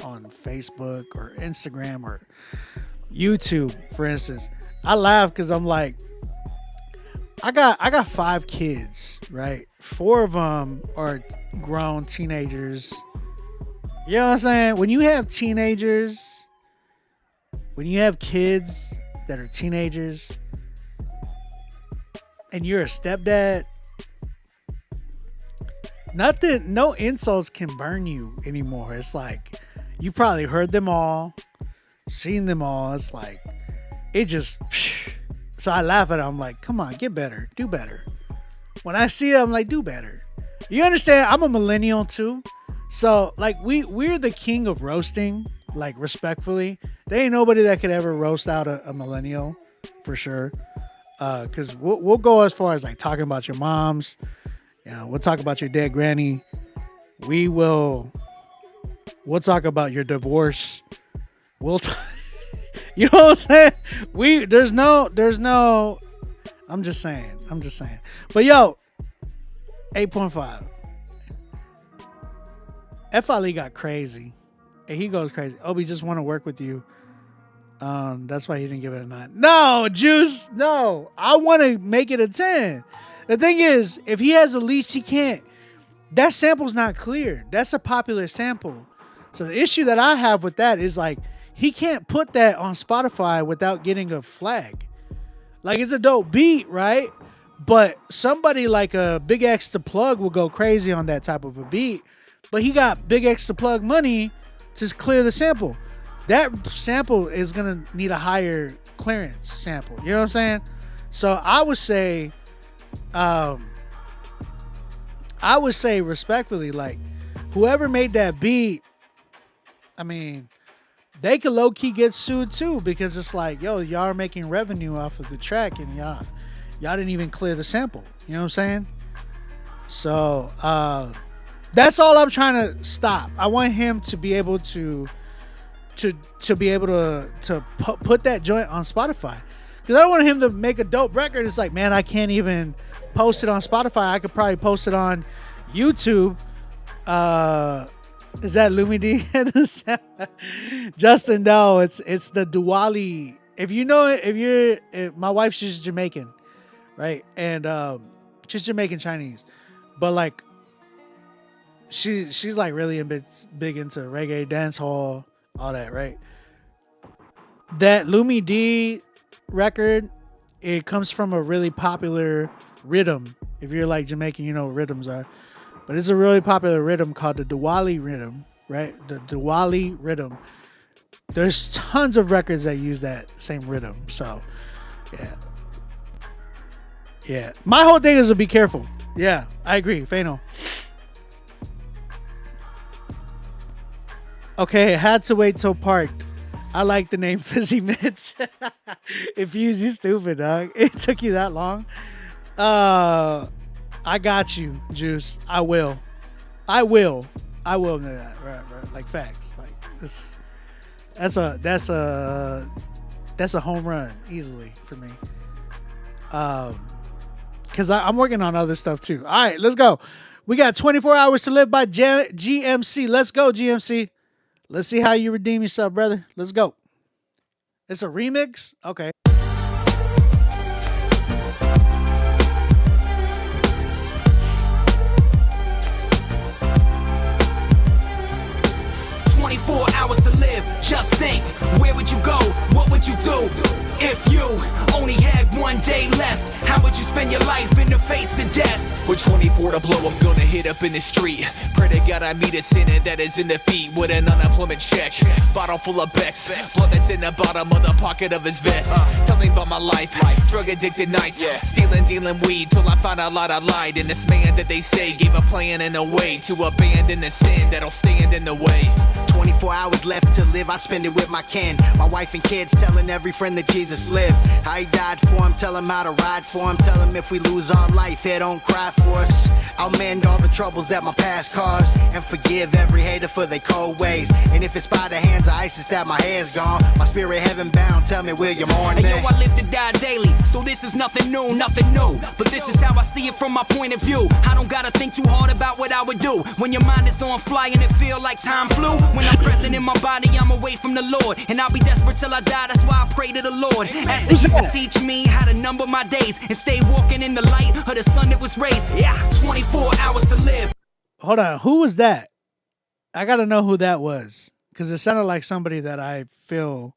Facebook or Instagram or YouTube, for instance, I laugh because I'm like, I got 5 kids, right? 4 of them are grown teenagers. You know what I'm saying? When you have teenagers, when you have kids that are teenagers, and you're a stepdad, no insults can burn you anymore. It's like, you probably heard them all, seen them all. It's like, it just, so I laugh at it. I'm like, come on, get better, do better. When I see it, I'm like, do better. You understand? I'm a millennial too. So like, we're the king of roasting, like respectfully. There ain't nobody that could ever roast out a millennial for sure. Cause we'll go as far as like talking about your moms. We'll talk about your dead granny. We'll talk about your divorce. You know what I'm saying? There's no, I'm just saying. But yo, 8.5. F. Ali got crazy. And he goes crazy. Obi just want to work with you. That's why he didn't give it a 9. No, Juice. No, I want to make it a 10. The thing is, if he has the least, he can't. That sample's not cleared. That's a popular sample. So the issue that I have with that is like, he can't put that on Spotify without getting a flag. Like, it's a dope beat, right? But somebody like a Big X the Plug will go crazy on that type of a beat. But he got Big X the Plug money to clear the sample. That sample is going to need a higher clearance sample. You know what I'm saying? So I would say respectfully, like, whoever made that beat, I mean, they could low-key get sued too, because it's like, yo, y'all are making revenue off of the track and y'all didn't even clear the sample. You know what I'm saying? So that's all I'm trying to stop. I want him to be able to be able to put that joint on Spotify, because I want him to make a dope record. It's like, man, I can't even post it on Spotify. I could probably post it on YouTube. Is that Lumi D? Justin, no, it's the Diwali. If you know it, my wife, she's Jamaican, right? And she's Jamaican Chinese, but like she's like really big into reggae, dance hall, all that, right? That Lumi D record, it comes from a really popular rhythm. If you're like Jamaican, you know what rhythms are. But it's a really popular rhythm called the Diwali rhythm, right? The Diwali rhythm. There's tons of records that use that same rhythm. So, yeah. My whole thing is to be careful. Yeah, I agree. Fano. Okay, had to wait till parked. I like the name Fizzy Mitts. If you stupid, dog. It took you that long. I got you, Juice. I will know that. Right. Like facts. Like this. That's a home run easily for me. Cause I'm working on other stuff too. All right, let's go. We got 24 hours to live by GMC. Let's go, GMC. Let's see how you redeem yourself, brother. Let's go. It's a remix? Okay. 24 hours to live, just think, where would you go, what would you do, if you only had one day left, how would you spend your life in the face of death? With 24 to blow, I'm gonna hit up in the street. Pray to God I meet a sinner that is in defeat with an unemployment check, bottle full of Bex, blood that's in the bottom of the pocket of his vest. Tell me about my life, drug addicted nights, stealing, dealing weed till I found out a lot I lied. And this man that they say gave a plan and a way to abandon the sin that'll stand in the way. 24 hours left to live, I spend it with my kin. My wife and kids telling every friend that Jesus Jesus lives. How he died for him, tell him how to ride for him. Tell him if we lose our life, he don't cry for us. I'll mend all the troubles that my past caused, and forgive every hater for their cold ways. And if it's by the hands of ISIS that my hair's gone, my spirit heaven bound, tell me will you mourn me? Hey yo, I live to die daily, so this is nothing new, nothing new. But this is how I see it from my point of view. I don't gotta think too hard about what I would do when your mind is on fly and it feel like time flew. When I'm present in my body, I'm away from the Lord, and I'll be desperate till I die. That's why I pray to the Lord. Ask that he will teach me how to number my days and stay walking in the light of the sun that was raised. Yeah, 24 hours to live. Hold on, who was that? I gotta know who that was, because it sounded like somebody that I feel,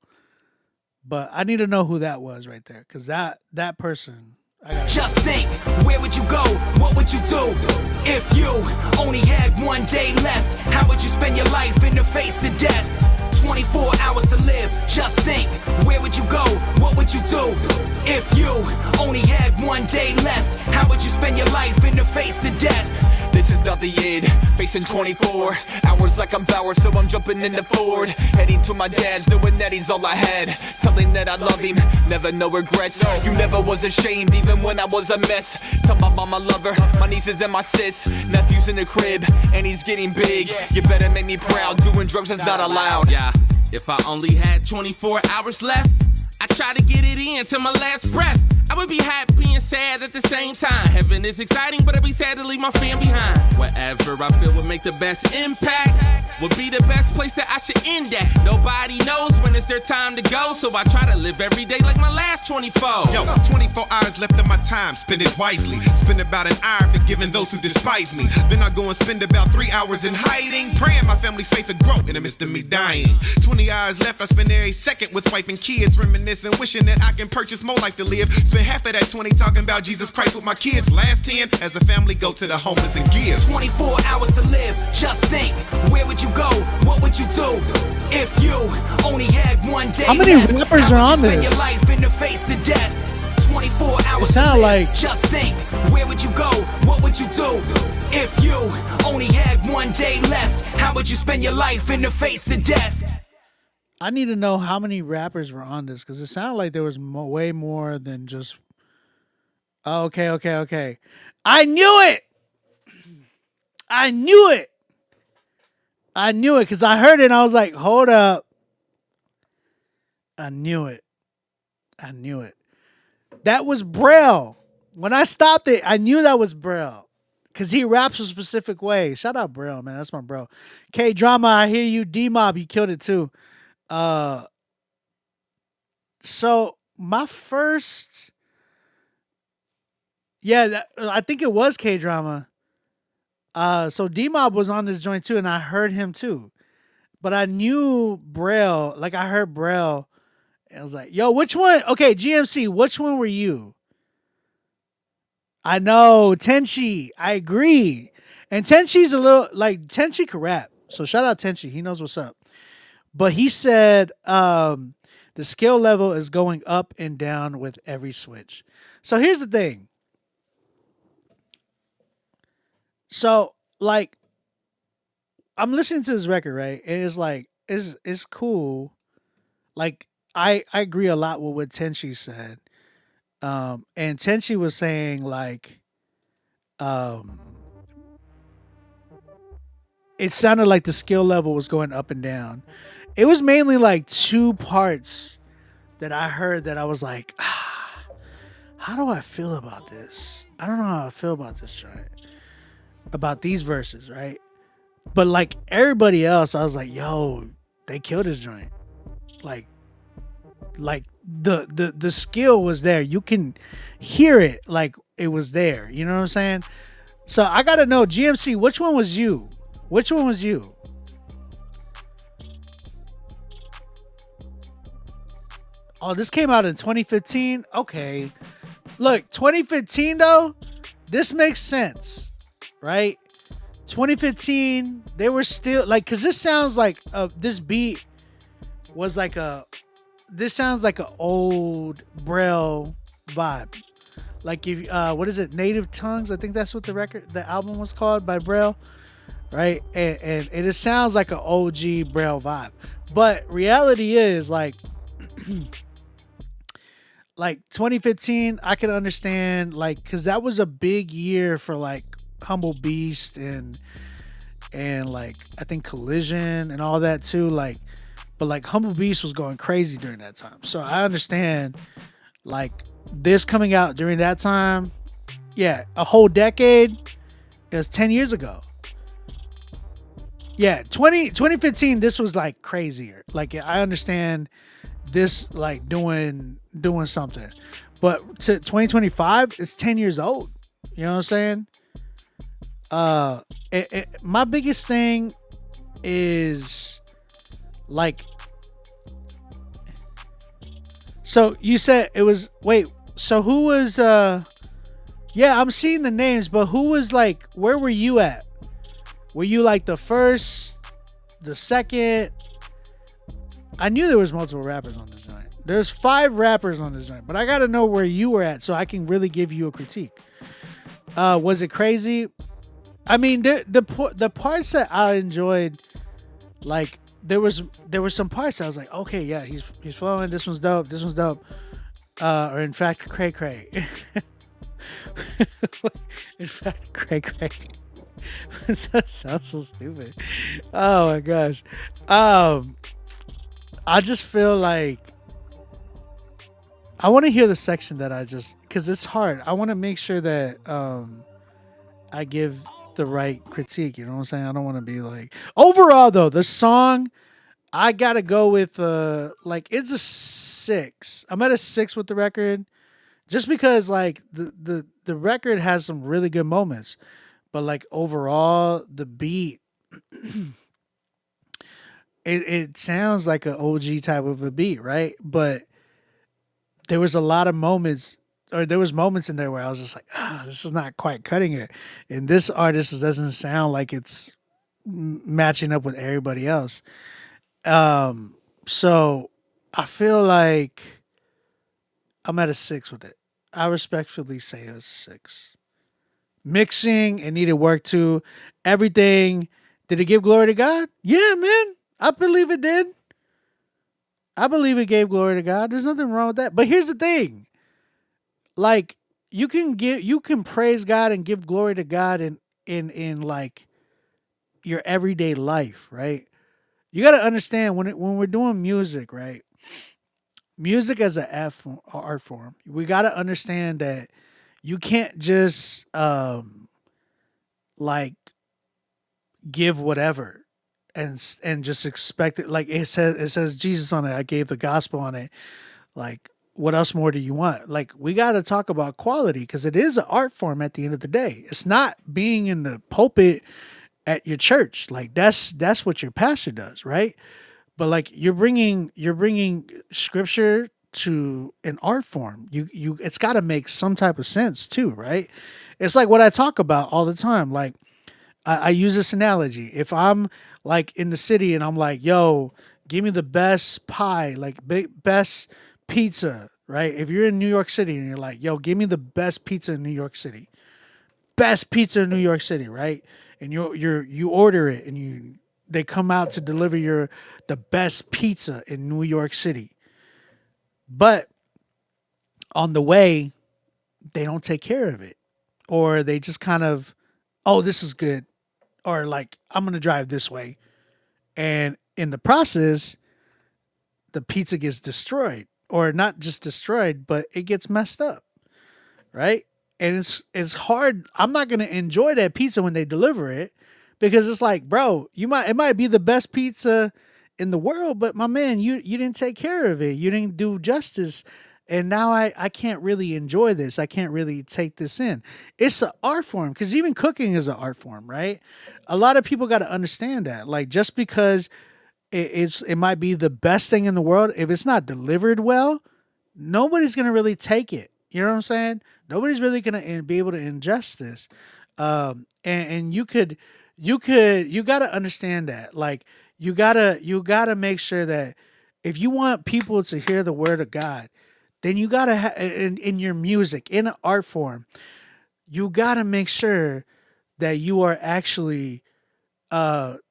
but I need to know who that was right there, because that person. Just think, where would you go? What would you do if you only had one day left? How would you spend your life in the face of death? 24 hours to live. Just think, where would you go? What would you do if you only had one day left? How would you spend your life in the face of death? This is not the end, facing 24 hours like I'm Bauer, so I'm jumping in the Ford. Heading to my dad's, knowing that he's all I had. Telling that I love him, never no regrets. You never was ashamed, even when I was a mess. Tell my mom I love her, my nieces and my sis. Nephew's in the crib, and he's getting big. You better make me proud, doing drugs is not allowed. Yeah, if I only had 24 hours left, I try to get it in till my last breath. I would be happy and sad at the same time. Heaven is exciting, but I'd be sad to leave my fam behind. Whatever I feel would make the best impact would be the best place that I should end at. Nobody knows when it's their time to go, so I try to live every day like my last 24. Yo, 24 hours left of my time, spend it wisely. Spend about an hour forgiving those who despise me. Then I go and spend about 3 hours in hiding, praying my family's faith to grow in the midst of me dying. 20 hours left, I spend every second with wife and kids, reminiscing, wishing that I can purchase more life to live. Spend half of that 20 talking about Jesus Christ with my kids. Last 10, as a family, go to the homeless and give. 24 hours to live. Just think, where would you go? What would you do if you only had one day? How many rappers are on spend this? your life in the face of death? 24 hours It sound to live. like- Just think, where would you go? What would you do if you only had one day left? How would you spend your life in the face of death? I need to know how many rappers were on this, because it sounded like there was way more than just. Oh, okay. I knew it. I knew it because I heard it and I was like, hold up. I knew it. That was Braille. When I stopped it, I knew that was Braille because he raps a specific way. Shout out Braille, man. That's my bro. K Drama, I hear you. D-Mob, you killed it too. So my first, I think it was K Drama. So D-Mob was on this joint too, and I heard him too. But I knew Braille, like I heard Braille, and I was like, yo, which one? Okay, GMC, which one were you? I know, Tenchi, I agree. And Tenchi's a little, like, Tenchi can rap. So shout out Tenchi, he knows what's up. But he said the skill level is going up and down with every switch. So here's the thing. So, like, I'm listening to this record, right? And it's like, it's cool. Like, I agree a lot with what Tenchi said. And Tenchi was saying, like, it sounded like the skill level was going up and down. It was mainly like two parts that I heard that I was like, how do I feel about this? I don't know how I feel about this joint. About these verses, right? But like everybody else, I was like, yo, they killed this joint. Like the skill was there. You can hear it like it was there. You know what I'm saying? So I gotta know, GMC, which one was you? Which one was you? Oh, this came out in 2015? Okay. Look, 2015 though, this makes sense, right? 2015, they were still like, cause this sounds like this beat was like this sounds like an old Braille vibe. Like if what is it? Native Tongues, I think that's what the album was called by Braille, right? And it sounds like an OG Braille vibe. But reality is like like 2015, I can understand, like, because that was a big year for like Humble Beast and like I think Collision and all that too. Like, but like Humble Beast was going crazy during that time, so I understand like this coming out during that time. Yeah, a whole decade. It was 10 years ago. Yeah, 2015. This was like crazier. Like I understand this like doing something, but to 2025, it's 10 years old. You know what I'm saying? My biggest thing is like, so you said it was, wait, so who was yeah, I'm seeing the names, but who was like, where were you at? Were you like the first, the second? I knew there was multiple rappers on this joint. There's 5 rappers on this joint, but I gotta know where you were at so I can really give you a critique. Was it crazy? I mean, the parts that I enjoyed, like there was some parts I was like, okay, yeah, he's flowing. This one's dope. This one's dope. Or in fact, cray cray. In fact, cray cray. That sounds so stupid. Oh my gosh. I just feel like I want to hear the section that I just, because it's hard. I want to make sure that I give the right critique. You know what I'm saying? I don't want to be like, overall though, the song, I gotta go with like it's a 6. I'm at a 6 with the record, just because like the record has some really good moments, but like overall the beat, it sounds like an OG type of a beat, right? But there was a lot of moments, or there was moments in there where I was just like, this is not quite cutting it. And this artist doesn't sound like it's matching up with everybody else. So I feel like I'm at a 6 with it. I respectfully say it's a 6. Mixing, it needed work too. Everything. Did it give glory to God? Yeah, man. I believe it did. I believe it gave glory to God. There's nothing wrong with that. But here's the thing. Like, you can praise God and give glory to God in like your everyday life, right? You got to understand when we're doing music, right? Music as an art form. We got to understand that you can't just like give whatever and just expect it. Like it says Jesus on it. I gave the gospel on it. Like, what else more do you want? Like, we got to talk about quality, because it is an art form at the end of the day. It's not being in the pulpit at your church. Like that's what your pastor does, right? But like you're bringing scripture to an art form. You it's got to make some type of sense too, right? It's like what I talk about all the time. Like I use this analogy. If I'm like in the city and I'm like, yo, give me the best pie, like best pizza, right? If you're in New York City and you're like, yo, give me the best pizza in New York City. Best pizza in New York City, right? And you order it and they come out to deliver the best pizza in New York City. But on the way, they don't take care of it. Or they just kind of, oh, this is good. Or like, I'm going to drive this way. And in the process, the pizza gets destroyed. Or not just destroyed, but it gets messed up. Right? And it's hard. I'm not going to enjoy that pizza when they deliver it, because it's like, bro, it might be the best pizza in the world, but my man, you didn't take care of it. You didn't do justice. And now I can't really enjoy this. I can't really take this in. It's an art form, because even cooking is an art form, right? A lot of people got to understand that. Like, just because it might be the best thing in the world, if it's not delivered well, nobody's going to really take it. You know what I'm saying? Nobody's really going to be able to ingest this. And you got to understand that. Like, you got to make sure that if you want people to hear the word of God, then you got to in your music, in an art form, you got to make sure that you are actually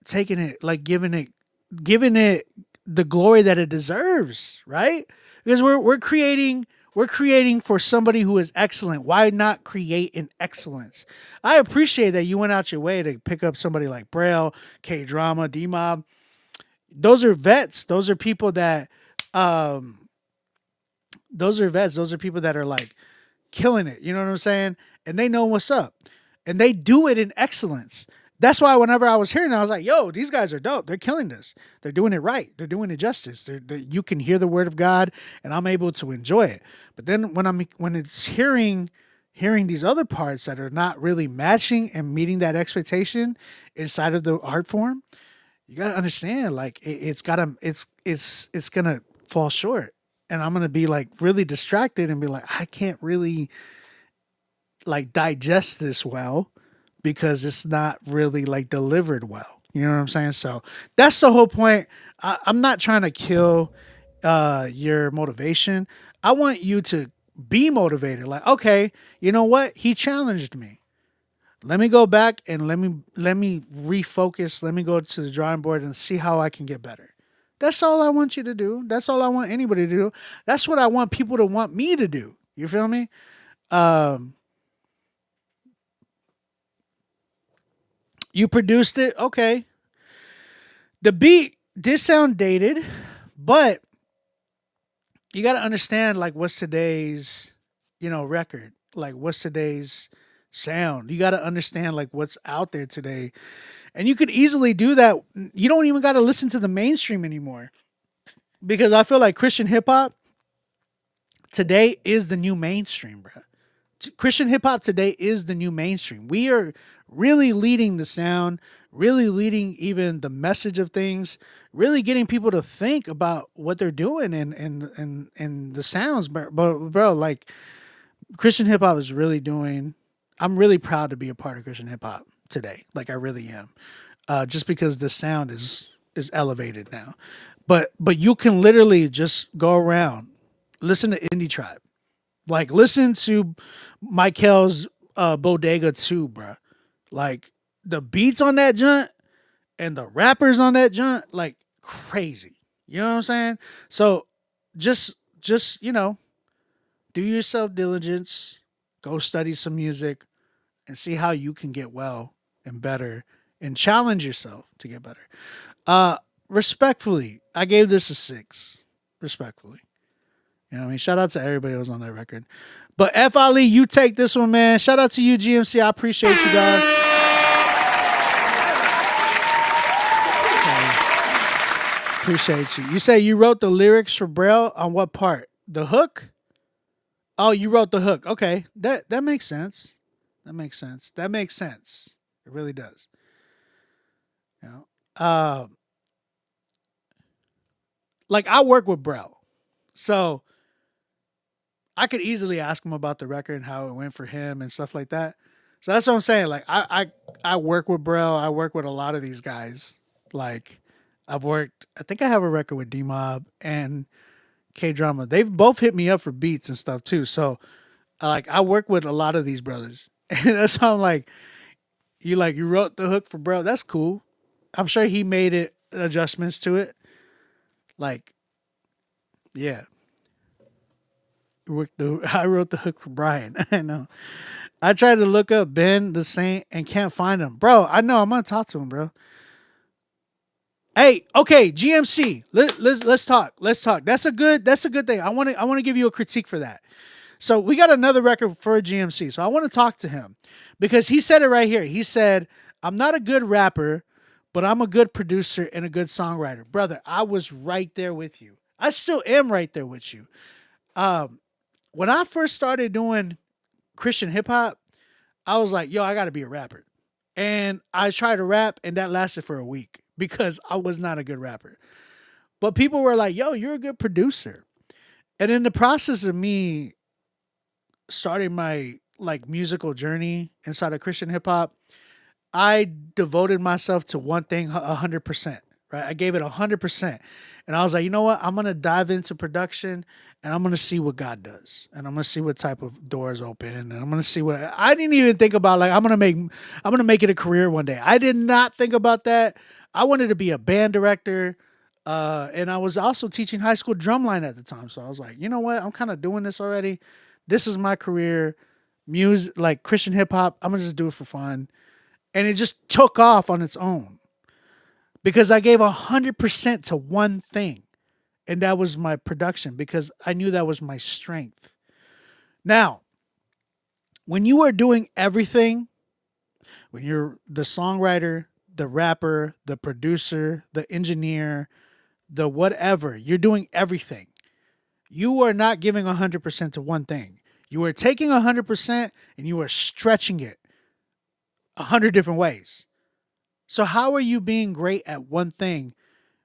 taking it, like giving it the glory that it deserves, right? Because we're creating We're creating for somebody who is excellent. Why not create in excellence? I appreciate that you went out your way to pick up somebody like Braille, K Drama, D Mob. Those are vets. Those are people that those are vets. Those are people that are like killing it. You know what I'm saying? And they know what's up. And they do it in excellence. That's why whenever I was hearing it, I was like, yo, these guys are dope. They're killing this. They're doing it right. They're doing it justice. You can hear the word of God and I'm able to enjoy it. But then when it's hearing these other parts that are not really matching and meeting that expectation inside of the art form, you got to understand, like it's going to fall short. And I'm going to be like really distracted and be like, I can't really like digest this well because it's not really like delivered well. You know what I'm saying? So that's the whole point. I'm not trying to kill your motivation. I want you to be motivated. Like, okay, you know what? He challenged me. Let me go back and let me refocus. Let me go to the drawing board and see how I can get better. That's all I want you to do. That's all I want anybody to do. That's what I want people to want me to do. You feel me? You produced it. Okay. The beat did sound dated, but you got to understand like what's today's, record? Like what's today's sound? You got to understand like what's out there today. And you could easily do that. You don't even got to listen to the mainstream anymore. Because I feel like Christian hip hop today is the new mainstream, bro. Christian hip hop today is the new mainstream. We are really leading the sound, really leading even the message of things, really getting people to think about what they're doing and the sounds. But bro, like Christian hip hop is really doing. I'm really proud to be a part of Christian hip hop today. Like I really am, just because the sound is elevated now. But you can literally just go around, listen to Indie Tribe. Like, listen to Michael's Bodega 2, bro. Like, the beats on that joint and the rappers on that joint, like, crazy. You know what I'm saying? So, just do yourself diligence, go study some music, and see how you can get well and better and challenge yourself to get better. Respectfully, I gave this a 6. Respectfully. You know what I mean? Shout out to everybody that was on that record. But F. Ali, you take this one, man. Shout out to you, GMC. I appreciate you, dog. Appreciate you. You say you wrote the lyrics for Braille on what part? The hook? Oh, you wrote the hook. Okay. That makes sense. That makes sense. That makes sense. It really does. You know? Like, I work with Braille. So I could easily ask him about the record and how it went for him and stuff like that. So that's what I'm saying. Like I work with Braille. I work with a lot of these guys. Like I think I have a record with D Mob and K Drama. They've both hit me up for beats and stuff too. So like I work with a lot of these brothers. And that's how I'm like, you wrote the hook for Braille. That's cool. I'm sure he made adjustments to it. Like, yeah. I wrote the hook for Brian. I know. I tried to look up Ben the Saint and can't find him. Bro, I know. I'm going to talk to him, bro. Hey, okay, GMC. Let's talk. Let's talk. That's a good thing. I want to give you a critique for that. So we got another record for GMC. So I want to talk to him because he said it right here. He said, I'm not a good rapper, but I'm a good producer and a good songwriter. Brother, I was right there with you. I still am right there with you. When I first started doing Christian hip hop, I was like, yo, I got to be a rapper. And I tried to rap, and that lasted for a week because I was not a good rapper. But people were like, yo, you're a good producer. And in the process of me starting my like musical journey inside of Christian hip hop, I devoted myself to one thing 100%. Right? I gave it 100%. And I was like, you know what? I'm going to dive into production and I'm going to see what God does. And I'm going to see what type of doors open. And I'm going to see what I didn't even think about. Like, I'm going to make it a career one day. I did not think about that. I wanted to be a band director, And I was also teaching high school drumline at the time. So I was like, you know what? I'm kind of doing this already. This is my career. Music, like Christian hip hop. I'm going to just do it for fun. And it just took off on its own because I gave 100% to one thing. And that was my production because I knew that was my strength. Now, when you are doing everything, when you're the songwriter, the rapper, the producer, the engineer, the whatever, you're doing everything. You are not giving 100% to one thing. You are taking 100% and you are stretching it 100 different ways. So how are you being great at one thing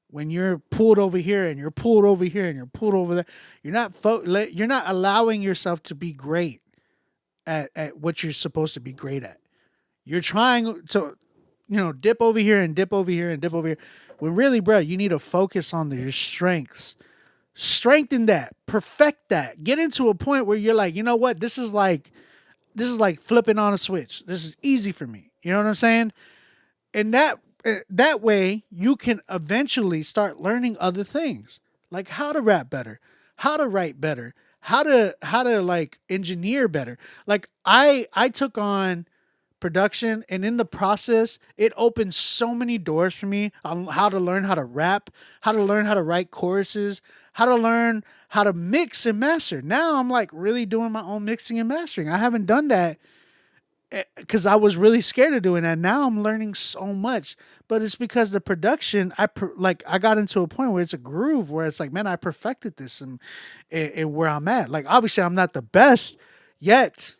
when you're pulled over here and you're pulled over here and you're pulled over there? You're not allowing yourself to be great at what you're supposed to be great at. You're trying to, dip over here and dip over here and dip over here. When really, bro, you need to focus on your strengths. Strengthen that, perfect that, get into a point where you're like, you know what, this is like flipping on a switch. This is easy for me. You know what I'm saying? And that way you can eventually start learning other things, like how to rap better, how to write better, how to like engineer better. Like I took on production, and in the process it opened so many doors for me on how to learn how to rap, how to learn how to write choruses, how to learn how to mix and master. Now I'm like really doing my own mixing and mastering. I haven't done that because I was really scared of doing that. Now I'm learning so much, but it's because the production, I got into a point where it's a groove where it's like, man, I perfected this and where I'm at. Like, obviously I'm not the best yet,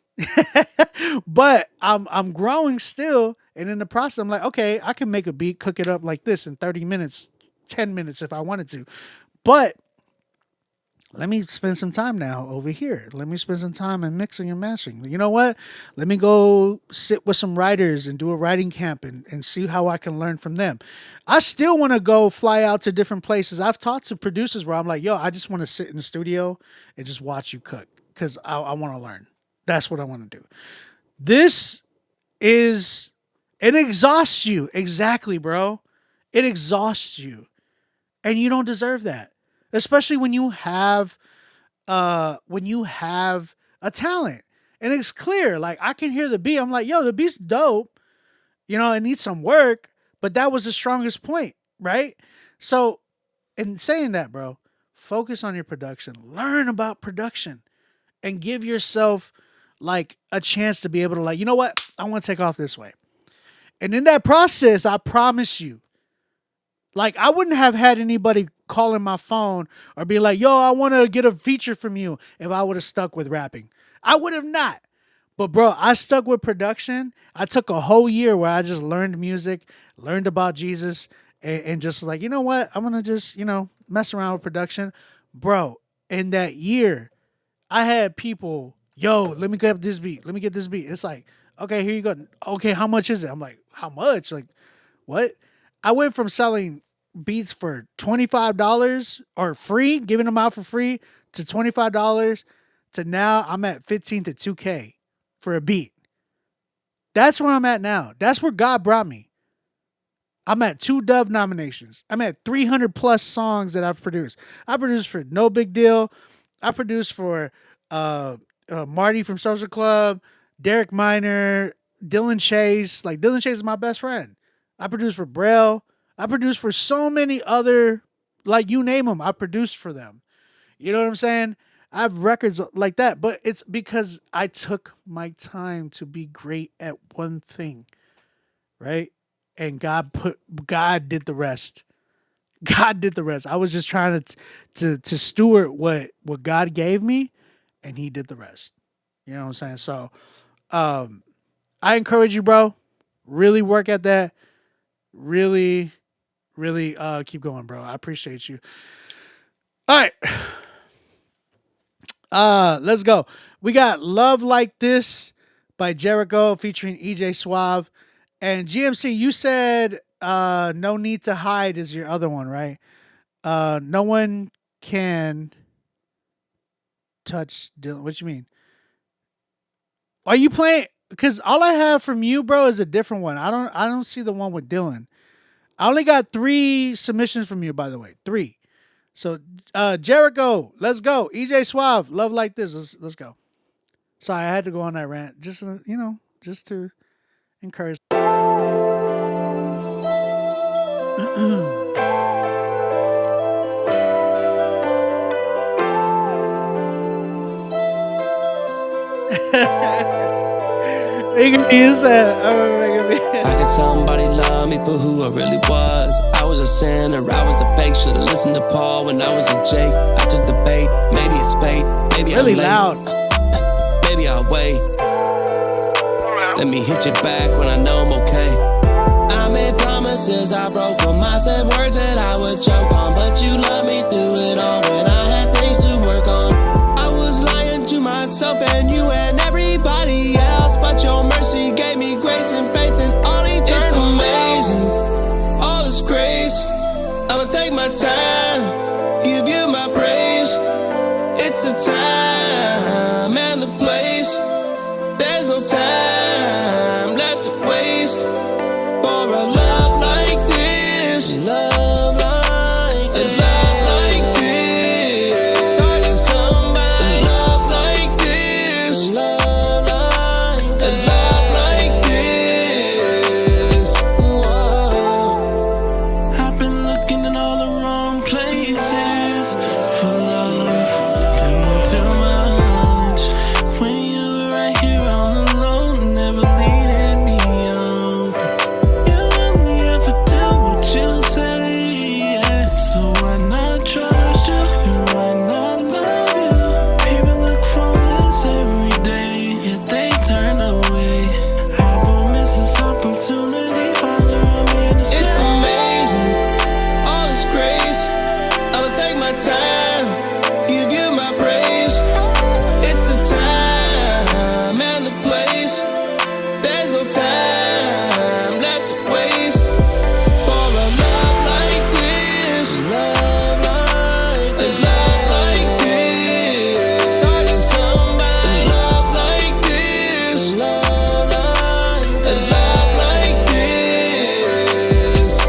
but I'm growing still. And in the process, I'm like, okay, I can make a beat, cook it up like this in 30 minutes, 10 minutes if I wanted to. But let me spend some time now over here. Let me spend some time in mixing and mastering. You know what? Let me go sit with some writers and do a writing camp and see how I can learn from them. I still want to go fly out to different places. I've talked to producers where I'm like, yo, I just want to sit in the studio and just watch you cook because I want to learn. That's what I want to do. It exhausts you. Exactly, bro. It exhausts you. And you don't deserve that. Especially when you have a talent. And it's clear. Like, I can hear the beat. I'm like, yo, the beat's dope. It needs some work, but that was the strongest point, right? So, in saying that, bro, focus on your production. Learn about production and give yourself like a chance to be able to, like, you know what? I want to take off this way. And in that process, I promise you, like, I wouldn't have had anybody calling my phone or be like, yo, I want to get a feature from you if I would have stuck with rapping. I would have not. But, bro, I stuck with production. I took a whole year where I just learned music, learned about Jesus, and just like, you know what? I'm going to just, mess around with production. Bro, in that year, I had people, yo, let me get this beat. Let me get this beat. It's like, okay, here you go. Okay, how much is it? I'm like, how much? Like, what? I went from selling beats for $25 or free, giving them out for free, to $25 to now I'm at 15 to 2K for a beat. That's where I'm at now. That's where God brought me. I'm at 2 Dove nominations. I'm at 300 plus songs that I've produced. I produced for No Big Deal. I produced for Marty from Social Club, Derek Minor, Dylan Chase. Like, Dylan Chase is my best friend. I produced for Braille. I produced for so many other, like, you name them, I produced for them. You know what I'm saying? I have records like that, but it's because I took my time to be great at one thing, right? And God did the rest. God did the rest. I was just trying to steward what God gave me, and He did the rest. You know what I'm saying? So, I encourage you, bro. Really work at that. Really, really keep going, bro. I appreciate you. All right. Let's go. We got Love Like This by Jericho featuring EJ Suave. And GMC, you said No Need to Hide is your other one, right? No one can touch Dylan. What you mean? Are you playing? Because all I have from you, bro, is a different one. I don't see the one with Dylan. I only got 3 submissions from you, by the way. 3. So Jericho, let's go. EJ Suave, love like this. Let's go. Sorry, I had to go on that rant. Just just to encourage. How could somebody love me for who I really was? I was a sinner, I was a fake. Should've listened to Paul when I was a Jake. I took the bait, maybe it's fate. Maybe really I'm late. Loud. Maybe I'll wait. Let me hit you back when I know I'm okay. I made promises, I broke them. I said words that I would choke on, but you loved me through it all when I had things to work on. I was lying to myself and you and everybody else, but your mercy gave me grace and faith in all eternal. It's amazing, all is grace. I'ma take my time, give you my praise. It's a time and the place. There's no time left to waste for a love like this. Love like this. Love like this. Starting somebody. Love like this. Love like this. Love like this. Whoa. I've been looking in all the wrong places for love, doing too much. When you were right here all alone, never leading me on. You only ever do what you say, yeah. So why not trust you? And why not love you? People look for this every day, yet they turn away. I won't miss this opportunity, Father, I'm here to It's amazing, all is grace. I'ma take my time, give you my praise. It's a time and the place. There's no time left to waste for a love like this. Love like this. Love like this. Starting somebody. Love like this. Love like this. Love like this. A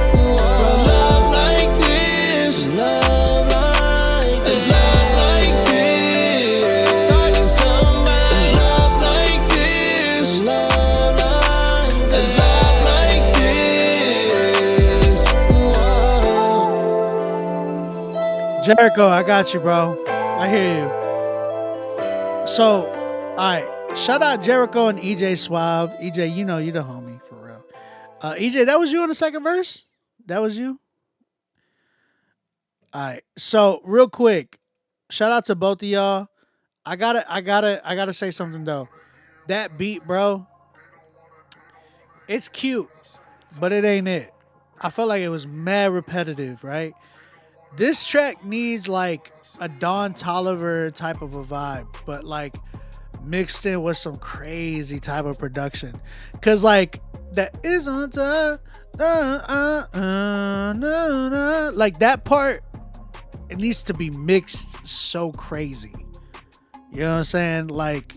love like this. Love like this. Love like this. Starting somebody. Love like this. Love like this. Love like this. Whoa. Jericho, I got you, bro. I hear you. So, all right. Shout out Jericho and EJ Suave. EJ, you know you the homie for real. EJ, that was you on the second verse? That was you? All right. So, real quick, shout out to both of y'all. I gotta say something though. That beat, bro, it's cute, but it ain't it. I felt like it was mad repetitive, right? This track needs like a Don Toliver type of a vibe, but like mixed in with some crazy type of production. Cause like that isn't like that part, it needs to be mixed so crazy. You know what I'm saying? Like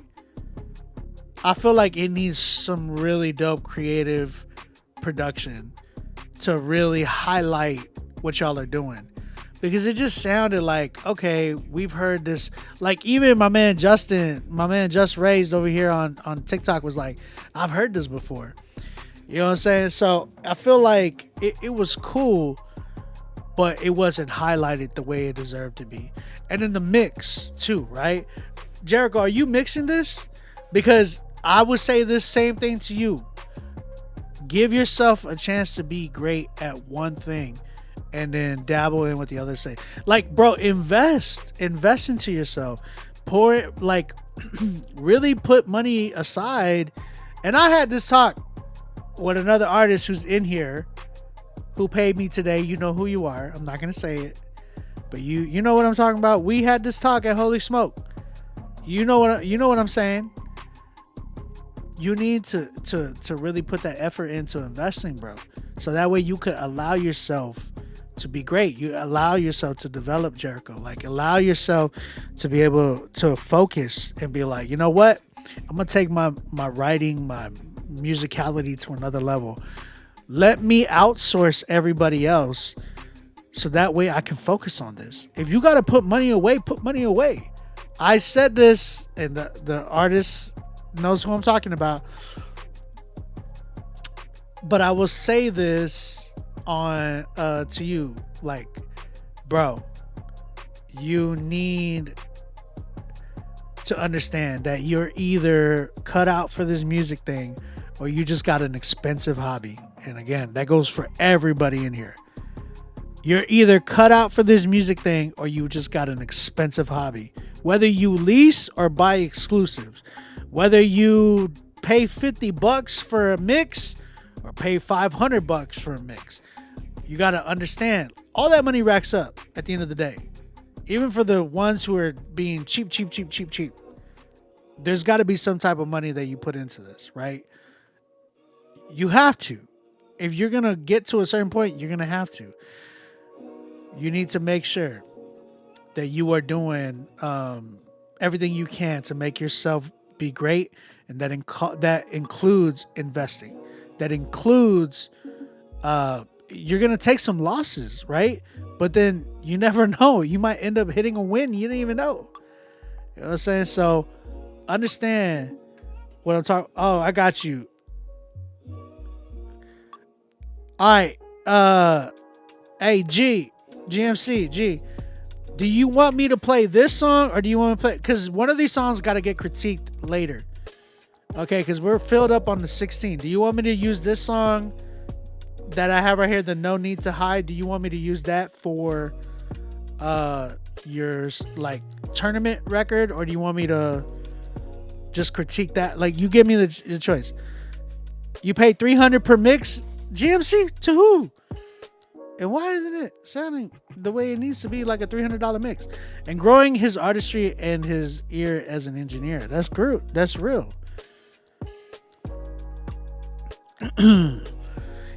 I feel like it needs some really dope creative production to really highlight what y'all are doing. Because it just sounded like, okay, we've heard this. Like even my man Just Raised over here on TikTok was like, I've heard this before. You know what I'm saying? So I feel like it was cool, but it wasn't highlighted the way it deserved to be. And in the mix too, right? Jericho, are you mixing this? Because I would say this same thing to you. Give yourself a chance to be great at one thing and then dabble in with the other thing. Like, bro, invest into yourself. Pour it, like, really put money aside. And I had this talk with another artist who's in here who paid me today. You know who you are. I'm not going to say it. But you know what I'm talking about. We had this talk at Holy Smoke. You know what I'm saying? You need to really put that effort into investing, bro. So that way you could allow yourself to be great. You allow yourself to develop, Jericho. Like allow yourself to be able to focus and be like, you know what? I'm gonna take my writing, my musicality to another level. Let me outsource everybody else so that way I can focus on this. If you got to put money away, put money away. I said this, and the artist knows who I'm talking about. But I will say this on to you, like, bro, you need to understand that you're either cut out for this music thing or you just got an expensive hobby. And again, that goes for everybody in here. You're either cut out for this music thing or you just got an expensive hobby. Whether you lease or buy exclusives, whether you pay $50 for a mix or pay $500 for a mix, you got to understand all that money racks up at the end of the day. Even for the ones who are being cheap, there's got to be some type of money that you put into this, right? You have to. If you're going to get to a certain point, you're going to have to. You need to make sure that you are doing everything you can to make yourself be great. And that includes investing. That includes, you're going to take some losses, right? But then you never know. You might end up hitting a win. You didn't even know. You know what I'm saying? So understand what I'm talking. Oh, I got you. All right. Hey, GMC, do you want me to play this song or do you want me to play? Because one of these songs got to get critiqued later. Okay, because we're filled up on the 16. Do you want me to use this song that I have right here, the No Need to Hide? Do you want me to use that for your like tournament record, or do you want me to just critique that? Like, you give me the choice. You pay $300 per mix, GMC, to who? And why isn't it sounding the way it needs to be, like a $300 mix? And growing his artistry and his ear as an engineer. That's great. That's real.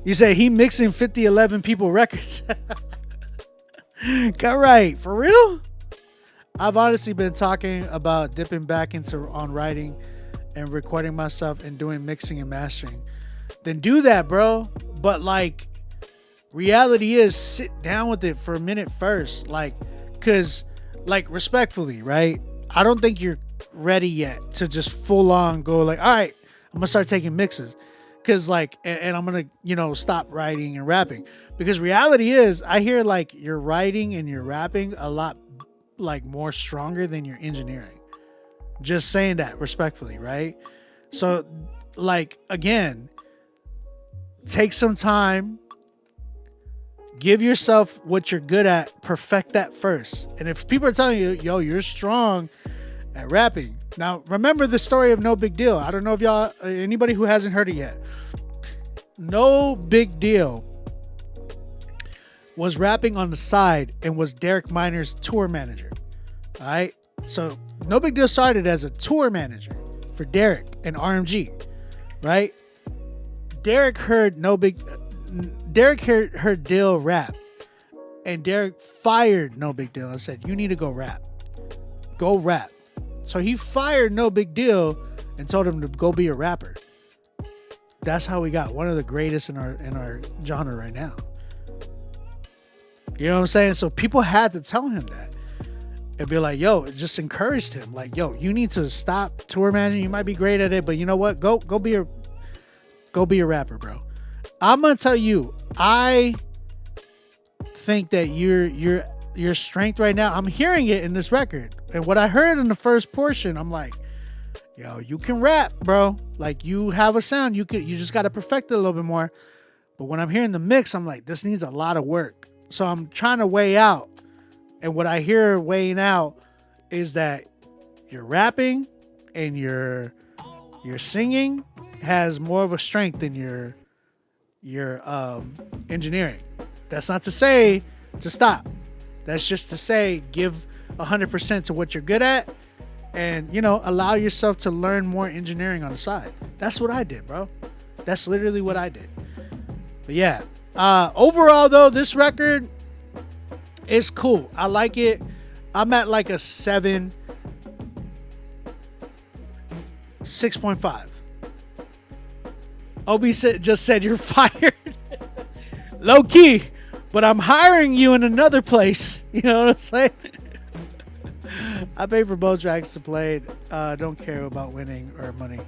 You say he mixing 5011 people records. Got right. For real? I've honestly been talking about dipping back on writing and recording myself and doing mixing and mastering. Then do that, bro. But like, reality is, sit down with it for a minute first. Like, cause like, respectfully, right? I don't think you're ready yet to just full on go like, all right, I'm gonna start taking mixes. Cause like, and I'm gonna, stop writing and rapping. Because reality is, I hear like your writing and your rapping a lot like more stronger than your engineering. Just saying that respectfully, right? So like, again, take some time. Give yourself what you're good at. Perfect that first. And if people are telling you, yo, you're strong at rapping. Now, remember the story of No Big Deal. I don't know if y'all, anybody who hasn't heard it yet. No Big Deal was rapping on the side and was Derek Miner's tour manager. All right. So No Big Deal started as a tour manager for Derek and RMG. Right. Derek heard Dill rap, and Derek fired No Big Deal and said, you need to go rap. Go rap. So he fired No Big Deal and told him to go be a rapper. That's how we got one of the greatest in our genre right now. You know what I'm saying? So people had to tell him that and be like, yo, it just encouraged him. Like, yo, you need to stop tour managing. You might be great at it, but you know what? Go be a rapper, bro. I'm gonna tell you, I think that your strength right now, I'm hearing it in this record. And what I heard in the first portion, I'm like, yo, you can rap, bro. Like, you have a sound. You just gotta perfect it a little bit more. But when I'm hearing the mix, I'm like, this needs a lot of work. So I'm trying to weigh out. And what I hear weighing out is that your rapping and your singing has more of a strength than your engineering. That's not to say to stop. That's just to say give 100% to what you're good at, and allow yourself to learn more engineering on the side. That's what I did, bro. That's literally what I did. But yeah, overall though, this record is cool. I like it. I'm at like a 6.5. Obi just said you're fired. Low key. But I'm hiring you in another place. You know what I'm saying? I pay for both tracks to play. Don't care about winning or money.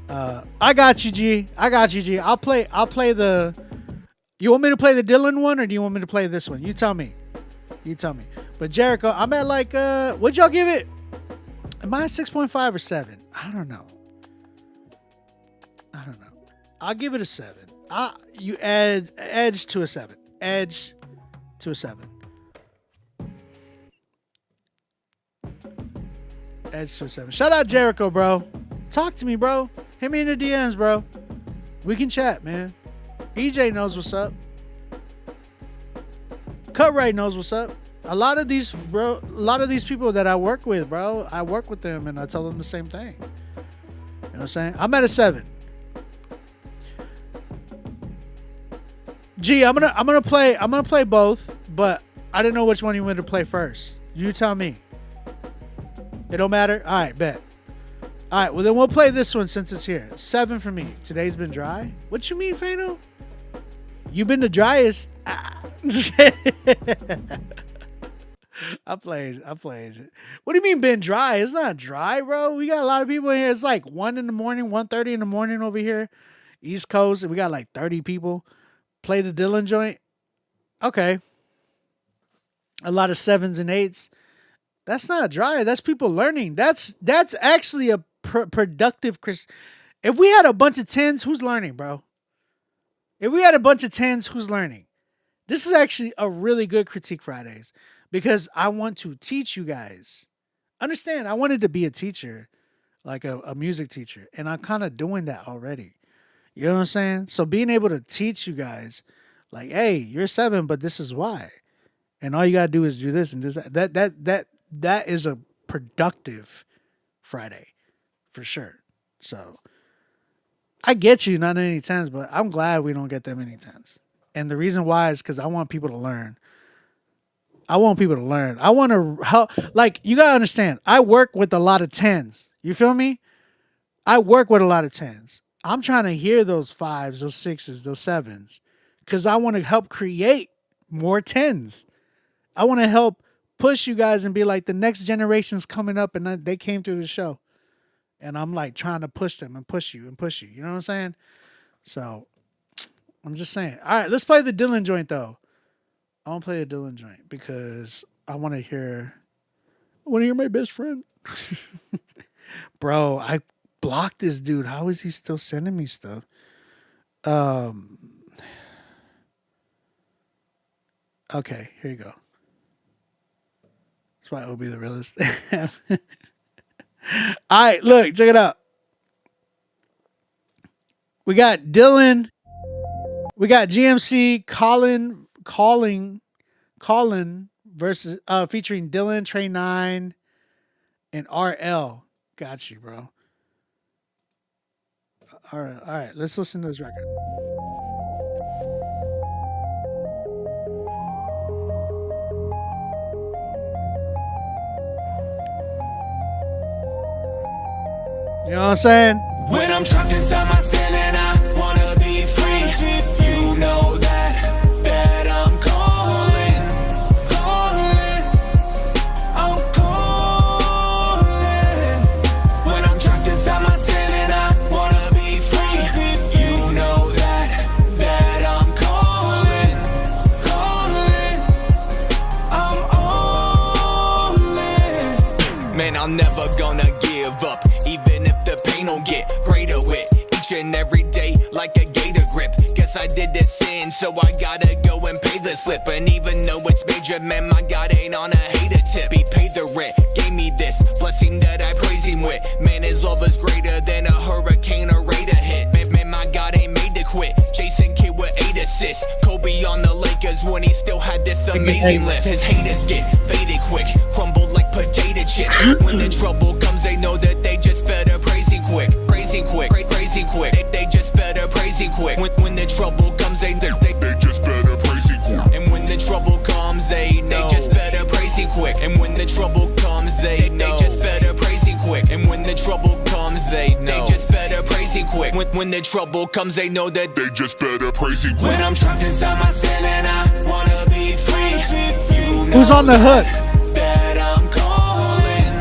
I got you, G. I'll play the. You want me to play the Dylan one, or do you want me to play this one? You tell me. But Jericho, I'm at like what'd y'all give it? Am I at 6.5 or 7? I don't know. I'll give it a 7. You add edge to a 7. Edge to a 7. Edge to a 7. Shout out Jericho, bro. Talk to me, bro. Hit me in the DMs, bro. We can chat, man. EJ knows what's up. Cutright knows what's up. A lot of these people that I work with, bro, I work with them and I tell them the same thing. You know what I'm saying? I'm at a 7. G, I'm gonna play both, but I didn't know which one you wanted to play first. You tell me. It don't matter? Alright, bet. Alright, well then we'll play this one since it's here. 7 for me. Today's been dry? What you mean, Fano? You been the driest. I played. What do you mean been dry? It's not dry, bro. We got a lot of people in here. It's like 1 in the morning, 1:30 in the morning over here. East Coast, and we got like 30 people. Play the Dylan joint. Okay. A lot of 7s and 8s. That's not dry. That's people learning. That's actually a productive. If we had a bunch of 10s, who's learning, bro? If we had a bunch of 10s, who's learning? This is actually a really good Critique Fridays because I want to teach you guys. Understand, I wanted to be a teacher, like a music teacher, and I'm kind of doing that already. You know what I'm saying? So being able to teach you guys, like, hey, you're 7, but this is why. And all you got to do is do this and this. That is a productive Friday for sure. So I get you, not any 10s, but I'm glad we don't get that many 10s. And the reason why is because I want people to learn. I want to help. Like, you got to understand, I work with a lot of 10s. You feel me? I work with a lot of 10s. I'm trying to hear those 5s, those 6s, those 7s, because I want to help create more 10s. I want to help push you guys and be like, the next generation's coming up and they came through the show. And I'm like trying to push them and push you. You know what I'm saying? So I'm just saying. All right, let's play the Dylan joint though. I want to play a Dylan joint because I want to hear my best friend. Bro, I blocked this dude. How is he still sending me stuff? Okay, here you go. That's why it will be the realest. All right, look, check it out. We got Dylan. We got GMC Colin versus featuring Dylan, Trey 9, and RL. Got you, bro. All right. Let's listen to this record. You know what I'm saying? When I'm trapped inside my sin and I wanna be free, you know that I'm calling. I'm calling. When I'm trapped inside my sin and I wanna be free, you know that I'm calling. I'm all in. Man, I'm never gonna give up. Even if the pain don't get greater with each and every day like a gator grip. Guess I did this sin, so I gotta go and pay the slip. And even though it's major, man, my God ain't on a hater tip. He paid the rent, gave me this blessing that I praise him with. Man, his love is greater than a hurricane or radar hit. Man, my God ain't made to quit. Jason Kidd with 8 assists. Kobe on the Lakers when he still had this amazing lift. His haters get faded quick, crumbled like potato chips. When the trouble comes, they know that they just better praise him quick. They just better praise him quick. When the trouble comes, they just better praise him quick. And when the trouble comes, they know they just better praise him quick. And when the trouble comes, they know they just better praise him quick. And when the trouble comes, they know they just better praise him quick. When the trouble comes, they know that they just better praise him. When I'm trapped inside my sin and I wanna be free, you know Who's on the hook? that I'm calling.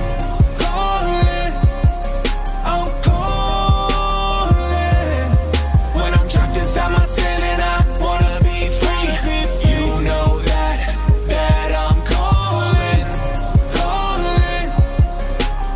I'm calling. When I'm trapped inside my sin and I wanna be free, you know that I'm calling.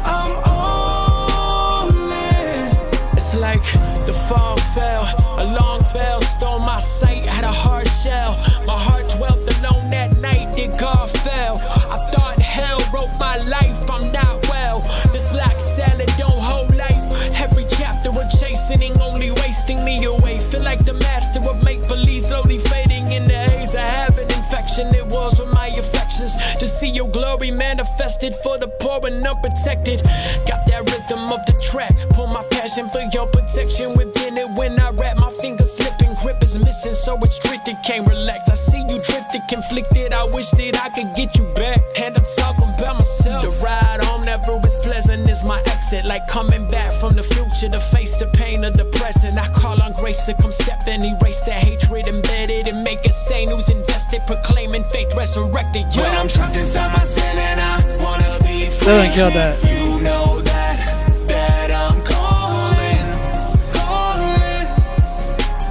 I'm all in. It's like the fog fell, a long veil stole my sight, had a hard shell. My heart dwelt alone that night, did God fell. I thought hell wrote my life, I'm not well. This like salad don't hold life. Every chapter of chastening only wasting me away. Feel like the master of make-believe slowly fading in the haze. I have an infection, it was with my affections. To see your glory manifested for the poor and unprotected. Got that rhythm of the track, pull my passion for your protection within it. When I rap, my fingers slipping, grip is missing, so restricted, can't relax. I see you drifted, conflicted, I wish that I could get you back. And I'm talking about myself. The ride home never is pleasant, is my exit. Like coming back from the future to face the pain of the present. I call on grace to come step and erase the hatred embedded and make a sane who's invested, proclaiming faith resurrected. Yeah. When I'm trapped inside my sin and I wanna be free, They killed that. you know that I'm calling.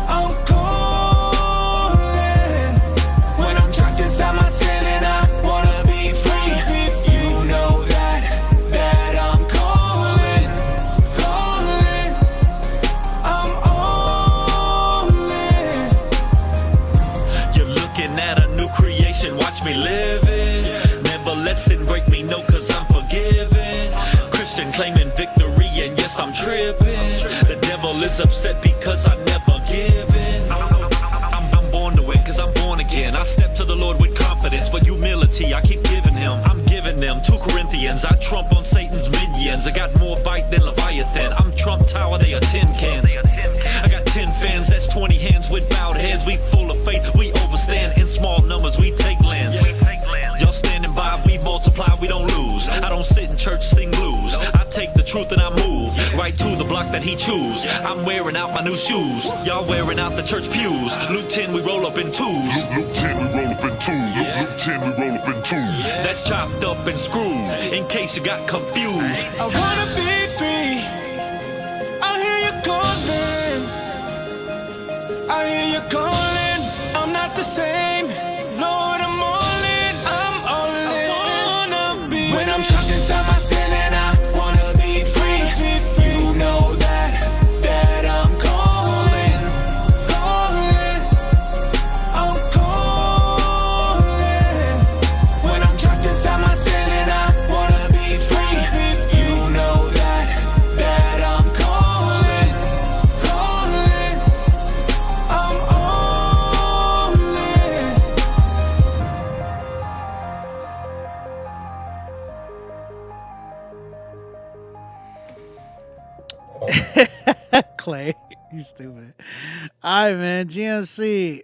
I'm calling. When I'm trapped inside my sin and I wanna be free, you know that I'm calling. I'm all in. You're looking at a new creation, watch me live it. Never let sin break me, no, cause I'm forgiven. Christian claiming victory, and yes, I'm tripping. The devil is upset because I never give in. I'm born to win, cause I'm born again. I step to the Lord with confidence, but humility I keep giving him. I'm giving them 2 Corinthians. I trump on Satan's minions. I got more bite than Leviathan. I'm Trump Tower, they are tin cans. I got 10 fans, that's 20 hands with bowed heads. We full of faith, we overstand. In small numbers, we take lands. Y'all standing by, we multiply, we don't lose. I don't sit in church, sing blues. I take the truth and I move right to the block that he choose. I'm wearing out my new shoes. Y'all wearing out the church pews. Luke 10, we roll up in twos. Luke 10, we roll up in twos. Luke 10, we roll up in twos. That's chopped up and screwed, in case you got confused. I wanna be free. I hear you calling. I hear you calling. I'm not the same. Lord, I'm all in. I'm all in. I wanna be When I'm trapped inside my sin and I wanna be free, you know that I'm calling. I'm calling. When I'm trapped inside my sin and I wanna be free, you know that I'm calling. I'm all in. Clay, you stupid. All right, man. GNC,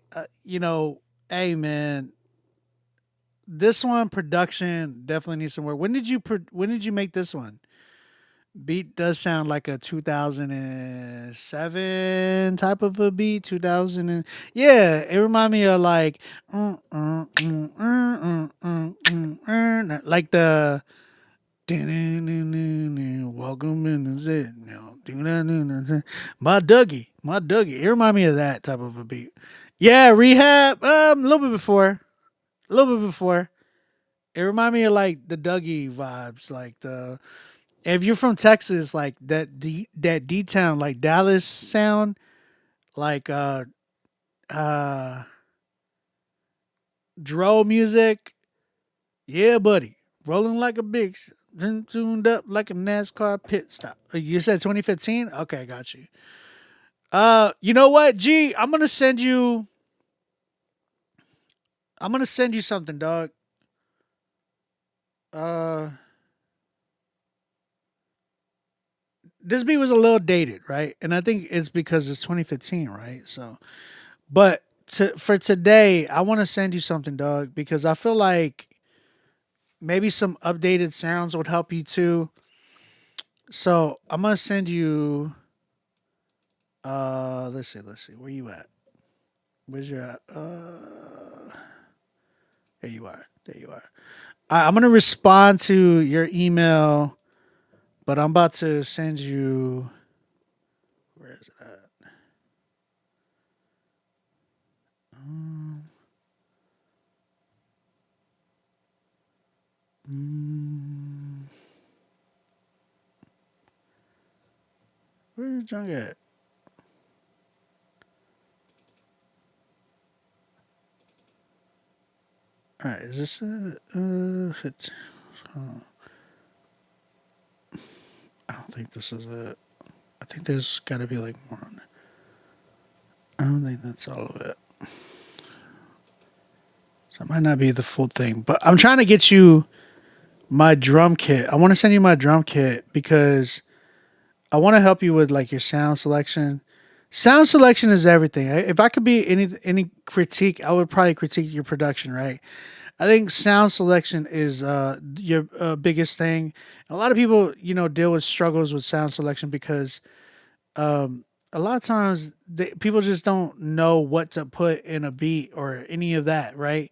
hey, man. This one, production, definitely needs some work. When did you make this one? Beat does sound like a 2007 type of a beat. 2000 and yeah, it remind me of like like the welcome in the zit. My Dougie. It remind me of that type of a beat. Yeah, Rehab. A little bit before. It remind me of like the Dougie vibes, like the. If you're from Texas, like that D town, like Dallas sound, like drill music, yeah, buddy, rolling like a big, tuned up like a NASCAR pit stop. You said 2015? Okay, got you. You know what, G? I'm gonna send you something, dog. This beat was a little dated, right? And I think it's because it's 2015, right? So, but for today, I want to send you something, dog, because I feel like maybe some updated sounds would help you too. So I'm gonna send you Let's see. Where you at? Where's your at? There you are. There you are. I'm gonna respond to your email, but I'm about to send you. Where is it at? Um, mm, where's junk at? All right, is this it? I don't think this is it. I think there's got to be like more on it. I don't think that's all of it. So it might not be the full thing, but I'm trying to get you my drum kit. I want to send you my drum kit because I want to help you with like your sound selection. Sound selection is everything. If I could be any critique, I would probably critique your production, right? I think sound selection is your biggest thing. A lot of people, deal with struggles with sound selection because a lot of times people just don't know what to put in a beat or any of that, right?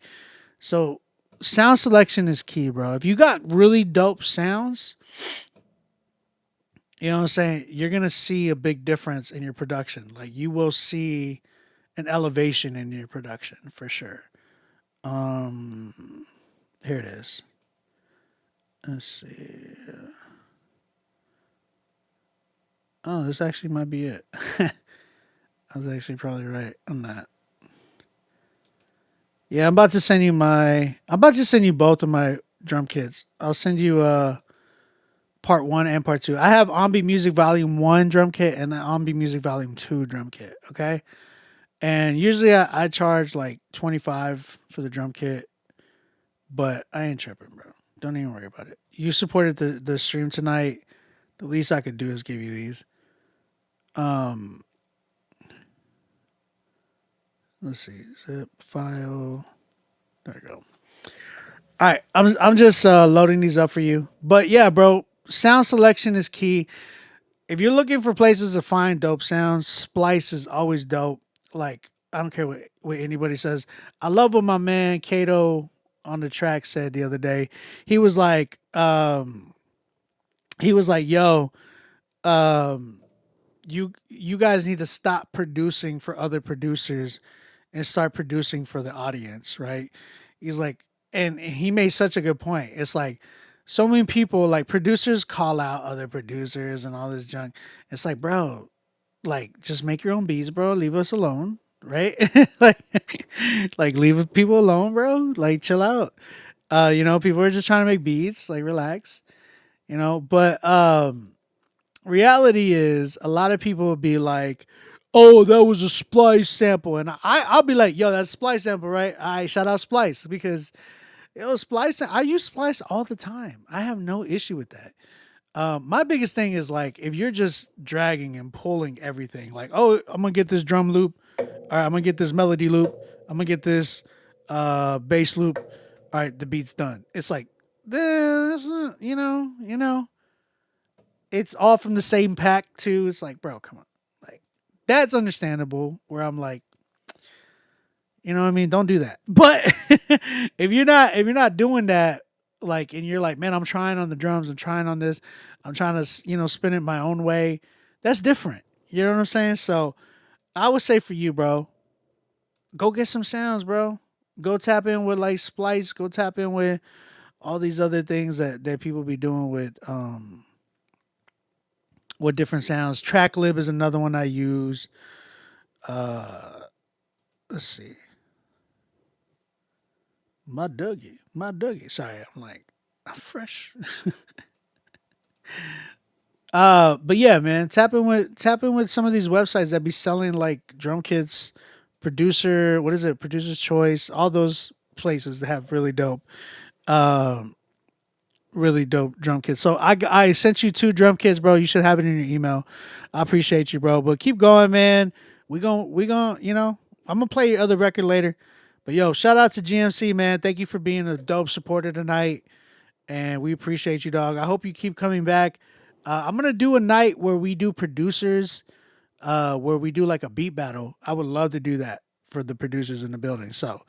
So sound selection is key, bro. If you got really dope sounds, you know what I'm saying, you're going to see a big difference in your production. Like you will see an elevation in your production for sure. Here it is. Let's see. Oh, this actually might be it. I was actually probably right on that. Yeah, I'm about to send you both of my drum kits. I'll send you part 1 and part 2. I have Ombi Music Volume 1 drum kit and the Ombi Music Volume 2 drum kit, okay? And usually I charge like 25 for the drum kit, but I ain't tripping, bro. Don't even worry about it. You supported the stream tonight. The least I could do is give you these. Let's see. Zip file. There we go. All right, I'm just loading these up for you. But yeah, bro, sound selection is key. If you're looking for places to find dope sounds, Splice is always dope. Like I don't care what anybody says. I love what my man Kato on the track said the other day. He was like, "Yo, um, you guys need to stop producing for other producers and start producing for the audience, right?" He's like, and he made such a good point. It's like so many people, like producers, call out other producers and all this junk. It's like, bro, like just make your own beats, bro. Leave us alone, right? like leave people alone, bro. Like chill out. People are just trying to make beats. Like relax, But reality is a lot of people will be like, "Oh, that was a Splice sample," and I'll be like, "Yo, that's Splice sample, right?" I shout out Splice because Splice. I use Splice all the time. I have no issue with that. My biggest thing is like if you're just dragging and pulling everything, like, "Oh, I'm gonna get this drum loop, all right, I'm gonna get this melody loop, I'm gonna get this bass loop, all right, the beat's done." It's like this, it's all from the same pack too. It's like, bro, come on. Like that's understandable where I'm like, you know what I mean? Don't do that. But if you're not doing that, like, and you're like, man, I'm trying on the drums, I'm trying on this, I'm trying to, spin it my own way. That's different. You know what I'm saying? So I would say for you, bro, go get some sounds, bro. Go tap in with like Splice. Go tap in with all these other things that people be doing with different sounds. Tracklib is another one I use. Uh, let's see. My Dougie. Sorry, I'm fresh. But yeah, man, tap in with some of these websites that be selling like drum kits, Producer's Choice, all those places that have um, really dope drum kits. So I sent you 2 drum kits, bro. You should have it in your email. I appreciate you, bro. But keep going, man. We gon' I'm gonna play your other record later. But yo, shout out to GMC, man. Thank you for being a dope supporter tonight. And we appreciate you, dog. I hope you keep coming back. I'm gonna do a night where we do producers. where we do like a beat battle. I would love to do that for the producers in the building. So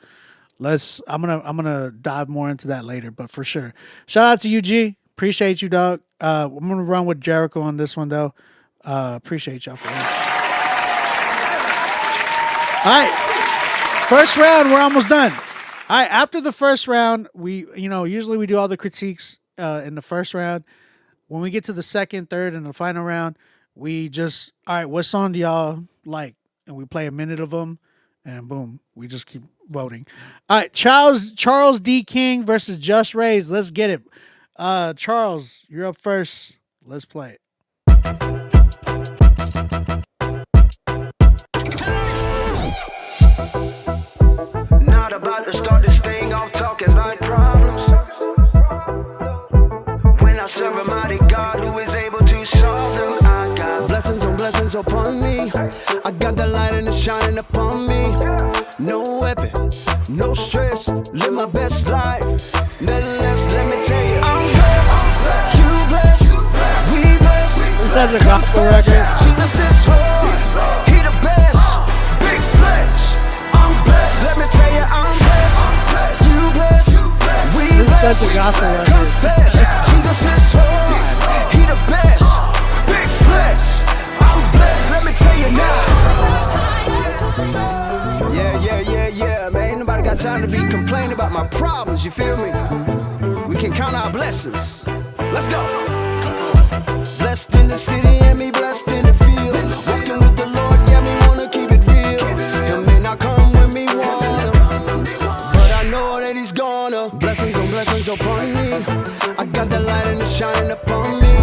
I'm gonna dive more into that later, but for sure. Shout out to you, G. Appreciate you, dog. I'm gonna run with Jericho on this one though. Appreciate y'all for that. All right. First round, we're almost done. All right, after the first round, we usually we do all the critiques in the first round. When we get to the second, third, and the final round, we just all right, what song do y'all like? And we play a minute of them, and boom, we just keep voting. All right, Charles D. King versus Just Rays. Let's get it. Charles, you're up first. Let's play it. Not about to start this thing off talking like problems. When I serve a mighty God who is able to solve them, I got blessings on blessings upon me. I got the light and it's shining upon me. No weapon, no stress, live my best life. Nevertheless, let me tell you, I'm blessed, you blessed, we blessed. This has a gospel record. Jesus is Lord, He the best. Big flex, I'm blessed. Let me tell you, I'm blessed, you blessed, we blessed. This is a gospel record. Confess, Jesus is Lord, He the best. Big flex, I'm blessed. Let me tell you now. Yeah, man. Ain't nobody got time to be complaining about my problems, you feel me? We can count our blessings. Let's go. Blessed in the city and me blessed in the field. Walking with the Lord, yeah, me wanna keep it real. He may not come when me want him, but I know that He's gonna. Blessings on blessings upon me. I got the light and it's shining upon me.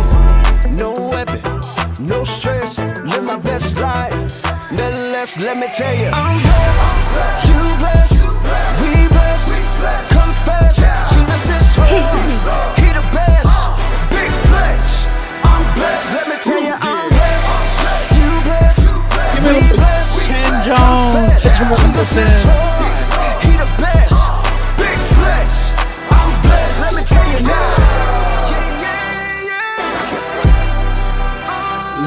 No weapon, no stress, live my best life. Nevertheless, let me tell you, I'm blessed, you blessed, we blessed. Confess, Jesus is Lord, He the best. Big flex, I'm blessed. Let me tell you, I'm blessed, you blessed, we blessed. Ken Jones, Jesus is Lord, He the best. Big flex, I'm blessed. Let me tell you now.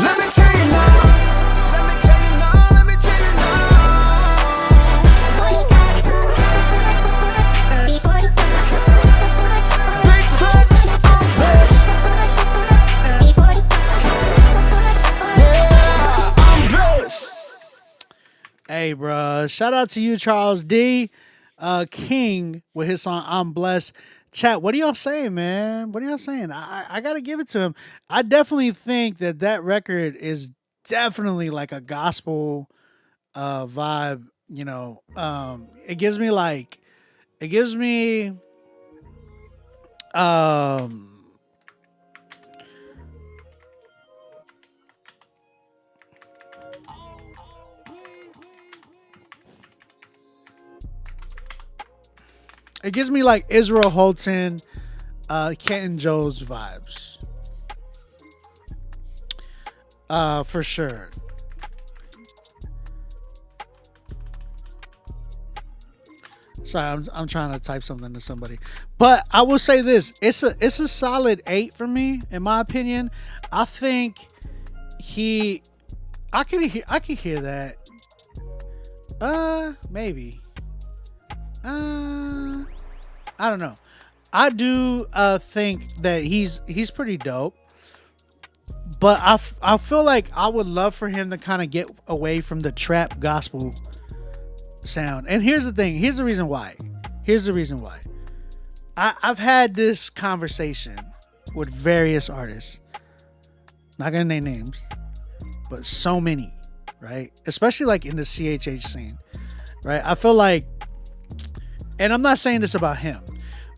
Let me tell you now. Hey, bro. Shout out to you, Charles D. King, with his song I'm Blessed. Chat, what are y'all saying, man? What are y'all saying? I got to give it to him. I definitely think that record is definitely like a gospel vibe, it gives me it gives me like Israel Houghton, Kenton Jones vibes. For sure. Sorry, I'm trying to type something to somebody. But I will say this. It's a solid 8 for me, in my opinion. I think I can hear that. Maybe. I don't know. I do think that he's pretty dope. But I feel like I would love for him to kind of get away from the trap gospel sound. And here's the thing. Here's the reason why. I've had this conversation with various artists. Not gonna name names, but so many, right? Especially like in the CHH scene, right? I feel like, and I'm not saying this about him,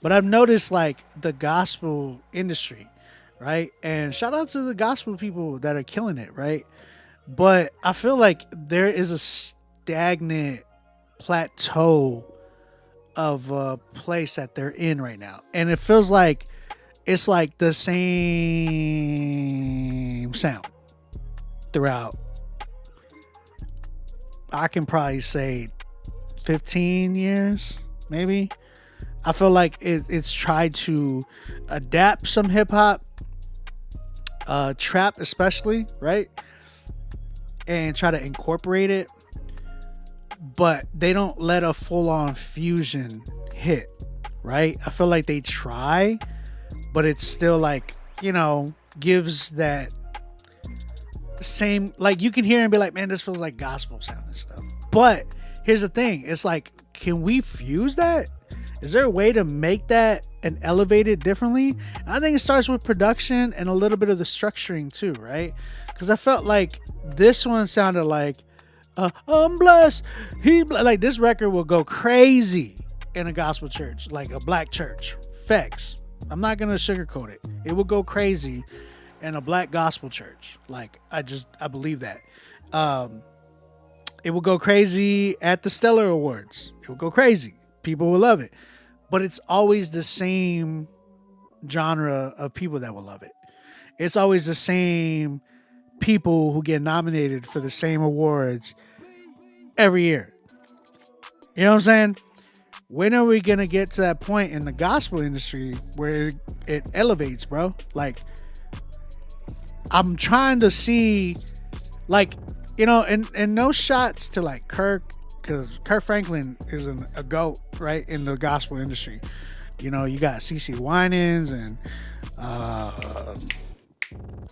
but I've noticed like the gospel industry, right? And shout out to the gospel people that are killing it, right? But I feel like there is a stagnant plateau of a place that they're in right now. And it feels like it's like the same sound throughout. I can probably say 15 years, maybe. I feel like it's tried to adapt some hip hop, trap especially, right? and try to incorporate it, but they don't let a full-on fusion hit, right? I feel like they try, but it's still like, gives that same, like, you can hear and be like, man, this feels like gospel sound and stuff. But here's the thing, it's like, can we fuse that? Is there a way to make that and elevate it differently? I think it starts with production and a little bit of the structuring too, right? Because I felt like this one sounded like, I'm blessed. Like, this record will go crazy in a gospel church, like a black church. Facts. I'm not going to sugarcoat it. It will go crazy in a black gospel church. Like, I believe that. It will go crazy at the Stellar Awards. It will go crazy. People will love it. But it's always the same genre of people that will love it. It's always the same people who get nominated for the same awards every year. You know what I'm saying? When are we going to get to that point in the gospel industry where it elevates, bro? Like, I'm trying to see, like, and no shots to like Kirk, because Kirk Franklin is a GOAT, right, in the gospel industry. You got CeCe Winans and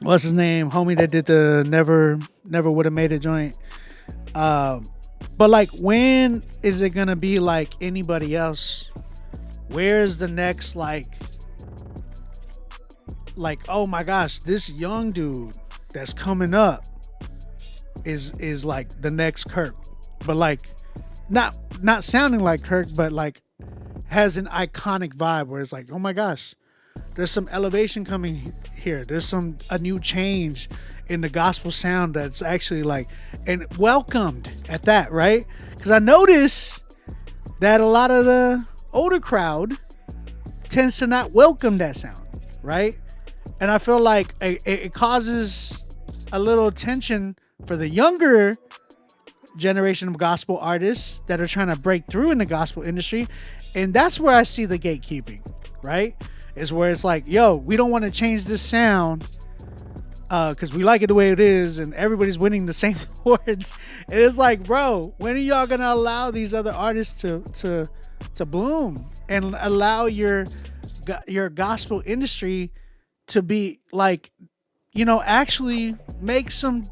what's his name, homie that did the never would have made a joint. But like, when is it gonna be like anybody else? Where's the next like, oh my gosh, this young dude that's coming up is like the next Kirk, but like not sounding like Kirk, but like has an iconic vibe where it's like, oh my gosh, there's some elevation coming here. There's a new change in the gospel sound that's actually like, and welcomed at that, right? Because I notice that a lot of the older crowd tends to not welcome that sound, right? And I feel like it causes a little tension for the younger generation of gospel artists that are trying to break through in the gospel industry. And that's where I see the gatekeeping, right? Is where it's like, yo, we don't want to change this sound because we like it the way it is, and everybody's winning the same awards. And it's like, bro, when are y'all gonna allow these other artists to bloom and allow your gospel industry to be like, actually make some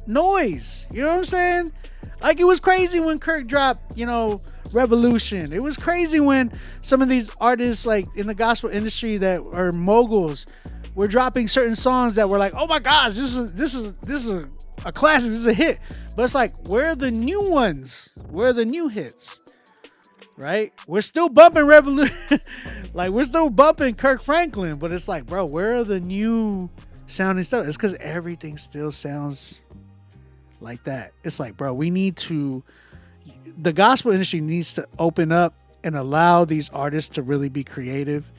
noise? You know what I'm saying? Like, it was crazy when Kirk dropped, Revolution. It was crazy when some of these artists, like in the gospel industry that are moguls, were dropping certain songs that were like, oh my gosh, this is a classic, this is a hit. But it's like, where are the new ones? Where are the new hits? Right? We're still bumping Revolution. Like, we're still bumping Kirk Franklin, but it's like, bro, where are the new sounding stuff? It's because everything still sounds like that. It's like, bro, the gospel industry needs to open up and allow these artists to really be creative.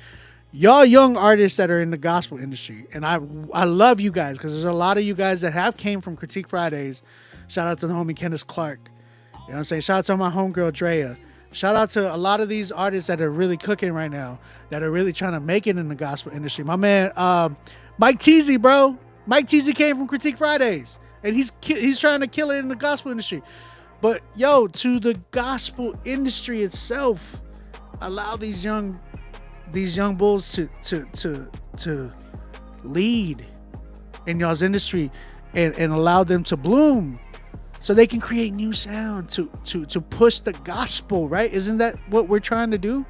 Y'all young artists that are in the gospel industry, and I love you guys, because there's a lot of you guys that have came from Critique Fridays. Shout out to the homie Kenneth Clark. You know what I'm saying? Shout out to my homegirl Drea. Shout out to a lot of these artists that are really cooking right now, that are really trying to make it in the gospel industry. My man, Mike Teasy, bro. Mike Teasy came from Critique Fridays, and he's trying to kill it in the gospel industry. But yo, to the gospel industry itself, allow these young bulls to lead in y'all's industry and allow them to bloom, so they can create new sound to push the gospel, right? Isn't that what we're trying to do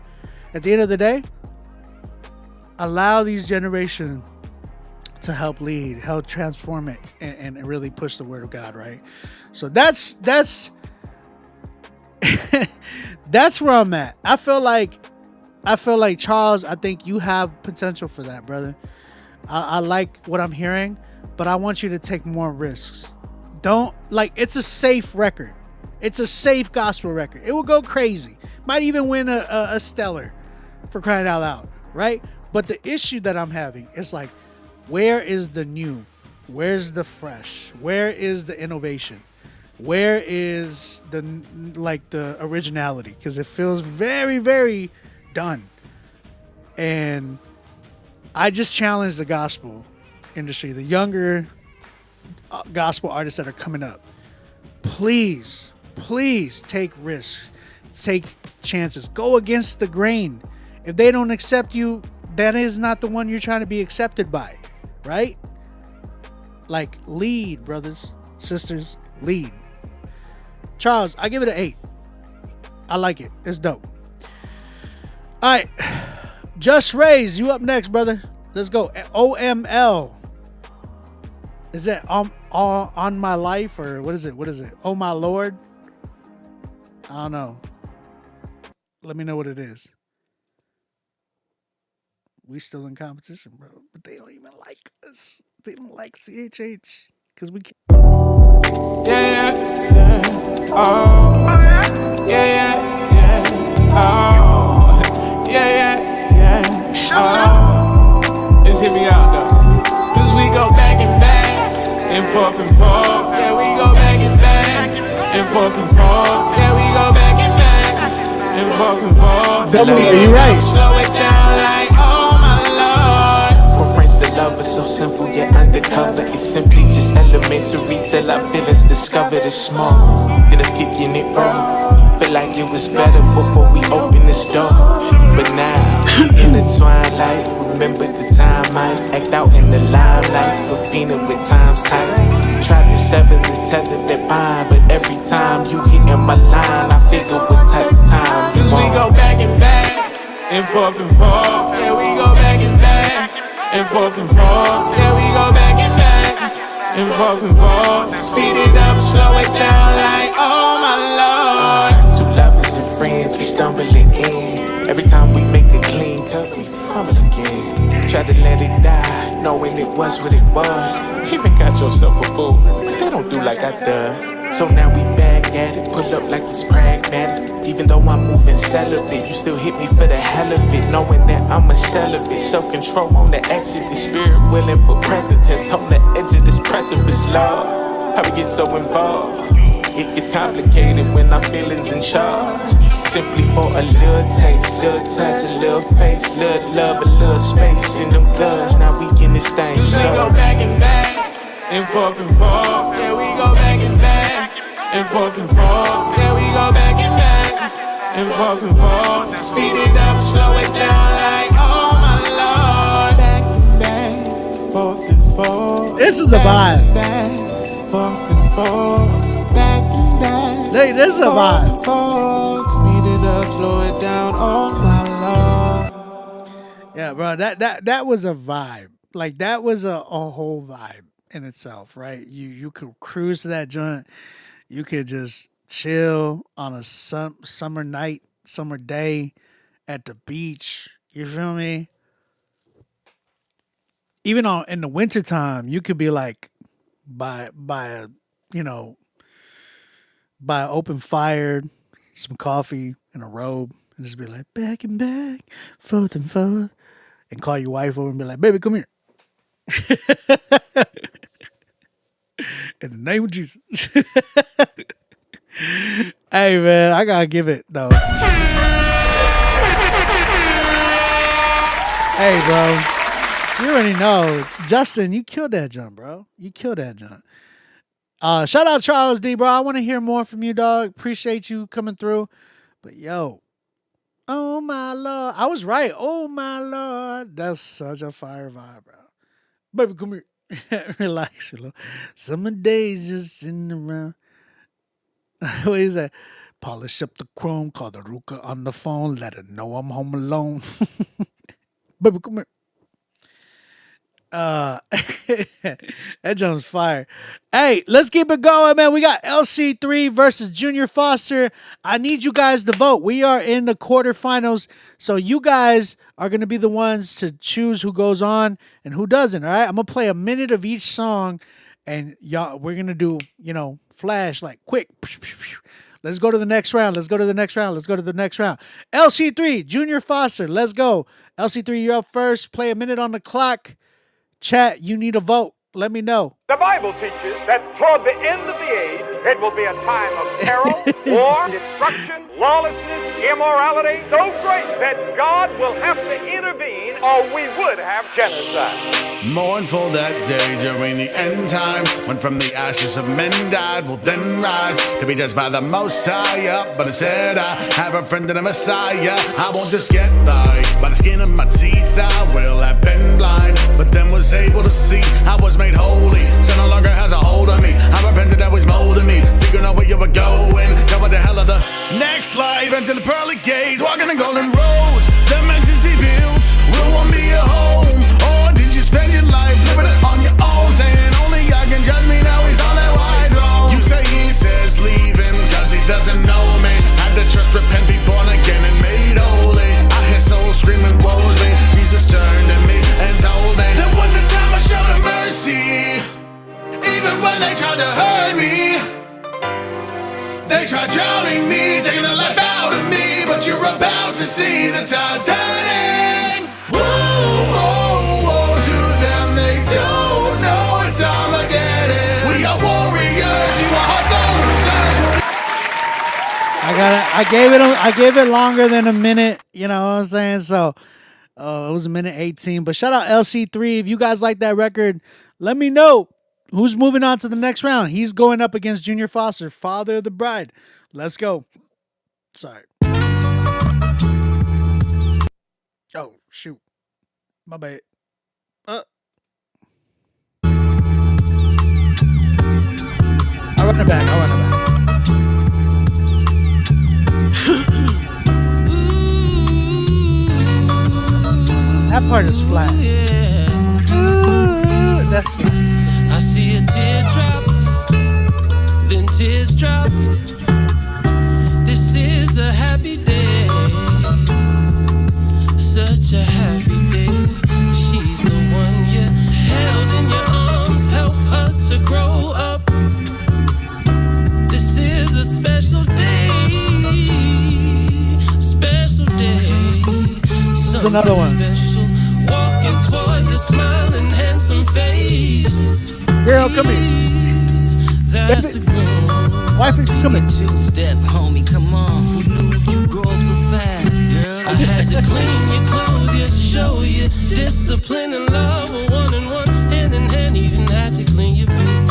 at the end of the day? Allow these generations to help lead, help transform it, and really push the word of God, right? So that's that's where I'm at. I feel like Charles, I think you have potential for that, brother. I like what I'm hearing, but I want you to take more risks. It's a safe record. It's a safe gospel record. It will go crazy. Might even win a stellar, for crying out loud, right? But the issue that I'm having is like, where is the new? Where's the fresh? Where is the innovation? Where is the originality? Because it feels very, very done. And I just challenge the gospel industry, the younger gospel artists that are coming up, please take risks, take chances, go against the grain. If they don't accept you, that is not the one you're trying to be accepted by, right? Like, lead, brothers, sisters, lead. Charles, I give it an 8. I like it. It's dope. All right, Just Raise, you up next, brother. Let's go. OML. Is that on my life, or what is it? What is it? Oh my Lord. I don't know. Let me know what it is. We still in competition, bro. But they don't even like us. They don't like CHH because we can't. Yeah. Oh. Yeah. Oh. Yeah. Oh. Just hit me out though. Cause we go back and forth and forth. Yeah, we go back and forth and forth. Yeah, we go back and forth and forth. Double, are you right? Slow it down like, oh my Lord. For friends that love us so simple yet undercover, it's simply just elementary till our feelings discovered it's small. Then it's kicking it raw. Feel like it was better before we opened this door. But now, we intertwined like, remember the time I act out in the limelight, but fiending with times tight. Tried to sever the tether that bind, but every time you hit in my line, I figure what type of time you Cause we go back and forth and forth. Yeah, we go back and forth and forth. Yeah, we go back and forth and forth. Speed it up, slow it down like, oh my Lord. Two lovers and friends, we stumbling in. Every time we make a clean cut, we fumble again. Try to let it die, knowing it was what it was. Even got yourself a boo, but they don't do like I does. So now we back at it, pull up like it's pragmatic. Even though I'm moving celibate, you still hit me for the hell of it. Knowing that I'm a celibate, self-control on the exit. The spirit willing, but present tense on the edge of this precipice. Love, how we get so involved. It gets complicated when our feelings in charge. Simply for a little taste, little touch, a little face, little love, a little space in them guns. Now we in this thing. Cause we go back and forth and forth. Yeah, we go back and forth and forth. Yeah, we go back and forth and forth. Speed it up, slow it down like, oh my Lord. Back, forth and forth. This is a vibe. Back, forth and forth. Back and back. Hey, this is a vibe. Speed it up, slow it down, oh my Lord. Yeah, bro, that was a vibe. Like, that was a whole vibe in itself, right? You could cruise to that joint. You could just chill on a summer night, summer day at the beach. You feel me? Even in the wintertime, you could be like by a, by an open fire, some coffee and a robe, and just be like back and back, forth and forth, and call your wife over and be like, baby, come here. In the name of Jesus. Hey, man, I gotta give it, though. Hey, bro. You already know. Justin, you killed that jump, bro. You killed that jump. Shout out Charles D, bro. I want to hear more from you, dog. Appreciate you coming through. But, yo. Oh, my Lord. I was right. Oh, my Lord. That's such a fire vibe, bro. Baby, come here. Relax, you know. Summer days just sitting around. What is that? Polish up the chrome, call the Ruka on the phone, let her know I'm home alone. Baby, come here. That jump's fire. Hey, let's keep it going, man. We got LC3 versus Junior Foster. I need you guys to vote. We are in the quarterfinals, so you guys are going to be the ones to choose who goes on and who doesn't, all right? I'm going to play a minute of each song, and y'all, we're going to do, flash, like, quick. Let's go to the next round. Let's go to the next round. Let's go to the next round. LC3, Junior Foster, let's go. LC3, you're up first. Play a minute on the clock. Chat, you need a vote. Let me know. The Bible teaches that toward the end of the age, it will be a time of peril, war, destruction, lawlessness, immorality, so great that God will have to intervene or we would have genocide. Mournful that day during the end times, when from the ashes of men died will then rise to be judged by the Most High. But instead I have a friend and a Messiah. I won't just get by the skin of my teeth. I will have been blind, but then was able to see I was made holy. Sin no longer has a hold on me. I repented that was molding me. You know where you were going. Go what the hell of the next life. Enter the pearly gates, walking the golden roads. The mansions he built will one be a home. Or did you spend your life living it on your own, saying only God can judge me? Now he's on that white throne. You say he says leave him cause he doesn't know me. Had to trust, repent, be born again and made holy. I hear souls screaming woes me. Jesus turned to me and told me there was a time I showed him mercy. Even when they tried to hurt me, they tried drowning me, taking the life out of me. But you're about to see the tides turning. Whoa, whoa, whoa to them, they don't know it's Armageddon. We are warriors, you are soldiers. I gave it longer than a minute, you know what I'm saying? So it was a minute 18. But shout out LC3. If you guys like that record, let me know. Who's moving on to the next round? He's going up against Junior Foster, Father of the Bride. Let's go. Sorry. Oh, shoot. My bad. I'll run it back. That part is flat. That's flat. I see a teardrop, then tears drop. This is a happy day, such a happy day. She's the one you held in your arms, help her to grow up. This is a special day, special day. There's another one. Special, walking towards a smiling, handsome face. Girl, come here. That's a grown. Wife, come here. Two-step, homie, come on. Who knew you grow up so fast, girl? I had to clean your clothes, you, show you discipline and love were one and one, hand in hand. Even had to clean your boot.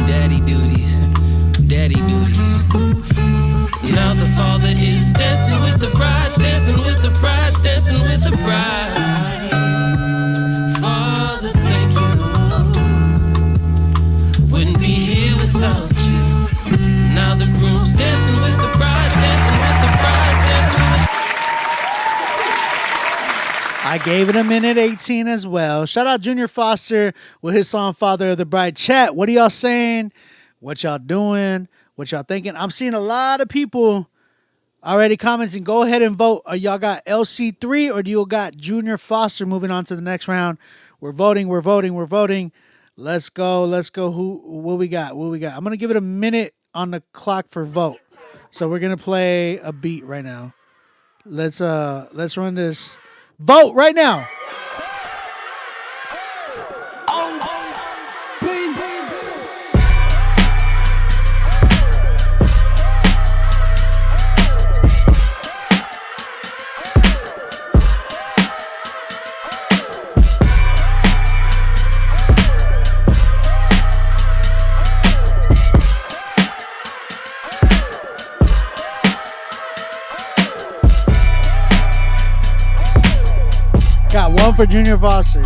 Daddy duties, daddy duties. Now the father is dancing with the bride, dancing with the bride, dancing with the bride. Father, thank you. Wouldn't be here without you. Now the groom's dancing with the bride, dancing with the bride, dancing with. I gave it a minute 18 as well. Shout out Junior Foster with his song Father of the Bride. Chat, what are y'all saying? What y'all doing? What y'all thinking? I'm seeing a lot of people already commenting. Go ahead and vote. Y'all got LC3 or do you got Junior Foster moving on to the next round? We're voting. Let's go. What we got? I'm going to give it a minute on the clock for vote. So we're going to play a beat right now. Let's run this. Vote right now. Got one for Junior Foster.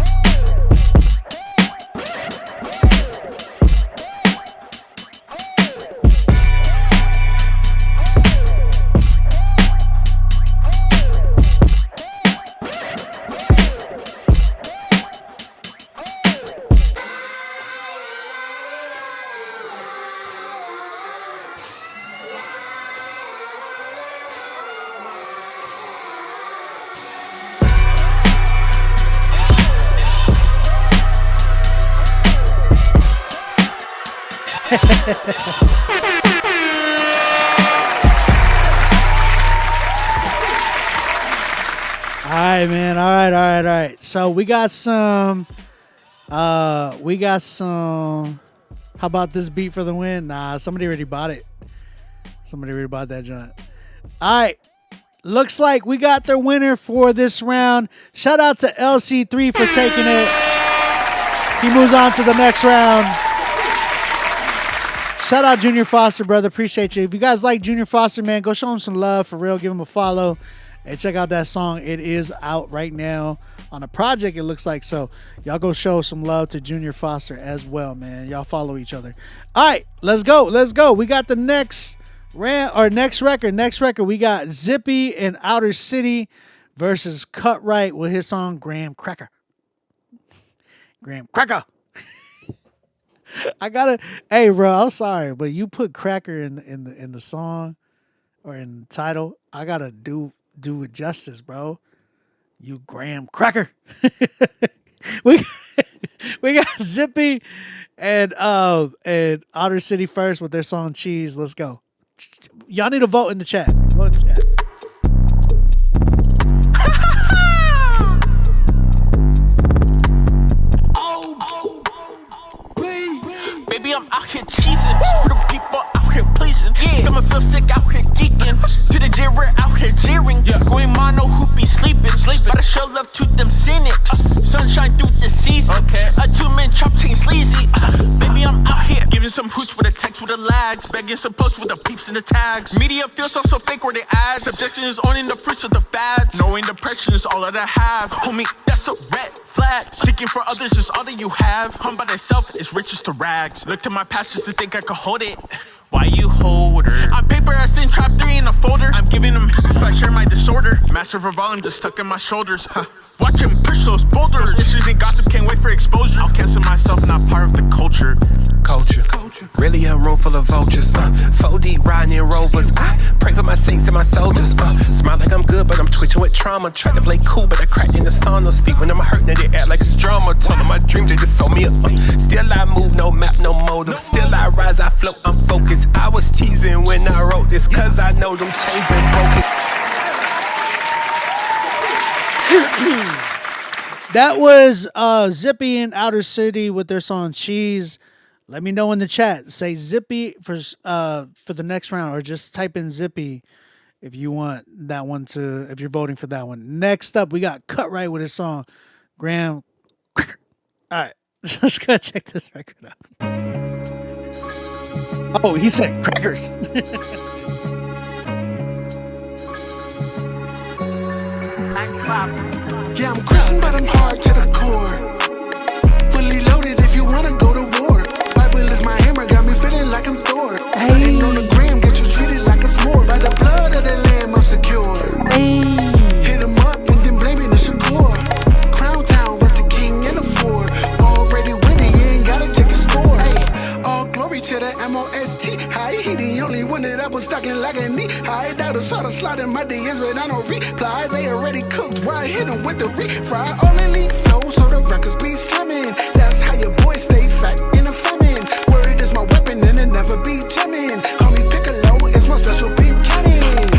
All right, man. All right. So we got some We got some. How about this beat for the win? Nah, somebody already bought it. Somebody already bought that joint. All right. Looks like we got their winner for this round. Shout out to LC3 for taking it. He moves on to the next round. Shout out Junior Foster, brother. Appreciate you. If you guys like Junior Foster, man, go show him some love. For real, give him a follow. And check out that song. It is out right now on a project, it looks like. So y'all go show some love to Junior Foster as well, man. Y'all follow each other. All right, let's go. Let's go. We got the next record. Next record, we got Zippy and Outer City versus Cut Right with his song Graham Cracker. Graham Cracker. Hey, bro, I'm sorry, but you put cracker in the song or in the title. I gotta do it justice, bro. You Graham Cracker. we got Zippy and Outer City first with their song Cheese. Let's go. Y'all need to vote in the chat. Vote in the chat. Baby, I'm out here cheesing. For the people out here pleasing. Yeah. I'ma feel sick out here geeking. To the jibber out here jeering. Yeah. Going mono who be sleeping. Gotta show love to them cynics. Sunshine through the season. Okay. A 2-man chop chain sleazy. Baby, I'm out here giving some hooch with a text with the lags. Begging some posts with the peeps and the tags. Media feels so fake where they add. Subjection is owning the fruits of the fads. Knowing depression is all that I have. Homie, that's a red flag. Seeking for others is all that you have. Hung by thyself is riches to rags. Look to my past just to think I could hold it. Why you hold her? On paper, I send trap 3 in a folder. I'm giving them if I share my disorder. Master for volume just stuck in my shoulders. Watch him push those boulders. Issues and gossip can't wait for exposure. I'll cancel myself, not part of the culture. Culture. Really a room full of vultures. 4D riding in rovers. I pray for my saints and my soldiers. Smile like I'm good, but I'm twitching with trauma. Try to play cool, but I cracked in the sauna. Speak when I'm hurting, they act like it's drama. Tell them my dreams, they just sold me up. Still I move, no map, no motive. Still I rise, I float, I'm focused. I was cheesing when I wrote this, cause I know them chains been broken. That was Zippy and Outer City with their song Cheese. Let me know in the chat. Say Zippy for the next round, or just type in Zippy if you want that one if you're voting for that one. Next up, we got Cut Right with his song Graham. All right, let's go check this record out. Oh, he said crackers. Yeah, I'm Christian, but I'm hard to the core. Fully loaded if you wanna go to war. Bible is my hammer, got me feeling like I'm Thor. Stunning on the gram, get you treated like a s'more. By the blood of the lamb, I'm secure. Hit him up and then blame it on Shakur. Crown Town with the king and the four. Already winning, you ain't gotta check the score. Hey, all glory to the MOST. He the only one that I was stalking like a knee. I doubt to try to slide in my DMs, but I don't reply. They already cooked, why I hit them with the refry? All elite flow, so the records be slamming. That's how your boy stay fat in a famine. Word is my weapon and it never be jamming. Call me Piccolo, it's my special beam cannon.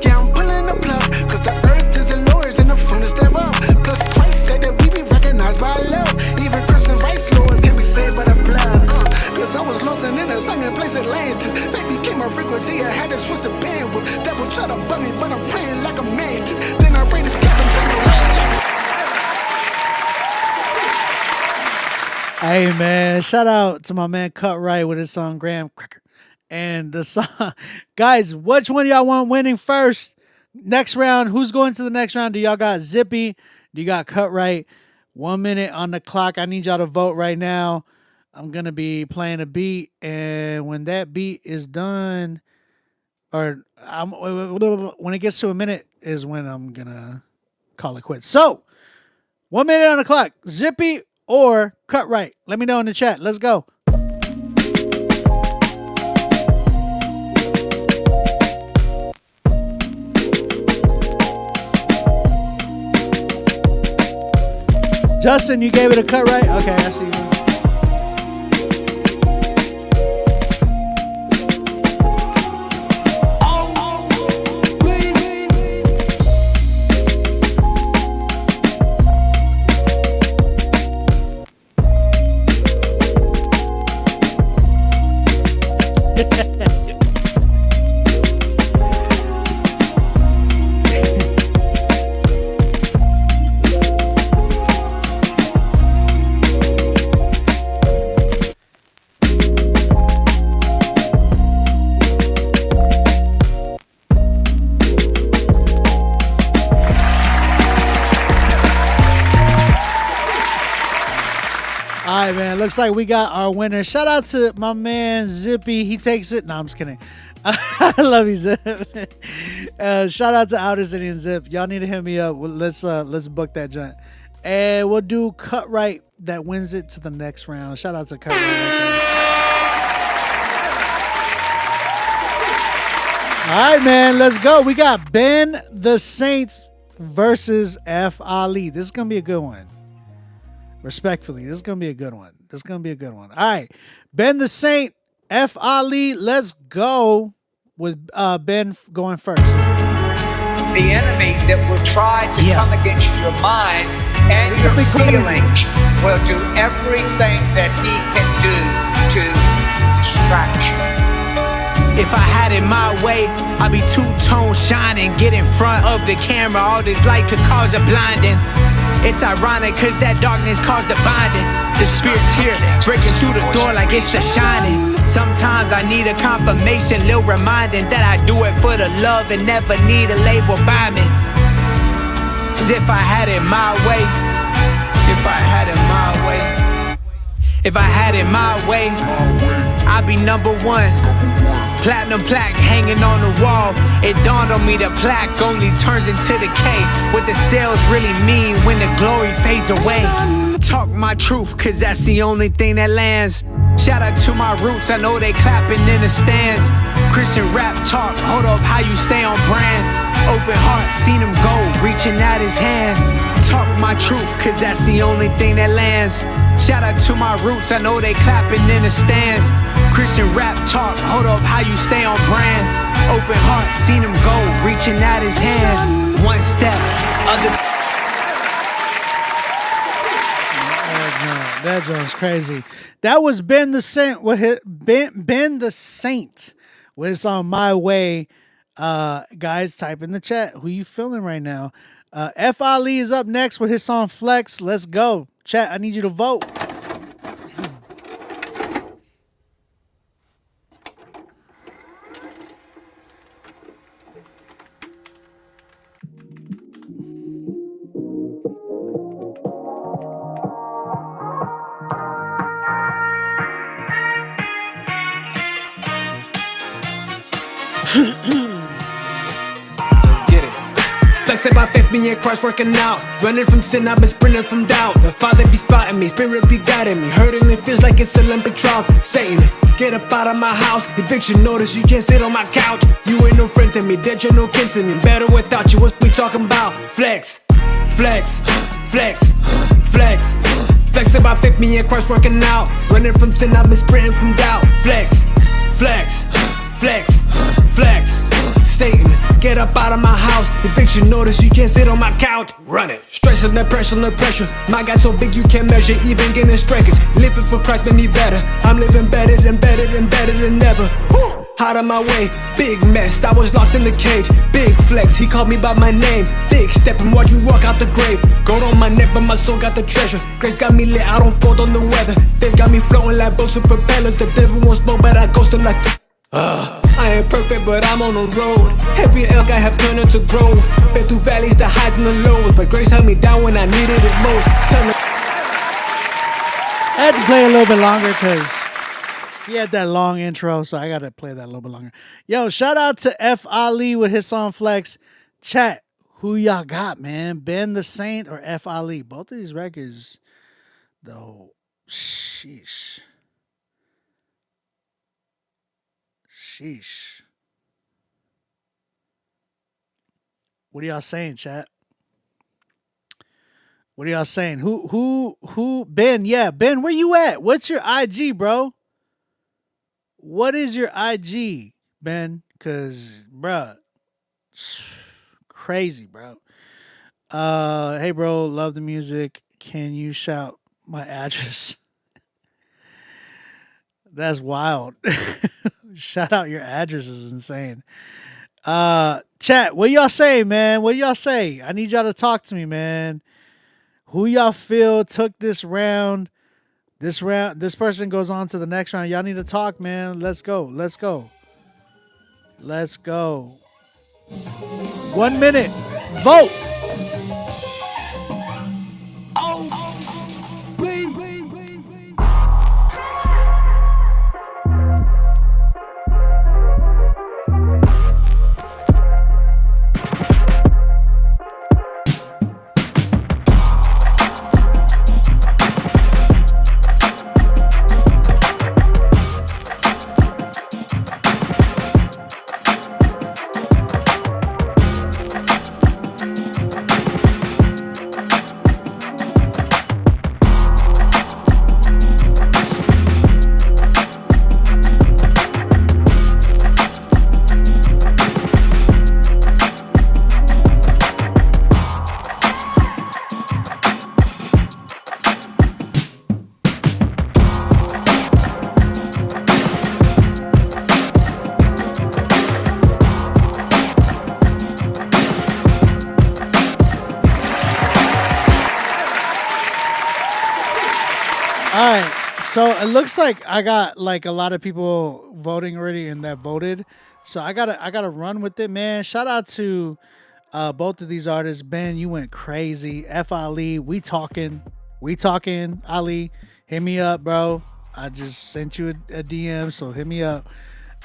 Yeah, I'm pulling the plug, cause the earth is the Lord's and the fullness thereof. Plus Christ said that we be recognized by love. Even Christian rights laws can be saved by the blood. Cause I was lost and in a singing place Atlantis. That became my frequency, I had to switch the bandwidth. Devil try to bug me, but I'm praying like a mantis. Then I raid his cabin from the rain. Hey man, shout out to my man Cut Right with his song Graham Cracker. And the song, guys, which one y'all want winning first? Next round, who's going to the next round? Do y'all got Zippy? Do you got Cut Right? 1 minute on the clock. I need y'all to vote right now. I'm going to be playing a beat, and when that beat is done, or when it gets to a minute is when I'm going to call it quits. So, 1 minute on the clock. Zippy or Cut Right? Let me know in the chat. Let's go. Justin, you gave it a Cut Right? Okay, I see you. All right, man. Looks like we got our winner. Shout out to my man Zippy. He takes it. No, I'm just kidding. I love you, Zip. Shout out to Outer City and Zip. Y'all need to hit me up. Let's book that joint. And we'll do Cut Right that wins it to the next round. Shout out to Cut Right. All right, man. Let's go. We got Ben the Saints versus F. Ali. This is going to be a good one. Respectfully, this is going to be a good one. All right. Ben the Saint, F. Ali. Let's go with Ben going first. The enemy that will try to come against your mind and your feelings will do everything that he can do to distract you. If I had it my way, I'd be two-tone shining. Get in front of the camera, all this light could cause a blinding. It's ironic cause that darkness caused the binding. The spirit's here, breaking through the door like it's the shining. Sometimes I need a confirmation, little reminding that I do it for the love and never need a label by me. Cause if I had it my way, if I had it my way, I'd be number one. Platinum plaque hanging on the wall. It dawned on me the plaque only turns into decay. What the sales really mean when the glory fades away. Talk my truth, cause that's the only thing that lands. Shout out to my roots, I know they clapping in the stands. Christian rap talk, hold up how you stay on brand. Open heart, seen him go, reaching out his hand. Talk my truth, cause that's the only thing that lands. Shout out to my roots, I know they clapping in the stands. Christian rap talk, hold up how you stay on brand. Open heart, seen him go, reaching out his hand. One step, other. That joint's crazy. That was Ben the Saint with his, Ben the Saint with his On My Way. Guys, type in the chat who you feeling right now. F. Ali is up next with his song Flex. Let's go. Chat, I need you to vote. Let's get it. Flexing by faith, me and Christ working out. Running from sin, I've been sprinting from doubt. The Father be spotting me, Spirit be guiding me. Hurting it feels like it's Olympic trials. Satan, get up out of my house. Eviction notice, you can't sit on my couch. You ain't no friend to me, dead, you're no kin to me. Better without you, what we talking about? Flex, flex, flex, flex. Flexing by faith, me and Christ working out. Running from sin, I've been sprinting from doubt. Flex, flex, flex, flex. Satan, get up out of my house. Eviction notice, you can't sit on my couch. Run it. Stress and depression, no pressure. My God so big you can't measure, even getting strengths. Living for Christ made me better. I'm living better than better than better than ever. Out of my way, big mess. I was locked in the cage. Big flex, he called me by my name. Big step and watch me walk out the grave. Gold on my neck, but my soul got the treasure. Grace got me lit, I don't fold on the weather. They got me floating like boats with propellers. The devil won't smoke, but I ghost him like. I ain't perfect, but I'm on the road. Every elk I have turned into growth. Been through valleys, the highs and the lows, but grace held me down when I needed it most. I had to play a little bit longer because he had that long intro, so I got to play that a little bit longer. Yo, shout out to F. Ali with his song Flex. Chat, who y'all got, man? Ben the Saint or F. Ali? Both of these records, though, sheesh. Sheesh. What are y'all saying, chat? What are y'all saying? Who? Ben, yeah. Ben, where you at? What's your IG, bro? What is your IG, Ben? Because, bruh, crazy, bro. Hey, bro, love the music. Can you shout my address? That's wild. Shout out, your address is insane. Chat, what y'all say, man? What y'all say? I need y'all to talk to me, man. Who y'all feel took this round? This person goes on to the next round. Y'all need to talk, man. Let's go. 1 minute. Vote. So it looks like I got like a lot of people voting already and that voted. So I gotta run with it, man. Shout out to both of these artists. Ben, you went crazy. F Ali, we talking. Ali, hit me up, bro. I just sent you a DM, so hit me up.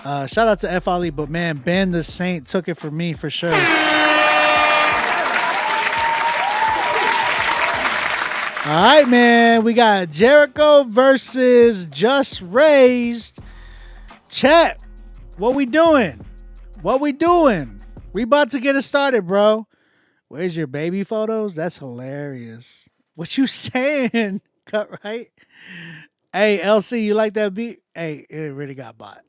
Shout out to F Ali, but man, Ben the Saint took it for me for sure. All right, man. We got Jericho versus Just Raised. Chat, what we doing? We about to get it started, bro. Where's your baby photos? That's hilarious. What you saying? Cut right. Hey, LC, you like that beat? Hey, it really got bought.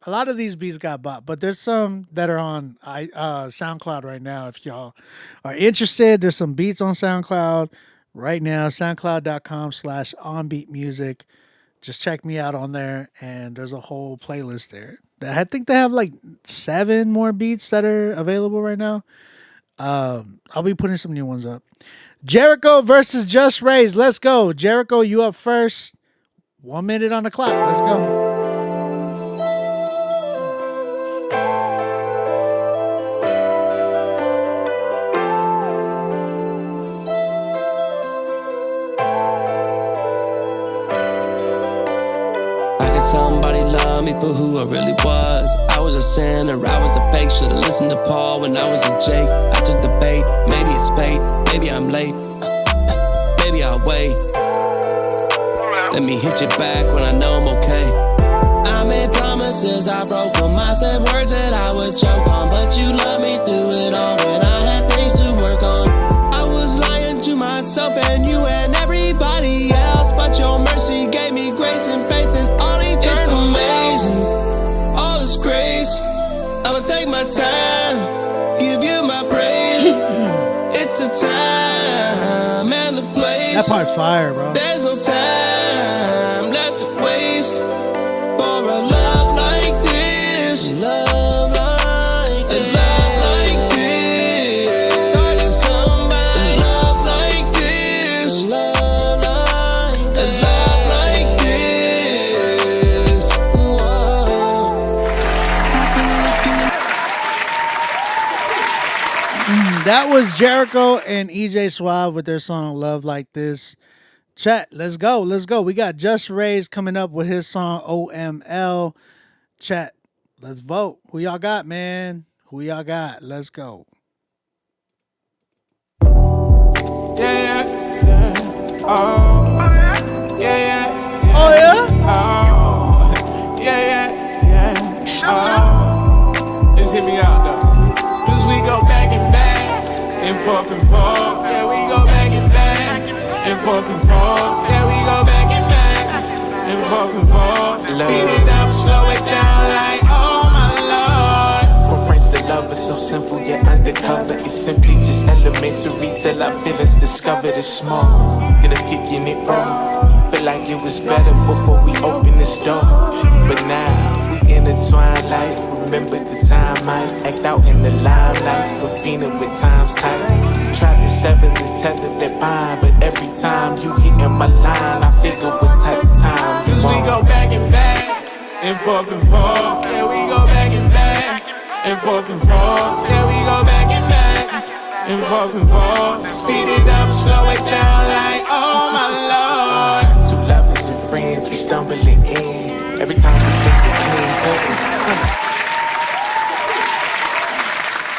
A lot of these beats got bought, but there's some that are on SoundCloud right now. If y'all are interested, there's some beats on SoundCloud right now. SoundCloud.com/onbeatmusic. Just check me out on there, and there's a whole playlist there. I think they have like 7 more beats that are available right now. I'll be putting some new ones up. Jericho versus Just Raised. Let's go. Jericho, you up first. 1 minute on the clock. Let's go. Somebody love me for who I really was. I was a sinner, I was a fake. Should've listened to Paul when I was a Jake. I took the bait, maybe it's fate. Maybe I'm late, maybe I'll wait. Let me hit you back when I know I'm okay. I made promises, I broke them. I said words that I would choke on, but you loved me through it all when I had things to work on. I was lying to myself and you and everybody else, but your mercy gave me grace and faith and all eternal. It's amazing, all this grace. I'ma take my time, give you my praise. It's a time and the place. That part's fire, bro. There's no time left to waste for a love like this. Love like this. Love like this. Somebody. Love like this. Love like this. Love like this. That was Jericho and EJ Suave with their song Love Like This. Chat, let's go. We got Just Raised coming up with his song OML. Chat, let's vote. Who y'all got, man? Let's go. Yeah. Oh. Yeah. Oh, yeah? Oh. Yeah. Oh. Just hit me out, though. Cause we go back and back. And forth and forth, yeah, we go back and back. And forth and forth, yeah, we go back and back. And forth and forth, speed it up, slow it down like, oh my lord. For friends, the love is so simple yet undercover. It's simply just elementary till our feelings discovered it's small. Get us kicking it wrong. Feel Feel like it was better before we opened this door. But now we intertwined like, remember the time I act out in the limelight, but fiending with times tight. Tried to sever the tether that bind, but every time you hit in my line, I figure what type of time you Cause we go back and back, and forth and forth. Yeah, we go back and back, and forth and forth. Yeah, we go back and back, and forth and forth. Speed it up, slow it down like, oh my lord. Two lovers and friends, we stumbling in. Every time we make it clean cut.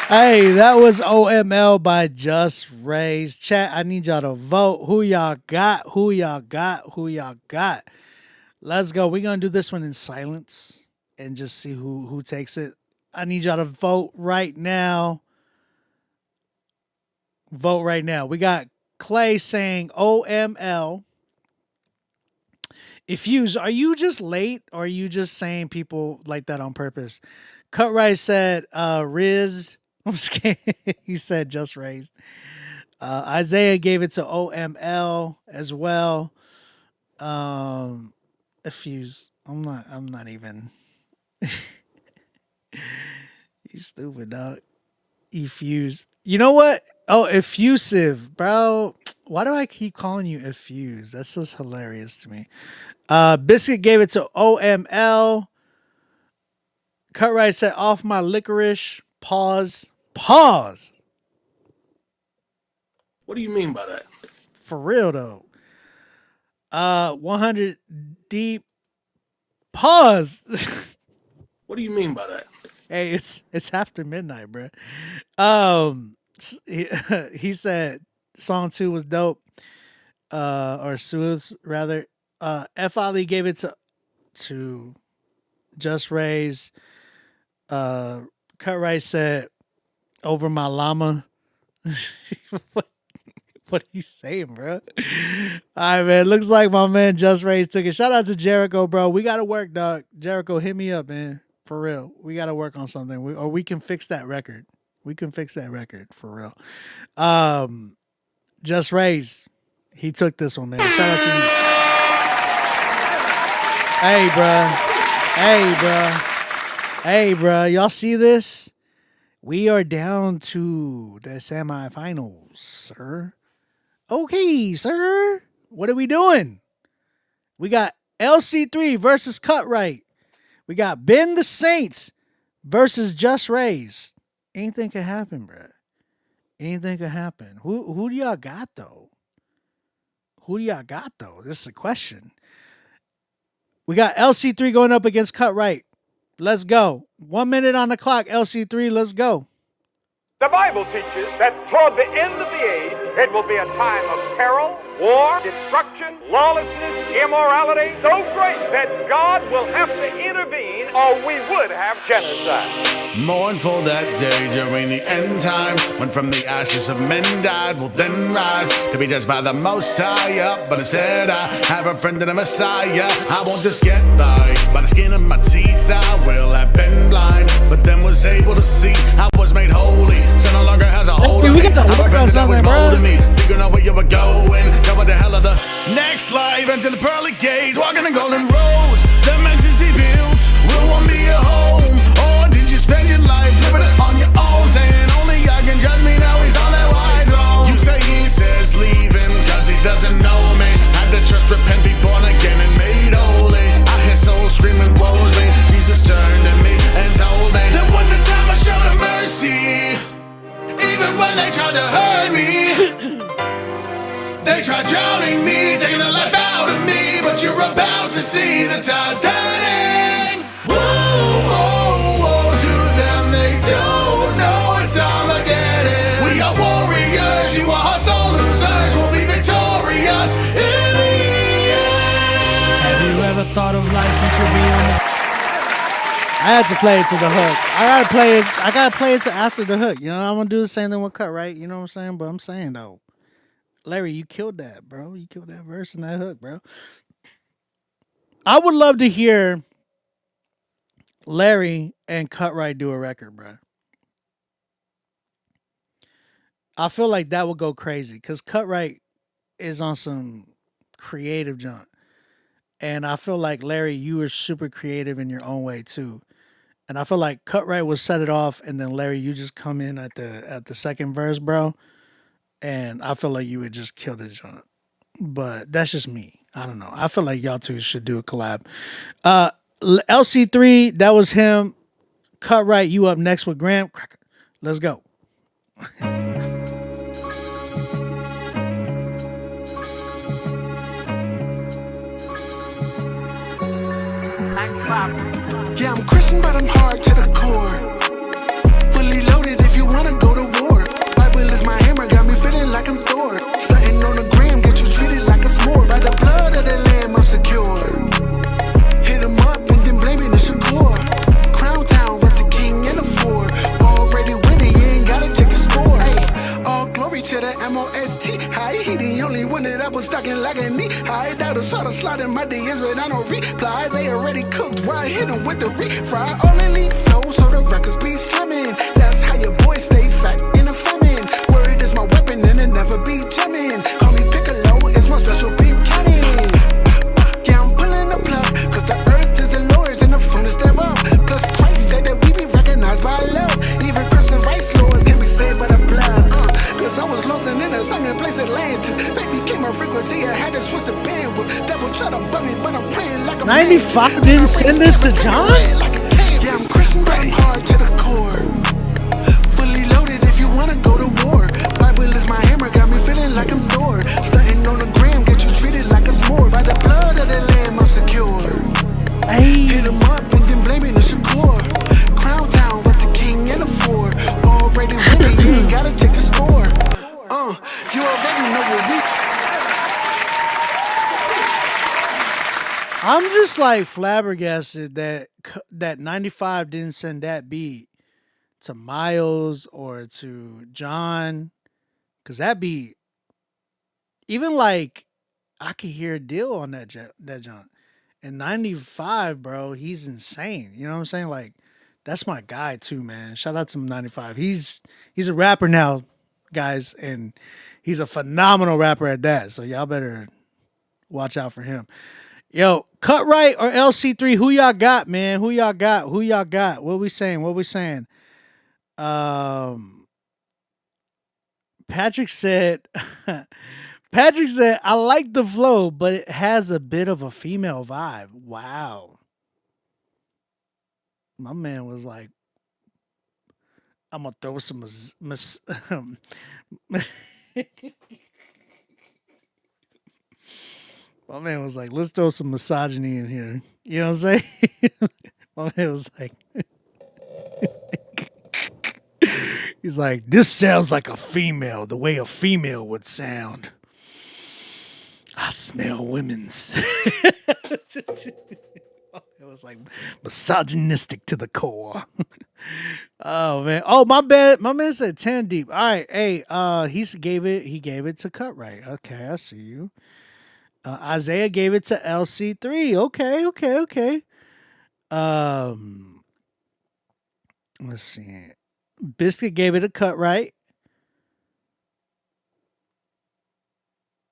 Hey, that was OML by Just Raised. Chat, I need y'all to vote. Who y'all got? Who y'all got? Who y'all got? Let's go. We're going to do this one in silence and just see who takes it. I need y'all to vote right now. Vote right now. We got Clay saying OML. Ifuse, are you just late or are you just saying people like that on purpose? Cutright said Riz. I'm scared. He said Just Raised. Isaiah gave it to OML as well. Ifuse. I'm not even. You stupid dog. Effuse. You know what? Oh, effusive, bro. Why do I keep calling you effuse? That's just hilarious to me. Biscuit gave it to OML. Cutright said off my licorice. Pause. What do you mean by that? For real though. 100 deep. Pause. What do you mean by that? Hey, it's after midnight, bro. He said song 2 was dope. Or smooth rather. F. Ali gave it to Just Raised. Cutright said over my llama. What are you saying, bro? All right, man. Looks like my man Just Raised took it. Shout out to Jericho, bro. We got to work, dog. Jericho, hit me up, man. For real. We got to work on something. Or we can fix that record. We can fix that record, for real. Just Raised. He took this one, man. Shout out to you. Hey, bro. Y'all see this? We are down to the semifinals, sir. Okay, sir. What are we doing? We got LC3 versus Cutright. We got Ben the Saints versus Just Raised. Anything can happen, bro. Anything can happen. Who do y'all got, though? This is a question. We got LC3 going up against Cutright. Let's go. 1 minute on the clock, LC3. Let's go. The Bible teaches that toward the end of the age, it will be a time of peril, war, destruction, lawlessness, immorality, so great that God will have to intervene or we would have genocide. Mournful that day during the end times, when from the ashes of men died will then rise to be judged by the Most High. But instead I have a friend in the Messiah. I won't just get by the skin of my teeth. I will have been blind, but then was able to see. I was made holy, so no longer has a hold on me. I'm a brother that was molding me. You know where you were going. Know what the hell of the next life into the pearly gates, walking the golden roads. The mansions he built will one be a home, or did you spend your life living it on your own, saying only God can judge me? Now he's on that wide zone. You say he says leave him cause he doesn't know me. Had to trust, repent, be born again and made holy. I hear souls screaming woes me. Jesus turned to me and told me there was a time I showed him mercy, even when they tried to hurt me. They tried drowning me, taking the life out of me, but you're about to see the tides turning. Whoa, whoa, whoa to them, they don't know it's Armageddon. We are warriors, you are hustle losers, we'll be victorious in the end. Have you ever thought of life which will be on the... I had to play it to the hook. I gotta play it to after the hook. You know, I'm gonna do the same thing with Cutright. You know what I'm saying? But I'm saying though, Larry, you killed that, bro. You killed that verse and that hook, bro. I would love to hear Larry and Cutright do a record, bro. I feel like that would go crazy because Cutright is on some creative junk. And I feel like Larry, you were super creative in your own way too. And I feel like Cutright would set it off, and then Larry, you just come in at the second verse, bro. And I feel like you would just kill the joint. But that's just me. I don't know. I feel like y'all two should do a collab. Uh, LC3, that was him. Cutright, you up next with Graham. Let's go. Yeah, I'm Christian, but I'm hard to the core. Fully loaded if you wanna go to war. Bible is my hammer, got me feeling like I'm Thor. Stunting on the gram, get you treated like a s'more. By the blood of the lamb, I'm secure. Hit 'em up and then blame it on Shakur. Crown Town, rep the king and the four. Already winning, you ain't gotta check the score. Hey, all glory to the MOST. Hi, he the only one that I was stalking like a knee. I doubt it, sort of sliding my DMs, but I don't reply. They already cooked, why I hit 'em with the refry? All elite flow, so the records be slamming. That's how your boy stay fat in a famine. Word is my weapon and it never be jamming. Call me Piccolo, it's my special beam cannon. Yeah, I'm pulling the plug, cause the earth is the Lord's and the fullness thereof. Plus Christ said that we be recognized by love. Even Christian rights laws can be saved by the blood. Cause I was lost and in a sunken place Atlantis. Fate became a frequency, I had to switch the bandwidth. Devil try to bug me, but I'm praying like a 95 didn't send this to John? Yeah, I'm Christian, but I'm hard to the core. Fully loaded if you wanna go to war. Bible is my hammer, got me feeling like I'm Thor. Stunting on the gram, get you treated like a s'more. By the blood of the lamb, I'm secure. Hit 'em up and then blame it on Shakur. Crown Town, rep the king and the four. Already winning, you ain't gotta check the score. You already know what we. I'm just like flabbergasted that 95 didn't send that beat to Miles or to John, because that beat, even like I could hear Dill on that John. And 95, bro, he's insane. You know what I'm saying? Like, that's my guy too, man. Shout out to 95. He's a rapper now, guys, and he's a phenomenal rapper at that. So y'all better watch out for him. Yo, Cutright or LC3, who y'all got, man? Who y'all got? Who y'all got? What we saying? What we saying? Patrick said Patrick said, I like the flow, but it has a bit of a female vibe. Wow. My man was like, I'm gonna throw some my man was like, let's throw some misogyny in here. You know what I'm saying? My man was like, he's like, this sounds like a female, the way a female would sound. I smell women's. It was like misogynistic to the core. Oh man. Oh, my bad. My man said 10 deep. All right. Hey, he gave it to Cutright. Okay, I see you. Isaiah gave it to LC3. Okay. Let's see. Biscuit gave it a Cutright.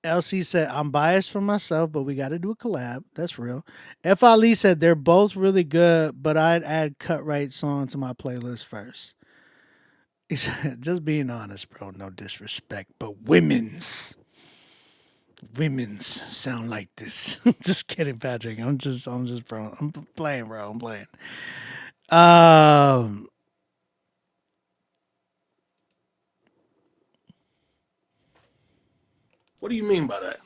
LC said, I'm biased for myself, but we got to do a collab. That's real. F. Ali said, they're both really good, but I'd add Cutright song to my playlist first. He said, just being honest, bro. No disrespect, but women's sound like this. Just kidding, Patrick. I'm just, bro. I'm playing, bro. I'm playing. What do you mean by that?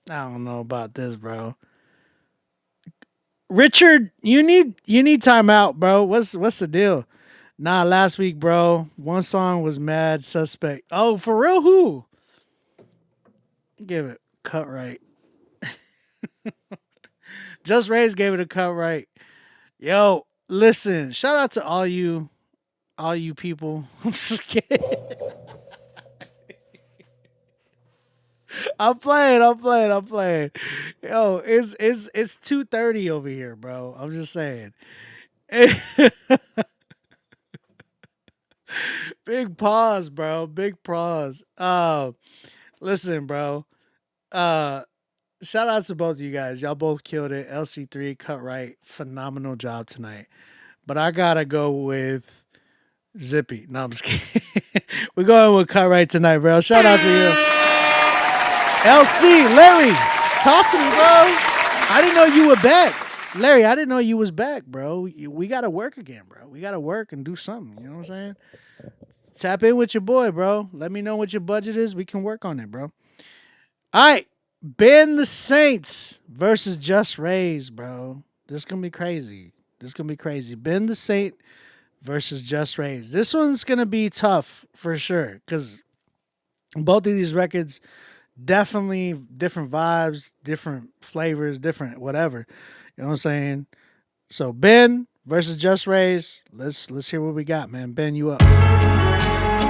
I don't know about this, bro. Richard, you need time out, bro. What's the deal? Nah, last week, bro. One song was mad suspect. Oh, for real? Who? Give it Cutright. Just Rage gave it a Cutright. Yo, listen. Shout out to all you people. I'm just kidding. I'm playing. Yo, it's 2:30 over here, bro. I'm just saying. Big pause, bro. Big pause. Listen, bro. Uh, Shout out to both of you guys. Y'all both killed it. LC3, Cut Right, phenomenal job tonight. But I gotta go with Zippy. No, I'm just kidding. We're going with Cut Right tonight, bro. Shout out to you. LC, Larry, talk to me, bro. I didn't know you were back. Larry, I didn't know you was back, bro. We gotta work again, bro. We gotta work and do something. You know what I'm saying? Tap in with your boy, bro. Let me know what your budget is. We can work on it, bro. All right. Ben the Saints versus Just Rays, bro. This is gonna be crazy. Ben the Saint versus Just Rays. This one's gonna be tough for sure, because both of these records definitely different vibes, different flavors, different whatever. You know what I'm saying? So Ben versus Just Rays. Let's hear what we got, man. Ben, you up?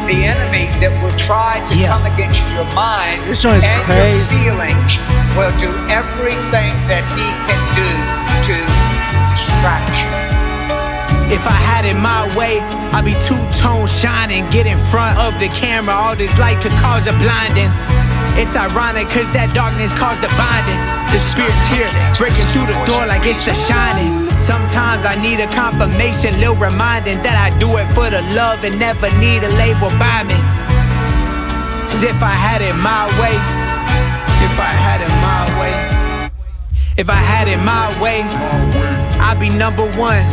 The enemy that will try to come against your mind This joint's and crazy. your feelings will do everything that he can do to distract you. If I had it my way, I'd be two-tone shining. Get in front of the camera, all this light could cause a blinding. It's ironic, cause that darkness caused the binding. The spirit's here, breaking through the door like it's the shining. Sometimes I need a confirmation, little reminding that I do it for the love and never need a label by me. Cause if I had it my way, if I had it my way, if I had it my way, I'd be number one.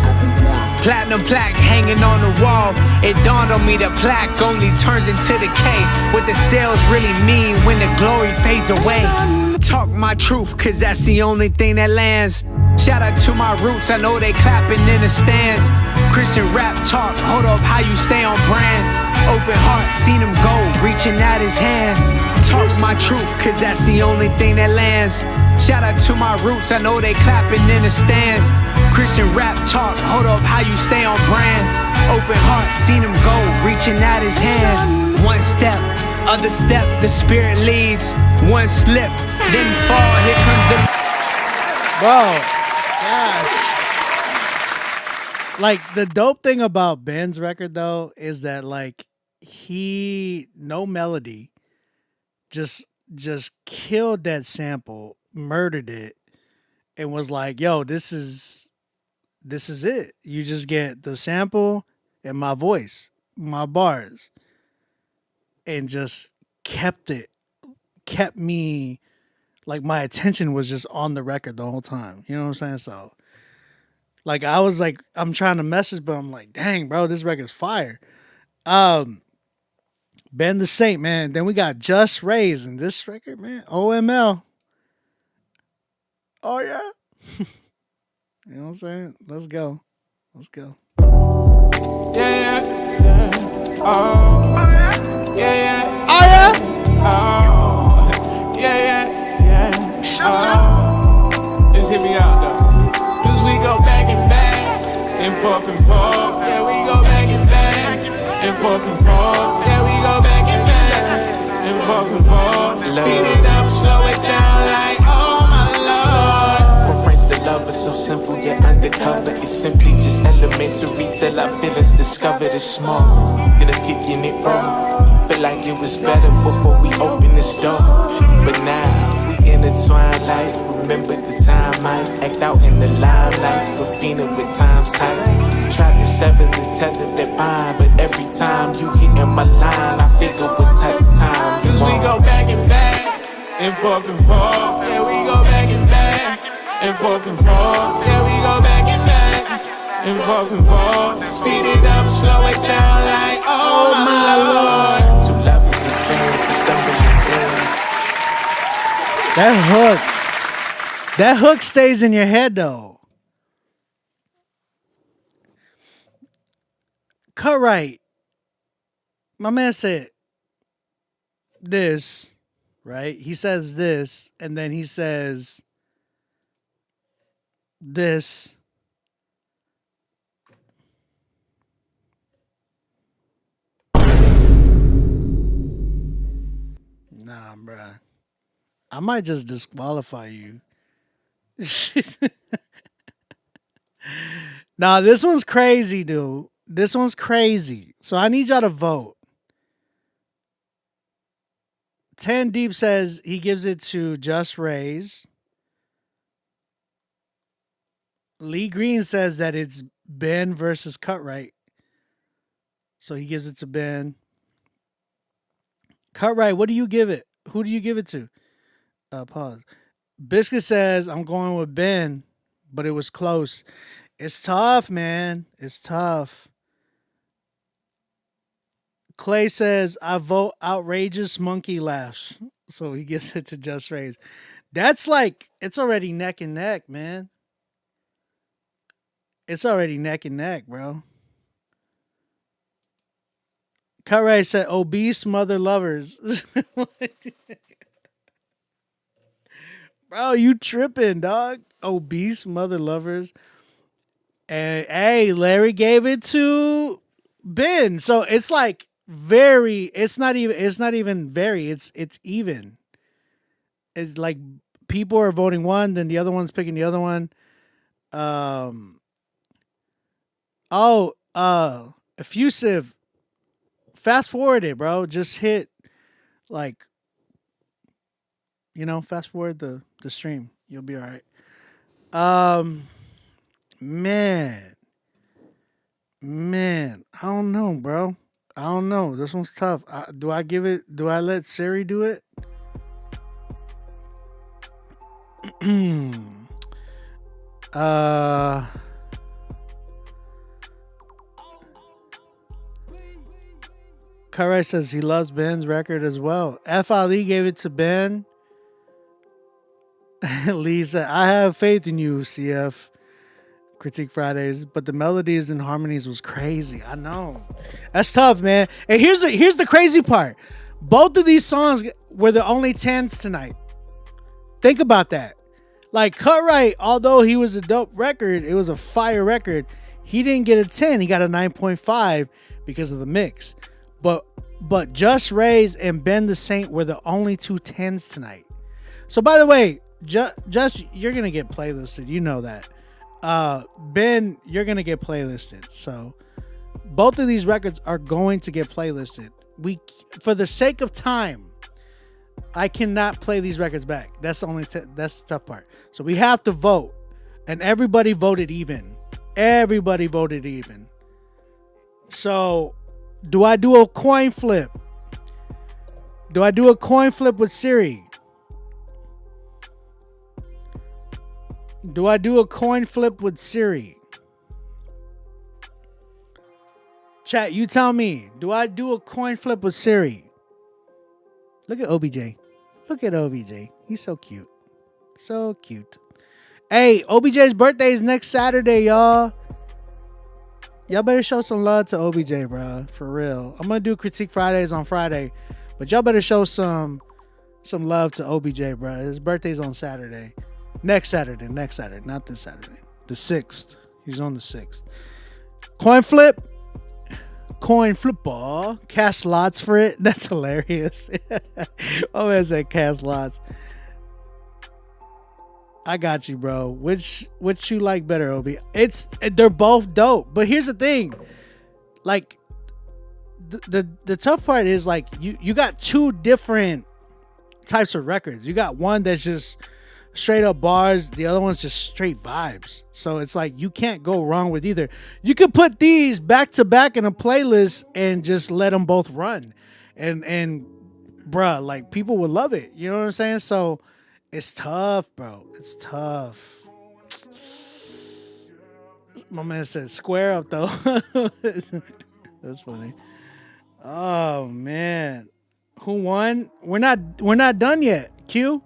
Platinum plaque hanging on the wall. It dawned on me the plaque only turns into decay. What the sales really mean when the glory fades away. Talk my truth, cause that's the only thing that lands. Shout out to my roots, I know they clapping in the stands. Christian rap talk, hold up how you stay on brand. Open heart, seen him go, reaching out his hand. Talk my truth, cause that's the only thing that lands. Shout out to my roots, I know they clapping in the stands. Christian rap talk, hold up how you stay on brand. Open heart, seen him go, reaching out his hand. One step, other step, the spirit leads. One slip, then fall, here comes the... Bro, gosh. Like, the dope thing about Ben's record, though, is that, like, no melody, just killed that sample, murdered it, and was like, yo, this is it. You just get the sample and my voice, my bars, and just kept me, like, my attention was just on the record the whole time. You know what I'm saying? So, like, I was like, I'm trying to message, but I'm like, dang, bro, this record's fire. Ben the Saint, man. Then we got Just Rays in this record, man. OML. Oh, yeah. You know what I'm saying? Let's go. Yeah. Oh. Yeah. Oh, yeah? Oh. Yeah. Oh. Just hit me out, though. Cause we go back and forth and forth. Yeah, we go back and forth and forth. Yeah, we go back and forth and forth. Speed it up, slow it down like, oh my lord. From friends to lovers, so simple yet undercover. It's simply just elementary till our feelings discovered it's small. Get us kicking it raw. Feel like it was better before we opened this door. But now we intertwine like, remember the time I act out in the limelight, but fiending with times tight. Tried to sever the tether that bind, but every time you hit in my line, I figure what type of time you Cause we go back and forth and forth. Yeah, we go back and forth and forth. Yeah, we go back and forth and forth. Speed it up, slow it down like, oh my lord. Two lovers and friends, we stumbling in. That hook stays in your head, though. Cut Right. My man said this, right? He says this, and then he says this. Nah, bruh. I might just disqualify you. Nah, this one's crazy, dude. This one's crazy. So I need y'all to vote. 10 Deep says he gives it to Just Rays. Lee Green says that it's Ben versus Cutright. So he gives it to Ben. Cutright, what do you give it? Who do you give it to? Pause. Biscuit says, I'm going with Ben, but it was close. It's tough, man. It's tough. Clay says, I vote outrageous monkey laughs. So he gives it to Just Rays. That's like, it's already neck and neck, man. It's already neck and neck, bro. Cutright said, obese mother lovers. Bro, you tripping, dog. Obese mother lovers. And hey, Larry gave it to Ben. So it's like it's not even very, it's even. It's like people are voting one, then the other one's picking the other one. Effusive. Fast forward it, bro. Just hit like fast forward the stream. You'll be all right. Man, I don't know, bro. I don't know. This one's tough. Do I give it? Do I let Siri do it? Karai says he loves Ben's record as well. F. Ali gave it to Ben. Lee said, I have faith in you, CF. Critique Fridays, but the melodies and harmonies was crazy. I know. That's tough, man. And here's the crazy part. Both of these songs were the only 10s tonight. Think about that. Like Cutright, although he was a dope record, it was a fire record. He didn't get a 10. He got a 9.5 because of the mix. But Just Rays and Ben the Saint were the only two 10s tonight. So by the way, just you're gonna get playlisted. You know that. Ben, you're gonna get playlisted. So both of these records are going to get playlisted. For the sake of time, I cannot play these records back. That's the that's the tough part. So we have to vote, and everybody voted even. Everybody voted even. So, do I do a coin flip? Do I do a coin flip with Siri? Do I do a coin flip with Siri? Chat, you tell me. Do I do a coin flip with Siri? Look at OBJ. Look at OBJ. He's so cute. So cute. Hey, OBJ's birthday is next Saturday, y'all. Y'all better show some love to OBJ, bro. For real. I'm going to do Critique Fridays on Friday. But y'all better show some love to OBJ, bro. His birthday's on Saturday. Next Saturday, not this Saturday. The 6th. He's on the 6th. Coin flip. Coin flip ball. Cast lots for it. That's hilarious. Oh, man said cast lots. I got you, bro. Which you like better, Obi? They're both dope. But here's the thing. Like, the tough part is like you got two different types of records. You got one that's just straight up bars, the other one's just straight vibes. So it's like you can't go wrong with either. You could put these back to back in a playlist and just let them both run, and bruh, like people would love it. You know what I'm saying? So it's tough, bro. It's tough. My man said square up though. That's funny. Oh man, who won? We're not done yet. Q.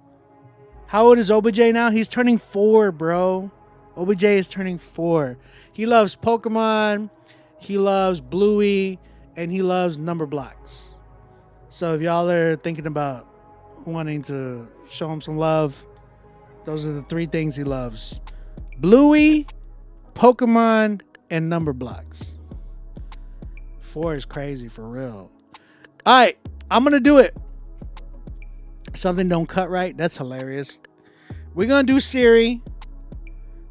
How old is OBJ now? He's turning 4, bro. OBJ is turning 4. He loves Pokemon, he loves Bluey, and he loves number blocks. So if y'all are thinking about wanting to show him some love, those are the 3 things he loves. Bluey, Pokemon, and number blocks. 4 is crazy for real. All right, I'm going to do it. Something don't cut right. That's hilarious. We're gonna do Siri.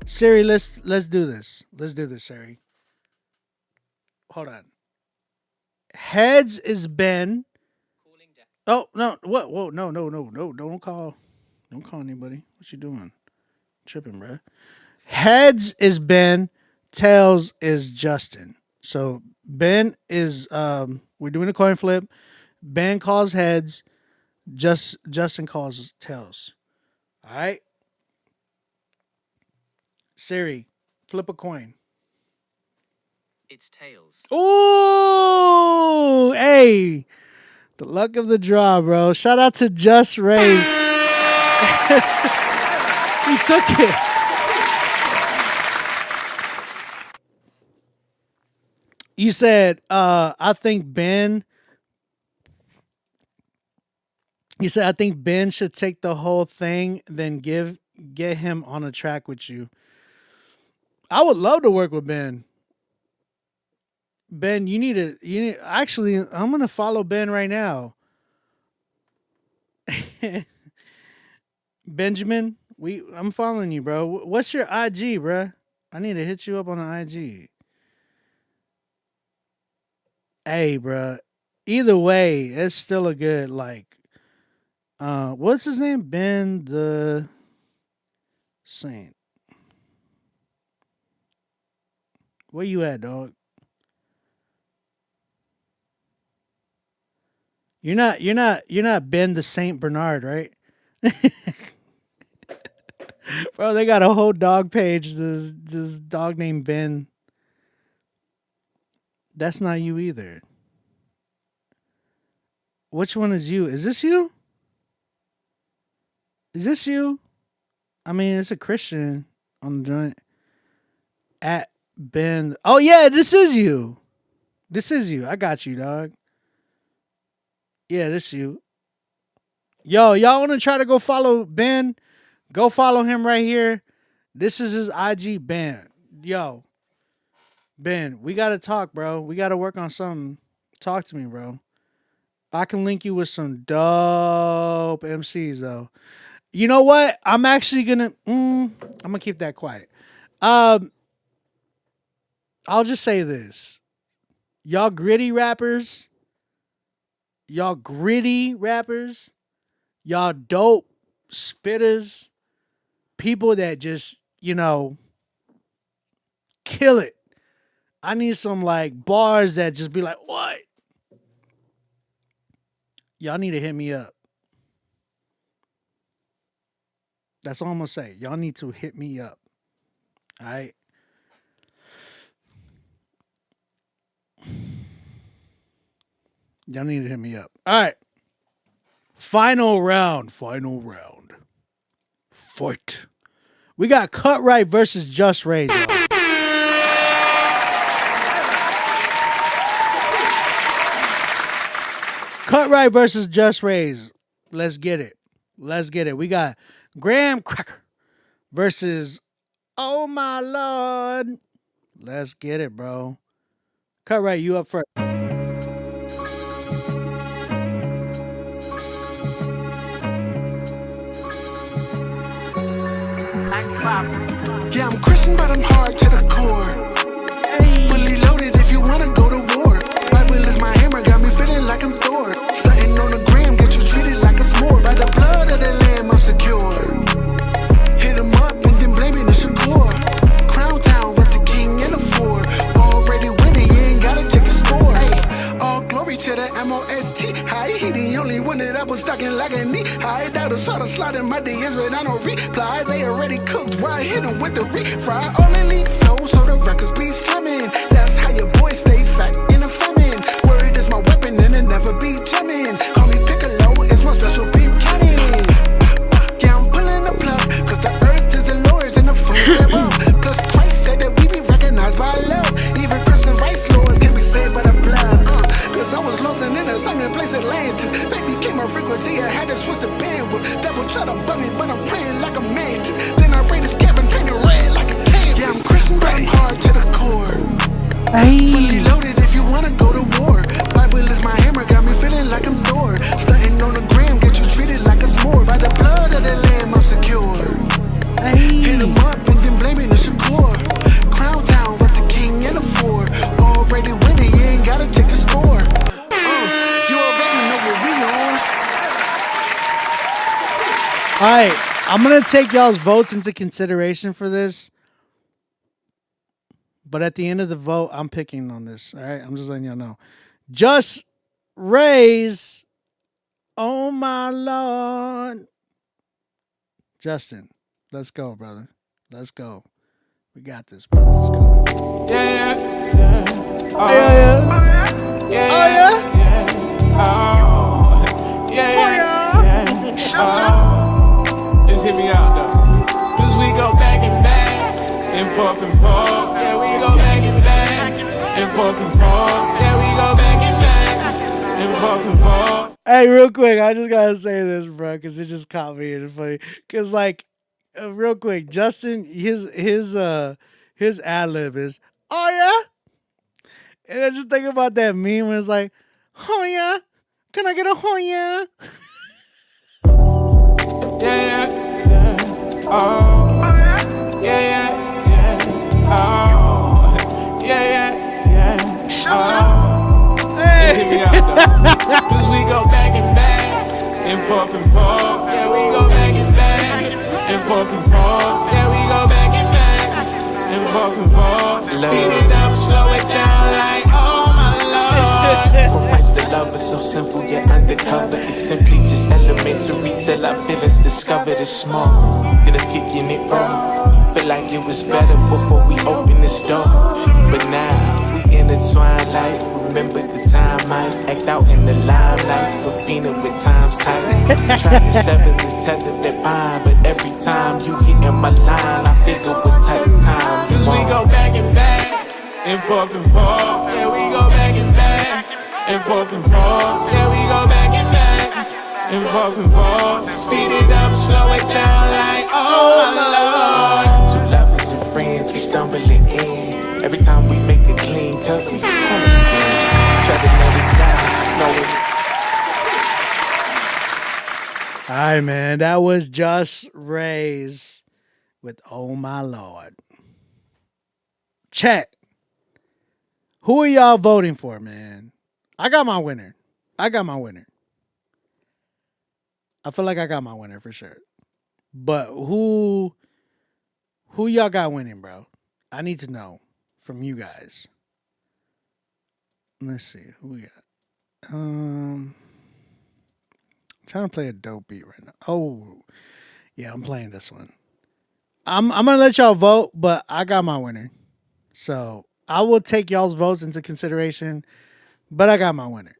Siri, let's do this. Let's do this, Siri. Hold on. Heads is Ben. Oh no! What? Whoa! No! Don't call anybody. What you doing? Tripping, bro. Heads is Ben. Tails is Justin. So Ben is we're doing a coin flip. Ben calls heads. Justin calls tails. All right. Siri, flip a coin. It's tails. Ooh, hey, the luck of the draw, bro. Shout out to Just Rays. He took it. You said, I think Ben. You said, I think Ben should take the whole thing, then get him on a track with you. I would love to work with Ben. Ben, you need actually, I'm gonna follow Ben right now. Benjamin, I'm following you, bro. What's your IG, bro? I need to hit you up on the IG. Hey, bro. Either way, it's still a good what's his name? Ben the Saint. Where you at, dog? You're not Ben the Saint Bernard, right? Bro, they got a whole dog page. This dog named Ben. That's not you either. Which one is you? Is this you? Is this you? I mean, it's a Christian on the joint. At Ben. Oh yeah, this is you. This is you. I got you, dog. Yeah, this is you. Yo, y'all want to try to go follow Ben? Go follow him right here. This is his IG, Ben. Yo, Ben, we got to talk, bro. We got to work on something. Talk to me, bro. I can link you with some dope MCs, though. You know what? I'm actually going to... I'm going to keep that quiet. I'll just say this. Y'all gritty rappers, y'all dope spitters, people that just, kill it. I need some bars that just be like, what? Y'all need to hit me up. That's all I'm going to say. Y'all need to hit me up. All right? Y'all need to hit me up. All right. Final round. Fight. We got Cut Right versus Just Rays. Cut Right versus Just Rays. Let's get it. We got Graham Cracker versus Oh My Lord. Let's get it, bro. Cut Right, you up first. Yeah, I'm Christian, but I'm hard to the core. Fully loaded if you wanna go to war. Bible is my hammer, got me feeling like I'm Thor. Stunting on the gram, get you treated like a s'more. By the blood of the lamb, I'm secure. Hit him up and then blame it on Shakur. Crown Town, with the king and the four. Already winning, you ain't gotta check the score. Hey, all glory to the MOST. High, he the only one that I was stocking like a knee. I doubt it, sort of sliding my DMs, but I don't reply. They already cooked, why I hit them with the refry? All elite flow, so the records be slamming. That's how your boy stay fat in a famine. Word is my weapon and it never be jamming. Call me Piccolo, it's my special beam cannon. Yeah, I'm pulling the plug, cause the earth is the Lord's and the fruits thereof. Plus Christ said that we be recognized by love. Even Christian rights laws can be saved by the blood. Cause I was lost in a sunken place Atlantis. Fate became a frequency, I had to switch the bandwidth. Devil try to bug me, but I'm praying like a mantis. Then I raid this cabin, painted red like a canvas. Yeah, I'm Christian, but I'm hard to the core. Fully loaded if you wanna go to war. Bible is my hammer, got me feeling like I'm Thor. Stunting on the gram, get you treated like a s'more. By the blood of the lamb, I'm secure. Hit him up and then blame it on Shakur. Crown Town, with the king and the four. Already winning, you ain't gotta check the score. You already know what we on. Hey, I'm gonna take y'all's votes into consideration for this. But at the end of the vote, I'm picking on this. All right. I'm just letting y'all know. Just raise. Oh my Lord. Justin, let's go, brother. Let's go. We got this, brother. Let's go. Yeah. Oh, yeah. Yeah. Oh, yeah. Oh, yeah. Just hit me out though. Cause we go back and back and forth and forth. Yeah, we go back and back and forth and forth. Yeah, we go back and back and forth and forth. Hey, real quick, I just gotta say this, bro, because it just caught me and it's funny. Cause like, real quick, Justin, his ad lib is, oh yeah. And I just think about that meme where it's like, oh yeah, can I get a oh yeah? Yeah. Oh, yeah. Oh, yeah. Oh, hey. Hit me out though. Cause we go back and back and forth and forth. Yeah, we go back and back and forth and forth. Yeah, we go back and back and forth and forth. Speed it up, slow it down like, oh my Lord. For Christ, the love is so simple yet undercover. It's simply just elementary till our feelings discovered it's small. Gonna skip in it all. Feel like it was better before we opened this door. But now we intertwine like, remember the time I act out in the limelight, but fiending with times tight. Trying to sever the tether that bind, but every time you hit in my line, I figure what type of time you Cause we go back and back and forth and forth. Yeah, we go back and back and forth and forth. Yeah, we go back and back and forth and forth. Speed it up, slow it down like, oh my Lord. Two lovers and friends, we stumbling in. Every time we make a clean cut, we come again. Try to let it die, knowing. All right, man. That was Just Raise with Oh My Lord. Chat. Who are y'all voting for, man? I got my winner. I feel like I got my winner for sure. But who y'all got winning, bro? I need to know from you guys. Let's see who we got. I'm trying to play a dope beat right now. Oh, yeah, I'm playing this one. I'm gonna let y'all vote, but I got my winner. So I will take y'all's votes into consideration, but I got my winner.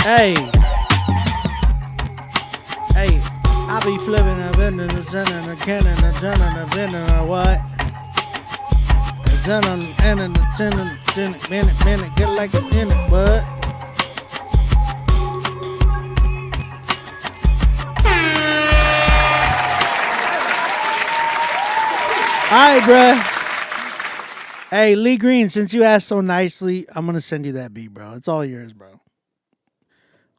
Hey, I be flipping a bit in the center and a cannon, a ten and a bit and a what? A ten and a ten and a minute, get like a minute, bud. Alright, bruh. Hey, Lee Green, since you asked so nicely, I'm going to send you that beat, bro. It's all yours, bro.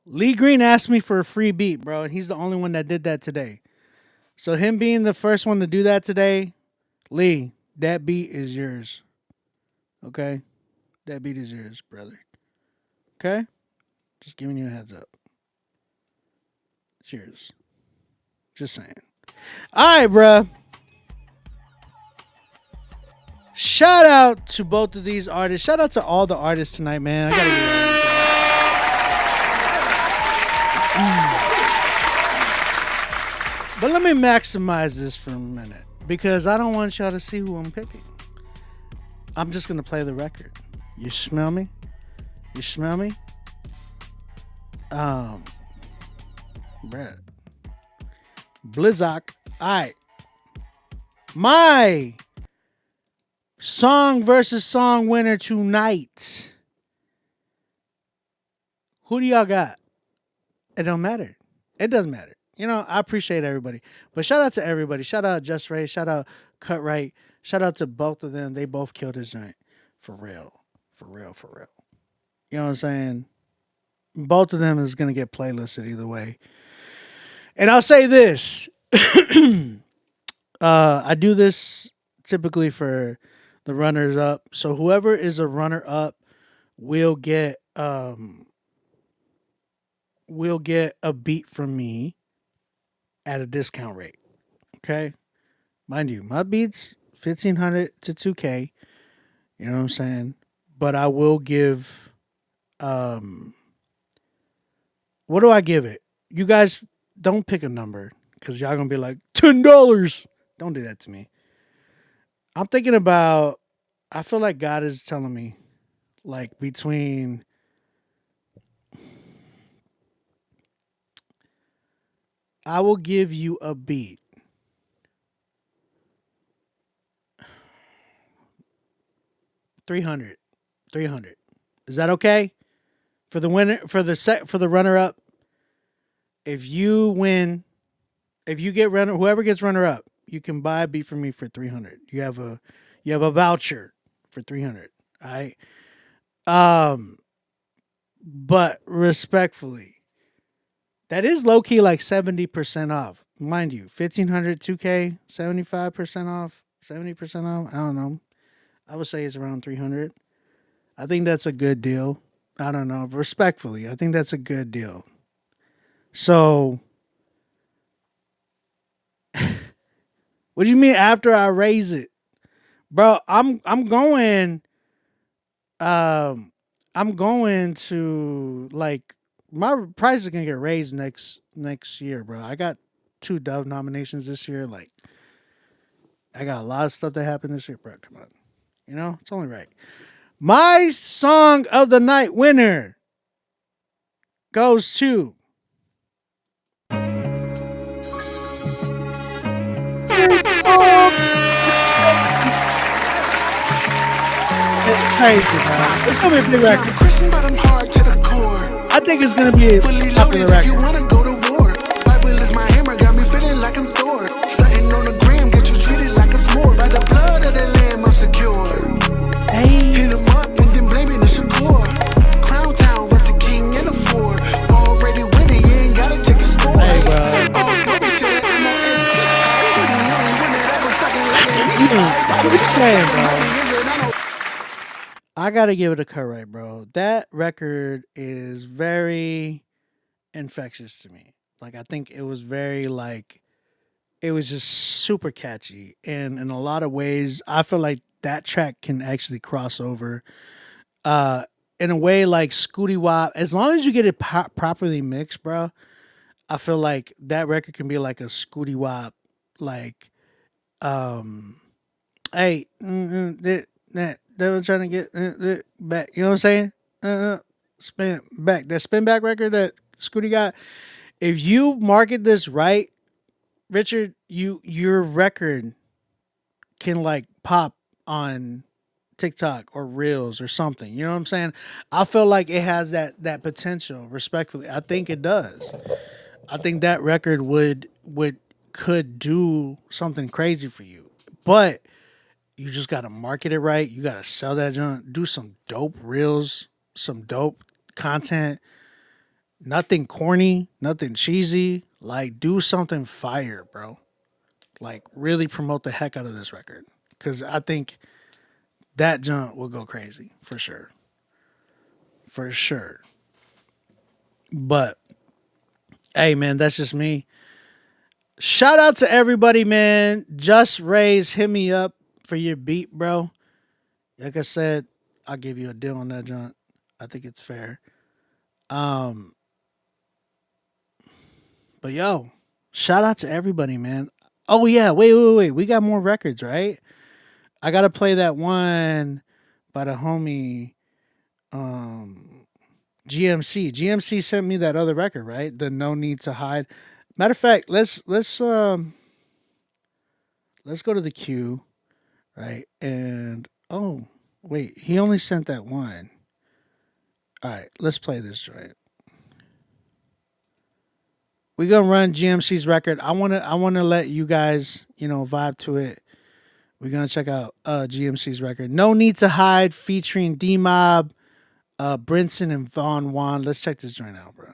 Lee Green asked me for a free beat, bro, and he's the only one that did that today. So him being the first one to do that today, Lee, that beat is yours. Okay? That beat is yours, brother. Okay? Just giving you a heads up. It's yours. Just saying. All right, bruh. Shout out to both of these artists. Shout out to all the artists tonight, man. I gotta get But let me maximize this for a minute because I don't want y'all to see who I'm picking. I'm just gonna play the record. You smell me? You smell me? Um, bruh. Blizzak. All right. My song versus song winner tonight. Who do y'all got? It don't matter. It doesn't matter. I appreciate everybody. But shout out to everybody. Shout out Just Ray. Shout out Cut Right. Shout out to both of them. They both killed this joint. For real. For real. For real. You know what I'm saying? Both of them is going to get playlisted either way. And I'll say this. I do this typically for the runners up. So whoever is a runner up will get a beat from me at a discount rate. Okay? Mind you, my beats 1500 to 2K. You know what I'm saying? But I will give what do I give it? You guys don't pick a number because y'all gonna be like $10. Don't do that to me. I'm thinking about I feel like God is telling me like between I will give you a beat. 300. 300. Is that okay? For the winner for the runner up, if you win, if you get runner whoever gets runner up, you can buy a beat from me for 300. You have a voucher for 300. All right? But respectfully, that is low key like 70% off. Mind you, 1500 2K, 75% off, 70% off. I don't know. I would say it's around 300. I think that's a good deal. I don't know. Respectfully, I think that's a good deal. So, what do you mean after I raise it? Bro, I'm going I'm going to like my price is going to get raised next year, bro. I got 2 Dove nominations this year. Like I got a lot of stuff that happened this year, bro. Come on. It's only right. My song of the night winner goes to crazy, man. It's gonna be a big record. I think it's gonna be a popular record. You wanna go to war? Bible is my hammer, got me feeling like I'm Thor. Stunting on the gram, get you treated like a s'more. By the blood of the lamb, I'm secure. Hit him up and then blame it on Shakur. Crown Town, rep the king and the four. Already winning, you ain't gotta check the score. All glory to the MOST. The only one that ever stuck in like a What are you saying, bro? I gotta give it a cut right, bro. That record is very infectious to me. Like I think it was very like it was just super catchy, and in a lot of ways, I feel like that track can actually cross over. Uh, in a way, like Scooty Wop, as long as you get it properly mixed, bro. I feel like that record can be like a Scooty Wop, like um hey, they were trying to get back. You know what I'm saying? Spin back. That spin back record that Scooty got. If you market this right, Richard, your record can like pop on TikTok or Reels or something. You know what I'm saying? I feel like it has that potential. Respectfully, I think it does. I think that record could do something crazy for you, but you just gotta market it right. You gotta sell that junk. Do some dope reels, some dope content. Nothing corny, nothing cheesy. Like do something fire, bro. Like really promote the heck out of this record, because I think that junk will go crazy for sure, for sure. But hey, man, that's just me. Shout out to everybody, man. Just Raise, hit me up for your beat, bro. Like I said, I'll give you a deal on that junk. I think it's fair. Um, but yo, shout out to everybody, man. Oh yeah, wait. We got more records, right? I gotta play that one by the homie GMC sent me that other record, right? The No Need to Hide. Matter of fact, let's go to the queue, right? And oh, wait, he only sent that one. All right, let's play this joint. We gonna run GMC's record. I wanna let you guys, vibe to it. We're gonna check out GMC's record. No Need to Hide featuring D Mob, Brinson and Von Juan. Let's check this joint out, bro.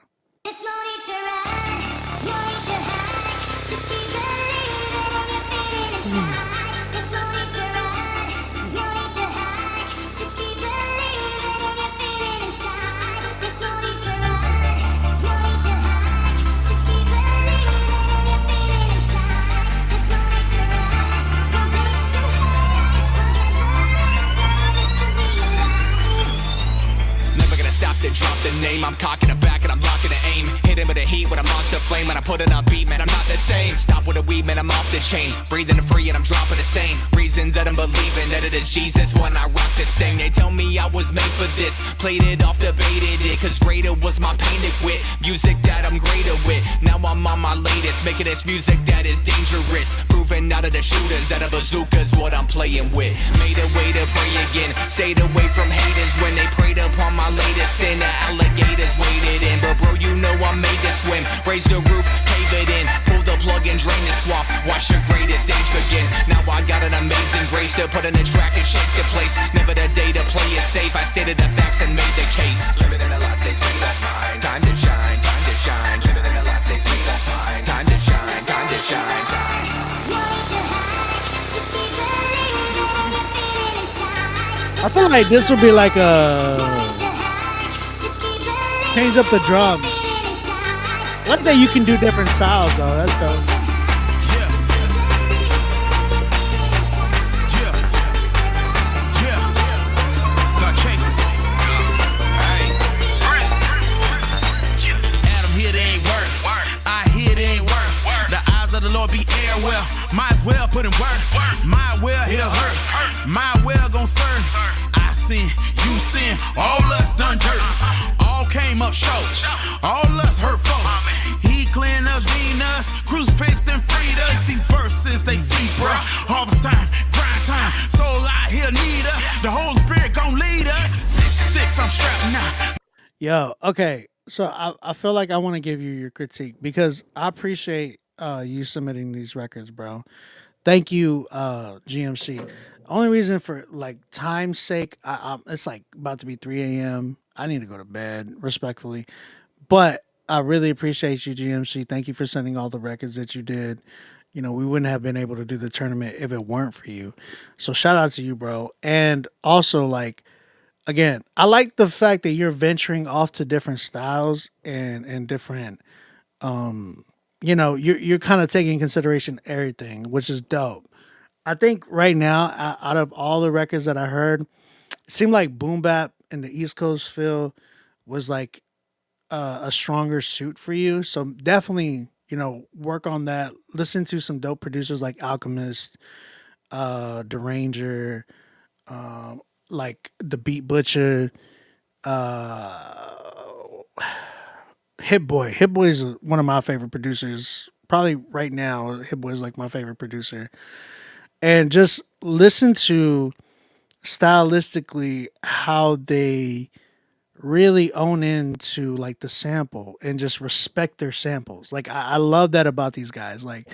Never gonna stop to drop the name. I'm cocking it back and I'm locking the aim. Hit him with a heat with a monster flame. When I put it on beat, man, I'm not the same. Stop with a weed, man, I'm off the chain. Breathing and free and I'm dropping the same. Reasons that I'm believing that it is Jesus when I rock this thing. They tell me I was made for this. Played it off, debated it, cause greater was my pain to quit. Music that I'm greater with. Now I'm on my latest, making this music that is dangerous. Proving out of the shooters that a bazooka's what I'm playing with. Made a way to pray again. Stayed away from haters when they preyed upon my latest sin. The alligators waited in, but bro, you know I'm made to swim. Raise the roof, cave it in. Pull the plug and drain the swamp. Watch your greatest stage begin. Now I got an amazing grace to put in the track and shake the place. Never the day to play it safe. I stated the facts and made the case. Living in a life, take me, that's mine. Time to shine, time to shine. Living in a life, take me, that's mine. Time to shine, time to shine. I feel like this would be like a change up the drums. I like that you can do different styles though. That's dope. The Lord be air well, might as well put in work, might well he'll hurt, might well gon' serve. I sin, you sin, all us done dirt, all came up short, all us hurt folk. He cleaned us, redeemed us, crucifixed and freed us. These verses they see, bruh. Harvest time, grind time, soul out here need us. The Holy Spirit gon' lead us. 6 I'm strapped now. Yo, okay. So I feel like I want to give you your critique because I appreciate you submitting these records, bro. Thank you, GMC. Only reason for like time's sake, it's like about to be 3 a.m. I need to go to bed, respectfully. But I really appreciate you, GMC. Thank you for sending all the records that you did. We wouldn't have been able to do the tournament if it weren't for you. So shout out to you, bro. And also, like, again, I like the fact that you're venturing off to different styles and different you're kind of taking in consideration everything, which is dope. I think right now, out of all the records that I heard, it seemed like boom bap and the East Coast feel was like a stronger suit for you. So definitely, work on that. Listen to some dope producers like Alchemist, Deranger, like the Beat Butcher, uh, Hit Boy. Hit Boy is one of my favorite producers. Probably right now, Hit Boy is like my favorite producer. And just listen to stylistically how they really own into like the sample and just respect their samples. Like I love that about these guys. Like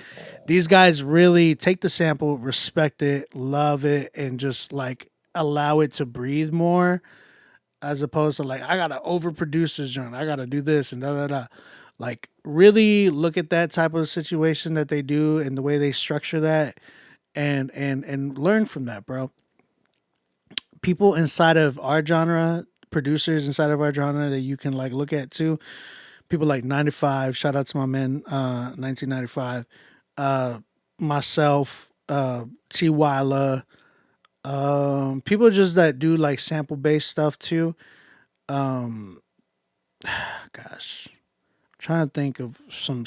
these guys really take the sample, respect it, love it, and just like allow it to breathe more as opposed to like I gotta overproduce this joint. I gotta do this and da da da. Like really look at that type of situation that they do and the way they structure that and learn from that, bro. People inside of our genre, producers inside of our genre that you can like look at too. People like 95, shout out to my man 1995. Myself, T Wyla, people just that do like sample based stuff too. Um gosh. I'm trying to think of some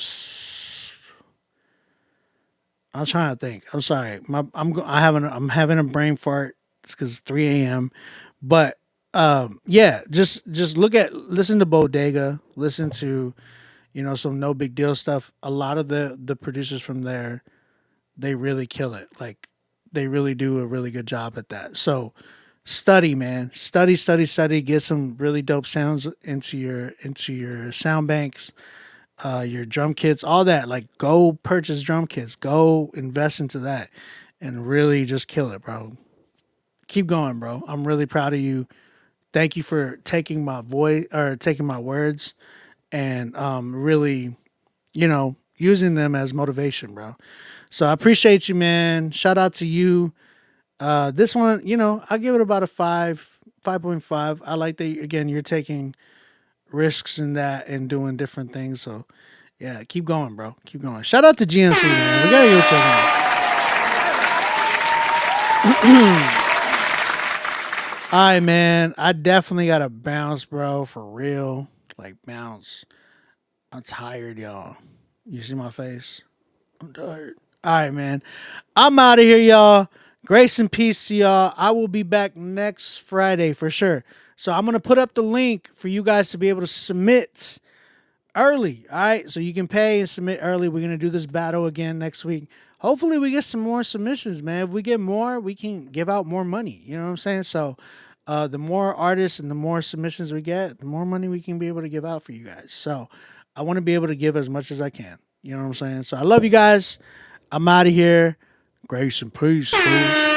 I'm trying to think. I'm sorry. I'm having a brain fart. It's because it's 3 a.m. But Yeah, just listen to Bodega, listen to, some No Big Deal stuff. A lot of the producers from there, they really kill it. Like they really do a really good job at that. So study, man. Study. Get some really dope sounds into your sound banks, your drum kits, all that. Like go purchase drum kits. Go invest into that and really just kill it, bro. Keep going, bro. I'm really proud of you. Thank you for taking my voice or taking my words and really, using them as motivation, bro. So I appreciate you, man. Shout out to you. This one, I'll give it about a 5.5. I like that again, you're taking risks in that and doing different things. So yeah, keep going, bro. Keep going. Shout out to GMC, man. We gotta give it to him. All right, man. I definitely gotta bounce, bro, for real. Like bounce. I'm tired, y'all. You see my face? I'm tired. All right, man. I'm out of here, y'all. Grace and peace to y'all. I will be back next Friday for sure. So I'm gonna put up the link for you guys to be able to submit early. All right, so you can pay and submit early. We're gonna do this battle again next week. Hopefully, we get some more submissions, man. If we get more, we can give out more money. You know what I'm saying? So, the more artists and the more submissions we get, the more money we can be able to give out for you guys. So, I want to be able to give as much as I can. You know what I'm saying? So, I love you guys. I'm out of here. Grace and peace, fools.